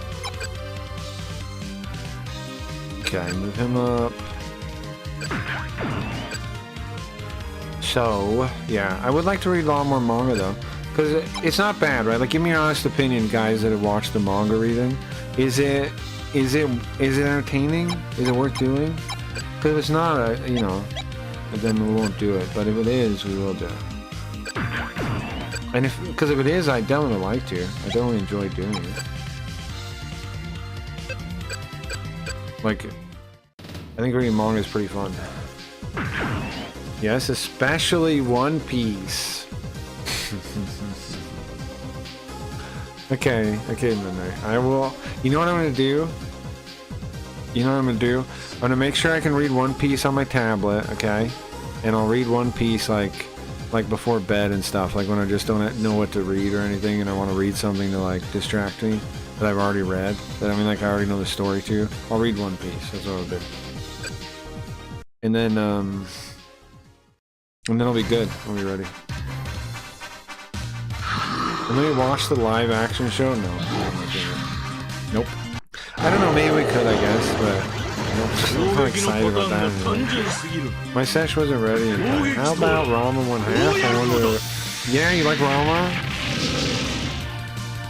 Okay, move him up. So, yeah, I would like to read a lot more manga though, because it's not bad, right? Like, give me your honest opinion, guys that have watched the manga reading. Is it entertaining? Is it worth doing? Because if it's not, you know, then we won't do it. But if it is, we will do it. And because if it is, I definitely would like to. I definitely enjoy doing it. Like, I think reading manga is pretty fun. Yes, especially One Piece. Okay, Midnight. I will. You know what I'm gonna do? I'm gonna make sure I can read One Piece on my tablet, okay? And I'll read One Piece like before bed and stuff, like when I just don't know what to read or anything, and I want to read something to like distract me that I've already read. That I mean, like I already know the story to. I'll read One Piece. That's what I'll do. And then I'll be good. I'll be ready. And then we watch the live action show? No. Nope. I don't know, maybe we could, I guess, but I'm not excited about that anymore. My sesh wasn't ready in time. How about Rama 1/2? I wonder. Yeah, you like Rama?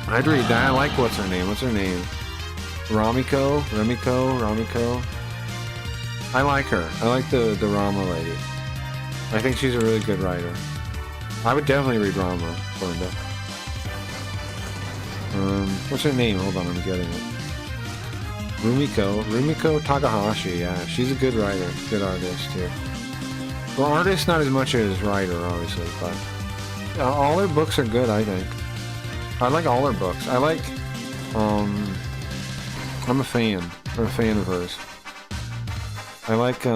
I'd read that. I like what's her name? Ramiko? I like her. I like the Rama lady. I think she's a really good writer. I would definitely read Rama, Linda. What's her name? Hold on, I'm getting it. Rumiko Takahashi, yeah. She's a good writer, good artist, too. Well, artist not as much as writer, obviously, but all her books are good, I think. I like all her books. I like, I'm a fan. I'm a fan of hers. I like,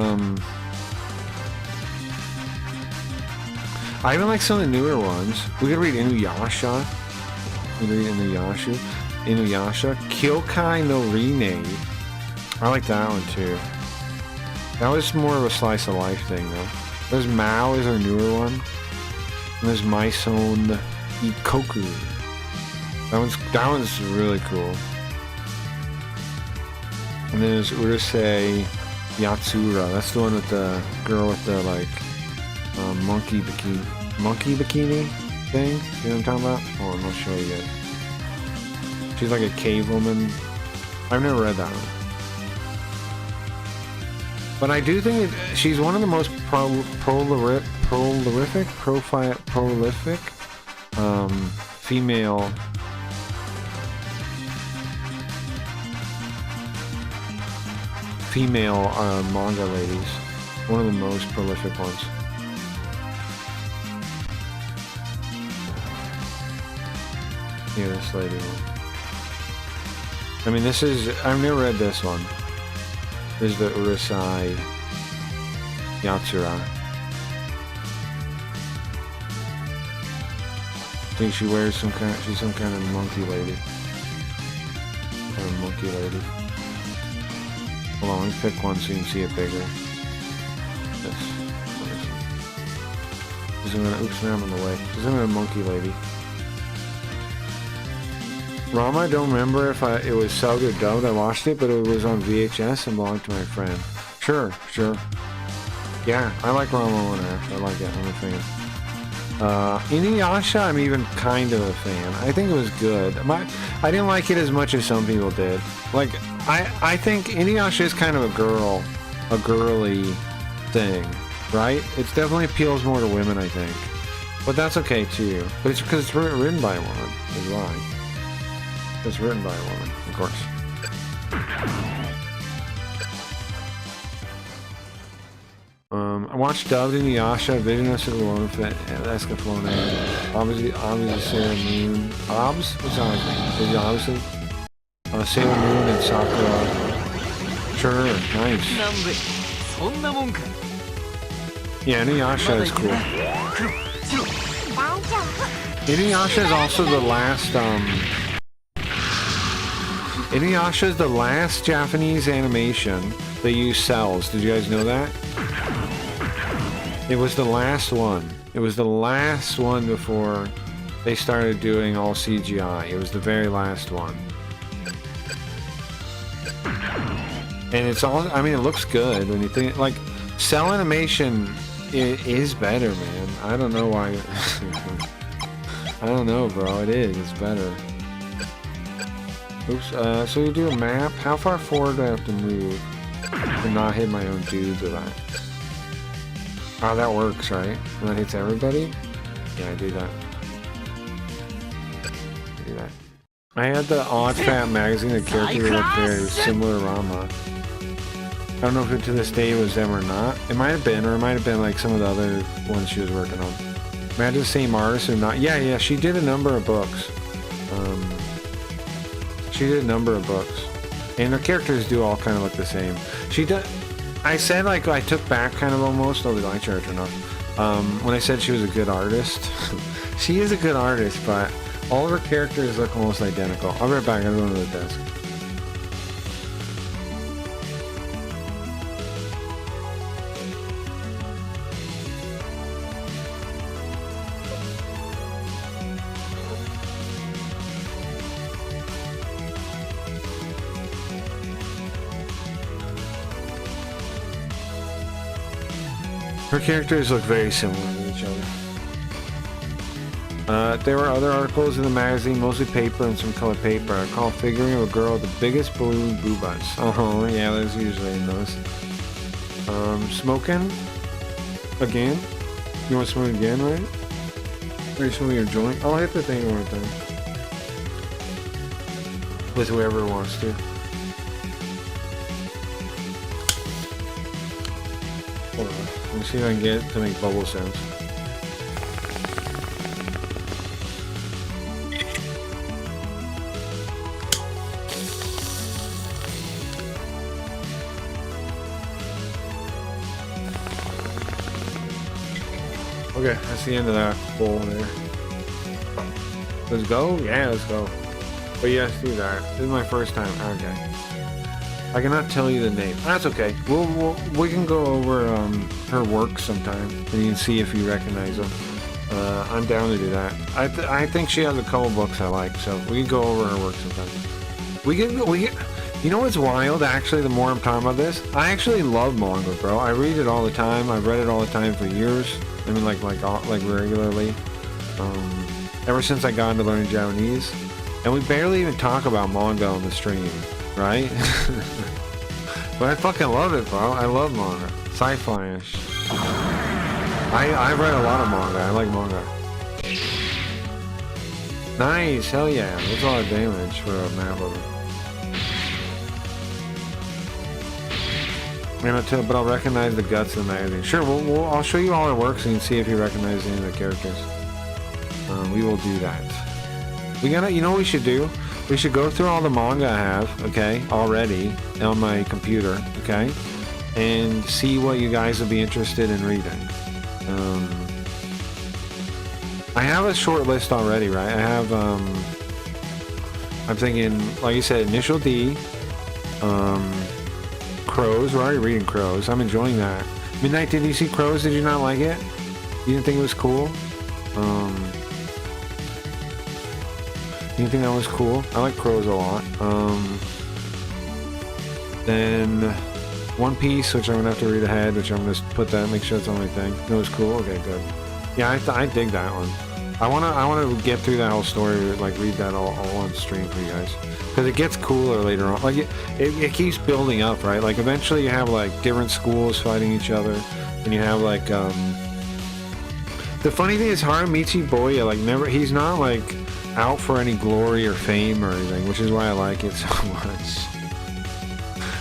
I even like some of the newer ones. We could read Inuyasha. Inuyasha. Kyokai no Rine. I like that one too. That was more of a slice of life thing though. There's Mao is our newer one. And there's Maison Ikoku. That one's really cool. And then there's Urusei Yatsura. That's the one with the girl with the like monkey bikini thing. You know what I'm talking about? Hold on, I'll show you guys. She's like a cave woman. I've never read that one. But I do think she's one of the most prolific female manga ladies. One of the most prolific ones. Yeah, this lady one. I mean, this is... I've never read this one. This is the Urusei Yatsura. I think she wears some kind of... She's some kind of monkey lady. Kind of monkey lady. Hold on, let me pick one so you can see it bigger. This. Oops, now I'm in the way. She's a monkey lady. Rama, I don't remember if it was subbed or dubbed. I watched it, but it was on VHS and belonged to my friend. Sure. Yeah, I like Rama 1F. I like it. I'm a fan. Inuyasha, I'm even kind of a fan. I think it was good. I didn't like it as much as some people did. Like, I think Inuyasha is kind of a girly thing, right? It definitely appeals more to women, I think. But that's okay too. But it's because it's written by a woman, is why. It's written by a woman, of course. I watched dubbed Inuyasha, Vision of Silverone, Escaflowne, obviously Sailor Moon. Obs? What's that name? Is it obviously? Sailor Moon and Sakura. Sure, nice. Yeah, Inuyasha is cool. Inuyasha is also the last, Inuyasha is the last Japanese animation that used cells. Did you guys know that? It was the last one. It was the last one before they started doing all CGI. It was the very last one. And it's all, I mean, it looks good when you think, like, cell animation is better, man. I don't know why. I don't know, bro. It is. It's better. Oops, so you do a map. How far forward do I have to move to not hit my own dudes with that? Oh, that works, right? And that hits everybody? Yeah, I do that. I had the Odd Fat magazine, the character looked very similar to Rama. I don't know if it to this day was them or not. It might have been, or it might have been like some of the other ones she was working on. Imagine the same artist or not. Yeah, she did a number of books. She did a number of books. And her characters do all kind of look the same. She did... I said, like, I took back kind of almost, although I charge her enough. When I said she was a good artist. She is a good artist, but all of her characters look almost identical. I'll be right back. I'm going to the desk. Her characters look very similar to each other. There were other articles in the magazine, mostly paper and some colored paper. I call figuring of a girl with the biggest balloon boob-butts. Oh, yeah, there's usually in those. Smoking? Again? You want to smoke again, right? Are you smoking your joint? I'll hit the thing one more time. With whoever wants to. Hold on. Let me see if I can get it to make bubble sounds. Okay, that's the end of that bowl there. Let's go? Yeah, let's go. But yes, do that. This is my first time. Okay. I cannot tell you the name. That's okay. We can go over her work sometime, and you can see if you recognize them. I'm down to do that. I think she has a couple books I like, so we can go over her work sometime. You know what's wild? Actually, the more I'm talking about this, I actually love manga, bro. I read it all the time. I've read it all the time for years. I mean, like regularly. Ever since I got into learning Japanese. And we barely even talk about manga on the stream, right? But I fucking love it, bro. I love manga. Sci-fi-ish. I've read a lot of manga. I like manga. Nice, hell yeah. That's a lot of damage for a map of it. But I'll recognize the guts of the magazine. Sure, I'll show you all our works and you can see if you recognize any of the characters. We will do that. We gotta, you know what we should do? We should go through all the manga I have, okay, already on my computer, okay, and see what you guys will be interested in reading. I have a short list already, right? I have, I'm thinking, like you said, Initial D, Crows. We're already reading Crows. I'm enjoying that. Midnight, did you see Crows? Did you not like it? You didn't think it was cool? You think that was cool? I like Crows a lot. Then One Piece, which I'm gonna have to read ahead, which I'm gonna put that, make sure it's on my thing. That was cool. Okay, good. Yeah, I dig that one. I wanna get through that whole story, like read that all on stream for you guys, because it gets cooler later on. Like it keeps building up, right? Like eventually you have like different schools fighting each other, and you have like the funny thing is Haramichi Boya, like he's not like out for any glory or fame or anything, which is why I like it so much.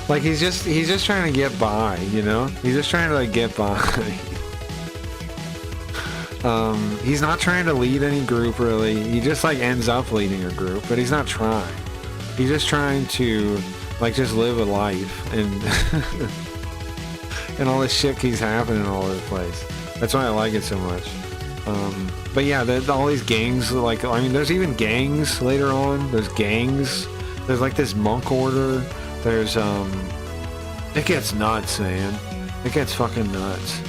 Like he's just trying to get by, you know? He's just trying to like get by. He's not trying to lead any group really. He just like ends up leading a group, but he's not trying. He's just trying to like just live a life and and all this shit keeps happening all over the place. That's why I like it so much. But yeah, all these gangs, like, I mean, there's even gangs later on. There's gangs. There's like this monk order. There's, it gets nuts, man. It gets fucking nuts.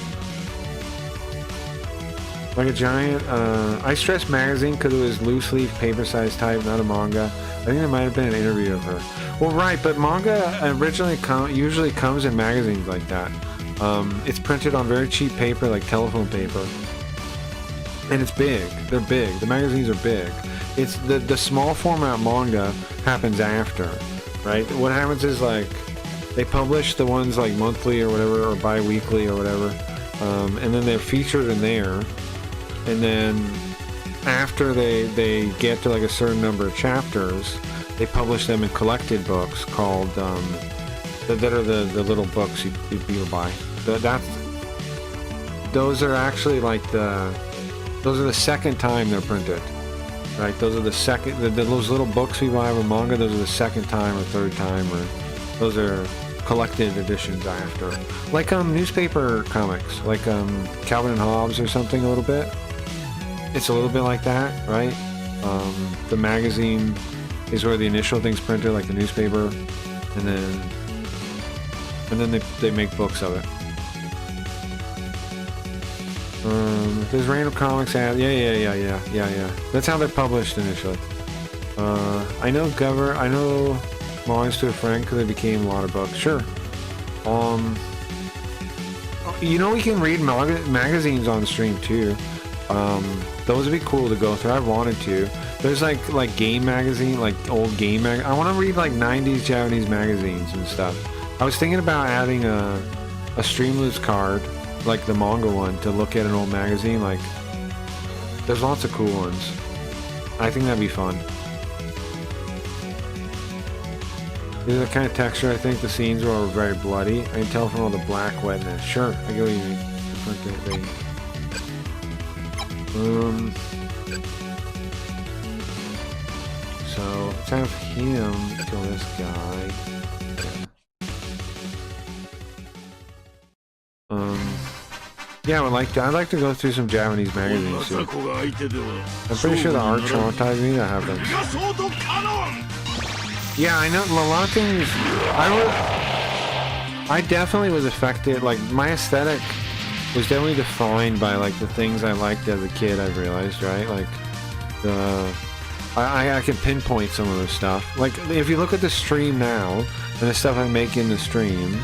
Like a giant, I stress magazine because it was loose leaf, paper size type, not a manga. I think there might have been an interview of her. Well, right, but manga originally usually comes in magazines like that. It's printed on very cheap paper, like telephone paper. And it's big. They're big. The magazines are big. It's the small format manga happens after, right? What happens is like they publish the ones like monthly or whatever, or bi-weekly or whatever, and then they're featured in there. And then after they get to like a certain number of chapters, they publish them in collected books called that are the little books you buy. Those are actually like those are the second time they're printed, right? Those are the second, those little books we buy of manga, those are the second time or third time, or those are collected editions after. Like newspaper comics, like Calvin and Hobbes or something a little bit. It's a little bit like that, right? The magazine is where the initial thing's printed, like the newspaper, and then they make books of it. There's random comics ad. Yeah. That's how they're published initially. I know Mines to a Friend because they became a lot of books. Sure. You know, we can read magazines on stream too. Those would be cool to go through. I wanted to. There's like game magazine, like old game mag. I want to read like 90s Japanese magazines and stuff. I was thinking about adding a Streamloots card, like the manga one, to look at an old magazine. Like, there's lots of cool ones. I think that'd be fun. This is the kind of texture. I think the scenes were very bloody. I can tell from all the black wetness. Sure, I get what you mean. So let's have him kill this guy. Yeah, I'd like to go through some Japanese magazines too. I'm pretty sure the art traumatized me. That happened. Yeah, I know a lot of things. I definitely was affected. Like, my aesthetic was definitely defined by like the things I liked as a kid. I've realized, right? Like I can pinpoint some of the stuff. Like, if you look at the stream now and the stuff I make in the stream,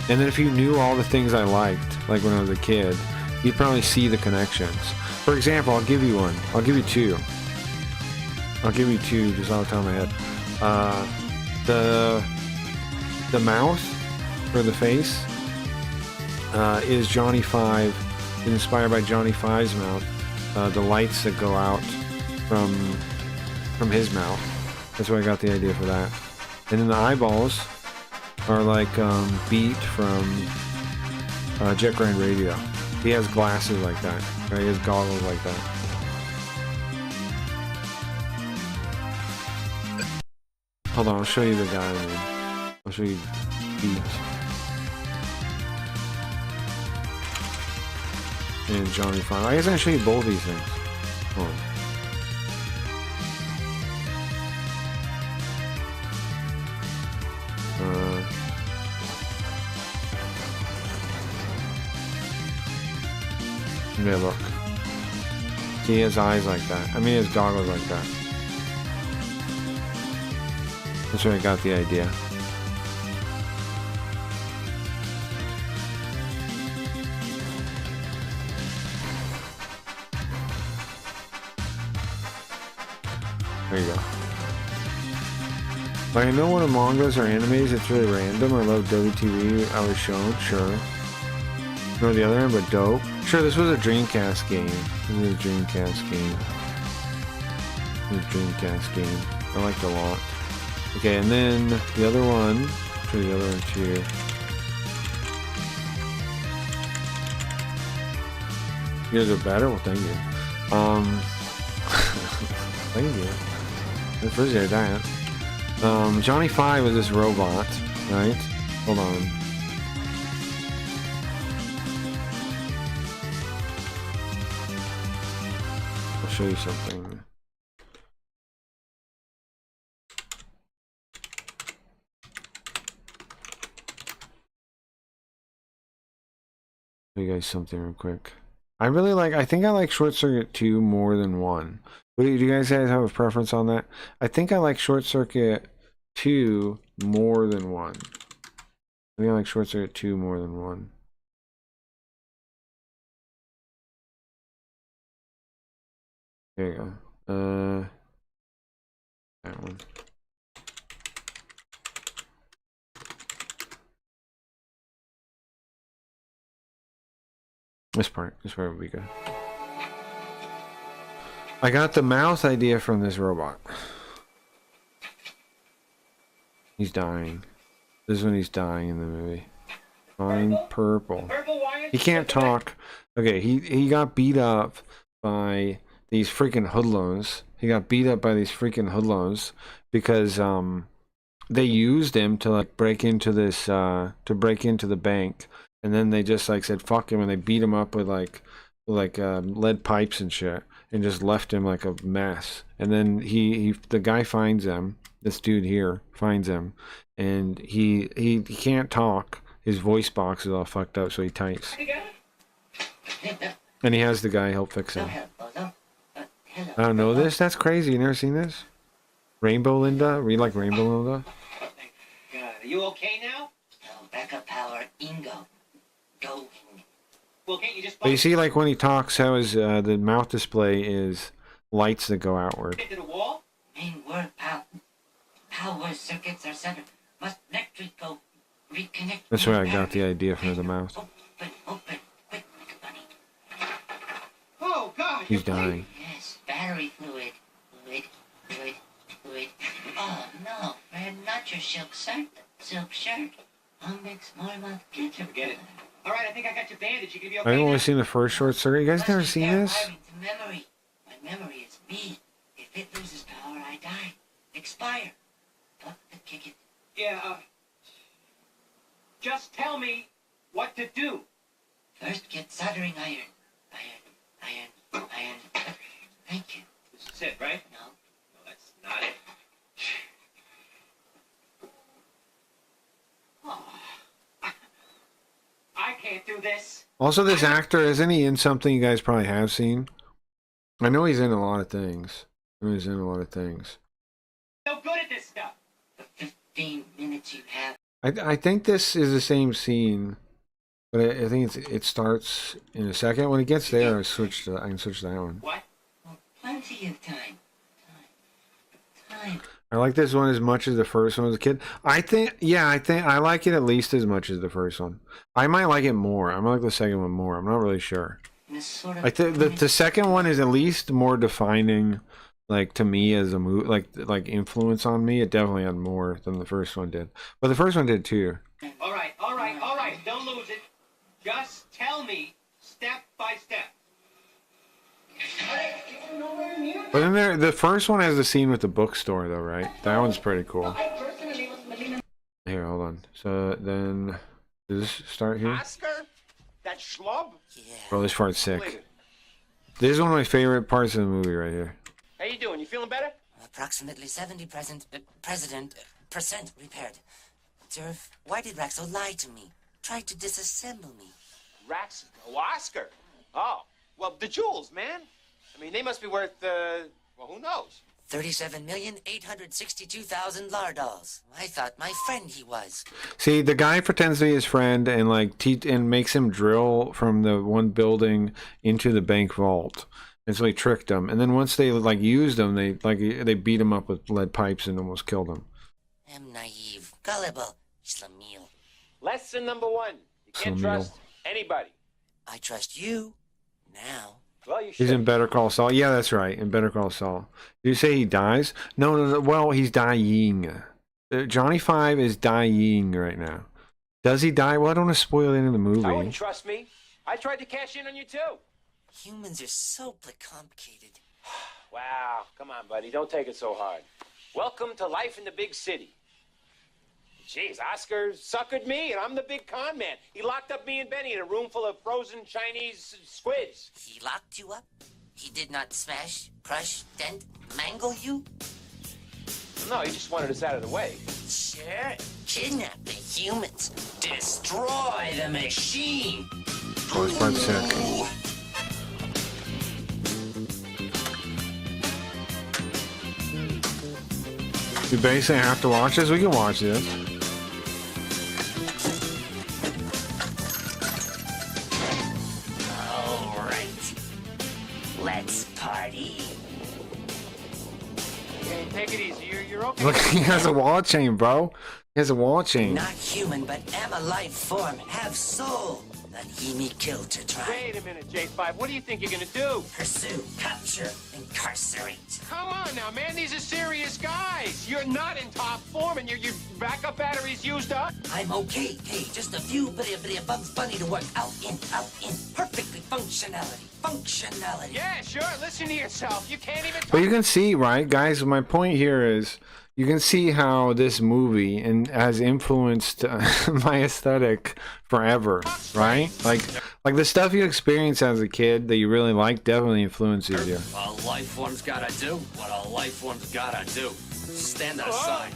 and then if you knew all the things I liked, like when I was a kid, you'd probably see the connections. For example, I'll give you one. I'll give you two. I'll give you two just off the top of my head. The mouth for the face is Johnny Five, inspired by Johnny Five's mouth. The lights that go out from his mouth. That's where I got the idea for that. And then the eyeballs are like Beat from Jet Grind Radio. He has glasses like that. Right? He has goggles like that. Hold on, I'll show you the guy I mean. I'll show you Beat. And Johnny Five. I guess I can show you both these things. Hold on. Yeah, look. See, he has eyes like that. I mean, he has goggles like that. That's where I got the idea. There you go. Like, I know one of mangas or animes, it's really random. I love WTV, I was shown, sure. No, the other end, but dope. Sure, this was a Dreamcast game. This was a Dreamcast game. This was a Dreamcast game. I liked it a lot. Okay, and then the other one. I'll show you the other one too. You guys are better? Well, thank you. Thank you. I appreciate that. Johnny Five is this robot, right? Hold on. I'll show you something. Show you guys something real quick. I think I like Short Circuit 2 more than 1. Do you guys have a preference on that? I think I like Short Circuit 2 more than 1. I think I like Short Circuit 2 more than 1. There you go. That one. This part would be good. I got the mouth idea from this robot. He's dying. This is when he's dying in the movie. Fine purple. He can't talk. Okay, he got beat up by these freaking hoodlums. He got beat up by these freaking hoodlums because they used him to like break into this to break into the bank, and then they just like said fuck him and they beat him up with like lead pipes and shit, and just left him like a mess. And then the guy finds him. This dude here finds him, and he can't talk. His voice box is all fucked up, so he types. And he has the guy help fix him. I don't know this. That's crazy. You never seen this? Rainbow Linda? Read like Rainbow Linda? Are you okay now? No, backup power, Ingo. Go. Well, can't you just... But you see, like when he talks, how his the mouth display is lights that go outward. To the wall? Main word, pal. Power circuits are centered. Must electric go. Reconnect. That's where I got the idea for the mouth. Open, quick, like a bunny. Oh, God! He's dying. Yes, battery fluid. Fluid. Oh, no, Fred, not your silk shirt. I'll mix more mouth. Forget it. All right, I think I got your bandage. You gonna be okay? I've only seen the first Short Circuit. You guys never seen this? Memory. My memory is me. If it loses power, I die. Expire. Fuck the kick it. Yeah, just tell me what to do. First, get soldering iron. Iron. Thank you. This is it, right? No. No, that's not it. Oh. I can't do this. Also, this actor, isn't he in something you guys probably have seen? I know he's in a lot of things. No good at this stuff. The 15 minutes you have. I think this is the same scene, but I think it starts in a second. When it gets there, I can switch to that one. What? Well, plenty of time. I like this one as much as the first one as a kid. I think I like it at least as much as the first one. I might like it more. I might like the second one more. I'm not really sure. I think the second one is at least more defining, like to me as a movie, like influence on me. It definitely had more than the first one did, but the first one did too. All right. Don't lose it. Just tell me step by step. But then the first one has the scene with the bookstore, though, right? That one's pretty cool. Here, hold on. So then, does this start here? Oscar, that schlub. Bro, this part's sick. This is one of my favorite parts of the movie right here. How you doing? You feeling better? Approximately 70% percent repaired. Jerv, why did Raxo lie to me? Tried to disassemble me. Rax, Oscar. Oh, well, the jewels, man. I mean, they must be worth, well, who knows? 37,862,000 lardals. I thought my friend he was. See, the guy pretends to be his friend and like and makes him drill from the one building into the bank vault. And so he tricked him. And then once they like used him, they beat him up with lead pipes and almost killed him. I'm naive, gullible, Slamil. Lesson number 1. You can't trust anybody. I trust you now. Well, you should. He's in Better Call Saul. Yeah, that's right. In Better Call Saul. Did you say he dies? No. Well, he's dying. Johnny Five is dying right now. Does he die? Well, I don't want to spoil it in the movie. I wouldn't trust me. I tried to cash in on you too. Humans are so complicated. Wow, come on, buddy. Don't take it so hard. Welcome to life in the big city. Jeez, Oscar suckered me, and I'm the big con man. He locked up me and Benny in a room full of frozen Chinese squids. He locked you up? He did not smash, crush, dent, mangle you? No, he just wanted us out of the way. Sure. Kidnap the humans. Destroy the machine. Oh, this part's sick. You basically have to watch this? We can watch this. Alright. Let's party. Okay, take it easy. You're okay. Look, he has a wall chain, bro. He has a wall chain. Not human, but am a life form. Have soul. That he me kill to try. Wait a minute, J5. What do you think you're gonna do? Pursue, capture, incarcerate. Come on now, man. These are serious guys. You're not in top form, and your backup battery's used up. I'm okay. Hey, just a few bitty Bugs Bunny to work out in. Perfectly functionality. Yeah, sure. Listen to yourself. You can't even. But you can see, right, guys? My point here is, you can see how this movie has influenced my aesthetic forever, right? Like the stuff you experience as a kid that you really like definitely influences you. A life form's gotta do what a life form's gotta do. Stand aside.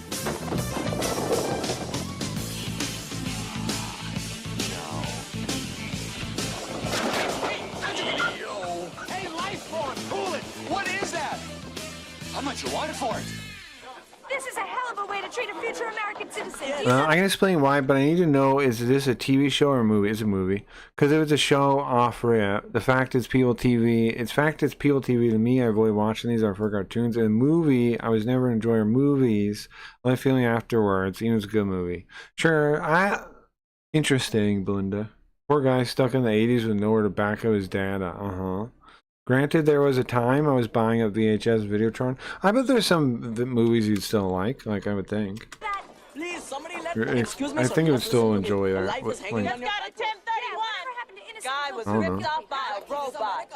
Hey, life form, cool it. What is that? How much you want for it? This is a hell of a way to treat a future American citizen. I can explain why, but I need to know, is this a TV show or a movie? It's a movie. Because if it's a show, off rip. The fact it's People TV, to me, I avoid watching these are for cartoons. And a movie, I was never an enjoyer of movies. My feeling afterwards, even if it's a good movie. Sure, interesting, Belinda. Poor guy stuck in the 80s with nowhere to back up his data. Granted, there was a time I was buying up VHS Videotron. I bet there's some movies you'd still like I would think. Please, somebody let me. Excuse me, I think you would still enjoy that. Life was hanging on your... got a 1031. Guy was ripped off by a robot.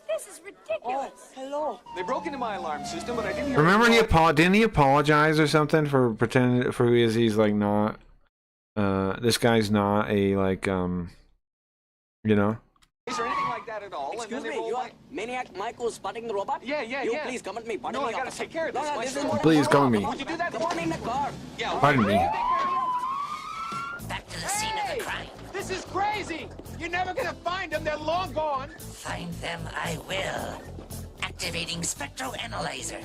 This is ridiculous. Oh, hello. They broke into my alarm system, but I didn't hear. Remember didn't he apologize or something for pretending for who he is? He's like not. This guy's not a like you know. Is there anything like that at all? Excuse me, you are Maniac Michael spotting the robot? Yeah. You please come with me. No, I gotta take care of this. Please come with me. Would you do that for me in the car? Yeah. Pardon me. Back to the scene of the crime. This is crazy. You're never gonna find them. They're long gone. Find them I will. Activating spectroanalyzer.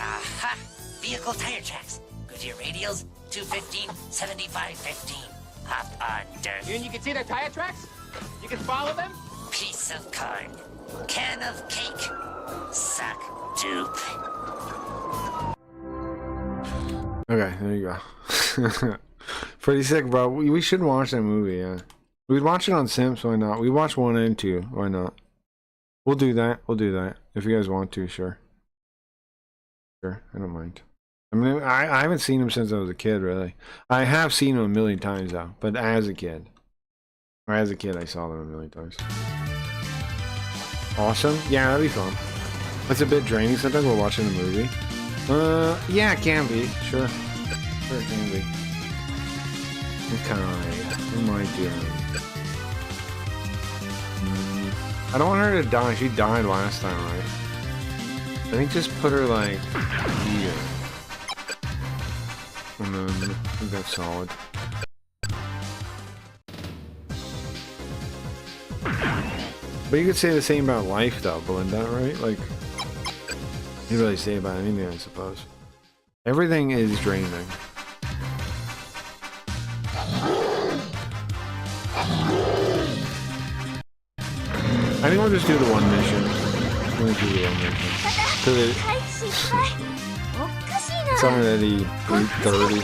Aha! Vehicle tire tracks. Goodyear radials. 215, 7515. Hop on dirt. You can see their tire tracks? You can follow them? Piece of corn. Can of cake. Suck dupe. Okay, there you go. Pretty sick, bro. We should watch that movie, yeah. We'd watch it on Simps, why not? We watch 1 and 2, why not? We'll do that. We'll do that. If you guys want to, sure. Sure, I don't mind. I mean, I haven't seen him since I was a kid, really. I have seen him a million times, though. But as a kid. Or as a kid, I saw them a million times. Awesome. Yeah, that'd be fun. It's a bit draining. Sometimes we're watching a movie. Yeah, it can be. Sure. Sure, it can be. Okay. What am I doing? I don't want her to die. She died last time, right? I think just put her, like, here. And then, I think that's solid. But you could say the same about life, though, Belinda, right? Like, you really say about anything, I suppose. Everything is draining. I think we'll just do the one mission. We'll do the one mission. It's already 8:30.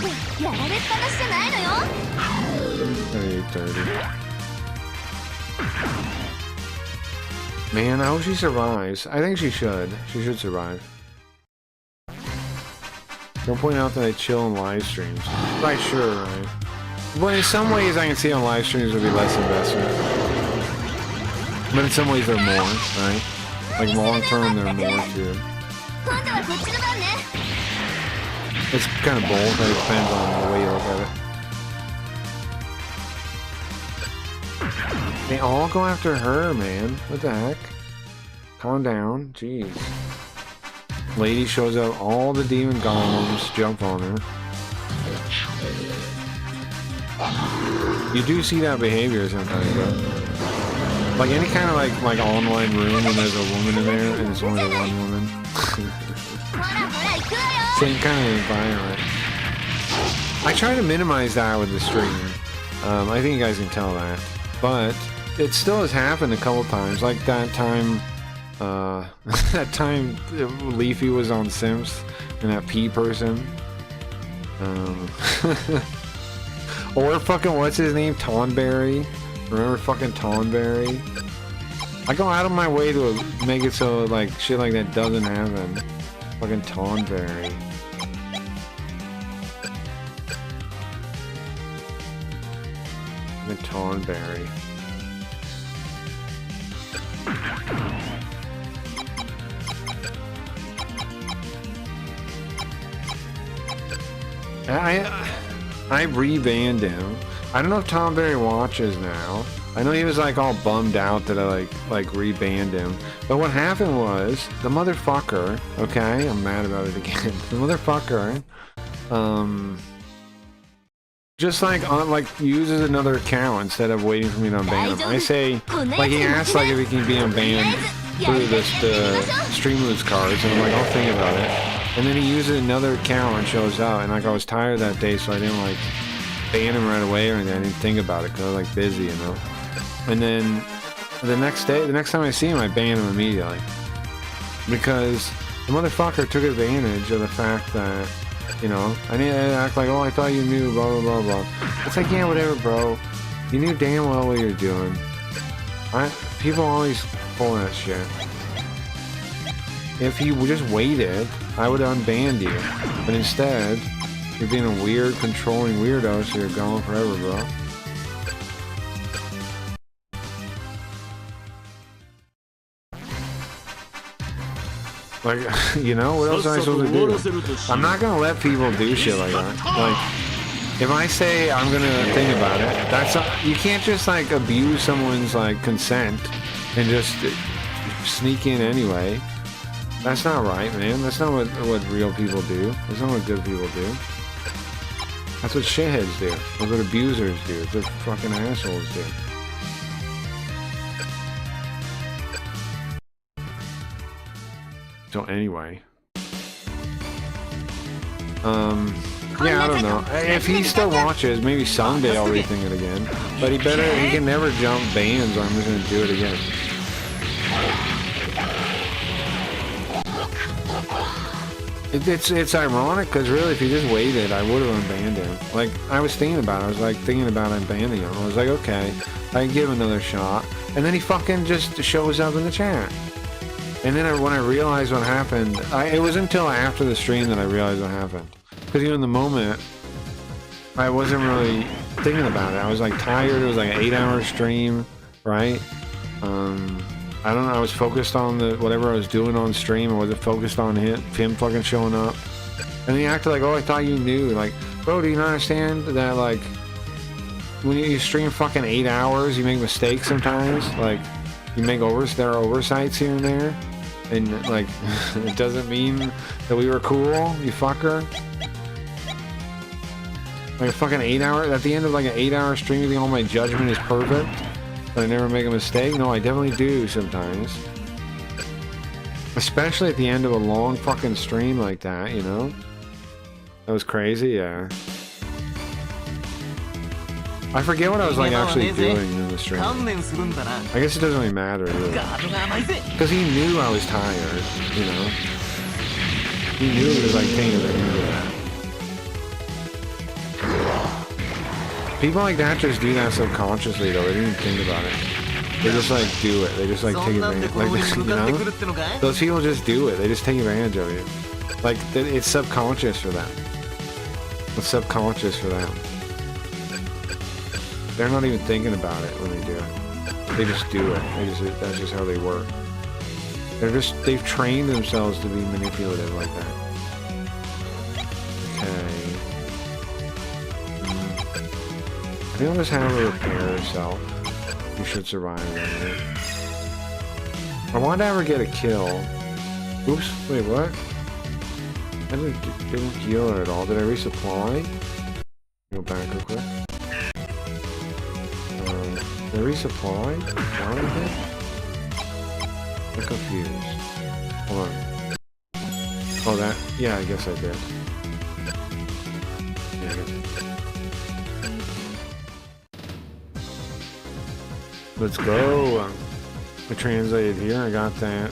8:30. Man, I hope she survives. I think she should. She should survive. Don't point out that I chill in live streams. Right, sure, right? But in some ways I can see on live streams would be less investment. But in some ways they're more, right? Like long term they're more too. It's kind of both. It depends on the way you look at it. They all go after her, man. What the heck? Calm down. Jeez. Lady shows up. All the demon golems jump on her. You do see that behavior sometimes, though. Like any kind of like online room when there's a woman in there and it's only one woman. Same kind of environment. I try to minimize that with the stream. I think you guys can tell that. But it still has happened a couple times. Like that time, that time Leafy was on Simps and that P person. Or fucking what's his name? Tonberry. Remember fucking Tonberry? I go out of my way to make it so like shit like that doesn't happen. Fucking Tonberry. The Tonberry. I rebanned him. I don't know if Tonberry watches now. I know he was like all bummed out that I like rebanned him. But what happened was the motherfucker, okay, I'm mad about it again. The motherfucker, just like uses another account instead of waiting for me to unban him. I say, like he asks like if he can be unbanned through the Streamloots cards, and I'm like, I'll think about it. And then he uses another account and shows up, and like I was tired that day, so I didn't like ban him right away or anything. I didn't think about it because I was like busy, you know. And then the next time I see him, I ban him immediately because the motherfucker took advantage of the fact that, you know, I need to act like, oh, I thought you knew, blah blah blah blah. It's like, yeah, whatever, bro. You knew damn well what you're doing. People always pull that shit. If you just waited, I would have unbanned you. But instead, you're being a weird, controlling weirdo, so you're going forever, bro. Like, you know, what else am I supposed to do? I'm not gonna let people do shit like that. Like, if I say I'm gonna think about it, that's you can't just like abuse someone's like consent and just sneak in anyway. That's not right, man. That's not what real people do. That's not what good people do. That's what shitheads do. That's what abusers do. That's what fucking assholes do. So anyway. Yeah, I don't know. If he still watches, maybe someday I'll rethink it again. But he can never jump bans, or I'm just gonna do it again. It's ironic because really, if he just waited, I would have unbanned him. Like, I was thinking about it. I was like thinking about unbanning him. I was like, okay, I can give him another shot. And then he fucking just shows up in the chat. And then when I realized what happened, it was until after the stream that I realized what happened. Because in the moment, I wasn't really thinking about it. I was like tired. It was like an 8-hour stream, right? I don't know. I was focused on whatever I was doing on stream. I wasn't focused on him fucking showing up. And he acted like, oh, I thought you knew. Like, bro, do you not understand that, like, when you stream fucking 8 hours, you make mistakes sometimes? Like, you make there are oversights here and there. And, like, it doesn't mean that we were cool, you fucker. Like a fucking 8-hour, at the end of like an 8-hour stream, you think all my judgment is perfect? That I never make a mistake? No, I definitely do sometimes. Especially at the end of a long fucking stream like that, you know? That was crazy, yeah. I forget what I was like actually doing in the stream. I guess it doesn't really matter, really. Because he knew I was tired, you know? He knew he was like taking it. People like that just do that subconsciously, though. They didn't even think about it. They just like do it. They just like take advantage. Like this, you know? Those people just do it. They just take advantage of you. Like it's subconscious for them. It's subconscious for them. They're not even thinking about it when they do it. They just do it. That's just how they work. They've trained themselves to be manipulative like that. Okay. I think I'll just have her repair herself. You should survive it. I wanted to have her get a kill. Oops, wait, what? I didn't heal her at all. Did I resupply? Go back real quick. Did I resupply? Down a bit? I'm confused. Hold on. Oh, that? Yeah, I guess I did. Yeah, I guess I did. Let's go. I translated here. I got that.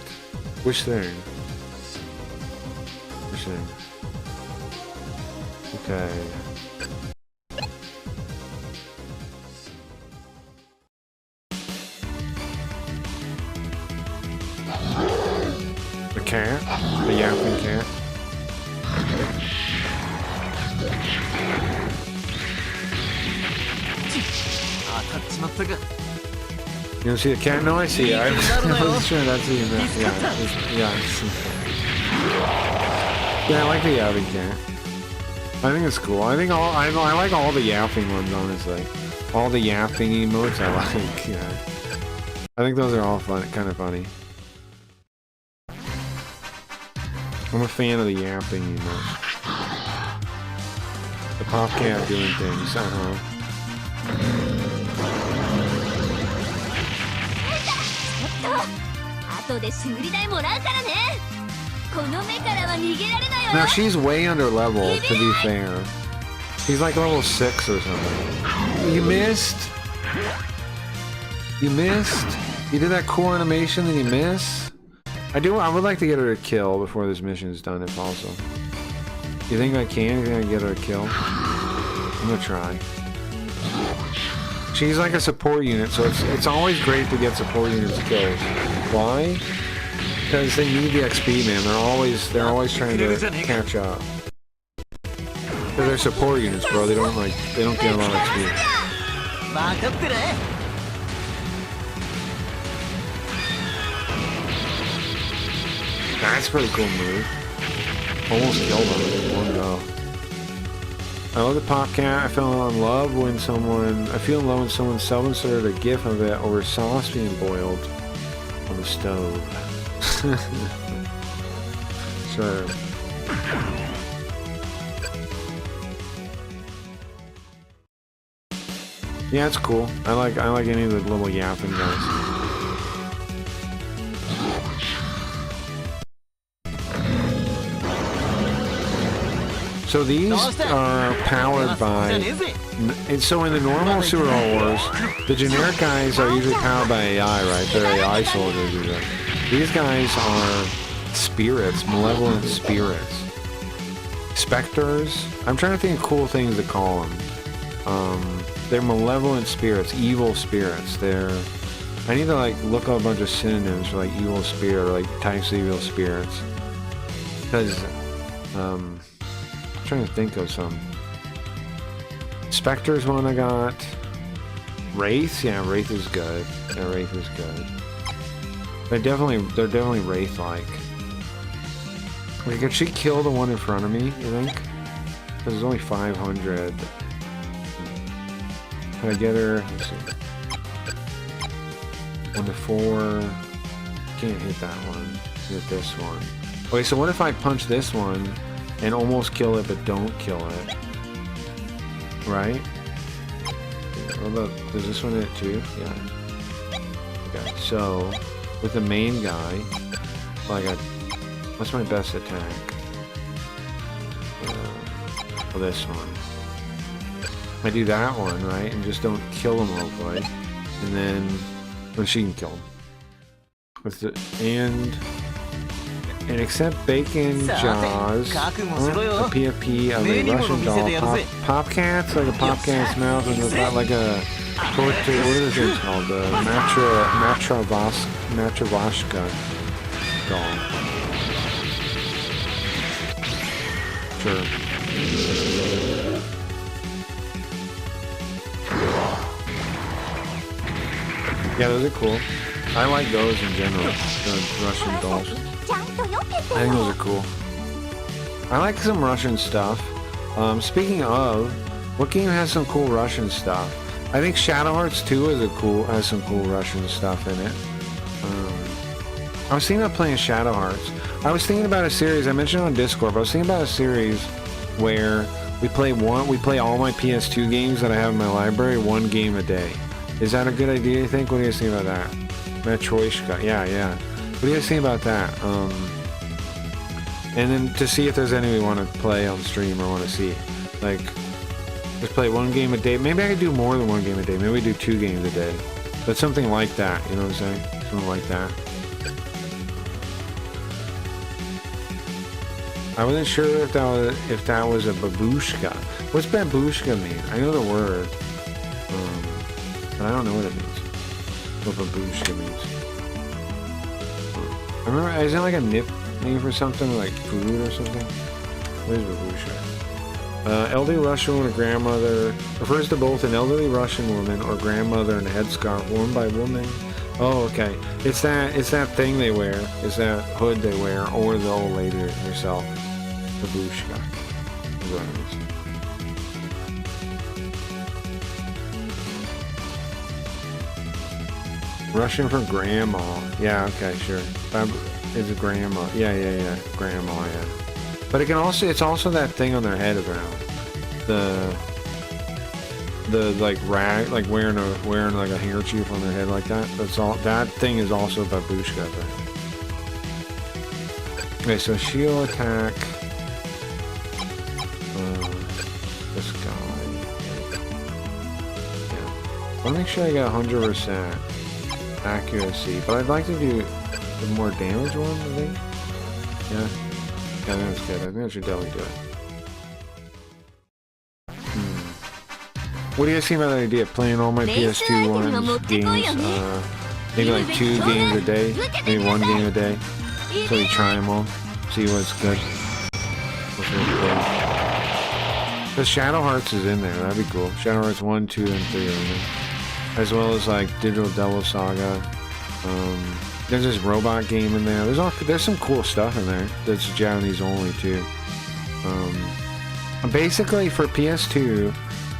Which thing? Which thing? Okay. The cat? The yapping cat? You don't see the cat? No, I see it. I wasn't sure that's even that. Yeah, I like the yapping cat. I think it's cool. I like all the yapping ones, honestly. All the yapping emotes I like, yeah. I think those are all fun, kind of funny. I'm a fan of the yapping emotes. The pop cat doing things, Now she's way under level, to be fair. She's like level 6 or something. You missed? You missed? You did that cool animation that you missed? I would like to get her a kill before this mission is done, if possible. You think I can? You think I can get her a kill? I'm gonna try. She's like a support unit, so it's always great to get support units kills. Why? Because they need the XP, man. They're always trying to catch up. Because they're support units, bro. They don't get a lot of XP. That's a pretty cool move. Almost killed him in one go. I love the pop cat. I fell in love when someone self-inserted a gif of it over sauce being boiled on the stove. Sure. Yeah, it's cool. I like any of the little yapping guys. So these are powered by, and so in the normal Super Wars, the generic guys are usually powered by AI, right? They're AI soldiers usually. These guys are spirits, malevolent spirits. specters. I'm trying to think of cool things to call them. They're malevolent spirits, evil spirits. I need to like look up a bunch of synonyms for like evil spirit or like types of evil spirits. Because I'm trying to think of some. Spectre's one I got. Wraith, yeah, Wraith is good. Yeah, Wraith is good. They're definitely Wraith-like. Like, could she kill the one in front of me, you think? Because there's only 500. Can I get her? Let's see. 1 to 4. Can't hit that one. Hit this one. Okay, so what if I punch this one and almost kill it but don't kill it? Right? What about, does this one hit too? Yeah. Okay, so with the main guy, well, I got, what's my best attack? Well, this one. I do that one, right? And just don't kill him real quick. And then, well, she can kill him. What's the, and accept bacon jaws, a PFP of a Russian doll, pop cats, like a pop cat's mouth, and it's not like a torture, what is this called? The Matravashka doll. Sure. Yeah, those are cool. I like those in general, the Russian dolls. I think those are cool. I like some Russian stuff. Speaking of, what game has some cool Russian stuff? I think Shadow Hearts 2 has some cool Russian stuff in it. I was thinking about playing Shadow Hearts. I was thinking about a series I mentioned on Discord, but I was thinking about a series where we play all my PS2 games that I have in my library, one game a day. Is that a good idea, you think? What do you guys think about that? Metroishka, yeah. What do you guys think about that? And then to see if there's any we want to play on stream or want to see. Like, just play one game a day. Maybe I could do more than one game a day. Maybe we do 2 games a day. But something like that, you know what I'm saying? Something like that. I wasn't sure if that was a babushka. What's babushka mean? I know the word. But I don't know what it means. What babushka means. I remember, isn't it like a nickname for something, like food or something? What is babushka? Elderly Russian woman or grandmother refers to both an elderly Russian woman or grandmother in a headscarf worn by woman. Oh, okay. It's that thing they wear. It's that hood they wear, or the old lady herself. Babushka. Is what it is. Russian for grandma. Yeah, okay, sure. It's a grandma. Yeah. Grandma, yeah. But it's also that thing on their head around. The like rag, like wearing like a handkerchief on their head like that. That's all. That thing is also babushka, right? Okay, so shield attack. This guy. Yeah. I'll make sure I get 100% accuracy, but I'd like to do the more damage one, I think. Yeah, I think that's good. I think I should definitely do it. What do you guys think about the idea of playing all my PS2 games? Maybe like 2 games a day, maybe 1 game a day. So you try them all, see what's good. Because Shadow Hearts is in there, that'd be cool. Shadow Hearts 1, 2, and 3 are in there. As well as like Digital Devil Saga. There's this robot game in there. There's some cool stuff in there that's Japanese only too. Basically for PS2,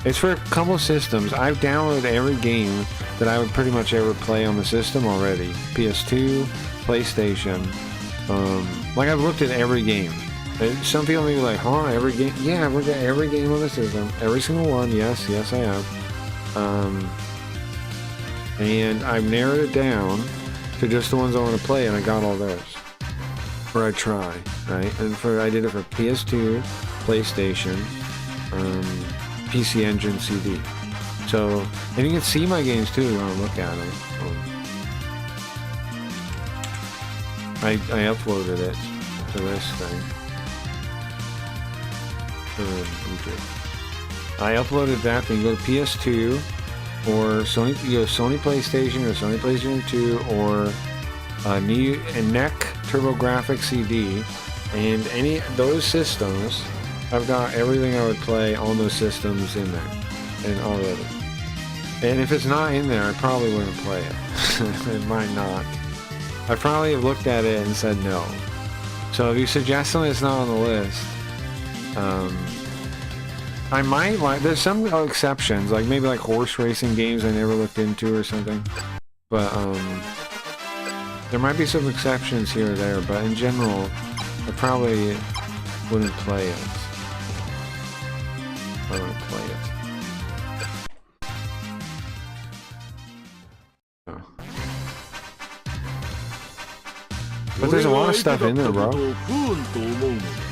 it's for a couple of systems. I've downloaded every game that I would pretty much ever play on the system already. PS2, PlayStation. Like I've looked at every game. Some people may be like, huh, every game? Yeah, I've looked at every game on the system. Every single one, yes I have. And I've narrowed it down to just the ones I want to play, and I got all those. Or I try, right? And I did it for PS2, PlayStation, PC Engine, CD. So, and you can see my games too if you want to look at them. I uploaded it to this thing. I uploaded that. Then you go to PS2 or Sony. You go to Sony PlayStation or Sony PlayStation 2 or a NEC TurboGrafx CD, and any those systems. I've got everything I would play on those systems in there, and already. And if it's not in there, I probably wouldn't play it. It might not. I probably have looked at it and said no. So if you suggest something that's not on the list, I might like. There's some exceptions, like maybe like horse racing games I never looked into or something. But there might be some exceptions here or there. But in general, I probably wouldn't play it. I wouldn't play it. Oh. But there's a lot of stuff in there, bro. There's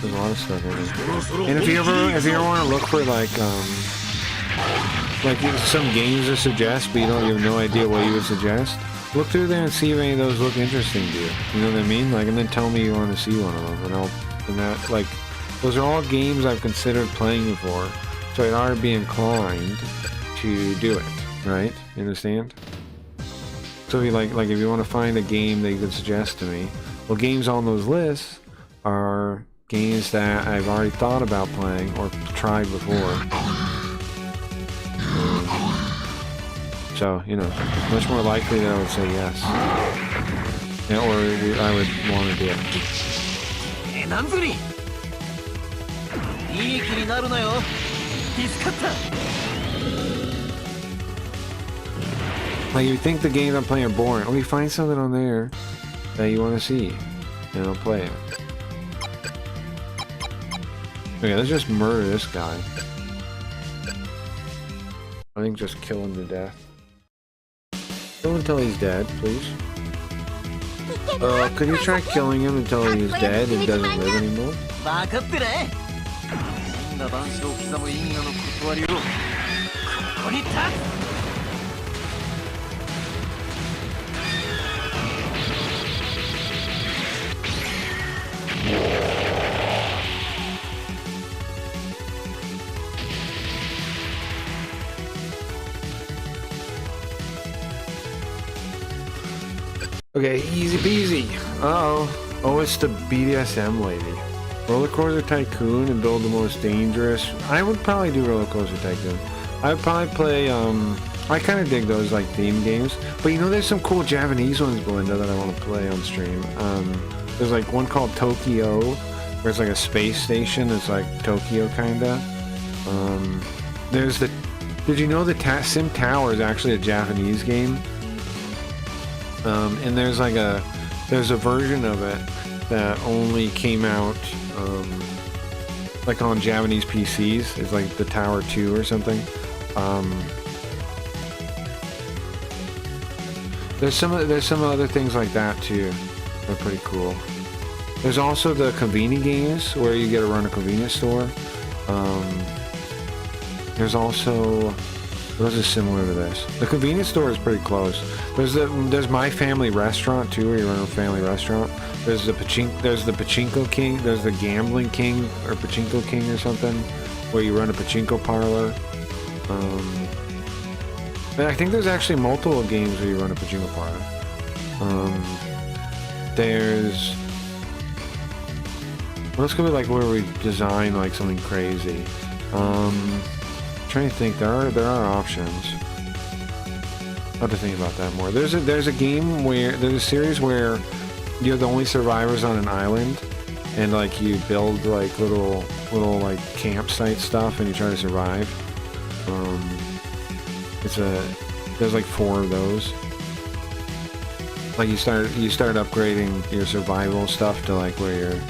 a lot of stuff in there. And if you ever want to look for like some games to suggest, but you have no idea what you would suggest, look through there and see if any of those look interesting to you. You know what I mean? Like, and then tell me you want to see one of them, and that like, those are all games I've considered playing before, so I'd already be inclined to do it. Right? You understand? So if you like if you want to find a game that you could suggest to me. Well, games on those lists are games that I've already thought about playing or tried before. So, you know, much more likely that I would say yes. Yeah, or I would want to do it. Like, you think the games I'm playing are boring. Oh, you find something on there that you want to see, and I'll play it. Okay, let's just murder this guy. I think just kill him to death. Kill him until he's dead, please. Could you try killing him until he's dead and doesn't live anymore? Okay, easy peasy. Uh-oh. Oh, it's the BDSM lady. Roller Coaster Tycoon and build the most dangerous. I would probably do Roller Coaster Tycoon. I would probably play, I kind of dig those, like, theme games. But you know, there's some cool Japanese ones, Belinda, that I want to play on stream. There's, like, one called Tokyo, where it's, like, a space station. It's, like, Tokyo, kinda. There's the... Did you know the Sim Tower is actually a Japanese game? And there's like a version of it that only came out like on Japanese PCs. It's like the Tower 2 or something. There's some other things like that too. They're pretty cool. There's also the convenience games where you get to run a convenience store. There's also... Those are similar to this. The convenience store is pretty close. There's My Family Restaurant too, where you run a family restaurant. There's the Pachinko King. There's the Gambling King or Pachinko King or something, where you run a pachinko parlor. And I think there's actually multiple games where you run a pachinko parlor. There's... Well, let's go with like where we design like something crazy. Trying to think, there are options. I'll have to think about that more. There's a game where there's a series where you're the only survivors on an island, and like you build like little like campsite stuff, and you try to survive. There's like 4 of those. Like you start upgrading your survival stuff to like where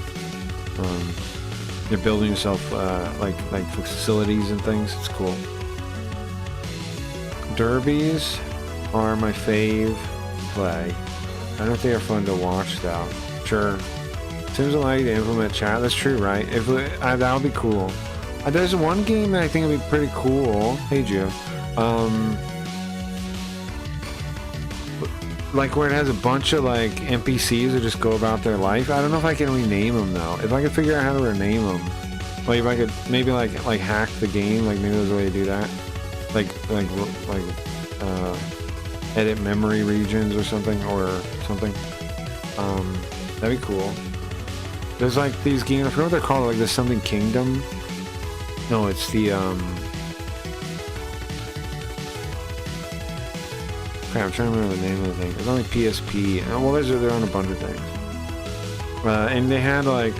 you're building yourself like facilities and things. It's cool. Derbies are my fave play. I don't think they're fun to watch though. Sure. Seems allow you to implement chat. That's true, right? If that would be cool. There's one game that I think would be pretty cool. Hey, Jeff. Like where it has a bunch of like NPCs that just go about their life. I don't know if I can rename them though. If I could figure out how to rename them, Like if I could maybe like hack the game, like maybe there's a way to do that. Like edit memory regions or something that'd be cool. There's like these games, I forget what they're called, like there's something Kingdom. No, it's the crap, I'm trying to remember the name of the thing. It's only PSP. Well, they're on a bunch of things. And they had like,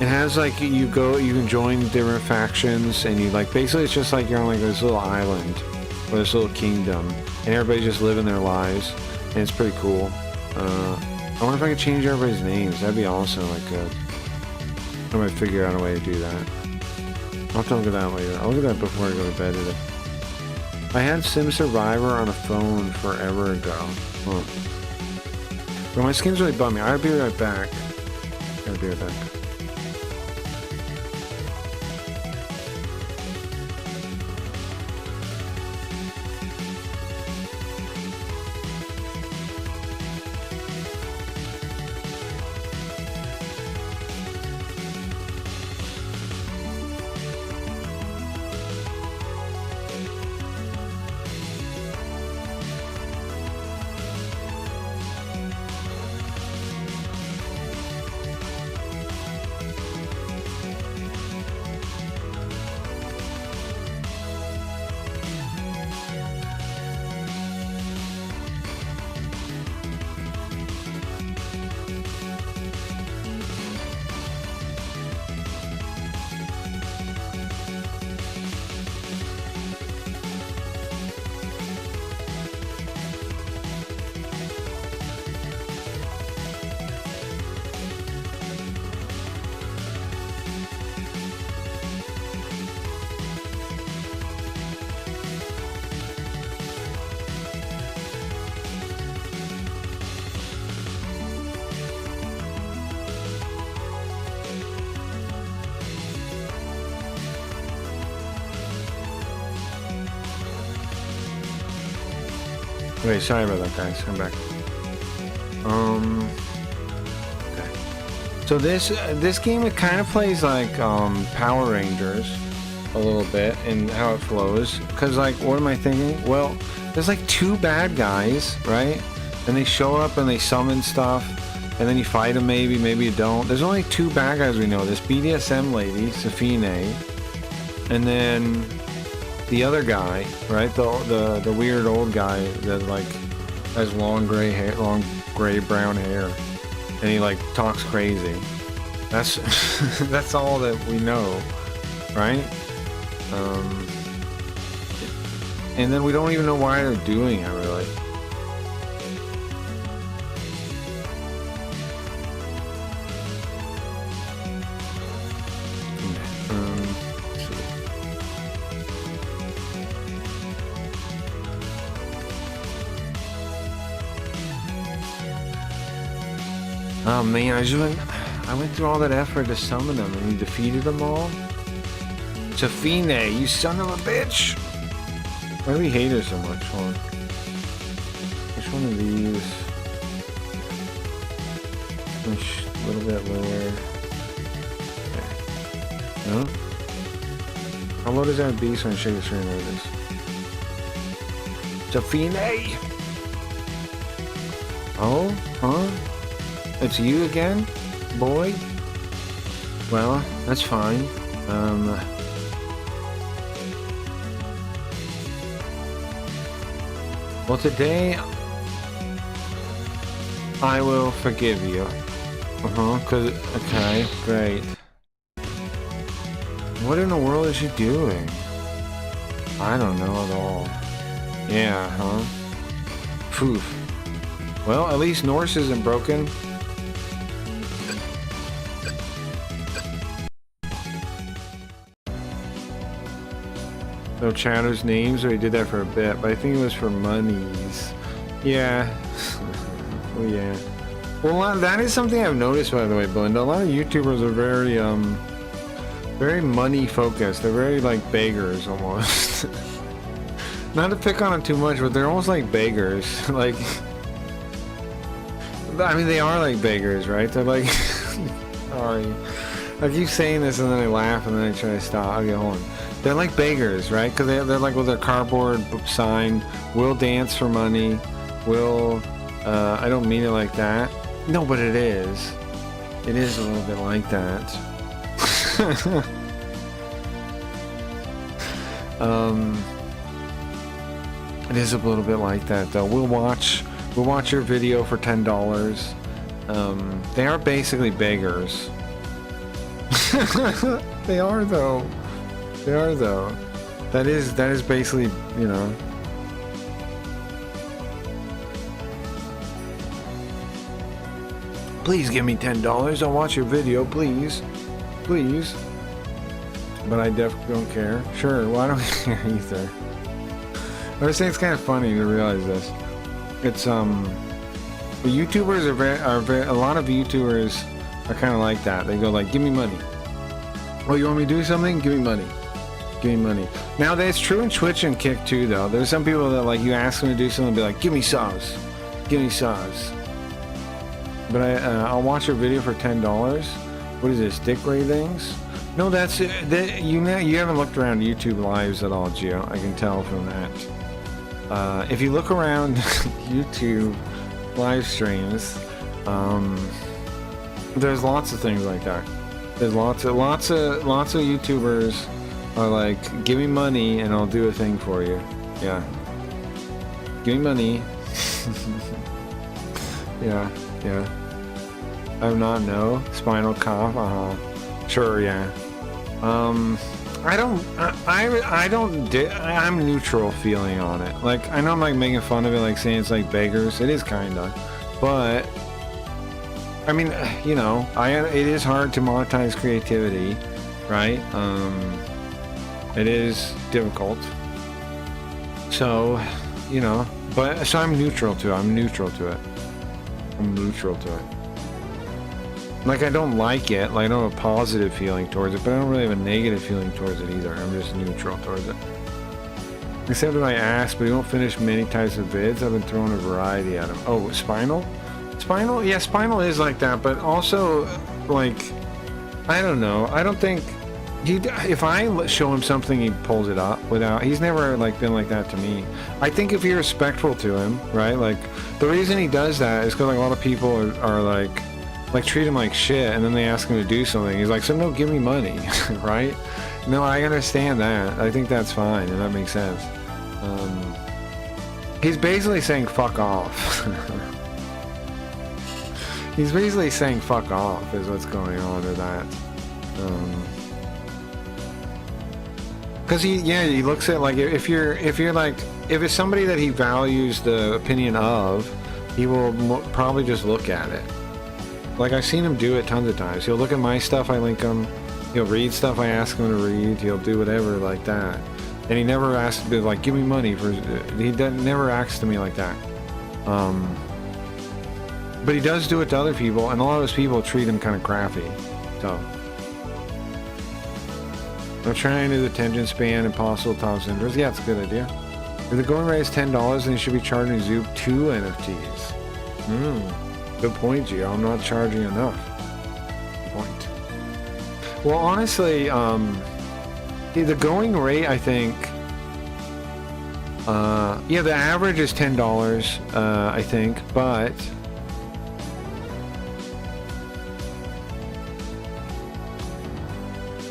it has like you can join different factions, and you like basically it's just like you're on like this little island or this little kingdom, and everybody's just living their lives, and it's pretty cool. I wonder if I could change everybody's names. That'd be awesome. Like, I might figure out a way to do that. I'll have to look at that later. I'll look at that before I go to bed today. I had Sim Survivor on a phone forever ago. Huh. But my skin's really bumming. I'll be right back. I'll be right back. Wait, sorry about that, guys. I'm back. Okay. So this game, it kind of plays like Power Rangers a little bit in how it flows. Cause like, what am I thinking? Well, there's like two bad guys, right? And they show up and they summon stuff, and then you fight them. Maybe you don't. There's only two bad guys we know. This BDSM lady, Safine, and then the other guy, right? The weird old guy that like has long gray hair, long gray brown hair, and he like talks crazy. That's that's all that we know, right? And then we don't even know why they're doing it, really. Oh man, I went through all that effort to summon them, and you defeated them all? Safine, you son of a bitch! Why do we hate her so much? Hold on. Which one of these? A little bit lower. Okay. No? How low does that be so I can shake the screen like this? Safine! Oh? Huh? It's you again, boy? Well, that's fine. Well, today I will forgive you. Okay, great. What in the world is she doing? I don't know at all. Yeah, huh? Poof. Well, at least Norse isn't broken. No Chatter's names, or he did that for a bit, but I think it was for monies. Yeah. Oh yeah. Well, that is something I've noticed, by the way, Belinda. A lot of YouTubers are very, very money focused. They're very like beggars almost. Not to pick on them too much, but they're almost like beggars. Like, I mean, they are like beggars, right? They're like, sorry. I keep saying this and then I laugh and then I try to stop. Okay, hold on. They're like beggars, right? Because they're like with their cardboard sign, will dance for money, will, I don't mean it like that. No, but it is. It is a little bit like that. It is a little bit like that though. We'll watch your video for $10. They are basically beggars. They are though. They are though. That is basically, you know. Please give me $10. I'll watch your video, please. Please. But I definitely don't care. Sure, well, I don't care either. I was saying it's kind of funny to realize this. It's the YouTubers are very a lot of YouTubers are kind of like that. They go like, give me money. Oh, you want me to do something? Give me money. Give me money. Now that's true in Twitch and Kick too, though. There's some people that like you ask them to do something, be like, give me subs, give me subs. But I'll watch your video for $10. What is this? Dick ratings? No, that's you haven't looked around YouTube lives at all, Gio. I can tell from that. If you look around YouTube live streams, there's lots of things like that. There's lots of YouTubers are like, give me money and I'll do a thing for you. Yeah. Give me money. Yeah. I do not know. Spinal Cop. Sure. Yeah. I'm neutral feeling on it. Like, I know I'm like making fun of it, like saying it's like beggars. It is kinda, but I mean, you know, it is hard to monetize creativity, right? It is difficult. So, you know, so I'm neutral to it. I'm neutral to it. Like, I don't like it. Like, I don't have a positive feeling towards it, but I don't really have a negative feeling towards it either. I'm just neutral towards it. Except when I ask, but you don't finish many types of vids. I've been throwing a variety at him. Oh, Spinal? Spinal? Yeah, Spinal is like that, but also, like, I don't know. I don't think... if I show him something, he pulls it up without... He's never, like, been like that to me. I think if you're respectful to him, right? Like, the reason he does that is because, like, a lot of people are like, treat him like shit, and then they ask him to do something. He's like, so no, give me money, right? No, I understand that. I think that's fine, and that makes sense. He's basically saying fuck off. He's basically saying fuck off is what's going on with that. Because he looks at, like, if it's somebody that he values the opinion of, he will probably just look at it. Like, I've seen him do it tons of times. He'll look at my stuff, I link him. He'll read stuff I ask him to read. He'll do whatever like that. And he never asks to be like, give me money for. He never acts to me like that. But he does do it to other people, and a lot of those people treat him kind of crappy. So I'm trying his attention span and possible top interest. Yeah, it's a good idea. If the going rate is $10, then you should be charging Zoop 2 NFTs. Good point, Gio. I'm not charging enough. Good point. Well, honestly, the going rate, I think, yeah, the average is $10, I think, but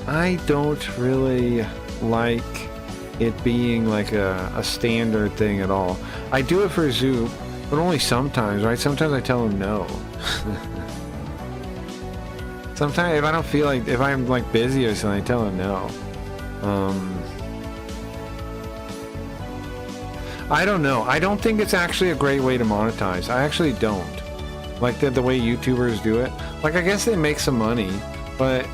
I don't really like it being like a standard thing at all. I do it for Zoop, but only sometimes, right? Sometimes I tell him no. Sometimes if I don't feel like, if I'm like busy or something, I tell him no. I don't know. I don't think it's actually a great way to monetize. I actually don't. Like the way YouTubers do it. Like, I guess they make some money, but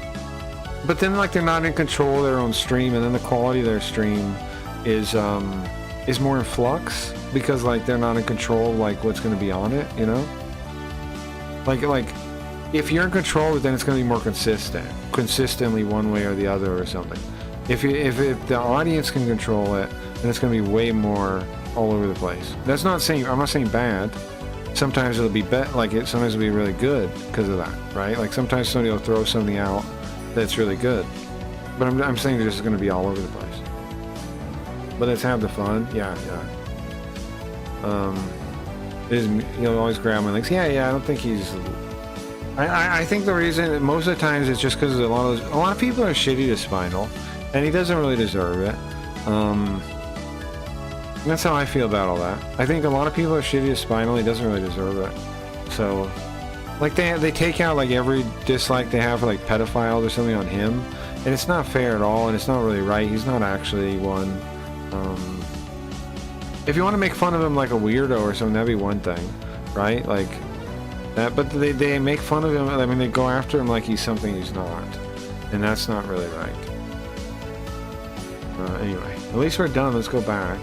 then, like, they're not in control of their own stream, and then the quality of their stream is more in flux because, like, they're not in control of, like, what's going to be on it, you know? Like if you're in control of it, then it's going to be more consistently one way or the other or something. If the audience can control it, then it's going to be way more all over the place. That's not saying, I'm not saying bad. sometimes it'll be sometimes it'll be really good because of that, right? Like sometimes somebody will throw something out that's really good, but I'm saying they're just going to be all over the place. But let's have the fun, yeah. He'll always grab my legs. Yeah. I don't think he's. I think the reason most of the times it's just because a lot of people are shitty to Spinal, and he doesn't really deserve it. That's how I feel about all that. I think a lot of people are shitty to Spinal. He doesn't really deserve it. So, like they take out like every dislike they have for like pedophiles or something on him, and it's not fair at all, and it's not really right. He's not actually one. If you want to make fun of him like a weirdo or something, that'd be one thing, right? Like that. But they make fun of him. I mean, they go after him like he's something he's not, and that's not really right. Anyway, at least we're done. Let's go back.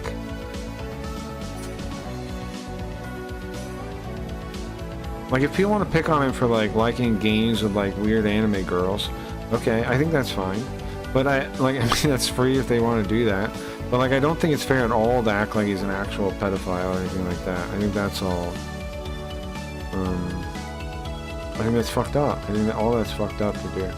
Like, if people want to pick on him for, like, liking games with, like, weird anime girls, okay, I think that's fine. But I mean, that's free if they want to do that. But, like, I don't think it's fair at all to act like he's an actual pedophile or anything like that. I think that's all, I think that's fucked up. I think that all that's fucked up to do.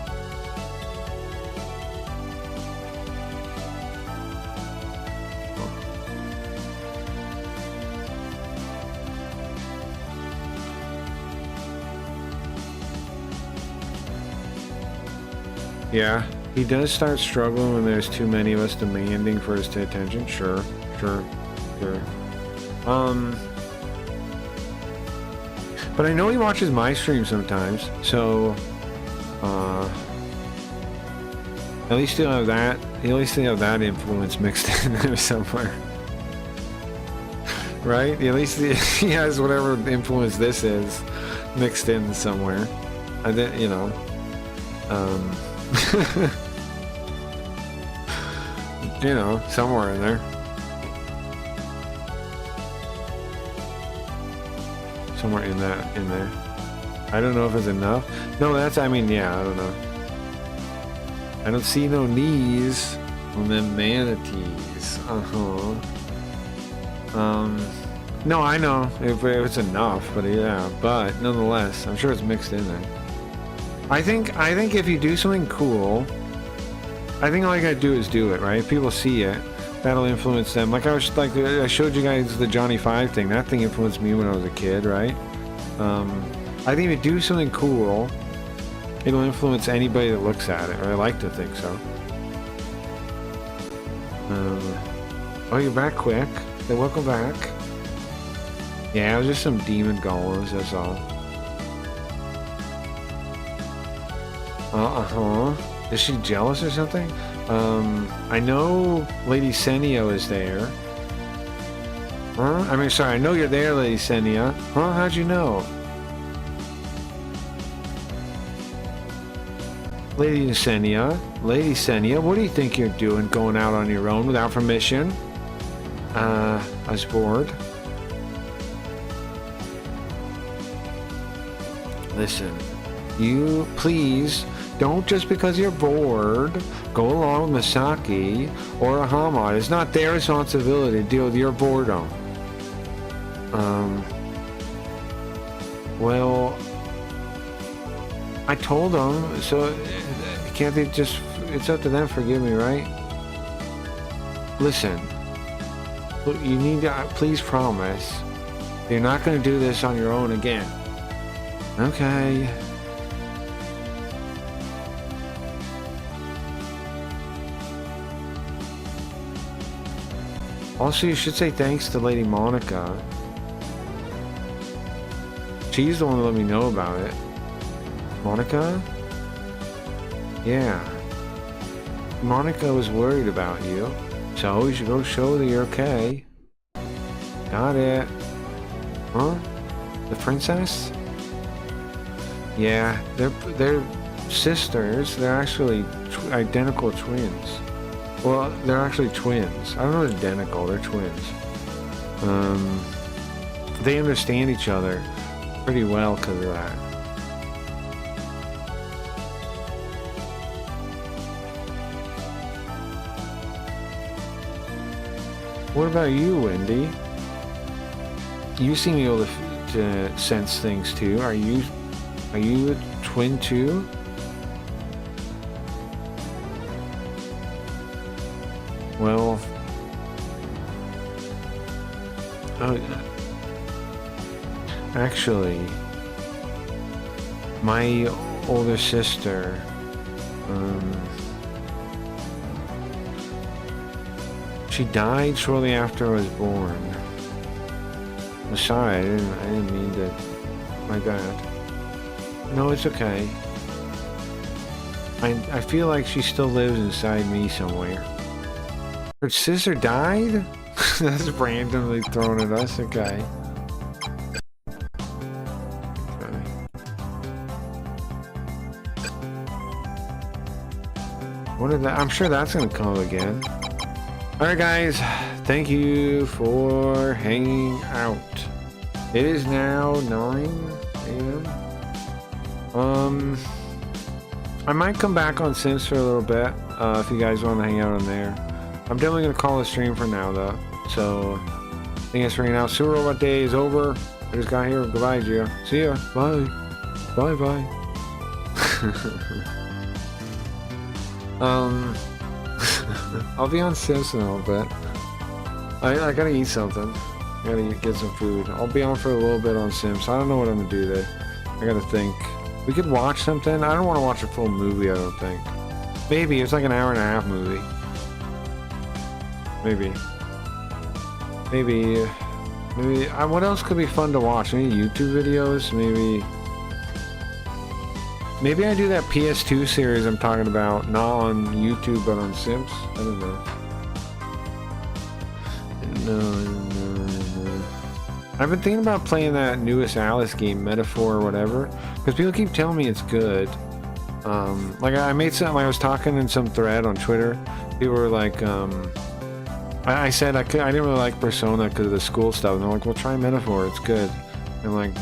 Yeah, he does start struggling when there's too many of us demanding for his attention. Sure. But I know he watches my stream sometimes, so at least he'll have that. At least he'll have that influence mixed in there somewhere, right? At least he has whatever influence this is mixed in somewhere. I think, you know. You know, somewhere in there. Somewhere in there. I don't know if it's enough. No, that's, I mean, yeah, I don't know. I don't see no knees on them manatees. No, I know if it's enough, but yeah, but nonetheless, I'm sure it's mixed in there. I think if you do something cool, I think all you gotta do is do it, right? If people see it, that'll influence them. Like I showed you guys the Johnny 5 thing. That thing influenced me when I was a kid, right? I think if you do something cool, it'll influence anybody that looks at it, or I like to think so. Oh, you're back quick. Then welcome back. Yeah, it was just some demon golems, that's all. Is she jealous or something? I know Lady Senio is there. Huh? I mean, sorry, I know you're there, Lady Senia. Huh? How'd you know? Lady Senia, what do you think you're doing going out on your own without permission? I was bored. Listen, you please don't, just because you're bored, go along with Misaki or a Hamad. It's not their responsibility to deal with your boredom. Well, I told them, so can't they just, it's up to them, forgive me, right? Listen, you need to, please promise, you're not going to do this on your own again. Okay. Also, you should say thanks to Lady Monica. She's the one that let me know about it. Monica? Yeah. Monica was worried about you, so you should go show that you're okay. Got it. Huh? The princess? Yeah, they're sisters. They're actually identical twins. Well, they're actually twins. I don't know, identical. They're twins. They understand each other pretty well because of that. What about you, Wendy? You seem able sense things too. Are you a twin too? Well, actually, my older sister, she died shortly after I was born. I'm sorry, I didn't mean to. My bad. No, it's okay. I feel like she still lives inside me somewhere. Her sister died? That's randomly thrown at us. Okay. What is that? I'm sure that's gonna come again. Alright guys, thank you for hanging out. It is now 9 a.m. I might come back on Sims for a little bit, if you guys want to hang out on there. I'm definitely gonna call the stream for now though. So thank you guys for hanging out. Super Robot Day is over. I just got here. Goodbye, Gio. See ya. Bye. Bye bye. I'll be on Sims in a little bit. I gotta eat something. I gotta get some food. I'll be on for a little bit on Sims. I don't know what I'm gonna do today. I gotta think. We could watch something. I don't want to watch a full movie, I don't think. Maybe. It's like an hour and a half movie. Maybe. What else could be fun to watch? Maybe YouTube videos? Maybe I do that PS2 series I'm talking about, not on YouTube, but on Sims? I don't know. No. I've been thinking about playing that newest Alice game, Metaphor or whatever, because people keep telling me it's good. Like I made some, I was talking in some thread on Twitter, people were like, I said I didn't really like Persona because of the school stuff, and they're like, well, try Metaphor, it's good. I'm like,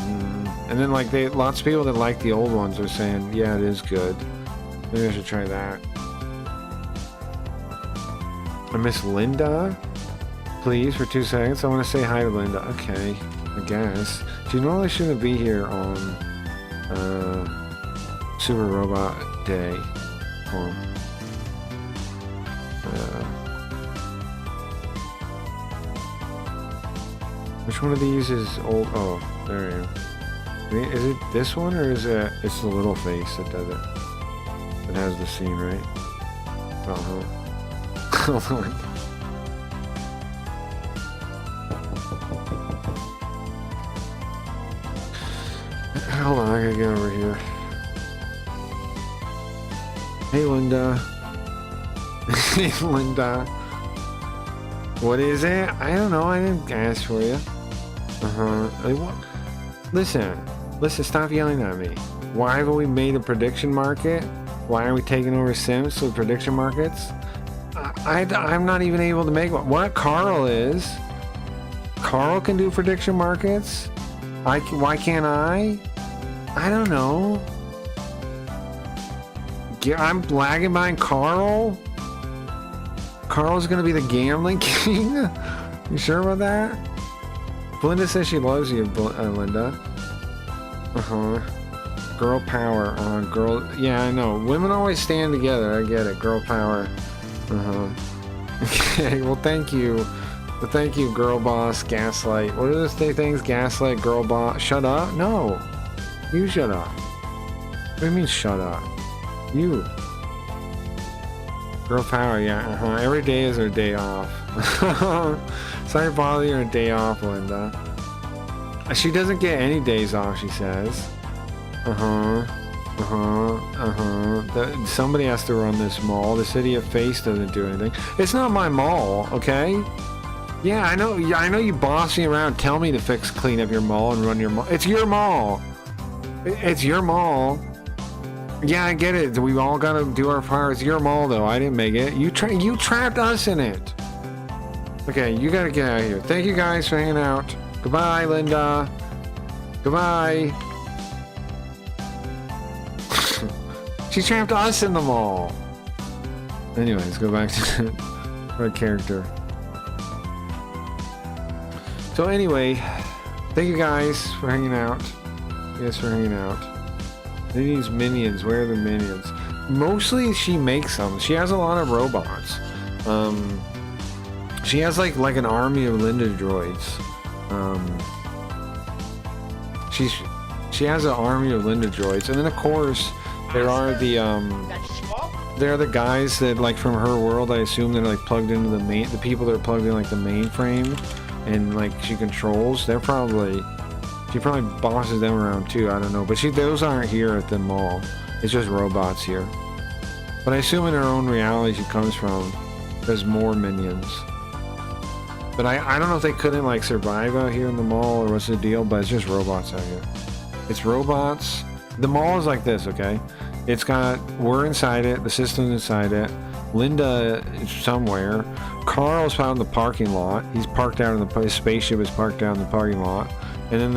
and then like lots of people that like the old ones are saying, yeah, it is good. Maybe I should try that. I miss Linda. Please, for 2 seconds, I want to say hi to Linda. Okay, I guess. She normally shouldn't be here on Super Robot Day. Which one of these is old? Oh, there I am. Is it this one or is it? It's the little face that does it. It has the scene, right? Uh-huh. Hold on, I gotta get over here. Hey, Linda. Hey, Linda. What is it? I don't know. I didn't ask for you. Listen, stop yelling at me. Why haven't we made a prediction market? Why are we taking over Sims with prediction markets? I'm not even able to make one. What? Carl is. Carl can do prediction markets? Why can't I? I don't know. I'm lagging behind Carl? Carl's gonna be the gambling king? You sure about that? Belinda says she loves you, Linda. Girl power. Girl. Yeah, I know. Women always stand together. I get it. Girl power. Okay, well, thank you. Well, thank you, girl boss, gaslight. What are those things? Gaslight, girl boss. Shut up? No. You shut up. What do you mean, shut up? You. Girl power, yeah. Every day is her day off. Sorry to bother you on a day off, Linda. She doesn't get any days off, she says. Somebody has to run this mall. The City of Face doesn't do anything. It's not my mall, okay? Yeah, I know you boss me around, tell me to clean up your mall and run your mall. It's your mall. It's your mall. Yeah, I get it. We all gotta do our part. It's your mall, though. I didn't make it. You trapped us in it. Okay, you gotta get out of here. Thank you guys for hanging out. Goodbye, Linda. Goodbye. She trapped us in the mall. Anyways, go back to our character. So anyway, Thank you guys for hanging out. These minions, where are the minions? Mostly she makes them. She has a lot of robots. She has like an army of Linda droids. She has an army of Linda droids, and then of course there are the guys that like from her world. I assume they're like plugged into the people that are plugged in like the mainframe, and like she controls. She probably bosses them around too. I don't know, but those aren't here at the mall. It's just robots here. But I assume in her own reality she comes from, there's more minions. But I don't know if they couldn't like survive out here in the mall or what's the deal, but it's just robots out here. It's robots. The mall is like this, okay? We're inside it, the system's inside it. Linda is somewhere. Carl's out in the parking lot. He's parked out in his spaceship is parked out in the parking lot. And then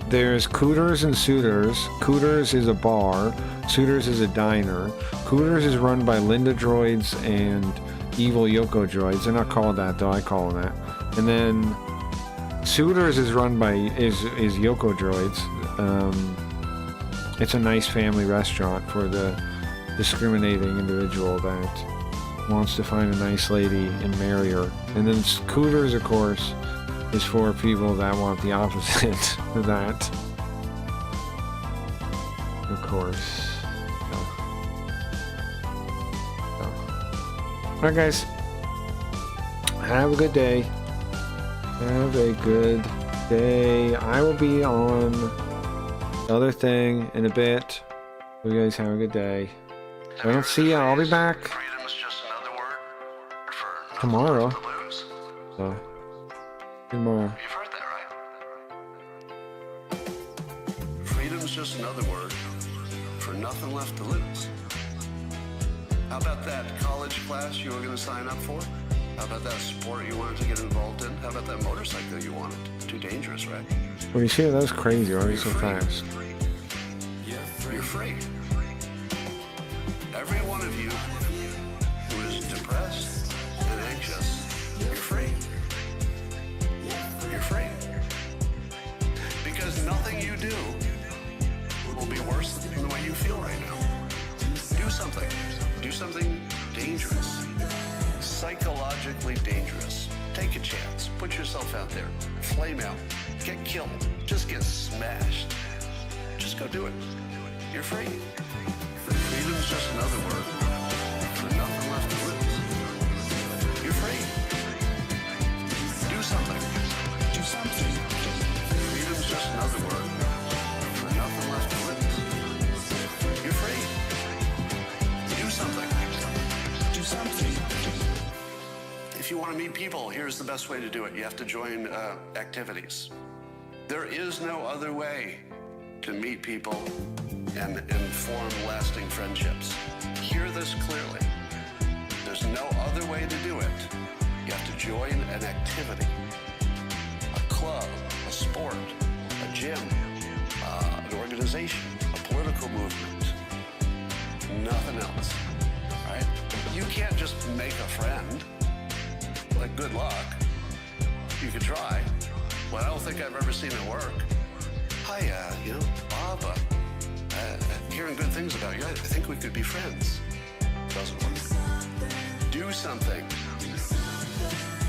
there's Cooters and Suitors. Cooters is a bar. Suitors is a diner. Cooters is run by Linda droids and evil Yoko droids. They're not called that though, I call them that. And then Suitors is run by is Yoko droids. It's a nice family restaurant for the discriminating individual that wants to find a nice lady and marry her. And then Cooters, of course, is for people that want the opposite of that. Of course. Alright guys, have a good day. Have a good day. I will be on the other thing in a bit. You guys have a good day. If I don't see you, I'll be back tomorrow. So, tomorrow. You've heard that, right? Freedom's just another word for nothing left to lose. How about that college class you were going to sign up for? How about that sport you wanted to get involved in? How about that motorcycle you wanted? Too dangerous, right? Well, you see, that was crazy. Why are you so fast? You're free. Every one of you who is depressed and anxious, you're free. You're free. Because nothing you do will be worse than the way you feel right now. Do something. Do something dangerous. Psychologically dangerous. Take a chance. Put yourself out there. Flame out. Get killed. Just get smashed. Just go do it. You're free. Freedom's just another word for nothing left to lose. You're free. Do something. Do something. Freedom's just another word for nothing left to lose. You're free. Do something. Do something. If you want to meet people, here's the best way to do it. You have to join activities. There is no other way to meet people and form lasting friendships. Hear this clearly. There's no other way to do it. You have to join an activity, a club, a sport, a gym, an organization, a political movement. Nothing else, right? You can't just make a friend. Like, good luck. You could try. Well, I don't think I've ever seen it work. Hi, Bob, hearing good things about you. I think we could be friends. Doesn't work. Do something.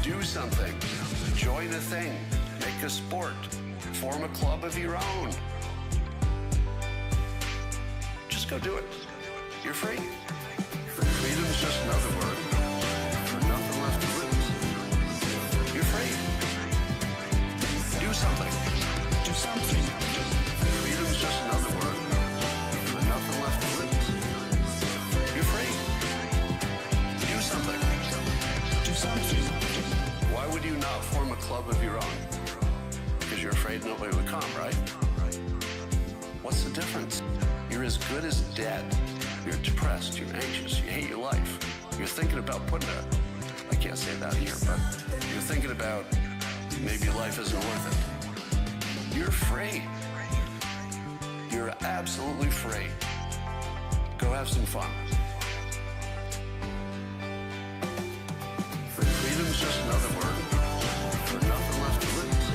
Do something. Join a thing. Make a sport. Form a club of your own. Just go do it. You're free. Freedom's just another word for nothing left to lose. You're free. Do something. Do something. Freedom's just another word for nothing left to lose. You're free. Do something. Do something. Why would you not form a club of your own? Because you're afraid nobody would come, right? What's the difference? You're as good as dead. You're depressed, you're anxious, you hate your life. You're thinking about putting I can't say that here, but you're thinking about maybe life isn't worth it. You're free. You're absolutely free. Go have some fun. Freedom's just another word for nothing left to lose.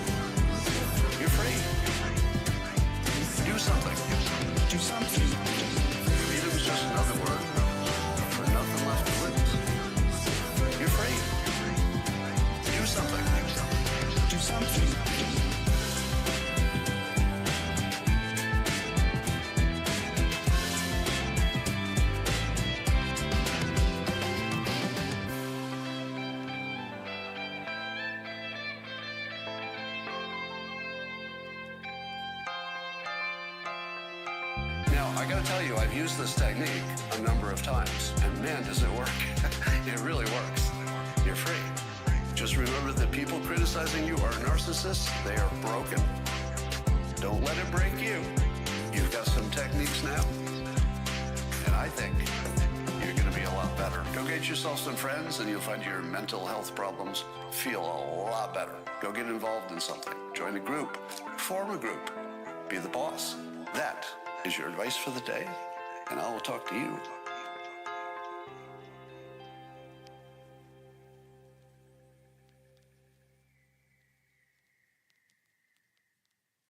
something. Do something. Freedom's just another word for nothing left to lose. You're free. Do something. Do something. Now, I gotta tell you, I've used this technique a number of times, and man, does it work. It really works. You're free. Just remember that people criticizing you are narcissists. They are broken. Don't let it break you. You've got some techniques now, and I think you're gonna be a lot better. Go get yourself some friends, and you'll find your mental health problems feel a lot better. Go get involved in something. Join a group. Form a group. Be the boss. That is your advice for the day, and I will talk to you